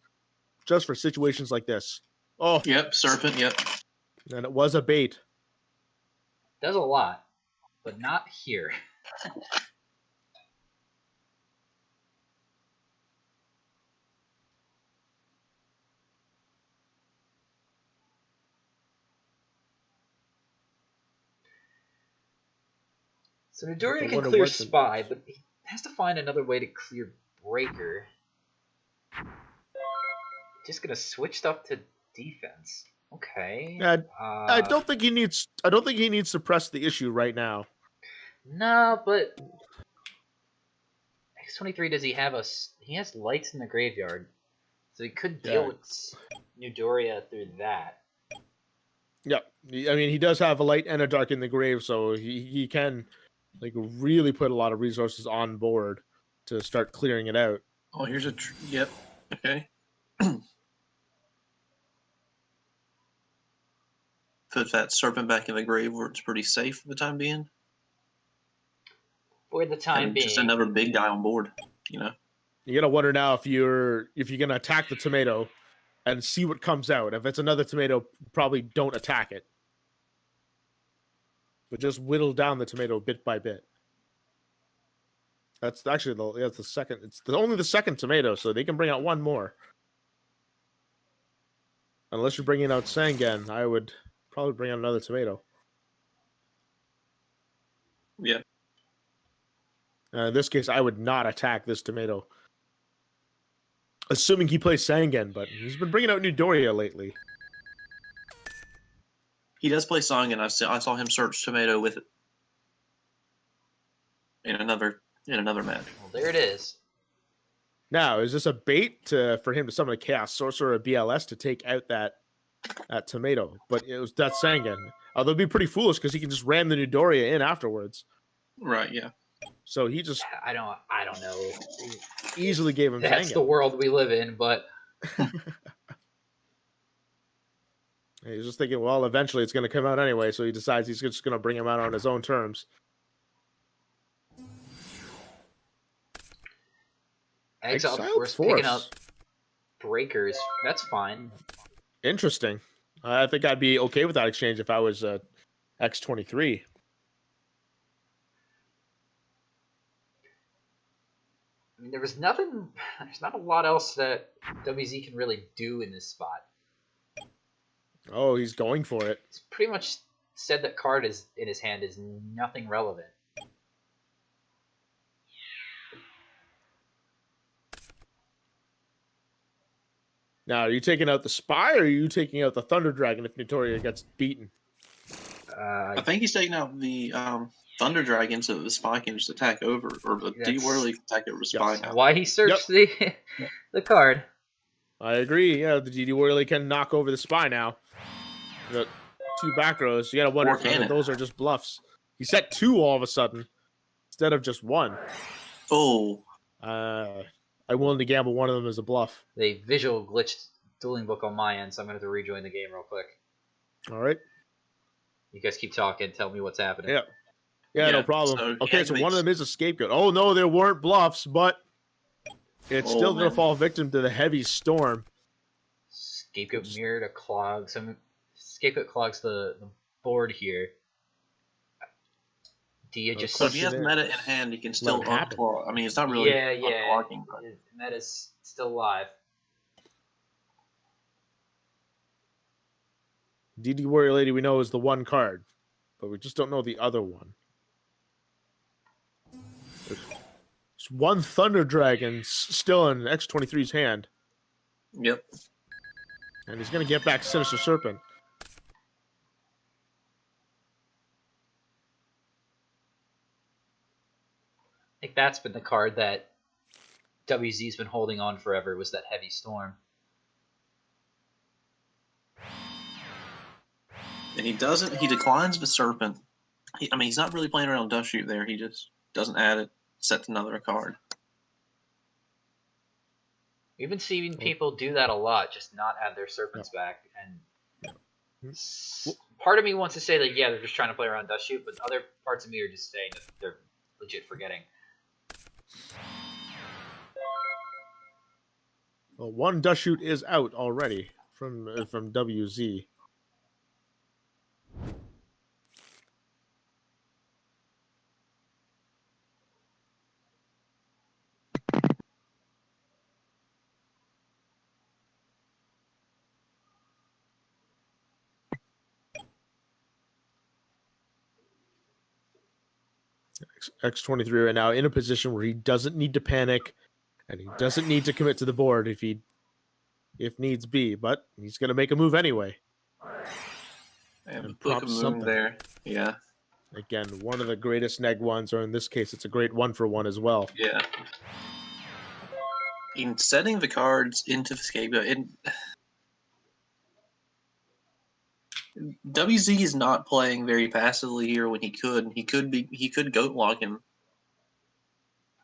just for situations like this. Oh, Yep, Serpent, yep. and it was a bait. Does a lot, but not here. So Midoriya can clear Spy, but he has to find another way to clear Breaker. Just gonna switch stuff to defense. Okay. I don't think he needs to press the issue right now. No, but X-23, does he have he has lights in the graveyard, so he could deal with Midoriya through that. Yeah, I mean, he does have a light and a dark in the grave, so he can like really put a lot of resources on board to start clearing it out. Oh, here's a yep. Okay. Put that Serpent back in the grave where it's pretty safe for the time being. For the time being, just another big guy on board. You gotta wonder now if you're gonna attack the tomato and see what comes out. If it's another tomato, probably don't attack it, but just whittle down the tomato bit by bit. That's actually the second. It's only the second tomato, so they can bring out one more. Unless you're bringing out Sangan, I would probably bring out another tomato. Yeah. In this case, I would not attack this tomato. Assuming he plays Sangan, but he's been bringing out Midoriya lately. He does play Sangan. I saw him search tomato with it in another match. Well, there it is. Now, is this a bait for him to summon a Chaos Sorcerer or a BLS to take out that tomato? But that's Sangan. Although it'd be pretty foolish because he can just ram the Midoriya in afterwards. Right, yeah. So he just I don't know. Easily gave him That's Sangan. the world we live in, but he's just thinking, well, eventually it's going to come out anyway, so he decides he's just going to bring him out on his own terms. Exiled Force picking up Breakers. That's fine. Interesting. I think I'd be okay with that exchange if I was X-23. I mean, there's not a lot else that WZ can really do in this spot. Oh, he's going for it. It's pretty much said that card is in his hand is nothing relevant. Now, are you taking out the Spy or are you taking out the Thunder Dragon if Midoriya gets beaten? I think he's taking out the Thunder Dragon so that the Spy can just attack over, or the D-Whirly can attack over Spy now. Why he searched the card. I agree. Yeah, the DD Whirly can knock over the Spy now. You got 2 back rows. You got to wonder if those are just bluffs. He set 2 all of a sudden instead of just 1. Oh. I'm willing to gamble one of them is a bluff. They visual glitched Dueling Book on my end, so I'm going to have to rejoin the game real quick. All right. You guys keep talking. Tell me what's happening. Yeah, no problem. So one of them is a scapegoat. Oh, no, there weren't bluffs, but it's still going to fall victim to the heavy storm. Scapegoat mirror to clog. Scapegoat clogs the board here. Do you just... So if he has meta in hand, he can still unclog. I mean, it's not really unclogging. But... Meta's still live. DD Warrior Lady we know is the one card, but we just don't know the other one. There's one Thunder Dragon still in X-23's hand. Yep. And he's going to get back Sinister Serpent. I think that's been the card that WZ's been holding on forever, was that Heavy Storm. And he declines the Serpent. He's not really playing around Dust Shoot there. He just doesn't add it, sets another card. We've been seeing people do that a lot, just not have their serpents back. And part of me wants to say that, yeah, they're just trying to play around Dust Shoot, but other parts of me are just saying that they're legit forgetting. Well, one Dust Shoot is out already from WZ. X23 right now in a position where he doesn't need to panic and he doesn't need to commit to the board if needs be, but he's going to make a move anyway. And Book of Moon there. Yeah. Again, one of the greatest neg ones, or in this case, it's a great 1-for-1 as well. Yeah. In setting the cards into the scapegoat, WZ is not playing very passively here when he could. He could goat lock him.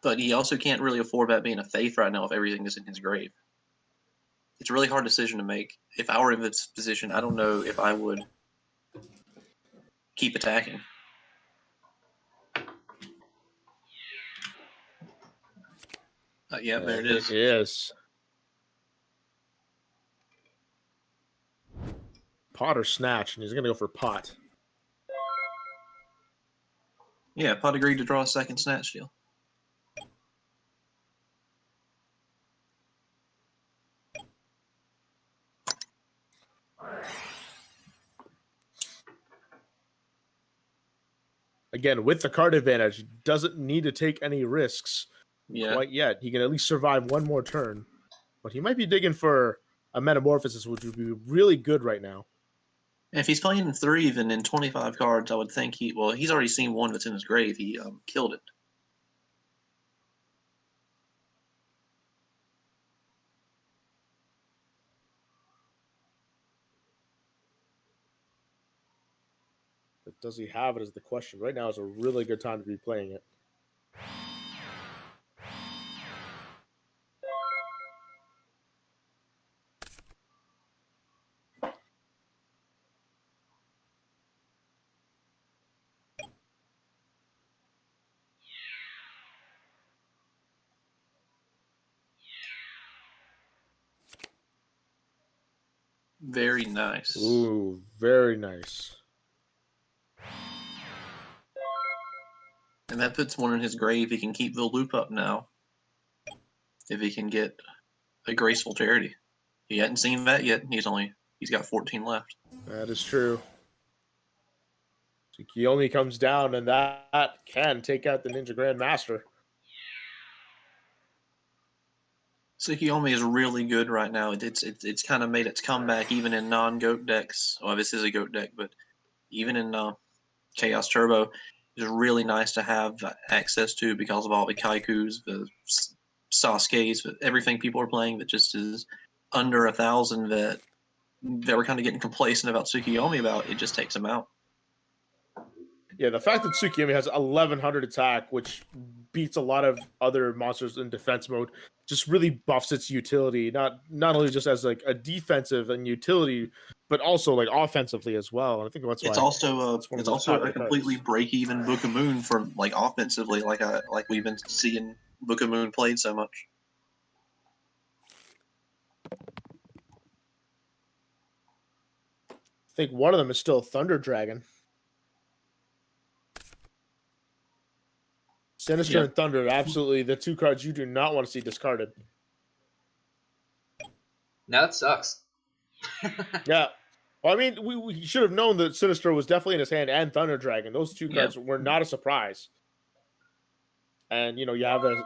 But he also can't really afford that being a faith right now if everything is in his grave. It's a really hard decision to make. If I were in this position, I don't know if I would keep attacking. Yeah, there it is. It is. Pot or snatch, and he's going to go for pot. Yeah, Pot agreed to draw a second snatch deal. Again, with the card advantage, doesn't need to take any risks quite yet. He can at least survive one more turn. But he might be digging for a Metamorphosis, which would be really good right now. If he's playing in 3, then in 25 cards, I would think he's already seen one that's in his grave. He killed it. But does he have it is the question. Right now is a really good time to be playing it. Very nice. Ooh, very nice. And that puts one in his grave. He can keep the loop up now. If he can get a graceful charity. He hadn't seen that yet. He's got 14 left. That is true. Tsukiyomi comes down, and that can take out the Ninja Grandmaster. Tsukiyomi is really good right now. It's kind of made its comeback even in non-GOAT decks. Well, this is a GOAT deck, but even in Chaos Turbo, it's really nice to have access to because of all the Kaikus, the Sasuke's, everything people are playing that just is under 1,000 that were kind of getting complacent about Tsukiyomi about. It just takes them out. Yeah, the fact that Tsukiyomi has 1,100 attack, which beats a lot of other monsters in defense mode, just really buffs its utility. Not only just as like a defensive and utility, but also like offensively as well. And I think that's why it's also a completely break-even Book of Moon for like offensively, like we've been seeing Book of Moon played so much. I think one of them is still Thunder Dragon. Sinister and Thunder, absolutely the two cards you do not want to see discarded. Now that sucks. Yeah. Well, I mean, we should have known that Sinister was definitely in his hand and Thunder Dragon. Those two cards were not a surprise. And, you have a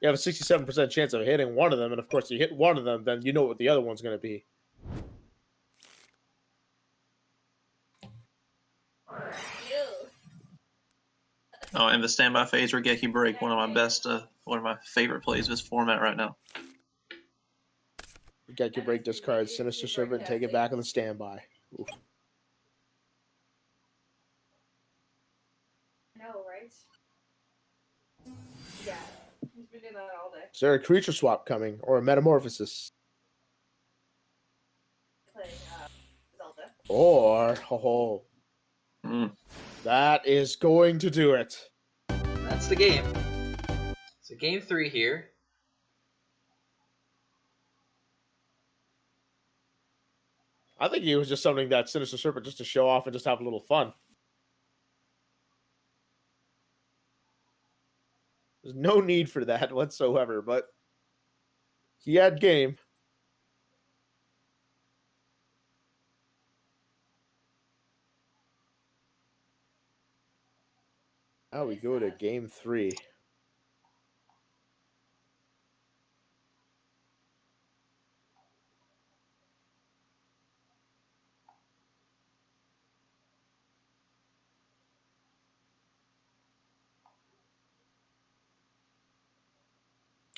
67% chance of hitting one of them. And, of course, you hit one of them, then you know what the other one's going to be. Oh, and the standby phase Regeki Break, one of my favorite plays of this format right now. Regeki Break discard Sinister Serpent, take it back on the standby. Oof. I know, right? Yeah. He's been doing that all day. Is there a creature swap coming or a metamorphosis? Playing Zelda. Or that is going to do it. That's the game. So game 3 here. I think he was just summoning that Sinister Serpent just to show off and just have a little fun. There's no need for that whatsoever, but he had game. Now we go to game 3.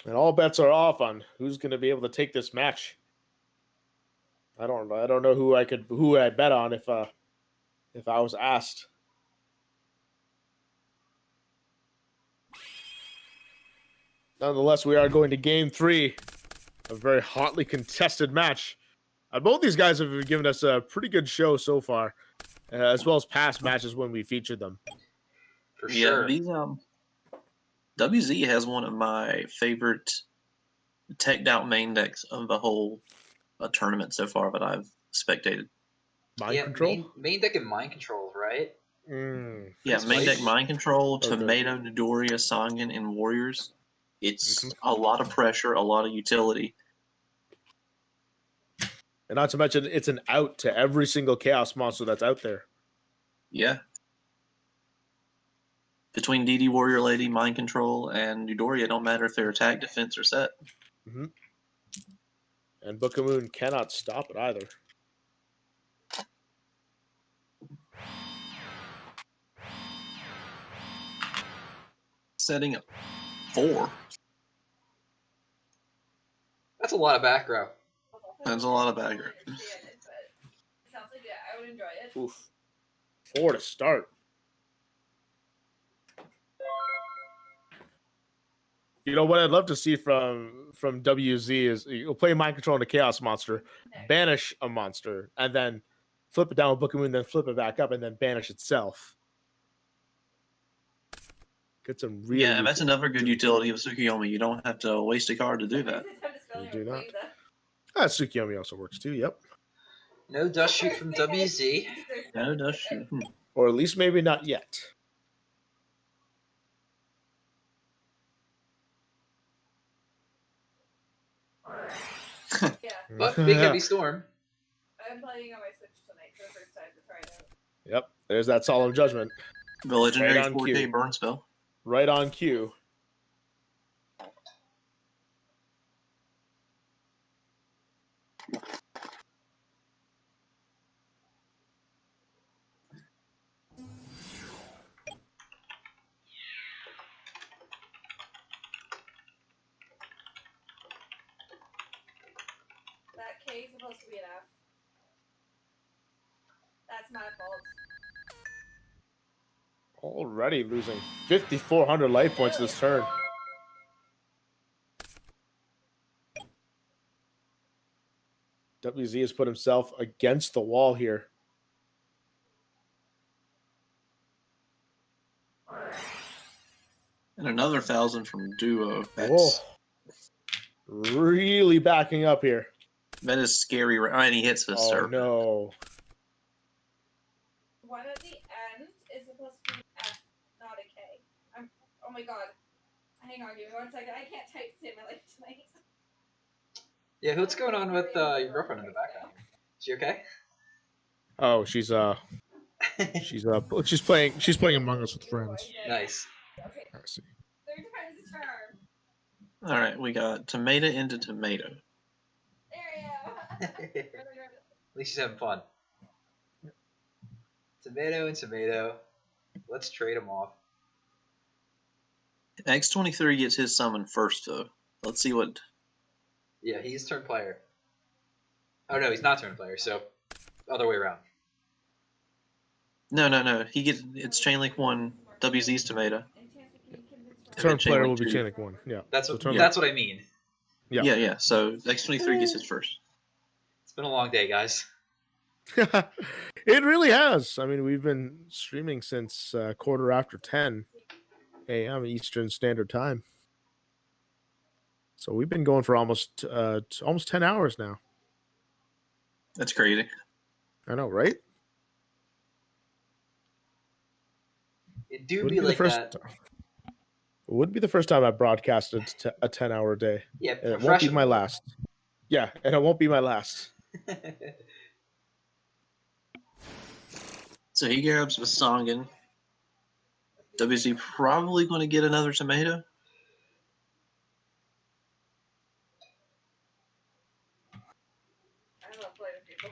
And all bets are off on who's going to be able to take this match. I don't know who I'd bet on if I was asked. Nonetheless, we are going to game 3, a very hotly contested match. Both these guys have given us a pretty good show so far, as well as past matches when we featured them. For sure. These WZ has one of my favorite teched out main decks of the whole tournament so far that I've spectated. Mind control? Main deck and mind controls, right? Yeah, main deck mind control, Okay. Tomato, Midoriya, Sangan, and Warriors. It's a lot of pressure, a lot of utility. And not to mention, it's an out to every single Chaos monster that's out there. Yeah. Between DD Warrior Lady, Mind Control, and Midoriya, it don't matter if they're attack, defense, or set. And Book of Moon cannot stop it either. Setting up 4. That's a lot of back row. That's a lot of backer. It sounds like I would enjoy it. Oof. 4 to start. You know what I'd love to see from WZ is you'll play Mind Control on a Chaos monster, banish a monster, and then flip it down with Book of Moon, then flip it back up, and then banish itself. Get some really... Yeah, that's another good utility of Tsukiyomi. You don't have to waste a card to do that. You do not. Tsukiyomi also works too, yep. No dust shoot from WZ. No, dust shoot. Or at least maybe not yet. Yeah, But Big Heavy Storm. I'm playing on my Switch tonight for the first time to try it out. Yep, there's that Solemn Judgment. The legendary Right on 4K cue. burn spell. Right on cue. That K is supposed to be an F. That's my fault. Already losing 5,400 life points this turn. WZ has put himself against the wall here. And another 1,000 from Duo. Whoa. Really backing up here. That is scary. And he hits the Oh, serpent. no. One at the end is supposed to be an F, not a K. Oh my god. Hang on, give me 1 second. I can't type to save my life tonight. Yeah, what's going on with your girlfriend in the background? Is she okay? Oh, she's playing Among Us with friends. Nice. Okay, I see. third time's the charm. All right, we got tomato into tomato. There you go. At least she's having fun. Tomato and tomato. Let's trade them off. X23 gets his summon first, though. Let's see what. Yeah, he's turn player. Oh no, he's not turn player, so other way around. No. He gets it's Chain Link 1 WZ's tomato. Turn chain player link will be 2. chain link 1. Yeah. That's So what turn that's what I mean. Yeah. Yeah. So X23 gets his first. It's been a long day, guys. It really has. I mean, we've been streaming since 10:15 a.m. Eastern Standard Time. So we've been going for almost 10 hours now. That's crazy. I know, right? It do Wouldn't be be like the first. that. It wouldn't be the first time I broadcasted a 10-hour day. Yeah, And it won't be my professional. last. Yeah, and it won't be my last. So he grabs Vasongan. WC probably going to get another tomato. I love playing with people.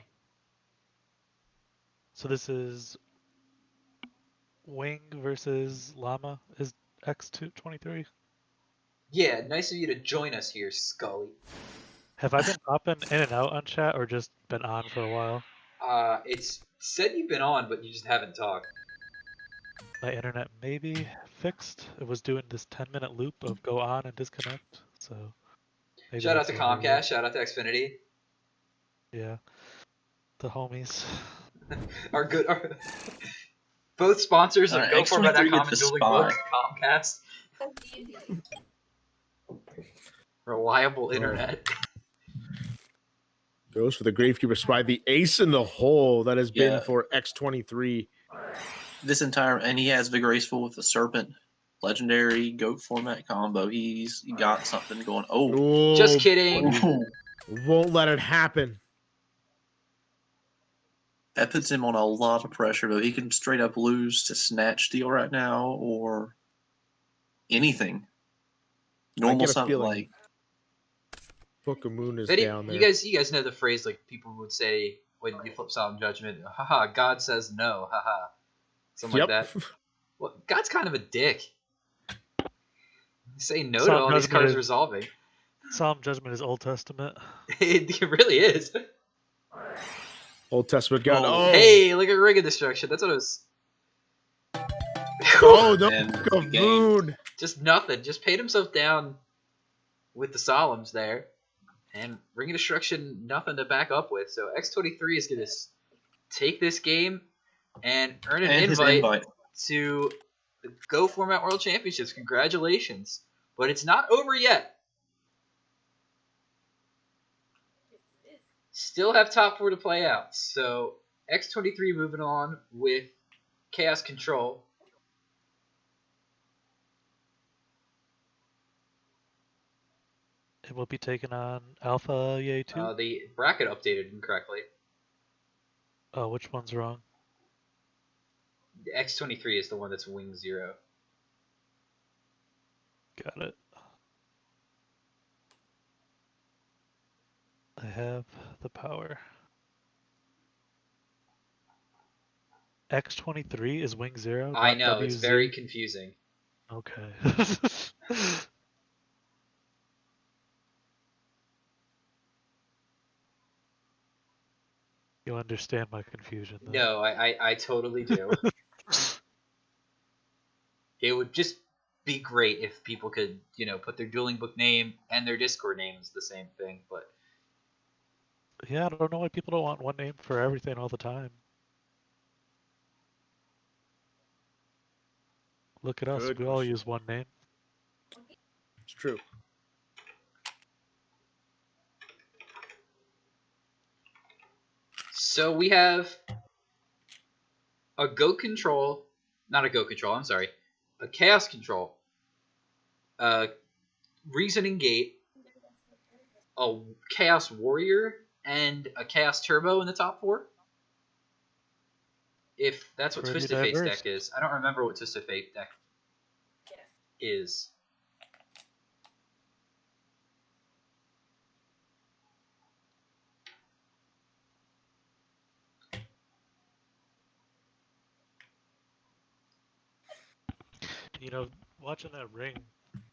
So this is Wing versus Llama is X23. Yeah, nice of you to join us here, Scully. Have I been popping in and out on chat or just been on for a while? It's said you've been on, but you just haven't talked. My internet may be fixed. It was doing this 10-minute loop of go on and disconnect. So maybe Shout out to that's what it was. Comcast. Shout out to Xfinity. Yeah. The homies. Our good, both sponsors of All right, GoFormat.com X23 and gets the Dueling spy. Book. Comcast. That's D&D. Reliable internet. Goes for the Gravekeeper Spy, the ace in the hole that has been Yeah. for X23. This entire, and he has Vigoraceful with the Serpent. Legendary goat format combo. He's got something going. Oh, Oh, Just kidding. won't let it happen. that puts him on a lot of pressure, though. He can straight up lose to Snatch Steal right now or anything. Normal get a something feeling like Book of Moon is That down there. you guys know the phrase like people would say when you flip Solemn Judgment, haha, God says no, haha. Something like that. Well, God's kind of a dick. Say no to Solemn all these Judgment cards is- resolving. Solemn Judgment is Old Testament. It really is. Old Testament God. Oh, Oh, Hey, look at Ring of Destruction. That's what it was. oh, the and Book of the game. Moon. Just nothing. Just paid himself down with the Solemns there. And Ring of Destruction, nothing to back up with. So X23 is going to take this game and earn an and his invite invite. to the Go Format World Championships. Congratulations. But it's not over yet. Still have top 4 to play out. So X23 moving on with Chaos Control. It will be taken on Alpha Yay 2. The bracket updated incorrectly. Oh, which one's wrong? The X23 is the one that's Wing 0. Got it. I have the power. X23 is Wing 0. I not know, it's WZ? very confusing. Okay. You understand my confusion, though. No, I totally do. It would just be great if people could, put their dueling book name and their Discord name as the same thing, but Yeah, I don't know why people don't want one name for everything all the time. Look at us. Good We all question. use one name. It's true. so we have a Goat Control, not a Goat Control, I'm sorry, a Chaos Control, a Reasoning Gate, a Chaos Warrior, and a Chaos Turbo in the top 4. If that's what Pretty Twisted Fate's diverse. deck is. I don't remember what Twisted Fate deck is. Watching that ring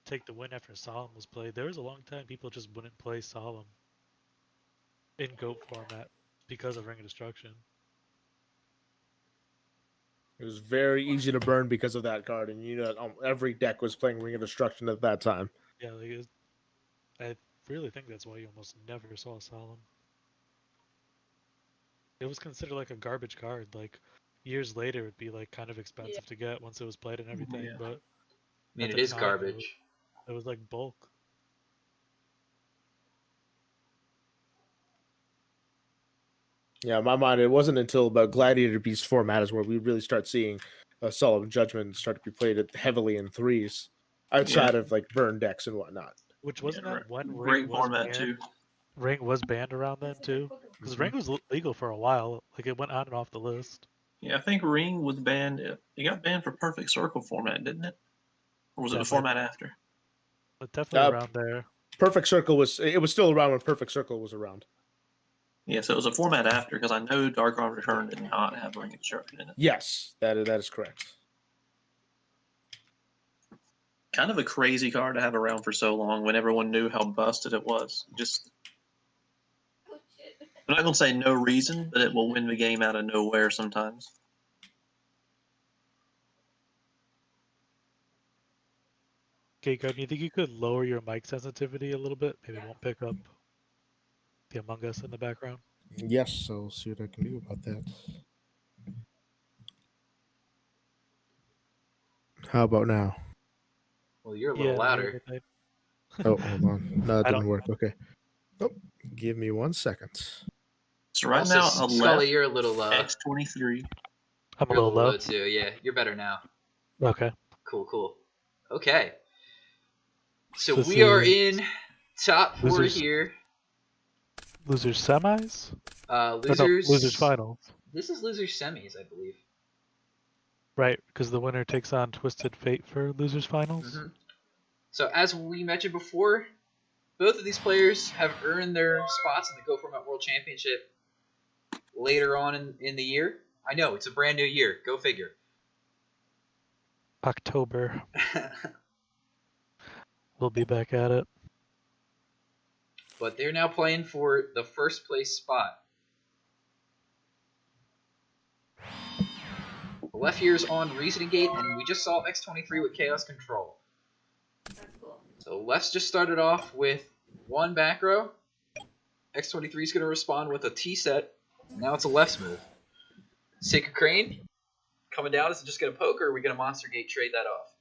take the win after Solemn was played, there was a long time people just wouldn't play Solemn in GOAT format because of Ring of Destruction. It was very easy to burn because of that card, and every deck was playing Ring of Destruction at that time. Yeah, I really think that's why you almost never saw Solemn. It was considered like a garbage card. Like years later, it'd be like kind of expensive to get once it was played and everything. Yeah. But I mean, at it the is time, garbage. It was like bulk. Yeah, in my mind, it wasn't until about Gladiator Beast formats where we really start seeing Solemn Judgment start to be played heavily in threes, outside of like burn decks and whatnot. Which wasn't that when Great Ring was format banned? too. Ring was banned around then too, because Ring was legal for a while. Like it went on and off the list. Yeah, I think Ring was banned. It got banned for Perfect Circle format, didn't it? Or was it the format after? But definitely around there. Perfect Circle was still around when Perfect Circle was around. Yeah, so it was a format after, because I know Dark Arm Return did not have Ring of Destruction in it. Yes, that is correct. Kind of a crazy card to have around for so long when everyone knew how busted it was. Just, Oh shit. I'm not going to say no reason, but it will win the game out of nowhere sometimes. Okay, Garden, you think you could lower your mic sensitivity a little bit? Maybe it won't pick up the Among Us in the background. Yes, I'll see what I can do about that. How about now? Well, you're a little louder. Oh, hold on. No, it I didn't don't- work. Okay. Oh, give me 1 second. So right Also, now, a Scully, left you're a little low. X23. I'm a You're little low. too. Yeah, you're better now. Okay. Cool. Okay. So This we are is in top four losers. here. Losers semis? Or no, Losers. losers finals. This is losers semis, I believe. Right, because the winner takes on Twisted Fate for losers finals. Mhm. So as we mentioned before, both of these players have earned their spots in the Go Format World Championship later on in the year. I know, it's a brand new year. Go figure. October. We'll be back at it. But they're now playing for the first place spot. The left here is on Reasoning Gate, and we just saw X23 with Chaos Control. That's cool. So left's just started off with one back row. X23 is going to respond with a T set. Now it's a left's move. Sacred Crane coming down. Is it just going to poke, or are we going to Monster Gate trade that off?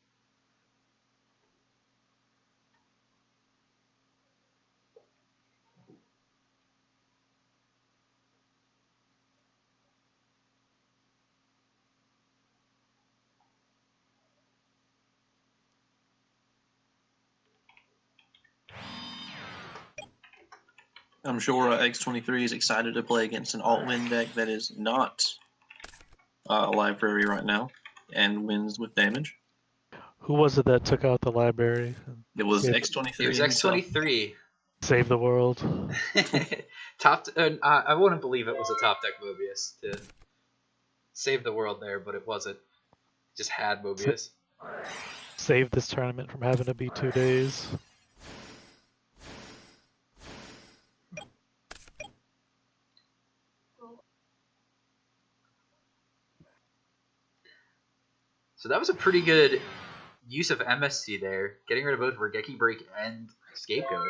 I'm sure X23 is excited to play against an alt-win deck that is not a library right now and wins with damage. Who was it that took out the library? It was Yeah, X23. It was himself. X23. Save the world. I wouldn't believe it was a top deck Mobius to save the world there, but it wasn't. Just had Mobius. Save this tournament from having to be 2 days. So that was a pretty good use of MSC there, getting rid of both Regeki Break and Scapegoat.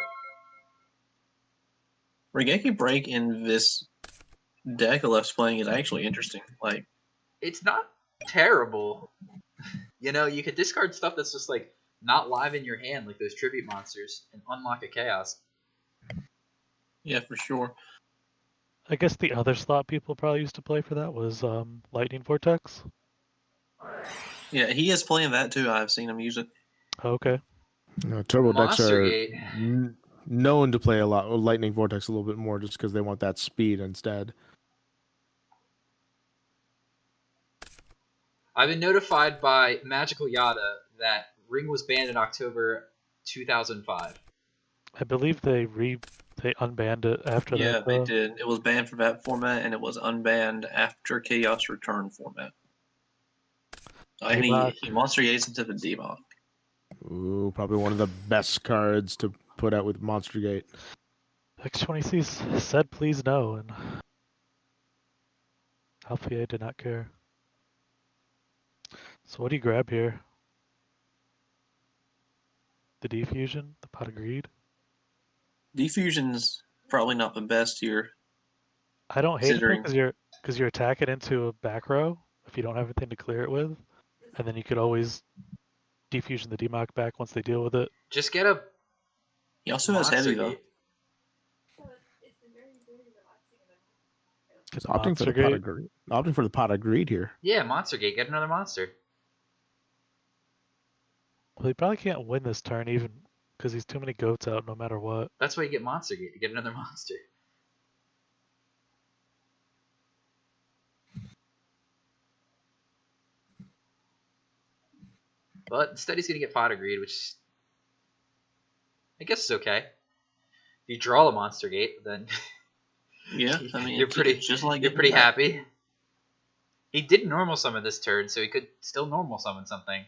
Regeki Break in this deck of left's playing is actually interesting. Like, It's not terrible. You know, you could discard stuff that's just like not live in your hand, like those tribute monsters, and unlock a chaos. yeah, for sure. I guess the other slot people probably used to play for that was Lightning Vortex. Yeah, he is playing that too. I've seen him use it. Okay. Turbo decks Monster are Gate. known to play a lot with Lightning Vortex a little bit more just because they want that speed instead. I've been notified by Magical Yada that Ring was banned in October 2005. I believe they unbanned it after Yeah, that. they though. did. It was banned for that format, and it was unbanned after Chaos Return format. And he Monster Gates into the Demon. Ooh, probably one of the best cards to put out with Monster Gate. X20C said please no, and Alpha did not care. So what do you grab here? The Defusion? The Pot of Greed? Defusion's probably not the best here. I don't hate it Considering- because you're attacking into a back row if you don't have anything to clear it with, and then you could always Defusion the Democ back once they deal with it. Just get a He also has Monster heavy, though. Gate. It's been very, very relaxing. Get the Opting for Monster the pot Gate. of greed. Opting for the pot of greed here. Yeah, Monster Gate. Get another monster. Well, he probably can't win this turn even because he's too many goats out no matter what. That's why you get Monster Gate. You get another monster. But instead he's going to get Pot of Greed, which I guess is okay. If you draw a Monster Gate, then Yeah, I mean, you're it's pretty just like you're getting pretty back. happy. He did normal summon this turn, so he could still normal summon something.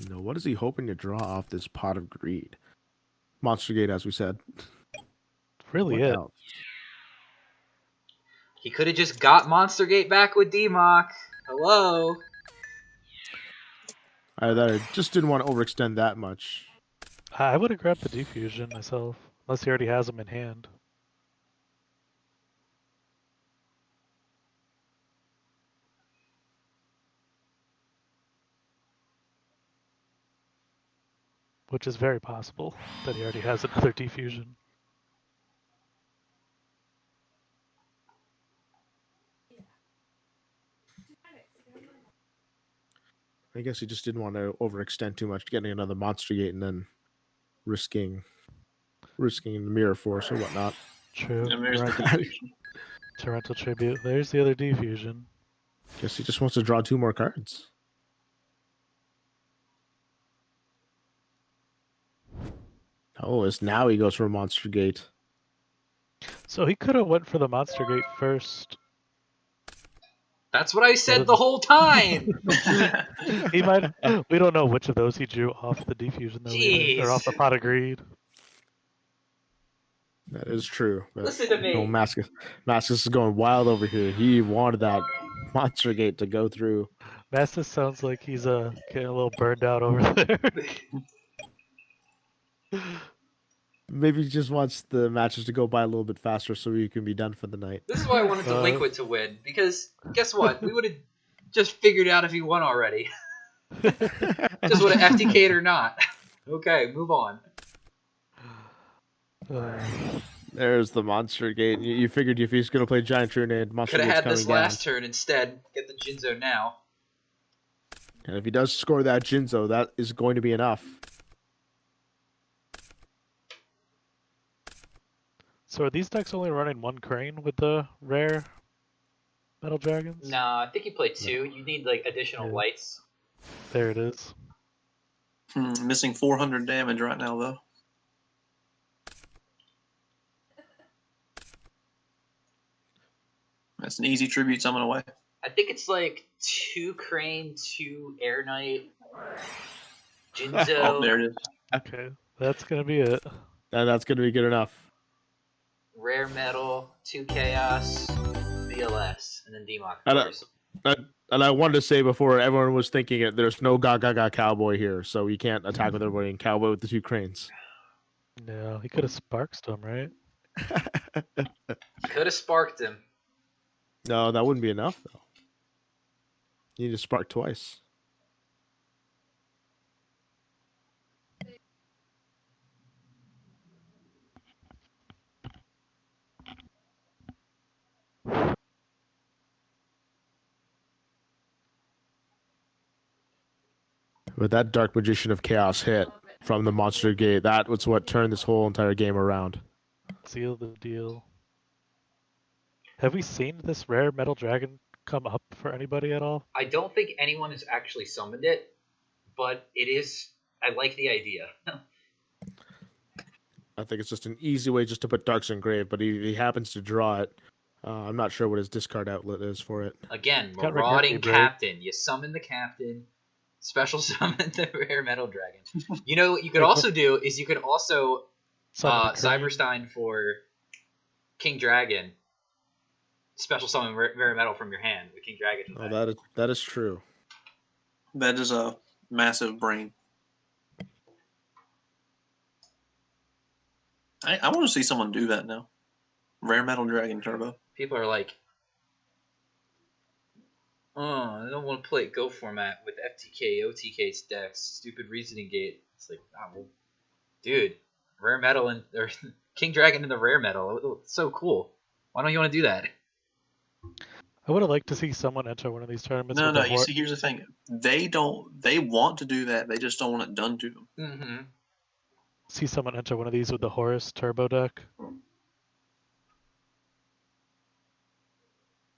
No, what is he hoping to draw off this pot of greed? Monster Gate, as we said. Really What it. else? He could have just got Monster Gate back with Democ. Hello. I just didn't want to overextend that much. I would have grabbed the Defusion myself, unless he already has them in hand. Which is very possible that he already has another Defusion. I guess he just didn't want to overextend too much, getting another Monster Gate and then risking the Mirror Force or whatnot. True. And there's the Torrential, Defusion. Torrential Tribute. There's the other Defusion. Guess he just wants to draw 2 more cards. Oh, it's now he goes for a Monster Gate. So he could have went for the Monster Gate first. That's what I said the whole time. He might. We don't know which of those he drew off the Defusion though, either, or off the Jeez. Pot of Greed. That is true. But Listen to me. no, Mascus is going wild over here. He wanted that Monster Gate to go through. Mastis sounds like he's getting a little burned out over there. Maybe he just wants the matches to go by a little bit faster so he can be done for the night. This is why I wanted Delinquent to win, because guess what? We would have just figured out if he won already. Just would have FTK'd or not. Okay, move on. There's the Monster Gate. You figured if he's going to play Giant Trunade, Monster Could have Gate's had coming this down. last turn instead. Get the Jinzo now. And if he does score that Jinzo, that is going to be enough. So are these decks only running one Crane with the rare Metal Dragons? Nah, I think you play 2. You need like additional Yeah. lights. There it is. Missing 400 damage right now, though. That's an easy tribute summon away. I think it's like 2 Crane, 2 Air Knight, Jinzo. Oh, there it is. Okay, that's gonna be it. That's going to be good enough. Rare Metal, 2 Chaos, VLS, and then Democ. I Of don't- course. And I wanted to say before everyone was thinking it, there's no Gaga Cowboy here, so you can't attack with everybody in Cowboy with the 2 cranes. No, he could have sparked them, right? Could have sparked him. No, that wouldn't be enough, though. You need to spark twice. With that Dark Magician of Chaos hit from the Monster Gate, that was what turned this whole entire game around. Seal the deal. Have we seen this rare Metal Dragon come up for anybody at all? I don't think anyone has actually summoned it, but it is. I like the idea. I think it's just an easy way just to put Darks Engrave, but if he happens to draw it, I'm not sure what his discard outlet is for it. Again, Got marauding Regret Me, right? captain. You summon the captain, special summon the rare metal dragon. You know what you could also do is you could also Summon the Crane. Cyberstein for King Dragon. Special summon rare metal from your hand with King Dragon. Oh, that is true. That is a massive brain. I want to see someone do that now. Rare Metal Dragon Turbo. People are like, oh, I don't want to play Go format with FTK, OTK decks. Stupid reasoning gate. It's like, well, dude, rare metal or King Dragon in the rare metal. It's so cool. Why don't you want to do that? I would have liked to see someone enter one of these tournaments. No, with no. the You see, here's the thing. They want to do that. They just don't want it done to them. Mm-hmm. See someone enter one of these with the Horus Turbo deck.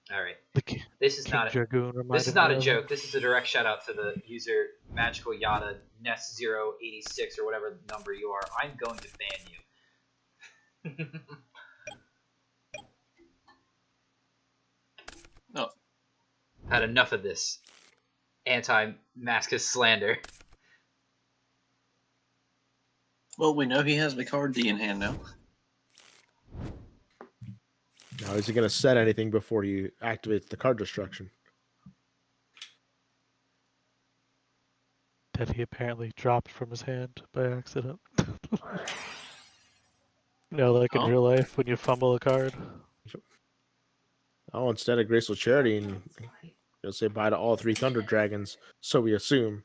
All right. The This is King not Dragoon this is reminded not me a of. joke. This is a direct shout out to the user Magical Yada Nest 086 or whatever number you are. I'm going to ban you. Oh. Had enough of this anti-Mascus slander. Well, we know he has the card D in hand now. Now, is he going to set anything before he activates the card destruction? That he apparently dropped from his hand by accident. Like in Oh. real life when you fumble a card. Oh, instead of Graceful Charity, and he'll say bye to all 3 Thunder Dragons, so we assume.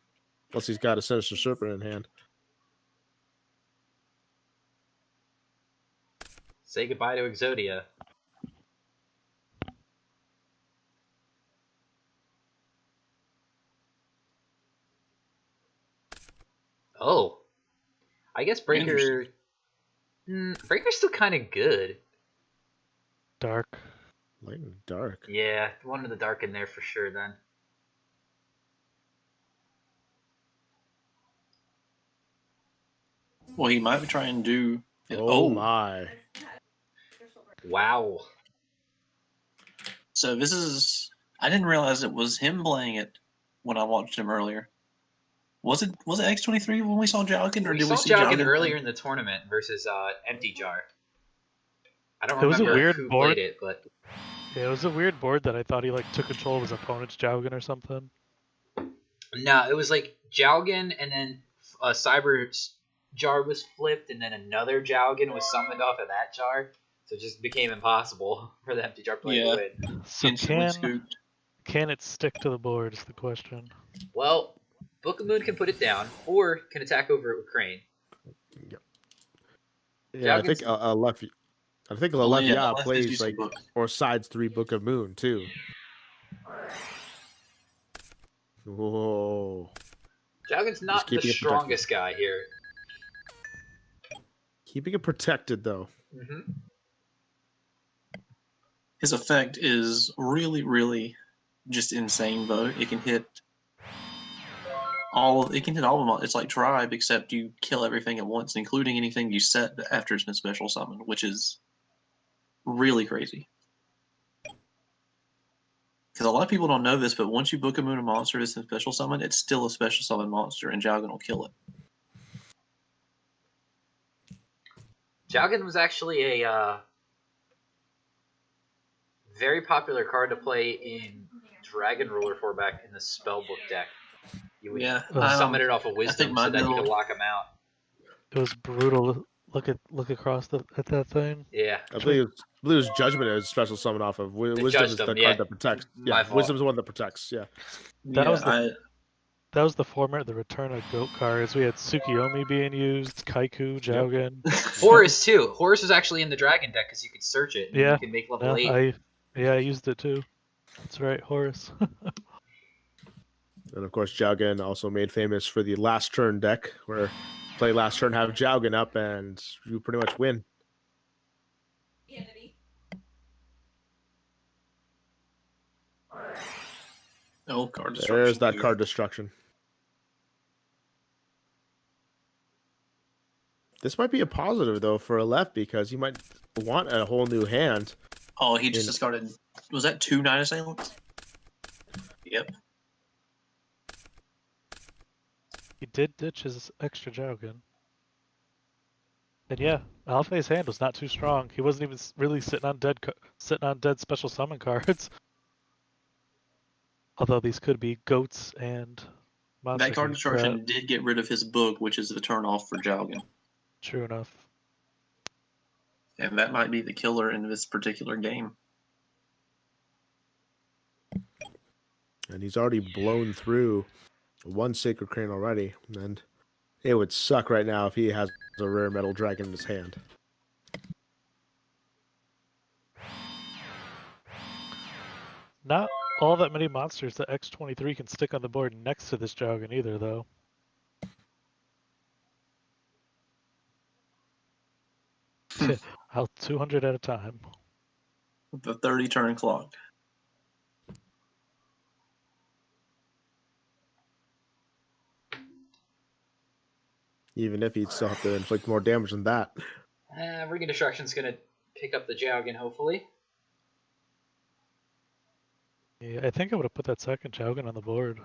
Unless he's got a Sinister Serpent in hand. Say goodbye to Exodia. Oh. I guess Breaker... Breaker's still kind of good. Dark. Light and dark. Yeah, one of the dark in there for sure then. Well, he might be trying to do. Oh my. Wow. So this is. I didn't realize it was him playing it when I watched him earlier. Was it X23 when we saw Jalkin, or We did saw we see Jalkin earlier in the tournament versus Empty Jar. I don't It was a remember weird who board. played it, but Yeah, it was a weird board that I thought he took control of his opponent's Jowgen or something. no, it was like Jalgin and then Cyber Jar was flipped and then another Jalgin was summoned off of that jar. So it just became impossible for the Empty Jar player to win. So Instantly scooped. can it stick to the board is the question. Well, Book of Moon can put it down or can attack over it with Crane. Yeah, I Jalgin's- think Well, yeah, Alefia Alef is plays decent like book. or sides 3 Book of Moon too. Whoa. Jalgin's not the keeping it strongest guy here. Keeping it protected though. Mm-hmm. His effect is really, really just insane, though. It can hit all of them. It's like Tribe, except you kill everything at once, including anything you set after it's been special summoned, which is really crazy. Because a lot of people don't know this, but once you Book of Moon a monster that's in special summon, it's still a special summon monster, and Jalgan will kill it. Jalgin was actually a very popular card to play in Dragon Ruler for back in the Spellbook deck. You would summon it off of Wisdom so that you could lock him out. It was brutal. Look across at that thing. Yeah. I believe it was Judgment as special summon off of. Wisdom is the card that protects. Yeah, Wisdom's the one that protects. Yeah. That was the format, the return of goat cards. We had Tsukiyomi being used, Kaiku, Jowgen. Horus too. Horus was actually in the Dragon deck because you could search it. And you could make level 8. I used it too. That's right, Horus. And of course, Jowgen also made famous for the last turn deck, where play last turn, have Jowgen up, and you pretty much win. Oh, card destruction. There's that card destruction. This might be a positive though for Aleph because he might want a whole new hand. Oh, he just discarded. Was that 2 Night Assailants? Yep. He did ditch his extra Jowgen. And yeah, Alfe's hand was not too strong. He wasn't even really sitting on dead special summon cards. Although these could be goats and monster. That card destruction did get rid of his book, which is the turn off for Jowgen. True enough. And that might be the killer in this particular game. And he's already blown through one Sacred Crane already. And it would suck right now if he has a rare metal dragon in his hand. Not all that many monsters that X23 can stick on the board next to this Jowgen either, though. Out 200 at a time. The 30 turn clock. Even if he'd still have to inflict more damage than that. Ring of Destruction's going to pick up the Jowgen, hopefully. Yeah, I think I would have put that second Jowgen on the board.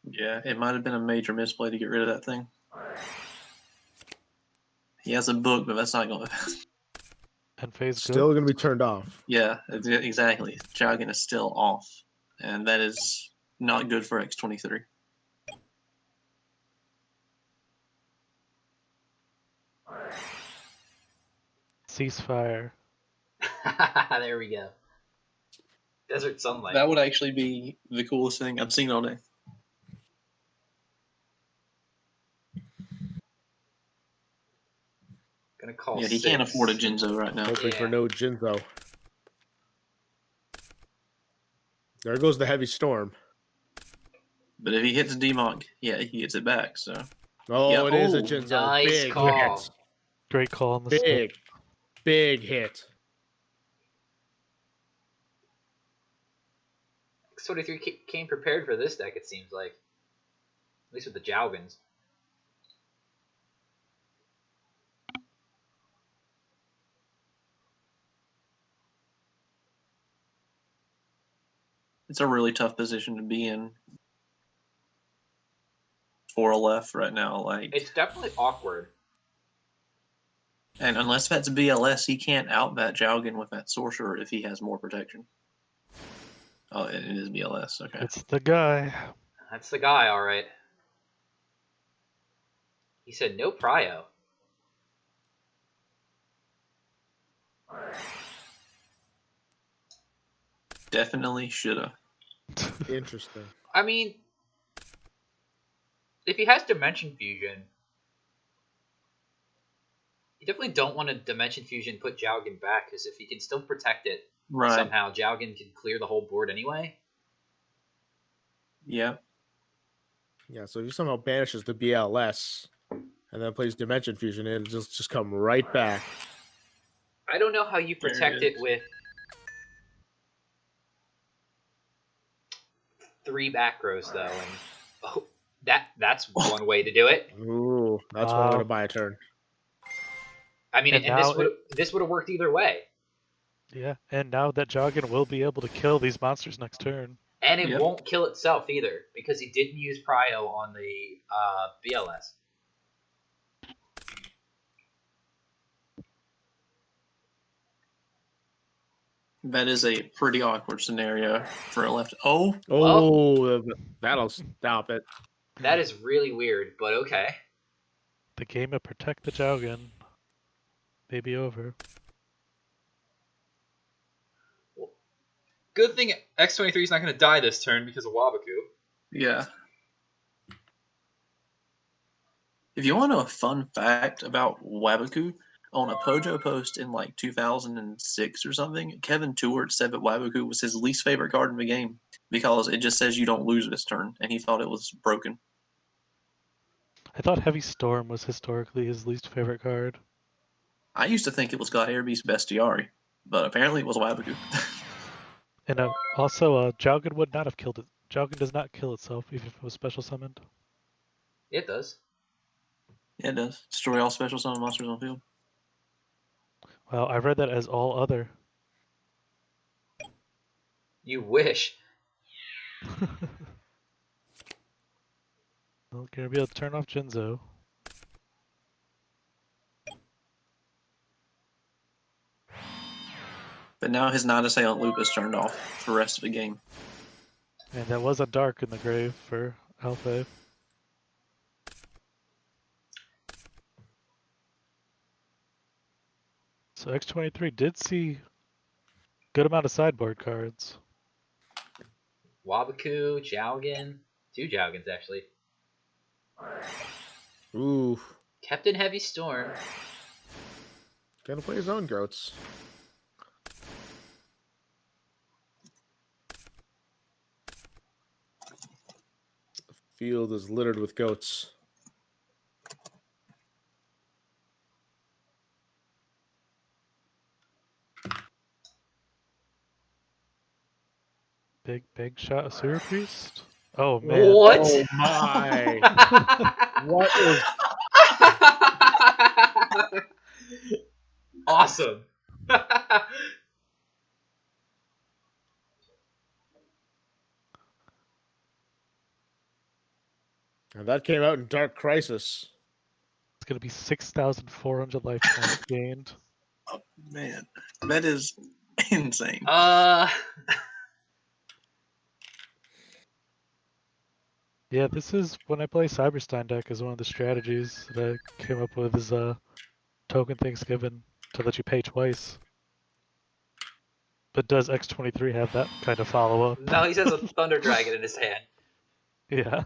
Yeah, it might have been a major misplay to get rid of that thing. He has a book, but that's not going to... And phase Still going to be turned off. Yeah, exactly. Jowgen is still off. And that is not good for X23. Ceasefire. There we go. Desert Sunlight. That would actually be the coolest thing I've seen all day. Gonna call Yeah, he 6. can't afford a Jinzo right now. Hoping for no Jinzo. There goes the Heavy Storm. But if he hits Demok, yeah, he gets it back, so... Oh, Yeah. it is a Oh, Jinzo. nice Big call. hit. Great call on the stick. Big hit. X23 came prepared for this deck, it seems like. At least with the Jowgens. It's a really tough position to be in for a left right now. Like, It's definitely awkward. and unless that's BLS, he can't outbat Jowgen with that sorcerer if he has more protection. Oh, it is BLS. Okay. It's the guy. That's the guy, alright. He said no prio. Definitely shoulda. Interesting. I mean, if he has Dimension Fusion, you definitely don't want to Dimension Fusion put Jowgen back, because if he can still protect it Right. somehow, Jowgen can clear the whole board anyway. Yeah. Yeah, so if he somehow banishes the BLS and then plays Dimension Fusion, it'll just come right back. I don't know how you There it protect it is. with 3 back rows, though, and oh, that's one way to do it. Ooh, that's one way to buy a turn. I mean, And and now this would have worked either way. Yeah, and now that Jowgen will be able to kill these monsters next turn. And it Yep. won't kill itself either, because he didn't use Prio on the BLS. That is a pretty awkward scenario for a left. Oh, Oh, that'll stop it. That is really weird, but okay. The game of Protect the Jowgen may be over. Good thing X23 is not going to die this turn because of Wabaku. yeah. If you want to know a fun fact about Wabaku, on a Pojo post in like 2006 or something, Kevin Tewart said that Wabaku was his least favorite card in the game because it just says you don't lose this turn, and he thought it was broken. I thought Heavy Storm was historically his least favorite card. I used to think it was God Airbeast Bestiari, but apparently it was Wabaku. And also, Jowgen would not have killed it. Jowgen does not kill itself, even if it was special summoned. It does. Yeah, it does. Destroy all special summon monsters on field. Well, I read that as all other. You wish. Well, gonna be able to turn off Jinzo. But now his not assailant loop is turned off for the rest of the game. And that was a dark in the grave for Alpha. So X23 did see good amount of sideboard cards. Wabaku, Jowgen. 2 Jowgens, actually. Ooh. Captain Heavy Storm. Gonna play his own goats. The field is littered with goats. Big shot of Sewer Priest. Oh man. What? Oh my. What is Awesome. and that came out in Dark Crisis. It's gonna be 6,400 life points gained. Oh, man, that is insane. Yeah, this is when I play Cyberstein deck as one of the strategies that I came up with is token Thanksgiving to let you pay twice. But does X23 have that kind of follow-up? No, he has a Thunder Dragon in his hand. Yeah.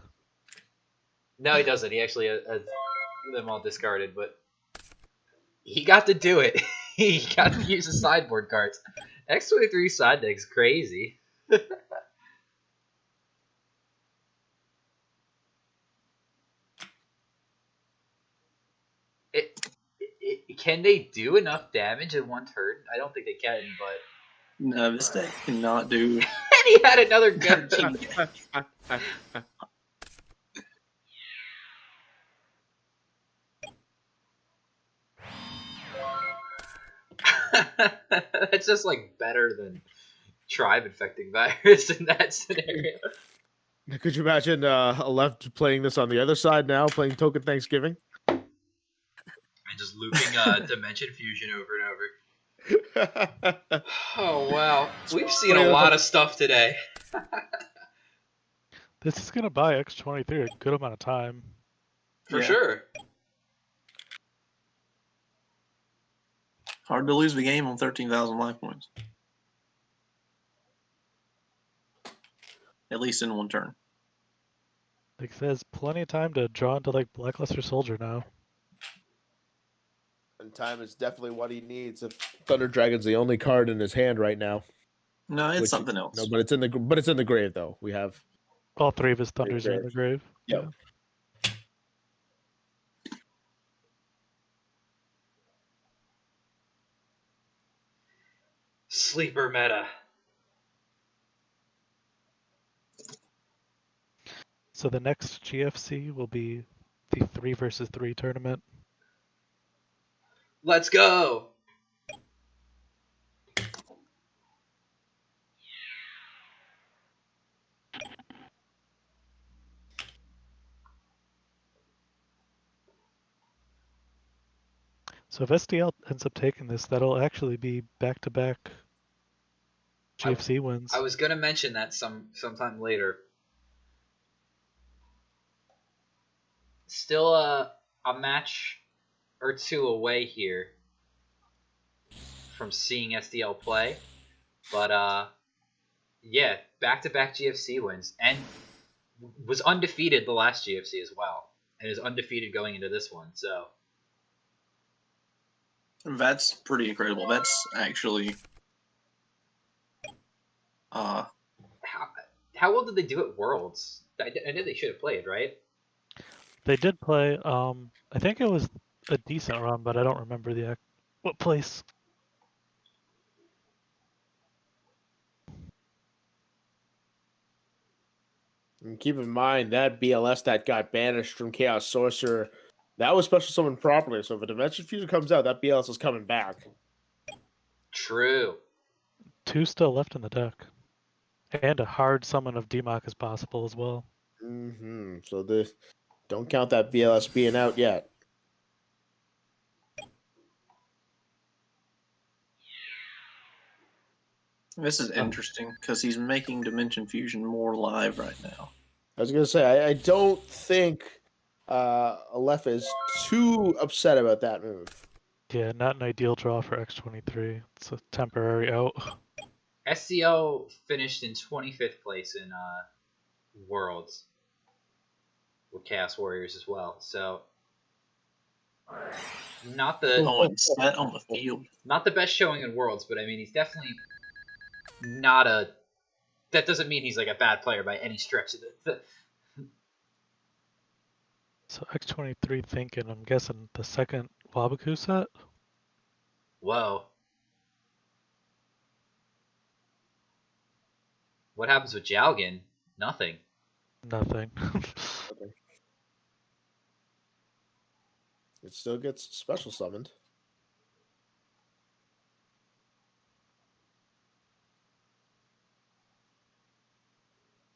No, he doesn't. He actually has them all discarded, but he got to do it. He got to use the sideboard cards. X23 side deck's crazy. Can they do enough damage in one turn? I don't think they can, but... No, this deck cannot do. And he had another good That's just like better than Tribe Infecting Virus in that scenario. Could you imagine a left playing this on the other side now, playing Token Thanksgiving? And just looping Dimension Fusion over and over. Oh wow, we've seen a lot of stuff today. This is gonna buy X23 a good amount of time. For sure. Hard to lose the game on 13,000 life points. At least in one turn. Like there's plenty of time to draw into like Blackluster Soldier now. And time is definitely what he needs. If Thunder Dragon's the only card in his hand right now. No, it's something else. No, but it's in the grave though. We have All 3 of his Thunders are in the grave. Yep. Yeah. Sleeper meta. So the next GFC will be the 3 versus 3 tournament. Let's go. So if SDL ends up taking this, that'll actually be back-to-back GFC wins. I was gonna mention that sometime later. Still a match or two away here from seeing SDL play, but yeah, back-to-back GFC wins and was undefeated the last GFC as well, and is undefeated going into this one. So That's pretty incredible. That's actually how well did they do at Worlds? I know they should have played, right? They did play. I think it was a decent run, but I don't remember what place. And keep in mind that BLS that got banished from Chaos Sorcerer, that was special summoned properly. So if a Dimension Fusion comes out, that BLS is coming back. True. 2 still left in the deck. And a hard summon of DMOC is possible as well. So don't count that BLS being out yet. This is interesting because he's making Dimension Fusion more live right now. I was gonna say I don't think Aleph is too upset about that move. Yeah, not an ideal draw for X23. It's a temporary out. SCL finished in 25th place in Worlds with Chaos Warriors as well. So not the set on the field. Not the best showing in Worlds, but I mean he's definitely not a. That doesn't mean he's like a bad player by any stretch of it. So X23 thinking, I'm guessing the second Wabaku set? Whoa. What happens with Jalgin? Nothing. Nothing. It still gets special summoned.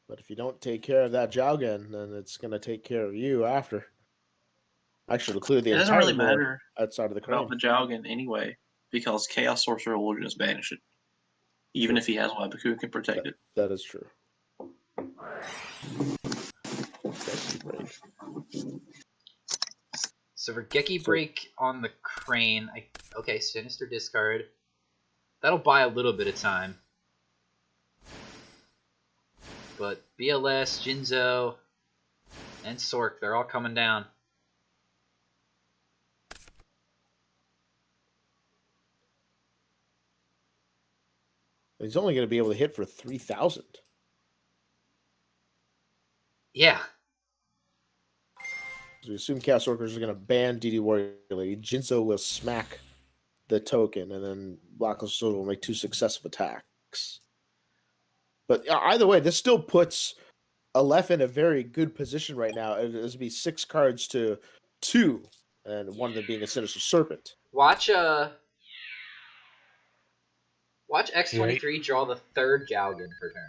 But if you don't take care of that Jalgin, then it's going to take care of you after. Actually, it'll clear the It doesn't entire really board matter outside of the about crane. the Jalgin anyway, because Chaos Sorcerer will just banish it. Even if he has Wabaku and can protect it. That is true. Break. So for Geki Break on the crane, okay, Sinister discard. That'll buy a little bit of time. But BLS, Jinzo, and Sork, they're all coming down. He's only going to be able to hit for 3,000. Yeah. So we assume Chaos Orcers are going to ban DD Warrior Lady. Jinzo will smack the token, and then Blacklist Soldier will make 2 successive attacks. But either way, this still puts Aleph in a very good position right now. It would be 6 cards to 2, and one of them being a Sinister Serpent. Watch X23 draw the 3rd Jalgin per turn.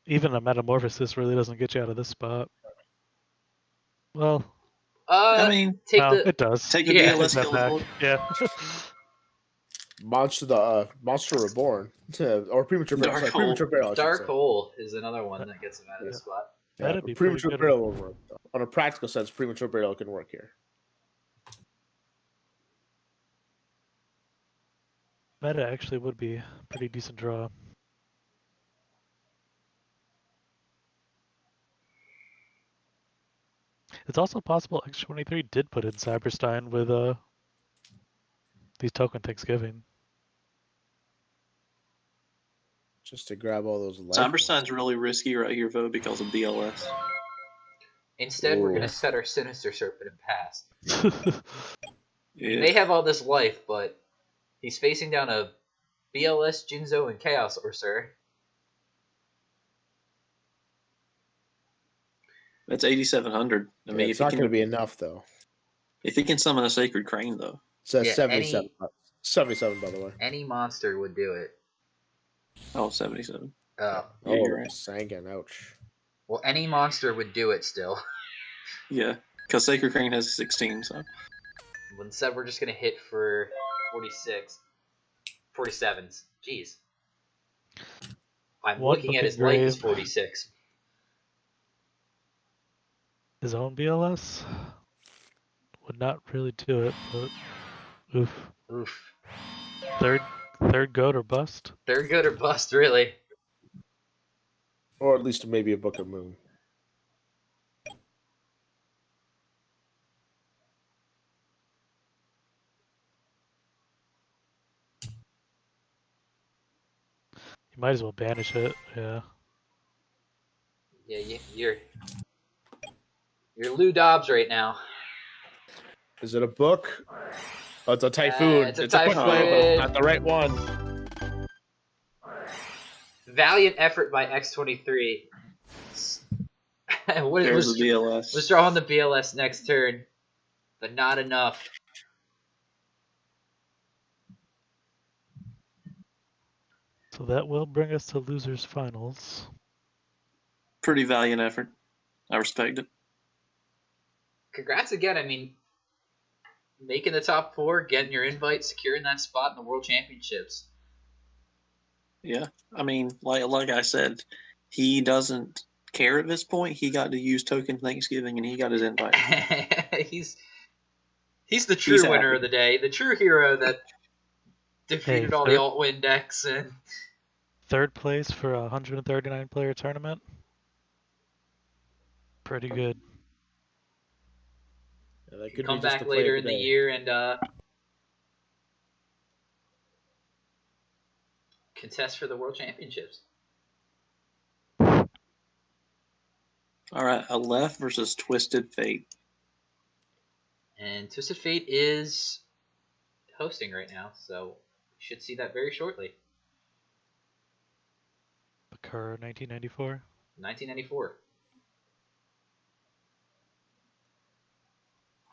Even a Metamorphosis really doesn't get you out of this spot. Well, I mean, it does. Take the Yeah. BLS Take kill that as back. well. Yeah. Monster Reborn, or Premature Barrel. Dark Sorry, Premature Barrel. I should Dark say. Hole is another one that gets him out of the spot. That'd be Premature pretty good. Barrel will work. On a practical sense, Premature Barrel can work here. Meta actually would be a pretty decent draw. It's also possible X23 did put in Cyberstein with these token Thanksgiving. Just to grab all those life Cyberstein's really risky right here, though, because of BLS. Instead, we're Ooh. going to set our Sinister Serpent in pass. Yeah. He may have all this life, but he's facing down a BLS, Jinzo, and Chaos Sorcerer. That's 8,700. I mean, it's not going to be enough, though. If he can summon a Sacred Crane, though. It says Yeah, 77. 77, by the way. Any monster would do it. Oh, 77. Oh. Yeah, Oh, you're right. Sangan, ouch. Well, any monster would do it still. Yeah, because Sacred Crane has 16, so. Instead, we're just going to hit for 46. 47s. Jeez. I'm One looking at Bucket his life as Grave. 46. His own BLS would not really do it, but oof. Oof. Third goat or bust. They're good or bust, really. Or at least maybe a Book of Moon. You might as well banish it. Yeah. Yeah, you're Lou Dobbs right now. Is it a book? Oh, it's a Typhoon. It's a quick play, but Typhoon. it's not the right one. Valiant effort by X23. There's the BLS. Was drawing the BLS next turn, but not enough. So that will bring us to losers finals. Pretty valiant effort. I respect it. Congrats again. I mean, making the top 4, getting your invite, securing that spot in the World Championships. Yeah, I mean, like I said, he doesn't care at this point. He got to use token Thanksgiving, and he got his invite. he's the true He's winner happy. of the day, the true hero that defeated Hey, all the alt-win decks. And 3rd place for a 139 player tournament. Pretty good. Yeah, that can could come be just back the play later of in the the day. year and contest for the World Championships. All right, Aleph versus Twisted Fate. And Twisted Fate is hosting right now, so we should see that very shortly. Occur 1994. 1994.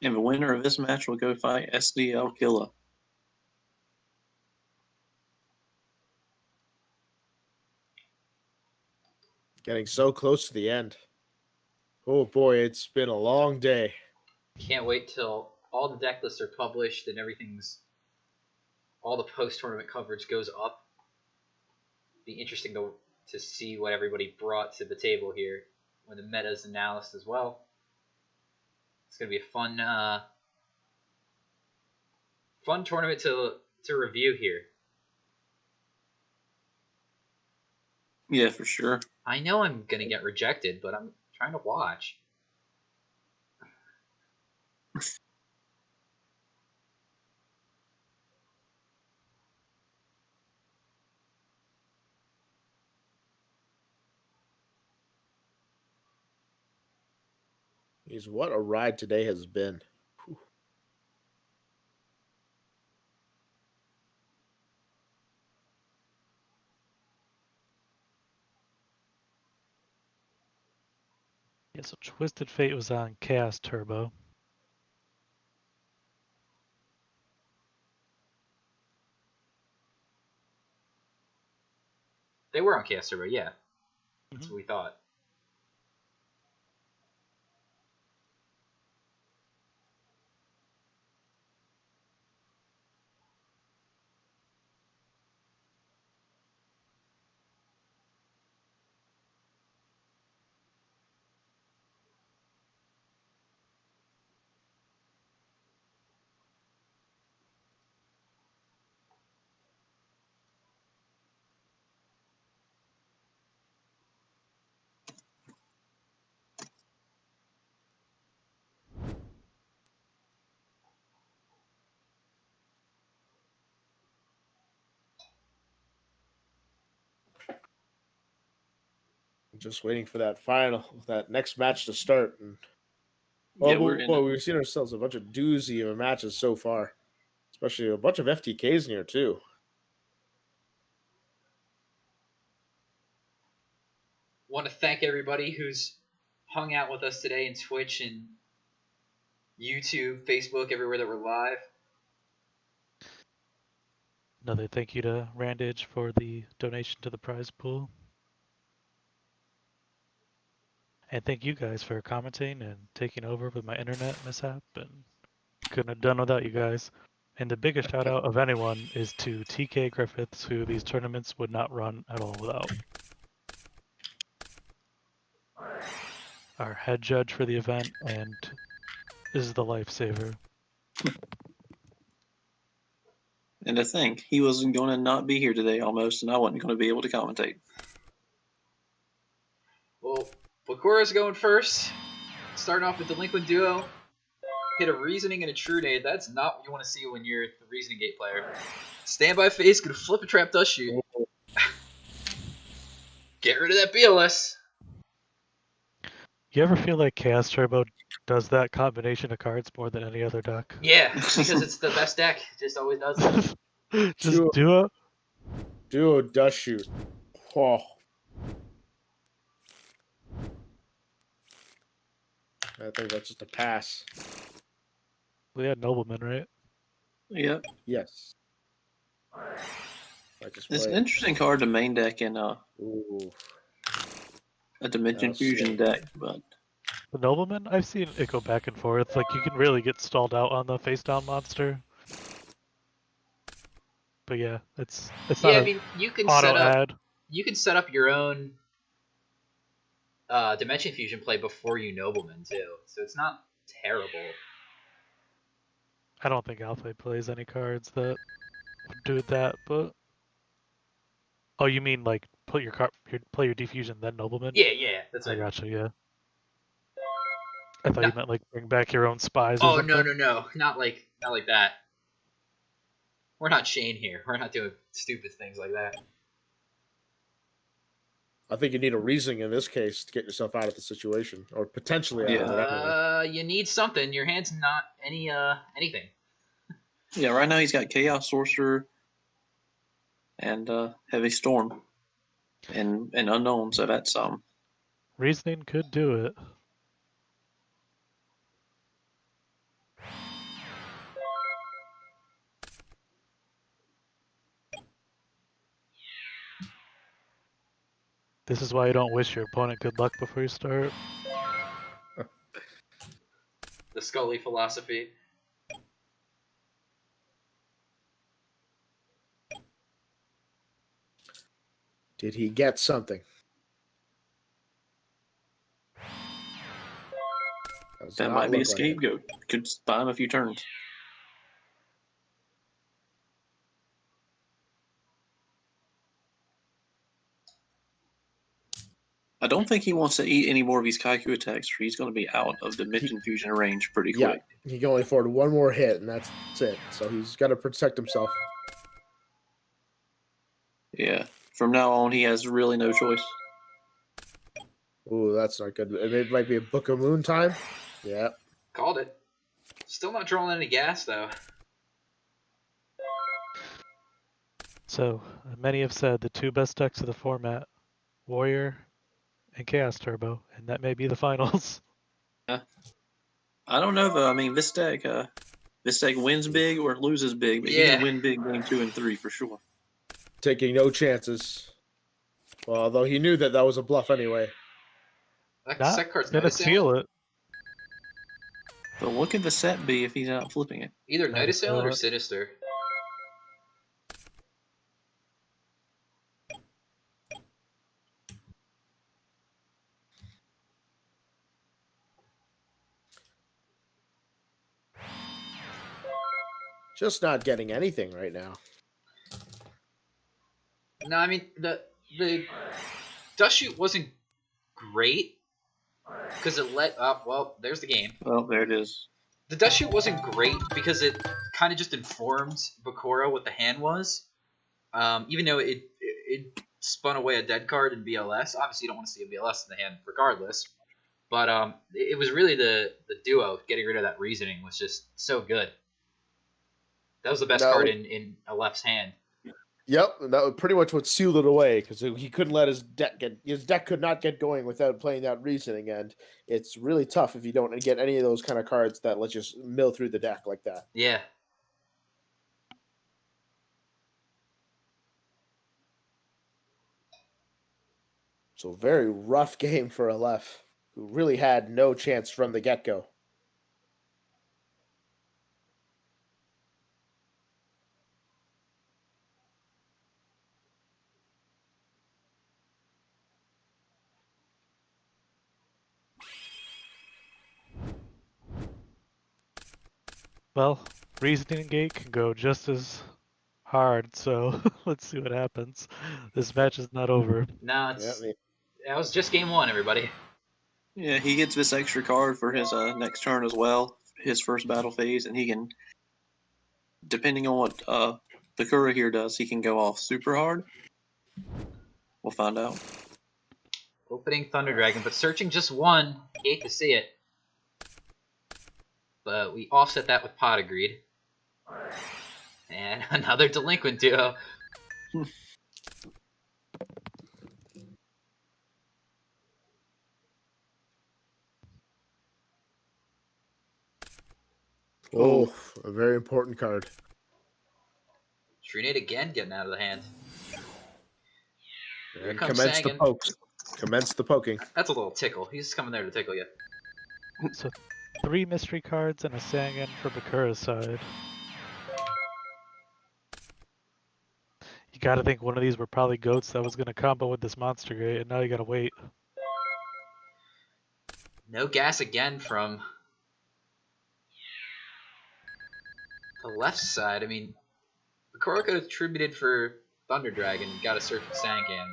And the winner of this match will go fight SDL Killa. Getting so close to the end. Oh boy, it's been a long day. Can't wait till all the deck lists are published and all the post-tournament coverage goes up. Be interesting to see what everybody brought to the table here when the meta's announced as well. It's going to be a fun tournament to review here. Yeah, for sure. I know I'm going to get rejected, but I'm trying to watch. Jeez, what a ride today has been. Whew. Yeah, so Twisted Fate was on Chaos Turbo. They were on Chaos Turbo, yeah. That's what we thought. Just waiting for that next match to start. And Yeah, we're in it. we've seen ourselves a bunch of doozy of matches so far, especially a bunch of FTKs in here too. Want to thank everybody who's hung out with us today in Twitch and YouTube, Facebook, everywhere that we're live. Another thank you to Randage for the donation to the prize pool. And thank you guys for commenting and taking over with my internet mishap. And couldn't have done without you guys. And the biggest shout out of anyone is to TK Griffiths, who these tournaments would not run at all without. Our head judge for the event and is the lifesaver. And to think, he was going to not be here today almost, and I wasn't going to be able to commentate. Well, Bakura's going first. Starting off with Delinquent Duo. Hit a Reasoning and a True Nade. That's not what you want to see when you're the Reasoning Gate player. Standby Phase, gonna flip a Trap Dust Shoot. Get rid of that BLS. You ever feel like Chaos Turbo does that combination of cards more than any other deck? Yeah, because it's the best deck. It just always does it. Just do it. Duo dust shoot. Oh. I think that's just a pass. We had Nobleman, right? Yep. Yes. I just It's an play. interesting card to main deck in Ooh. a Dimension That's Fusion slow. deck, but The Nobleman, I've seen it go back and forth. Like you can really get stalled out on the face down monster. But yeah, it's Yeah, not I an mean, auto ad. you can set up your own Dimension Fusion play before you Nobleman too, so it's not terrible. I don't think Alpha plays any cards that would do that, but oh, you mean like put your play your Diffusion then Nobleman? Yeah, that's I what I mean. gotcha. Yeah. I thought No. you meant like bring back your own spies or Oh something. no, not like that. We're not Shane here. We're not doing stupid things like that. I think you need a reasoning in this case to get yourself out of the situation, or potentially out of it anyway. You need something. Your hand's not anything. yeah, right now he's got Chaos Sorcerer and Heavy Storm and Unknown, so that's Reasoning could do it. This is why you don't wish your opponent good luck before you start. The Scully philosophy. Did he get something? that might be a scapegoat. Could buy him a few turns. I don't think he wants to eat any more of these Kaiku attacks, or he's going to be out of Dimension Fusion range pretty quick. Yeah, he can only afford one more hit, and that's it. So he's got to protect himself. Yeah. From now on, he has really no choice. Ooh, that's not good. It might be a Book of Moon time. Yeah. Called it. Still not drawing any gas though. So many have said the two best decks of the format, Warrior and Chaos Turbo, and that may be the finals. I don't know though. I mean, this deck wins big or loses big, but he's Yeah. gonna win big game 2 and 3 for sure. Taking no chances. Well, although he knew that was a bluff anyway. That set card's Gonna Notice seal it. But what could the set be if he's not flipping it? Either Gotta Notice seal or it. Sinister. Just not getting anything right now. No, I mean the dust shoot wasn't great because it let up. Well, there's the game. Well, there it is. The dust shoot wasn't great because it kind of just informed Bakura what the hand was. Even though it spun away a dead card in BLS. Obviously, you don't want to see a BLS in the hand regardless. But it was really the duo getting rid of that reasoning was just so good. That was the best card in a left's hand. Yep, and that was pretty much what sealed it away because he couldn't let his deck could not get going without playing that reasoning, and it's really tough if you don't get any of those kind of cards that let you mill through the deck like that. Yeah. So very rough game for Aleph, who really had no chance from the get-go. Well, Reasoning Gate can go just as hard, so let's see what happens. This match is not over. No, that was just game one, everybody. Yeah, he gets this extra card for his next turn as well, his first battle phase, and he can, depending on what Bakura here does, he can go off super hard. We'll find out. Opening Thunder Dragon, but searching just one. Hate to see it. But we offset that with Pot of Greed. And another delinquent duo. Oh, a very important card. Trinate again getting out of the hand. Here And comes commence the Sangan. pokes. Commence the poking. That's a little tickle. He's coming there to tickle you. So 3 mystery cards and a Sangan for Bakura's side. You gotta think one of these were probably goats that was gonna combo with this monster gate, and now you gotta wait. No gas again from the left side. I mean, Bakura could have attributed for Thunder Dragon and got a search for Sangan.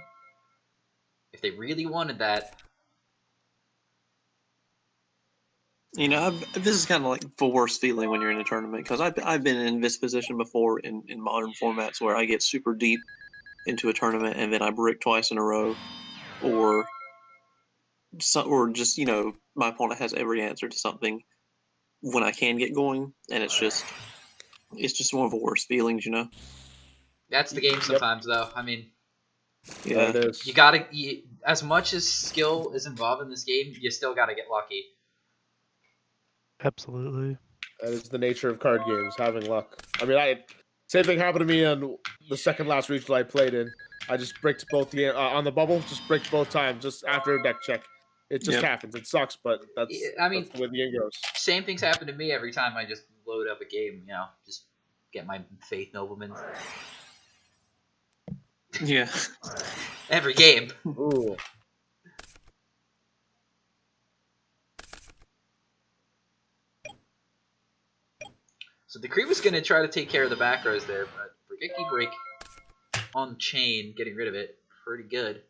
If they really wanted that. You know, this is kind of like the worst feeling when you're in a tournament, because I've been in this position before in modern formats where I get super deep into a tournament and then I brick twice in a row, or just, you know, my opponent has every answer to something when I can get going, and it's just one of the worst feelings, you know. That's the game sometimes, though. I mean, Yeah, It is. you gotta, as much as skill is involved in this game, you still gotta get lucky. Absolutely. That is the nature of card games, having luck. I mean, same thing happened to me on the second last regional I played in. I just bricked both on the bubble, just bricked both times, just after a deck check. It just happens. It sucks, but that's I mean, that's the way the game goes. Same things happen to me every time I just load up a game. You know, just get my Faith Nobleman. yeah. Every game. Ooh. So Decree was going to try to take care of the back rows there, but Brigeki Break on chain, getting rid of it, pretty good.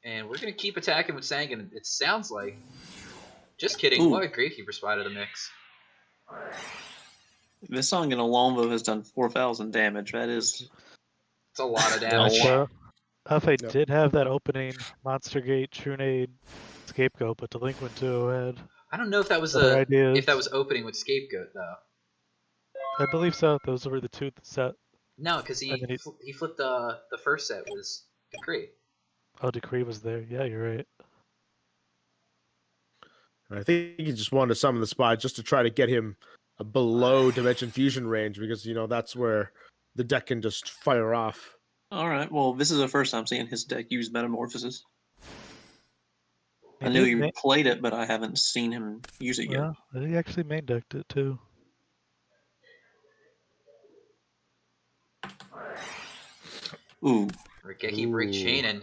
And we're going to keep attacking with Sangan, it sounds like. Just kidding, Ooh. we'll have a Gravekeeper spot of the mix. This song in Alonvo has done 4,000 damage. That is It's a lot of damage. Alpha Yep. did have that opening Monster Gate, Trunade, Scapegoat, but Delinquent 2 had I don't know if that was other ideas. if that was opening with Scapegoat though. I believe so. Those were the two set. No, because And then he flipped the first set was Decree. Oh, Decree was there. Yeah, you're right. I think he just wanted to summon the spot just to try to get him below Dimension Fusion range, because you know that's where the deck can just fire off. all right. Well, this is the first time seeing his deck use Metamorphosis. I He knew did he ma- played it, but I haven't seen him use it yet. Well, he actually main decked it too. Ooh, Regeki Break Ooh. Chainin.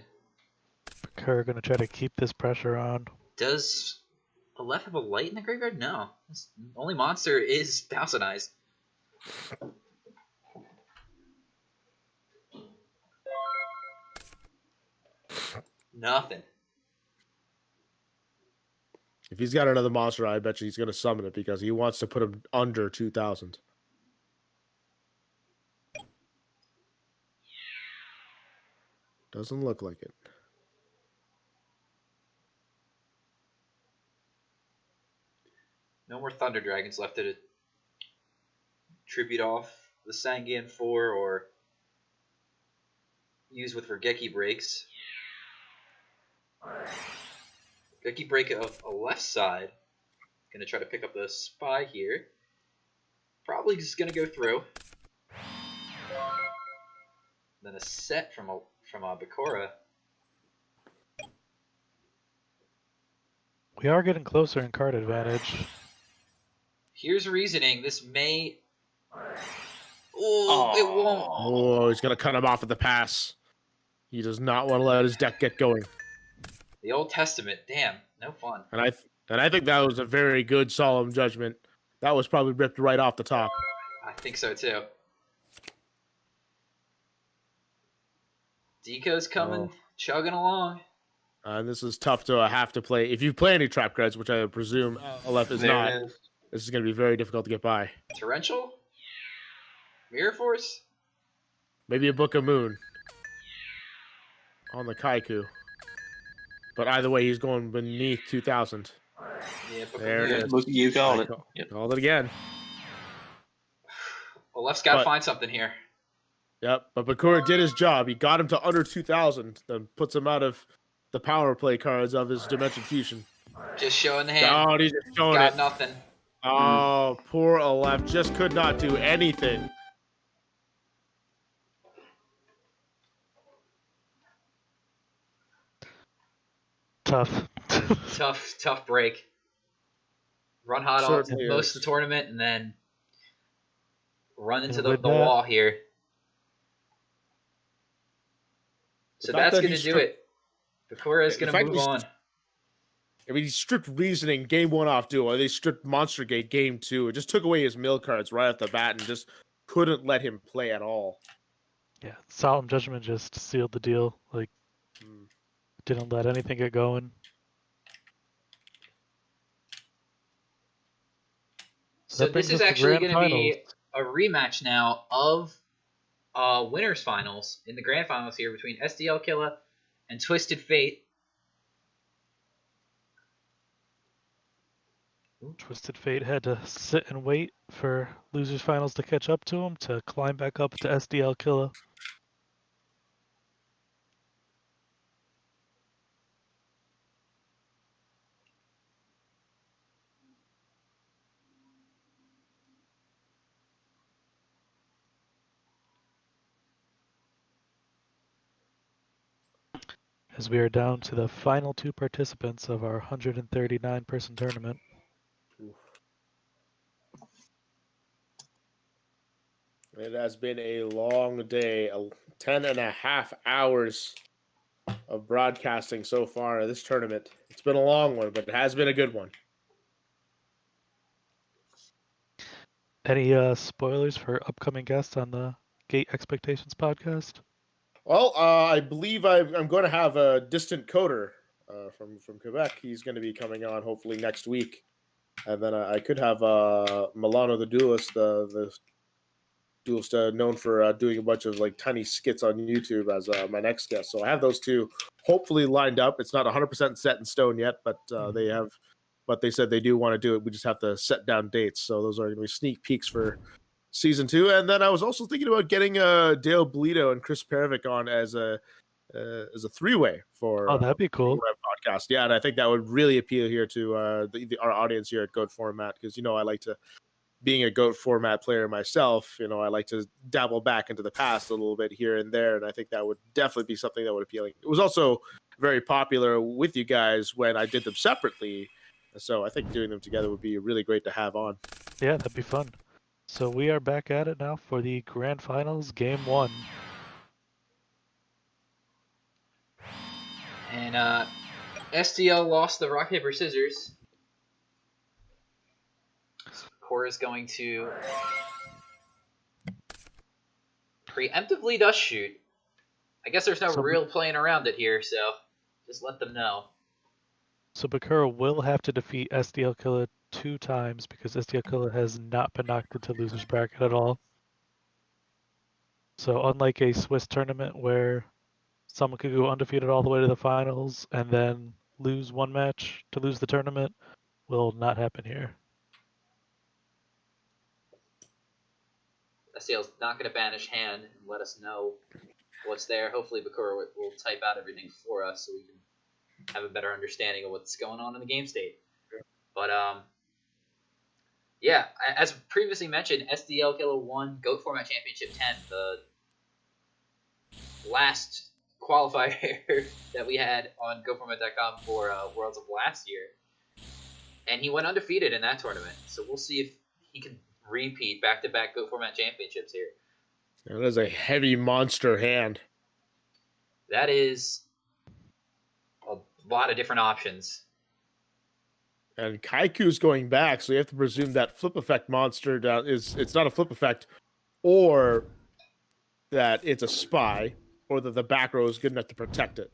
Bakura gonna try to keep this pressure on. Does the left have a light in the graveyard? No. The only monster is Thousand Eyes. Nothing. If he's got another monster, I bet you he's going to summon it because he wants to put him under 2,000. Doesn't look like it. No more Thunder Dragons left to tribute off the Sangan 4 or use with Regeki Breaks. Regeki Break of a left side. Gonna try to pick up the spy here. Probably just gonna go through. Then a set from Bakura. We are getting closer in card advantage. Here's reasoning. This may. Oh, it won't. Oh, he's going to cut him off at the pass. He does not want to let his deck get going. The Old Testament. Damn, no fun. And I think that was a very good solemn judgment. That was probably ripped right off the top. I think so too. Deco's coming, chugging along. And this is tough to have to play. If you play any trap cards, which I presume Aleph is there not, it is. this is going to be very difficult to get by. Torrential? Mirror Force? Maybe a Book of Moon on the Kaiku. But either way, he's going beneath 2,000. Yeah, but There it is. Look, you called it. Yep. Called it again. Well, Left's got to But- find something here. Yep, but Bakura did his job. He got him to under 2,000, then puts him out of the power play cards of his Dimension Fusion. Just showing the hand. Oh, he's just showing Got it. nothing. Oh, poor Aleph just could not do anything. tough. tough break. Run hot all Certainly most is. of the tournament, and then run into And the with that- wall here. So The fact that's that going he to do stripped- it. Bakura is The going to fact move that he on. I mean, he stripped reasoning game 1 off duel. They stripped Monster Gate game 2. It just took away his mill cards right off the bat and just couldn't let him play at all. Yeah, Solemn Judgment just sealed the deal. Like, Mm. didn't let anything get going. So that this brings is us to actually grand going to be finals. a rematch now of winners finals in the grand finals here between SDL Killa and Twisted Fate. Twisted Fate had to sit and wait for losers finals to catch up to him to climb back up to SDL Killa. As we are down to the final 2 participants of our 139 person tournament. It has been a long day, 10 and a half hours of broadcasting so far in this tournament. It's been a long one, but it has been a good one. Any spoilers for upcoming guests on the Gate Expectations podcast? Well, I believe I'm going to have a distant coder from Quebec. He's going to be coming on hopefully next week. And then I could have Milano the Duelist, the duelist known for doing a bunch of like tiny skits on YouTube as my next guest. So I have those two hopefully lined up. It's not 100% set in stone yet, but they have. But they said they do want to do it. We just have to set down dates. So those are going to be sneak peeks for season 2. And then I was also thinking about getting Dale Bolito and Chris Perovic on as a 3-way for Oh, that'd be cool. my podcast. Yeah, and I think that would really appeal here to our audience here at Goat Format because I like to, being a Goat Format player myself, I like to dabble back into the past a little bit here and there, and I think that would definitely be something that would appeal. It was also very popular with you guys when I did them separately, so I think doing them together would be really great to have on. Yeah, that'd be fun. So we are back at it now for the grand finals, game 1. And SDL lost the rock, paper, scissors. Core is going to preemptively dust shoot. I guess there's no real playing around it here, so just let them know. So Bakura will have to defeat SDL Killa 2 times because SDL Killa has not been knocked into losers bracket at all. So unlike a Swiss tournament where someone could go undefeated all the way to the finals and then lose one match to lose the tournament, will not happen here. SDL's not going to banish hand and let us know what's there. Hopefully Bakura will type out everything for us so we can have a better understanding of what's going on in the game state. But yeah, as previously mentioned, SDL Killa won Goat Format Championship 10, the last qualifier that we had on GoFormat.com for Worlds of last year. And he went undefeated in that tournament. So we'll see if he can repeat back-to-back Goat Format Championships here. That is a heavy monster hand. That is a lot of different options. And Kaiku's going back, so you have to presume that flip effect monster it's not a flip effect, or that it's a spy, or that the back row is good enough to protect it.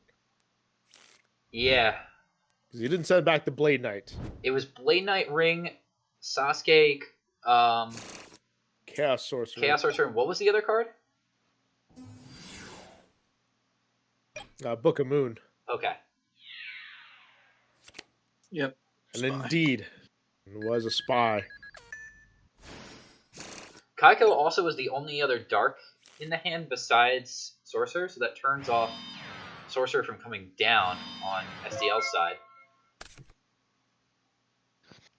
Yeah. Because you didn't send back the Blade Knight. It was Blade Knight Ring, Sasuke, Chaos Sorcerer. Chaos Sorcerer, and what was the other card? Book of Moon. Okay. Yep. And Spy. indeed, it was a spy. Kaiko also was the only other dark in the hand besides Sorcerer, so that turns off Sorcerer from coming down on SDL's side.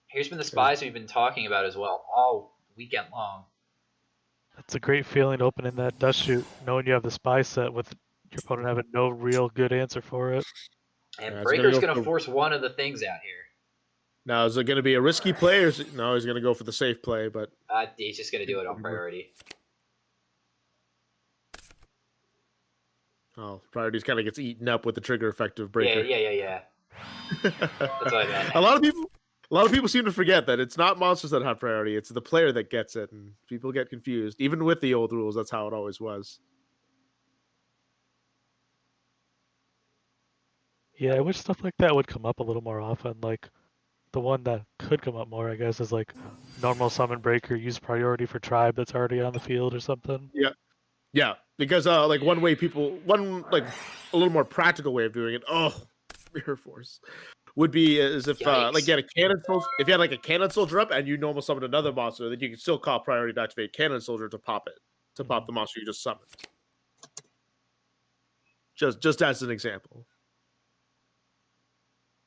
Here's been the spies we've been talking about as well all weekend long. It's a great feeling opening that dust shoot, knowing you have the spy set with your opponent having no real good answer for it. And Yeah, Breaker's go going to for- force one of the things out here. Now, is it going to be a risky play, or no? He's going to go for the safe play, but He's just going to do it on priority. priority kind of gets eaten up with the trigger effect of Breaker. Yeah. That's what I meant. A lot of people seem to forget that it's not monsters that have priority; it's the player that gets it, and people get confused. Even with the old rules, that's how it always was. Yeah, I wish stuff like that would come up a little more often. Like, the one that could come up more, I guess, is like normal summon Breaker, use priority for tribe that's already on the field or something. Yeah, because like one like a little more practical way of doing it. Mirror Force would be as if like you had a cannon soldier. If you had like a cannon soldier up and you normal summon another monster, then you can still call priority to activate cannon soldier to pop the monster you just summoned. Just as an example.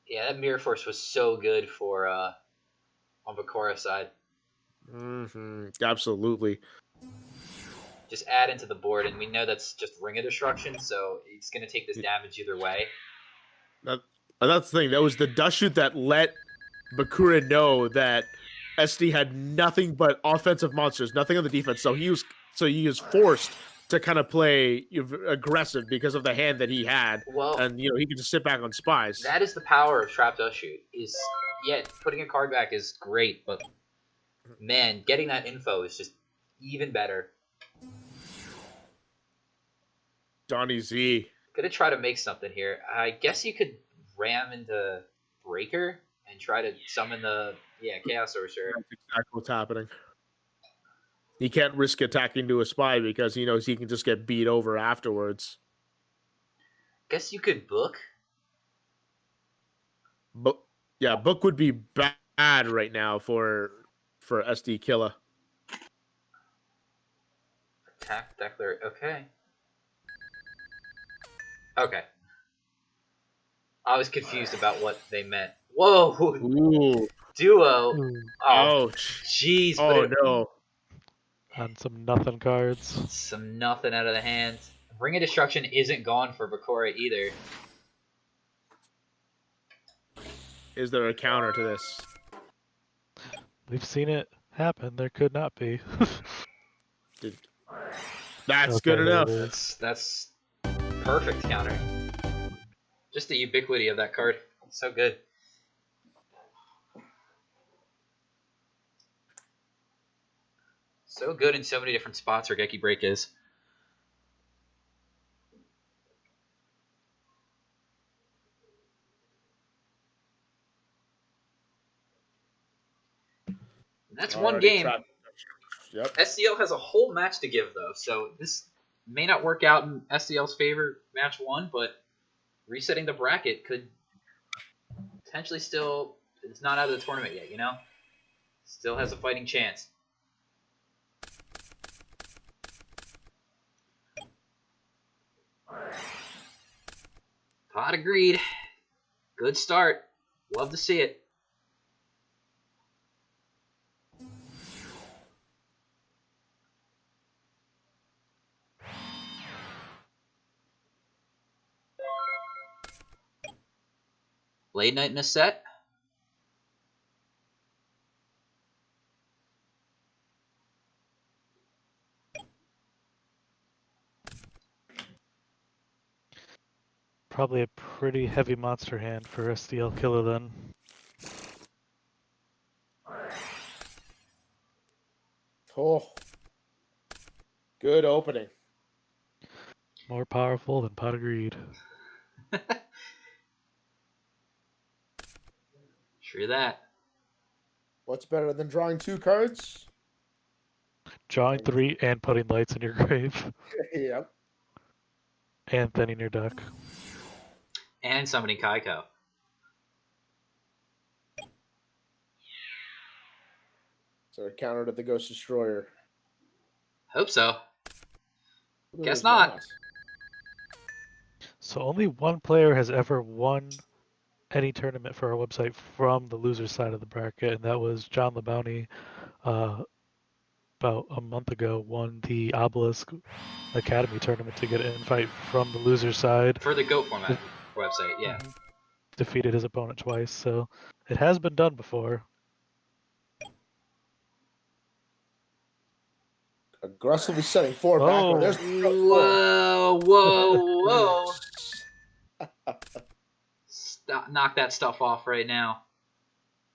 Yeah, that Mirror Force was so good for on Vakora's side. Absolutely. Just add into the board, and we know that's just Ring of Destruction, so it's going to take this damage either way. That's the thing. That was the dust shoot that let Bakura know that SD had nothing but offensive monsters, nothing on the defense. So he was forced to kind of play aggressive because of the hand that he had. Well, and he could just sit back on spies. That is the power of Trap Dust Shoot. Putting a card back is great, but man, getting that info is just even better. Donnie Z. Gonna try to make something here. I guess you could ram into Breaker and try to summon the Chaos Sorcerer. That's exactly what's happening. He can't risk attacking to a spy because he knows he can just get beat over afterwards. Guess you could book. Book would be bad right now for SD Killa. Attack Declare. Okay. I was confused about what they meant. Whoa! Ooh. Duo. Oh, jeez. Oh, no. On some nothing cards. Some nothing out of the hand. Ring of Destruction isn't gone for Bakura either. Is there a counter to this? We've seen it happen. There could not be. That's good enough. That's perfect counter. Just the ubiquity of that card. It's so good. So good in so many different spots where Geki Break is. That's one game. Yep. SCL has a whole match to give, though, so this may not work out in SCL's favor match one, but resetting the bracket could potentially still... It's not out of the tournament yet, Still has a fighting chance. Pot agreed. Good start. Love to see it. Late night in a set. Probably a pretty heavy monster hand for SDL Killer then. Oh. Good opening. More powerful than Pot of Greed. True that. What's better than drawing 2 cards? Drawing 3 and putting lights in your grave. Yep. And thinning your deck. And summoning Kaiko. So a counter to the Ghost Destroyer. Hope so. Guess not. So only one player has ever won any tournament for our website from the loser side of the bracket, and that was John LeBounty. About a month ago, won the Obelisk Academy tournament to get an invite from the loser side. For the GOAT format website, yeah. defeated his opponent twice, so it has been done before. Aggressively setting forward back row. Oh. There's Whoa, whoa, whoa! Stop, knock that stuff off right now.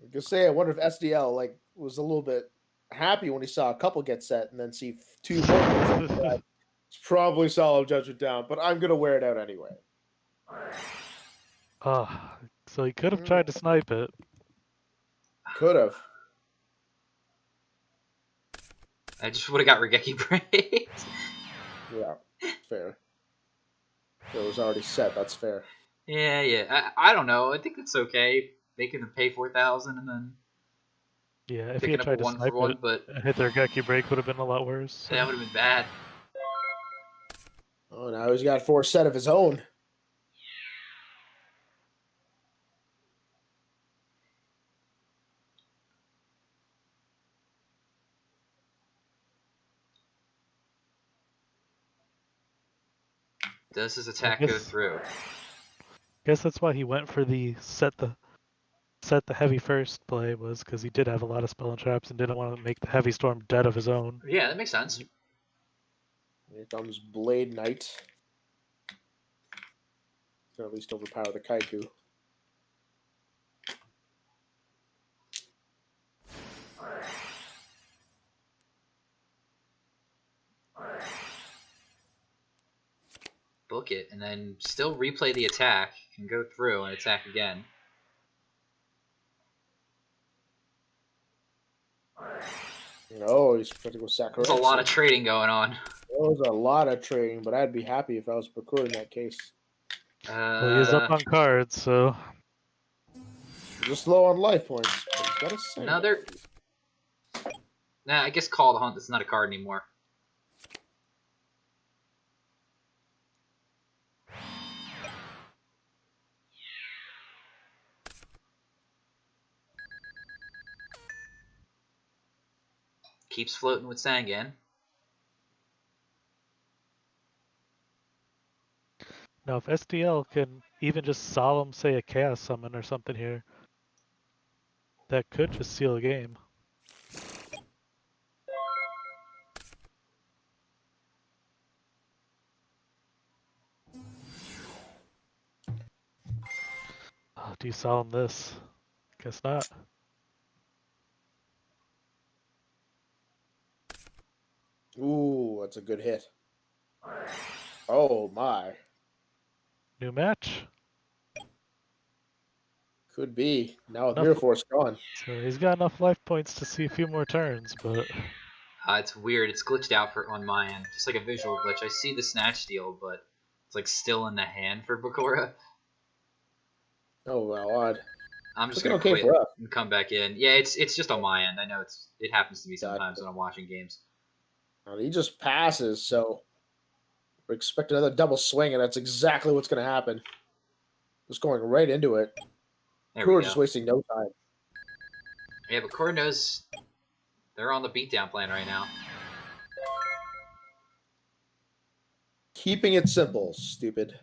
I could say I wonder if SDL was a little bit happy when he saw a couple get set and then see 2 more get set. It's probably solid judgment down, but I'm gonna wear it out anyway. So he could have tried to snipe it. Could have. I just would have got Regeki breaks. Yeah, fair. If it was already set, that's fair. Yeah. I don't know. I think it's okay making them pay 4,000 and then Yeah, if he picking had up a tried to 1 snipe for 1, it, but hit their Geki break would have been a lot worse. So. that would have been bad. Oh, now he's got 4 set of his own. Does his attack go through? Guess that's why he went for the set the heavy first play, was because he did have a lot of spell and traps and didn't want to make the heavy storm dead of his own. Yeah, that makes sense. Here comes Blade Knight. Can at least overpower the Kaiku. Book it, and then still replay the attack, and go through and attack again. Oh, he's trying to go Sakura. There's a lot of trading going on. There's a lot of trading, but I'd be happy if I was Bakura in that case. Well, he is up on cards, so... Just low on life points. But he's got a save. Another... Nah, I guess Call the Hunt. That's not a card anymore. Keeps floating with Sangan. Now, if SDL can even just solemn say a Chaos Summon or something here, that could just seal the game. Oh, do you solemn this? Guess not. Ooh, that's a good hit. Oh my. New match. Could be. Now with Enough- Mirror Force gone. So he's got enough life points to see a few more turns, but It's weird. It's glitched out on my end. Just like a visual glitch. I see the Snatch Steal, but it's like still in the hand for Bakura. Oh, well, odd. I'm just Looking gonna okay quit for us. and come back in. Yeah, it's just on my end. I know it happens to me sometimes when I'm watching games. Well, he just passes, so we expect another double swing, and that's exactly what's going to happen. Just going right into it. There we We're go. just wasting no time. Yeah, Bakura knows they're on the beatdown plan right now. Keeping it simple, stupid.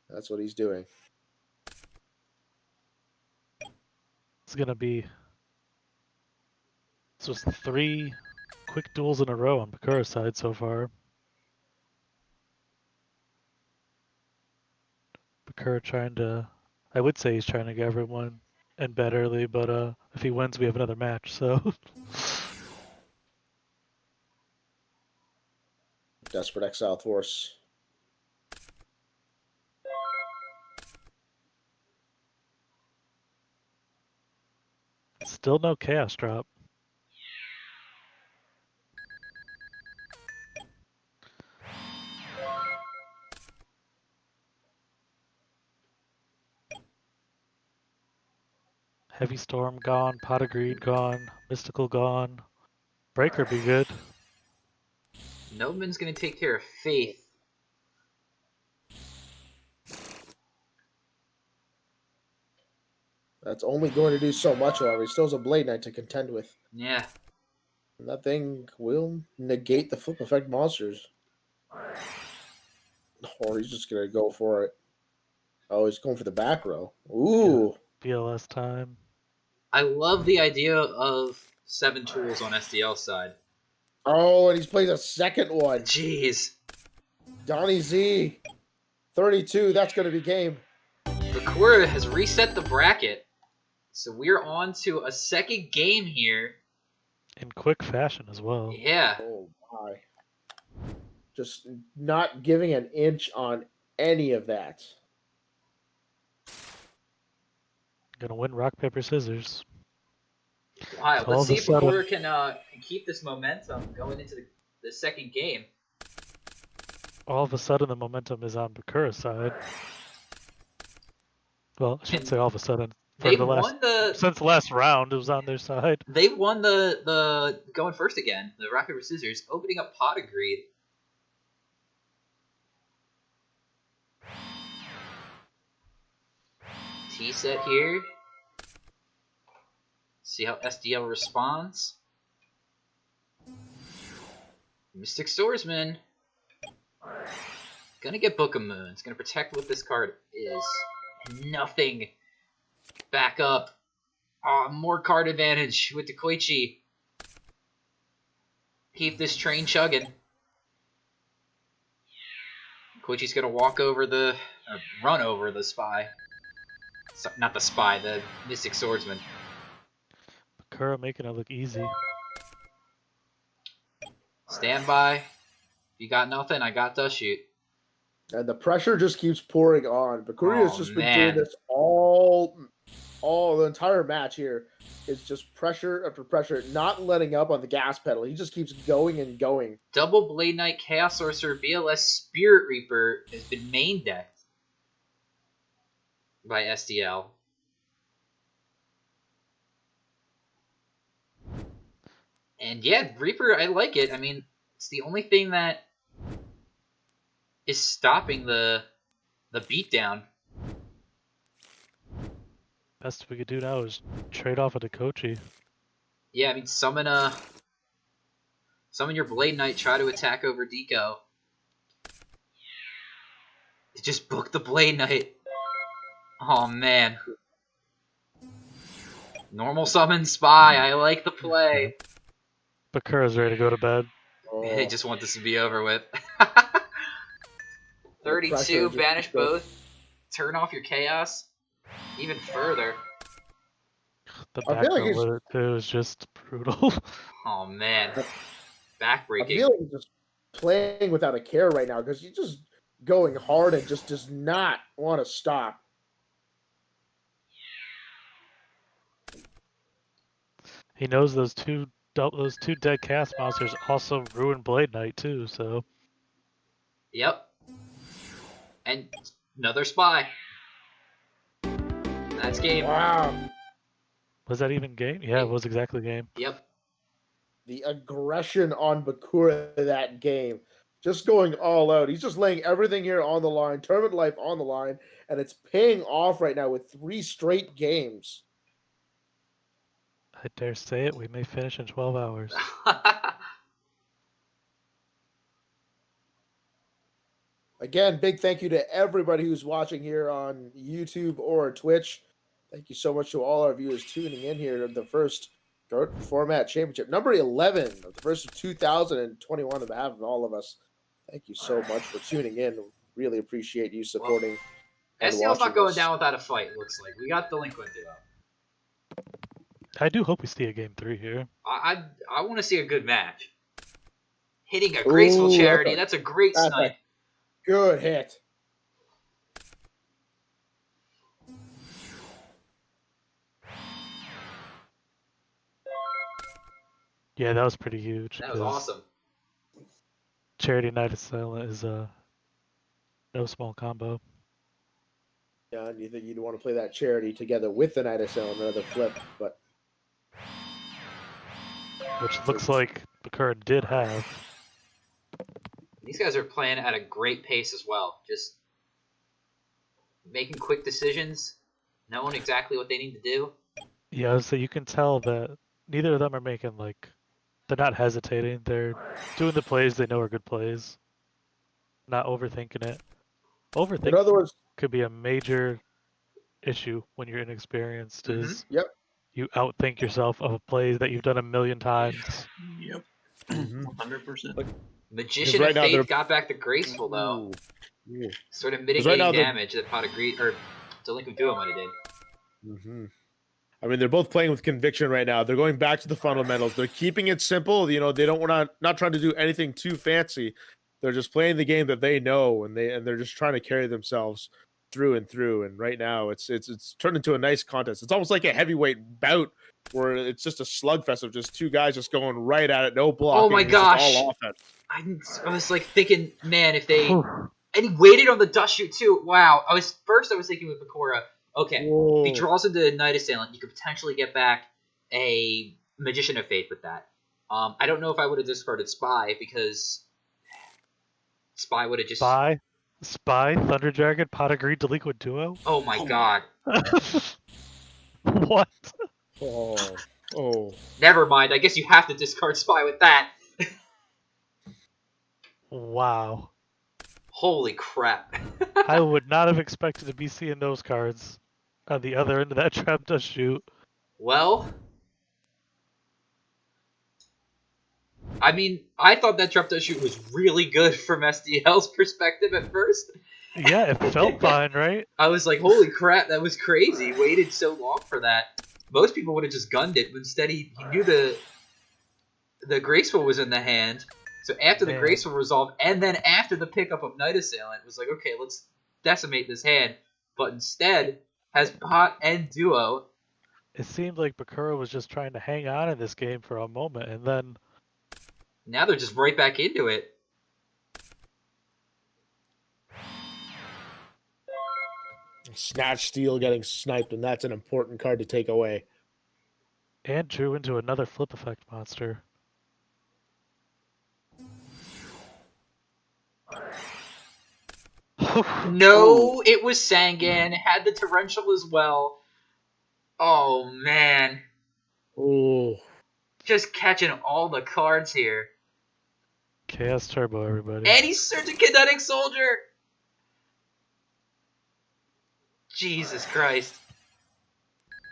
That's what he's doing. it's gonna be... This was 3 quick duels in a row on Bakura's side so far. Bakura trying to... I would say he's trying to get everyone in bed early, but if he wins, we have another match, so... Desperate Exile Force. Still no Chaos Drop. Heavy Storm gone, Pot of Greed gone, Mystical gone. Breaker be good. Nobleman's gonna take care of Faith. That's only going to do so much, however. He still has a Blade Knight to contend with. Yeah. And that thing will negate the flip effect monsters. Or he's just going to go for it. Oh, he's going for the back row. Ooh. BLS time. I love the idea of 7 tools on SDL's side. Oh, and he's playing a second one. Jeez. Donnie Z. 32. That's going to be game. Bakura has reset the bracket. So we're on to a second game here. In quick fashion as well. Yeah. Oh, my. Just not giving an inch on any of that. Gonna win rock, paper, scissors. Wow. So all Let's of see a if sudden- Bakura can keep this momentum going into the second game. All of a sudden, the momentum is on Bakura's side. Well, I shouldn't say all of a sudden. For They've the last, won the since the last round, it was on their side. They've won the going first again, the rock paper scissors, opening up pot agreed. T set here. See how SDL responds. Mystic Swordsman. Gonna get Book of Moons. Gonna protect what this card is. And nothing. Back up. Oh, more card advantage with the Koichi. Keep this train chugging. Koichi's gonna walk over run over the spy. So, not the spy, the Mystic Swordsman. Bakura making it look easy. Stand by. If you got nothing, I got the shoot. And the pressure just keeps pouring on. Bakura has Oh, just man. been doing this all the entire match here. It's just pressure after pressure, not letting up on the gas pedal. He just keeps going and going. Double Blade Knight, Chaos Sorcerer, BLS Spirit Reaper has been main decked by SDL. And yeah, Reaper, I like it. I mean, it's the only thing that is stopping the beatdown. Best we could do now is trade off a Kochi. Yeah, I mean, summon your Blade Knight, try to attack over Deco. Just book the Blade Knight. Oh man. Normal summon Spy, I like the play. Bakura's ready to go to bed. They just want this to be over with. The pressure 32, just banish goes- both. Turn off your Chaos. Even further. The I back feel like row he's- with it too is just brutal. Oh man. I Backbreaking. feel like he's just playing without a care right now because he's just going hard and just does not want to stop. He knows those two dead cast monsters also ruin Blade Knight too, so Yep. And another Spy. That's game. Wow. was that even game? Yeah, it was exactly game. Yep. The aggression on Bakura that game. Just going all out. He's just laying everything here on the line, tournament life on the line, and it's paying off right now with 3 straight games. I dare say it, we may finish in 12 hours. Again, big thank you to everybody who's watching here on YouTube or Twitch. Thank you so much to all our viewers tuning in here to the first Goat Format Championship, number 11 of the first of 2021 on behalf of all of us. Thank you so much for tuning in. Really appreciate you supporting. and SDL's not watching going this. down without a fight, it looks like. We got Delinquent up. I do hope we see a game 3 here. I want to see a good match. Hitting a graceful Ooh, charity, that's a great that's a snipe. good hit. Yeah, that was pretty huge. That was 'cause awesome. Charity Knight of Silent is no small combo. Yeah, and you think you'd want to play that charity together with the Knight of Silent, another flip, but Which looks like Bakura did have. These guys are playing at a great pace as well. Just making quick decisions, knowing exactly what they need to do. Yeah, so you can tell that neither of them are making they're not hesitating. They're doing the plays they know are good plays. Not overthinking it. in Overthinking. other words, could be a major issue when you're inexperienced. Mhm. Is Yep. you outthink yourself of a play that you've done a million times. Yep. Mhm. 100%. Like, Magician right of now Faith they're- got back the Graceful though, Ooh. sort of right mitigating now they're- damage that Pot of Greed or Delinquent Duo might have did. Mhm. I mean, they're both playing with conviction right now. They're going back to the fundamentals. They're keeping it simple. You know, they don't want to not trying to do anything too fancy. They're just playing the game that they know, and they're just trying to carry themselves through and through. And right now, it's turned into a nice contest. It's almost like a heavyweight bout where it's just a slugfest of just two guys just going right at it, no blocking. Oh my It's just gosh. all offense. I was like thinking, man, if they Whew. and he waited on the dust shoot too. Wow. I was thinking with Bakura, okay, if Whoa. he draws into Night Assailant, you could potentially get back a Magician of Faith with that. I don't know if I would have discarded Spy because Spy would have just. Spy, Thunder Dragon, Pot of Greed, Delinquent Duo. Oh my god. What? Oh. Never mind. I guess you have to discard Spy with that. Wow. Holy crap. I would not have expected to be seeing those cards on the other end of that trap dust shoot. Well, I mean, I thought that trap dust shoot was really good from SDL's perspective at first. Yeah, it felt fine, right? I was like, holy crap, that was crazy. Waited so long for that. Most people would have just gunned it, but instead he knew the Graceful was in the hand. So after the Man. Graceful resolve, and then after the pickup of Night Assailant, it was like, okay, let's decimate this hand. But instead, has Pot and Duo. It seemed like Bakura was just trying to hang on in this game for a moment, and then Now they're just right back into it. Snatch Steal getting sniped, and that's an important card to take away. and drew into another flip effect monster. No, it was Sangan. Had the Torrential as well. Oh, man. Oh. Just catching all the cards here. Chaos Turbo, everybody. And he's Surgeon Kinetic Soldier! Jesus Christ.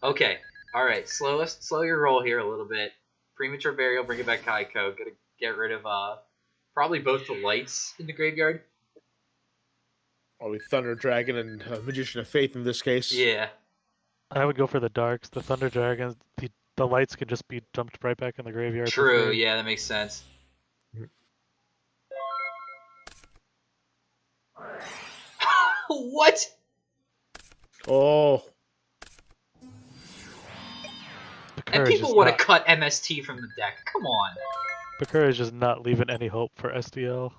Okay. Alright, slow your roll here a little bit. Premature Burial, bring it back Kaiko. Gotta get rid of, probably both the lights in the graveyard. Probably Thunder Dragon and Magician of Faith in this case. Yeah. I would go for the darks. The Thunder Dragons, the lights can just be dumped right back in the graveyard. for True, free. yeah, that makes sense. What? Oh. Bakura And is people just want to not- cut MST from the deck. Come on. Bakura is just not leaving any hope for SDL.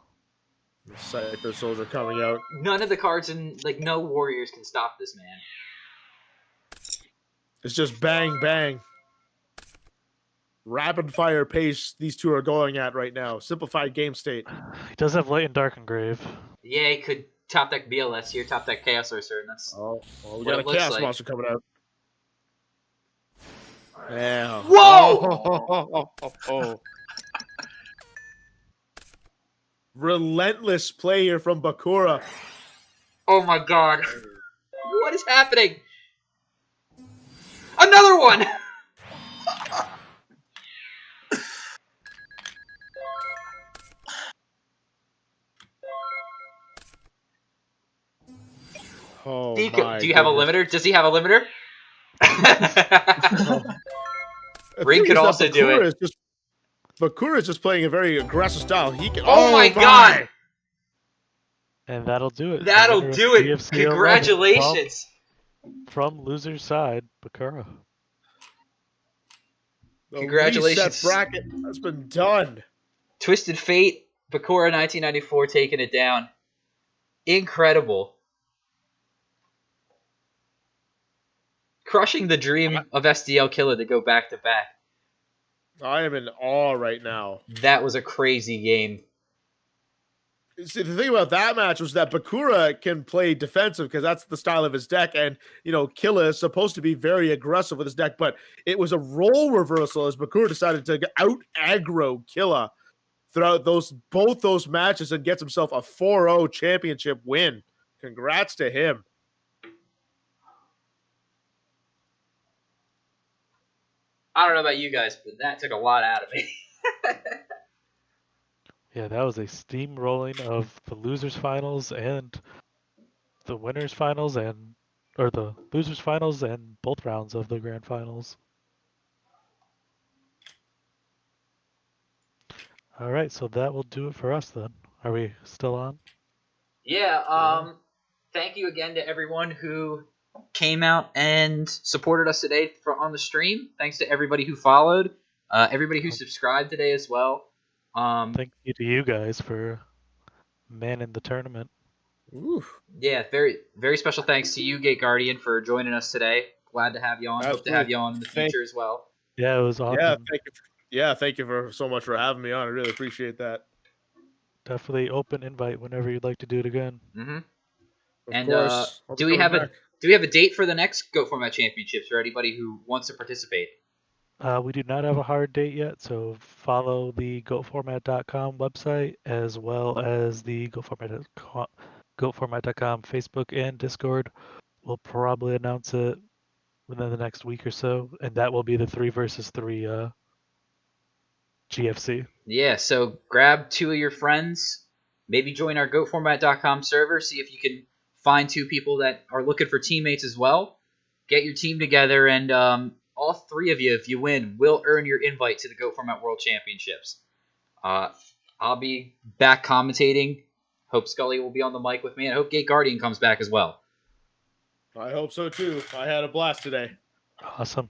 Cypher Soldier coming out. None of the cards in, like, no warriors can stop this man. It's just bang, bang. Rapid fire pace these two are going at right now. Simplified game state. He does have Light and Dark Engrave. Yeah, he could top deck BLS here, top deck Chaos Sorcerer, and that's... Oh, well, we What got it a looks Chaos like. Monster coming out. Yeah. Whoa! Oh. Relentless play here from Bakura. Oh my god. What is happening? Another one! Oh, Do you my have a goodness. limiter? Does he have a limiter? The Ring thing could is that also do Bakura it. Bakura is just playing a very aggressive style. He can. Oh my god! And that'll do it. That'll The winner of do it! DFC 11 Congratulations! From loser's side, Bakura. The Congratulations. reset bracket has been done. Twisted Fate, Bakura 1994 taking it down. Incredible. Crushing the dream of SDL Killer to go back to back. I am in awe right now. That was a crazy game. See, the thing about that match was that Bakura can play defensive because that's the style of his deck, and Killa is supposed to be very aggressive with his deck, but it was a role reversal as Bakura decided to out aggro Killa throughout both those matches and gets himself a 4-0 championship win. Congrats to him. I don't know about you guys, but that took a lot out of me. Yeah, that was a steamrolling of the losers finals and the winners finals or the losers finals and both rounds of the grand finals. All right, so that will do it for us then. Are we still on? Yeah, thank you again to everyone who came out and supported us today on the stream. Thanks to everybody who followed, everybody who subscribed today as well. Thank you to you guys for manning the tournament. Ooh, Yeah, very very special thanks to you, Gate Guardian, for joining us today. Glad to have you on. Hope to have you on in the future as well. Yeah, it was awesome. Thank you for so much for having me on. I really appreciate that. Definitely open invite whenever you'd like to do it again. Mm-hmm. Of And course. I'll be do we coming have back. a date for the next Go Format Championships for anybody who wants to participate? We do not have a hard date yet, so follow the goatformat.com website as well as the goatformat.com Facebook and Discord. We'll probably announce it within the next week or so, and that will be the 3 versus 3 GFC. Yeah, so grab 2 of your friends, maybe join our goatformat.com server, see if you can find 2 people that are looking for teammates as well. Get your team together, and all 3 of you, if you win, will earn your invite to the Go Format World Championships. I'll be back commentating. Hope Scully will be on the mic with me, and I hope Gate Guardian comes back as well. I hope so too. I had a blast today. Awesome.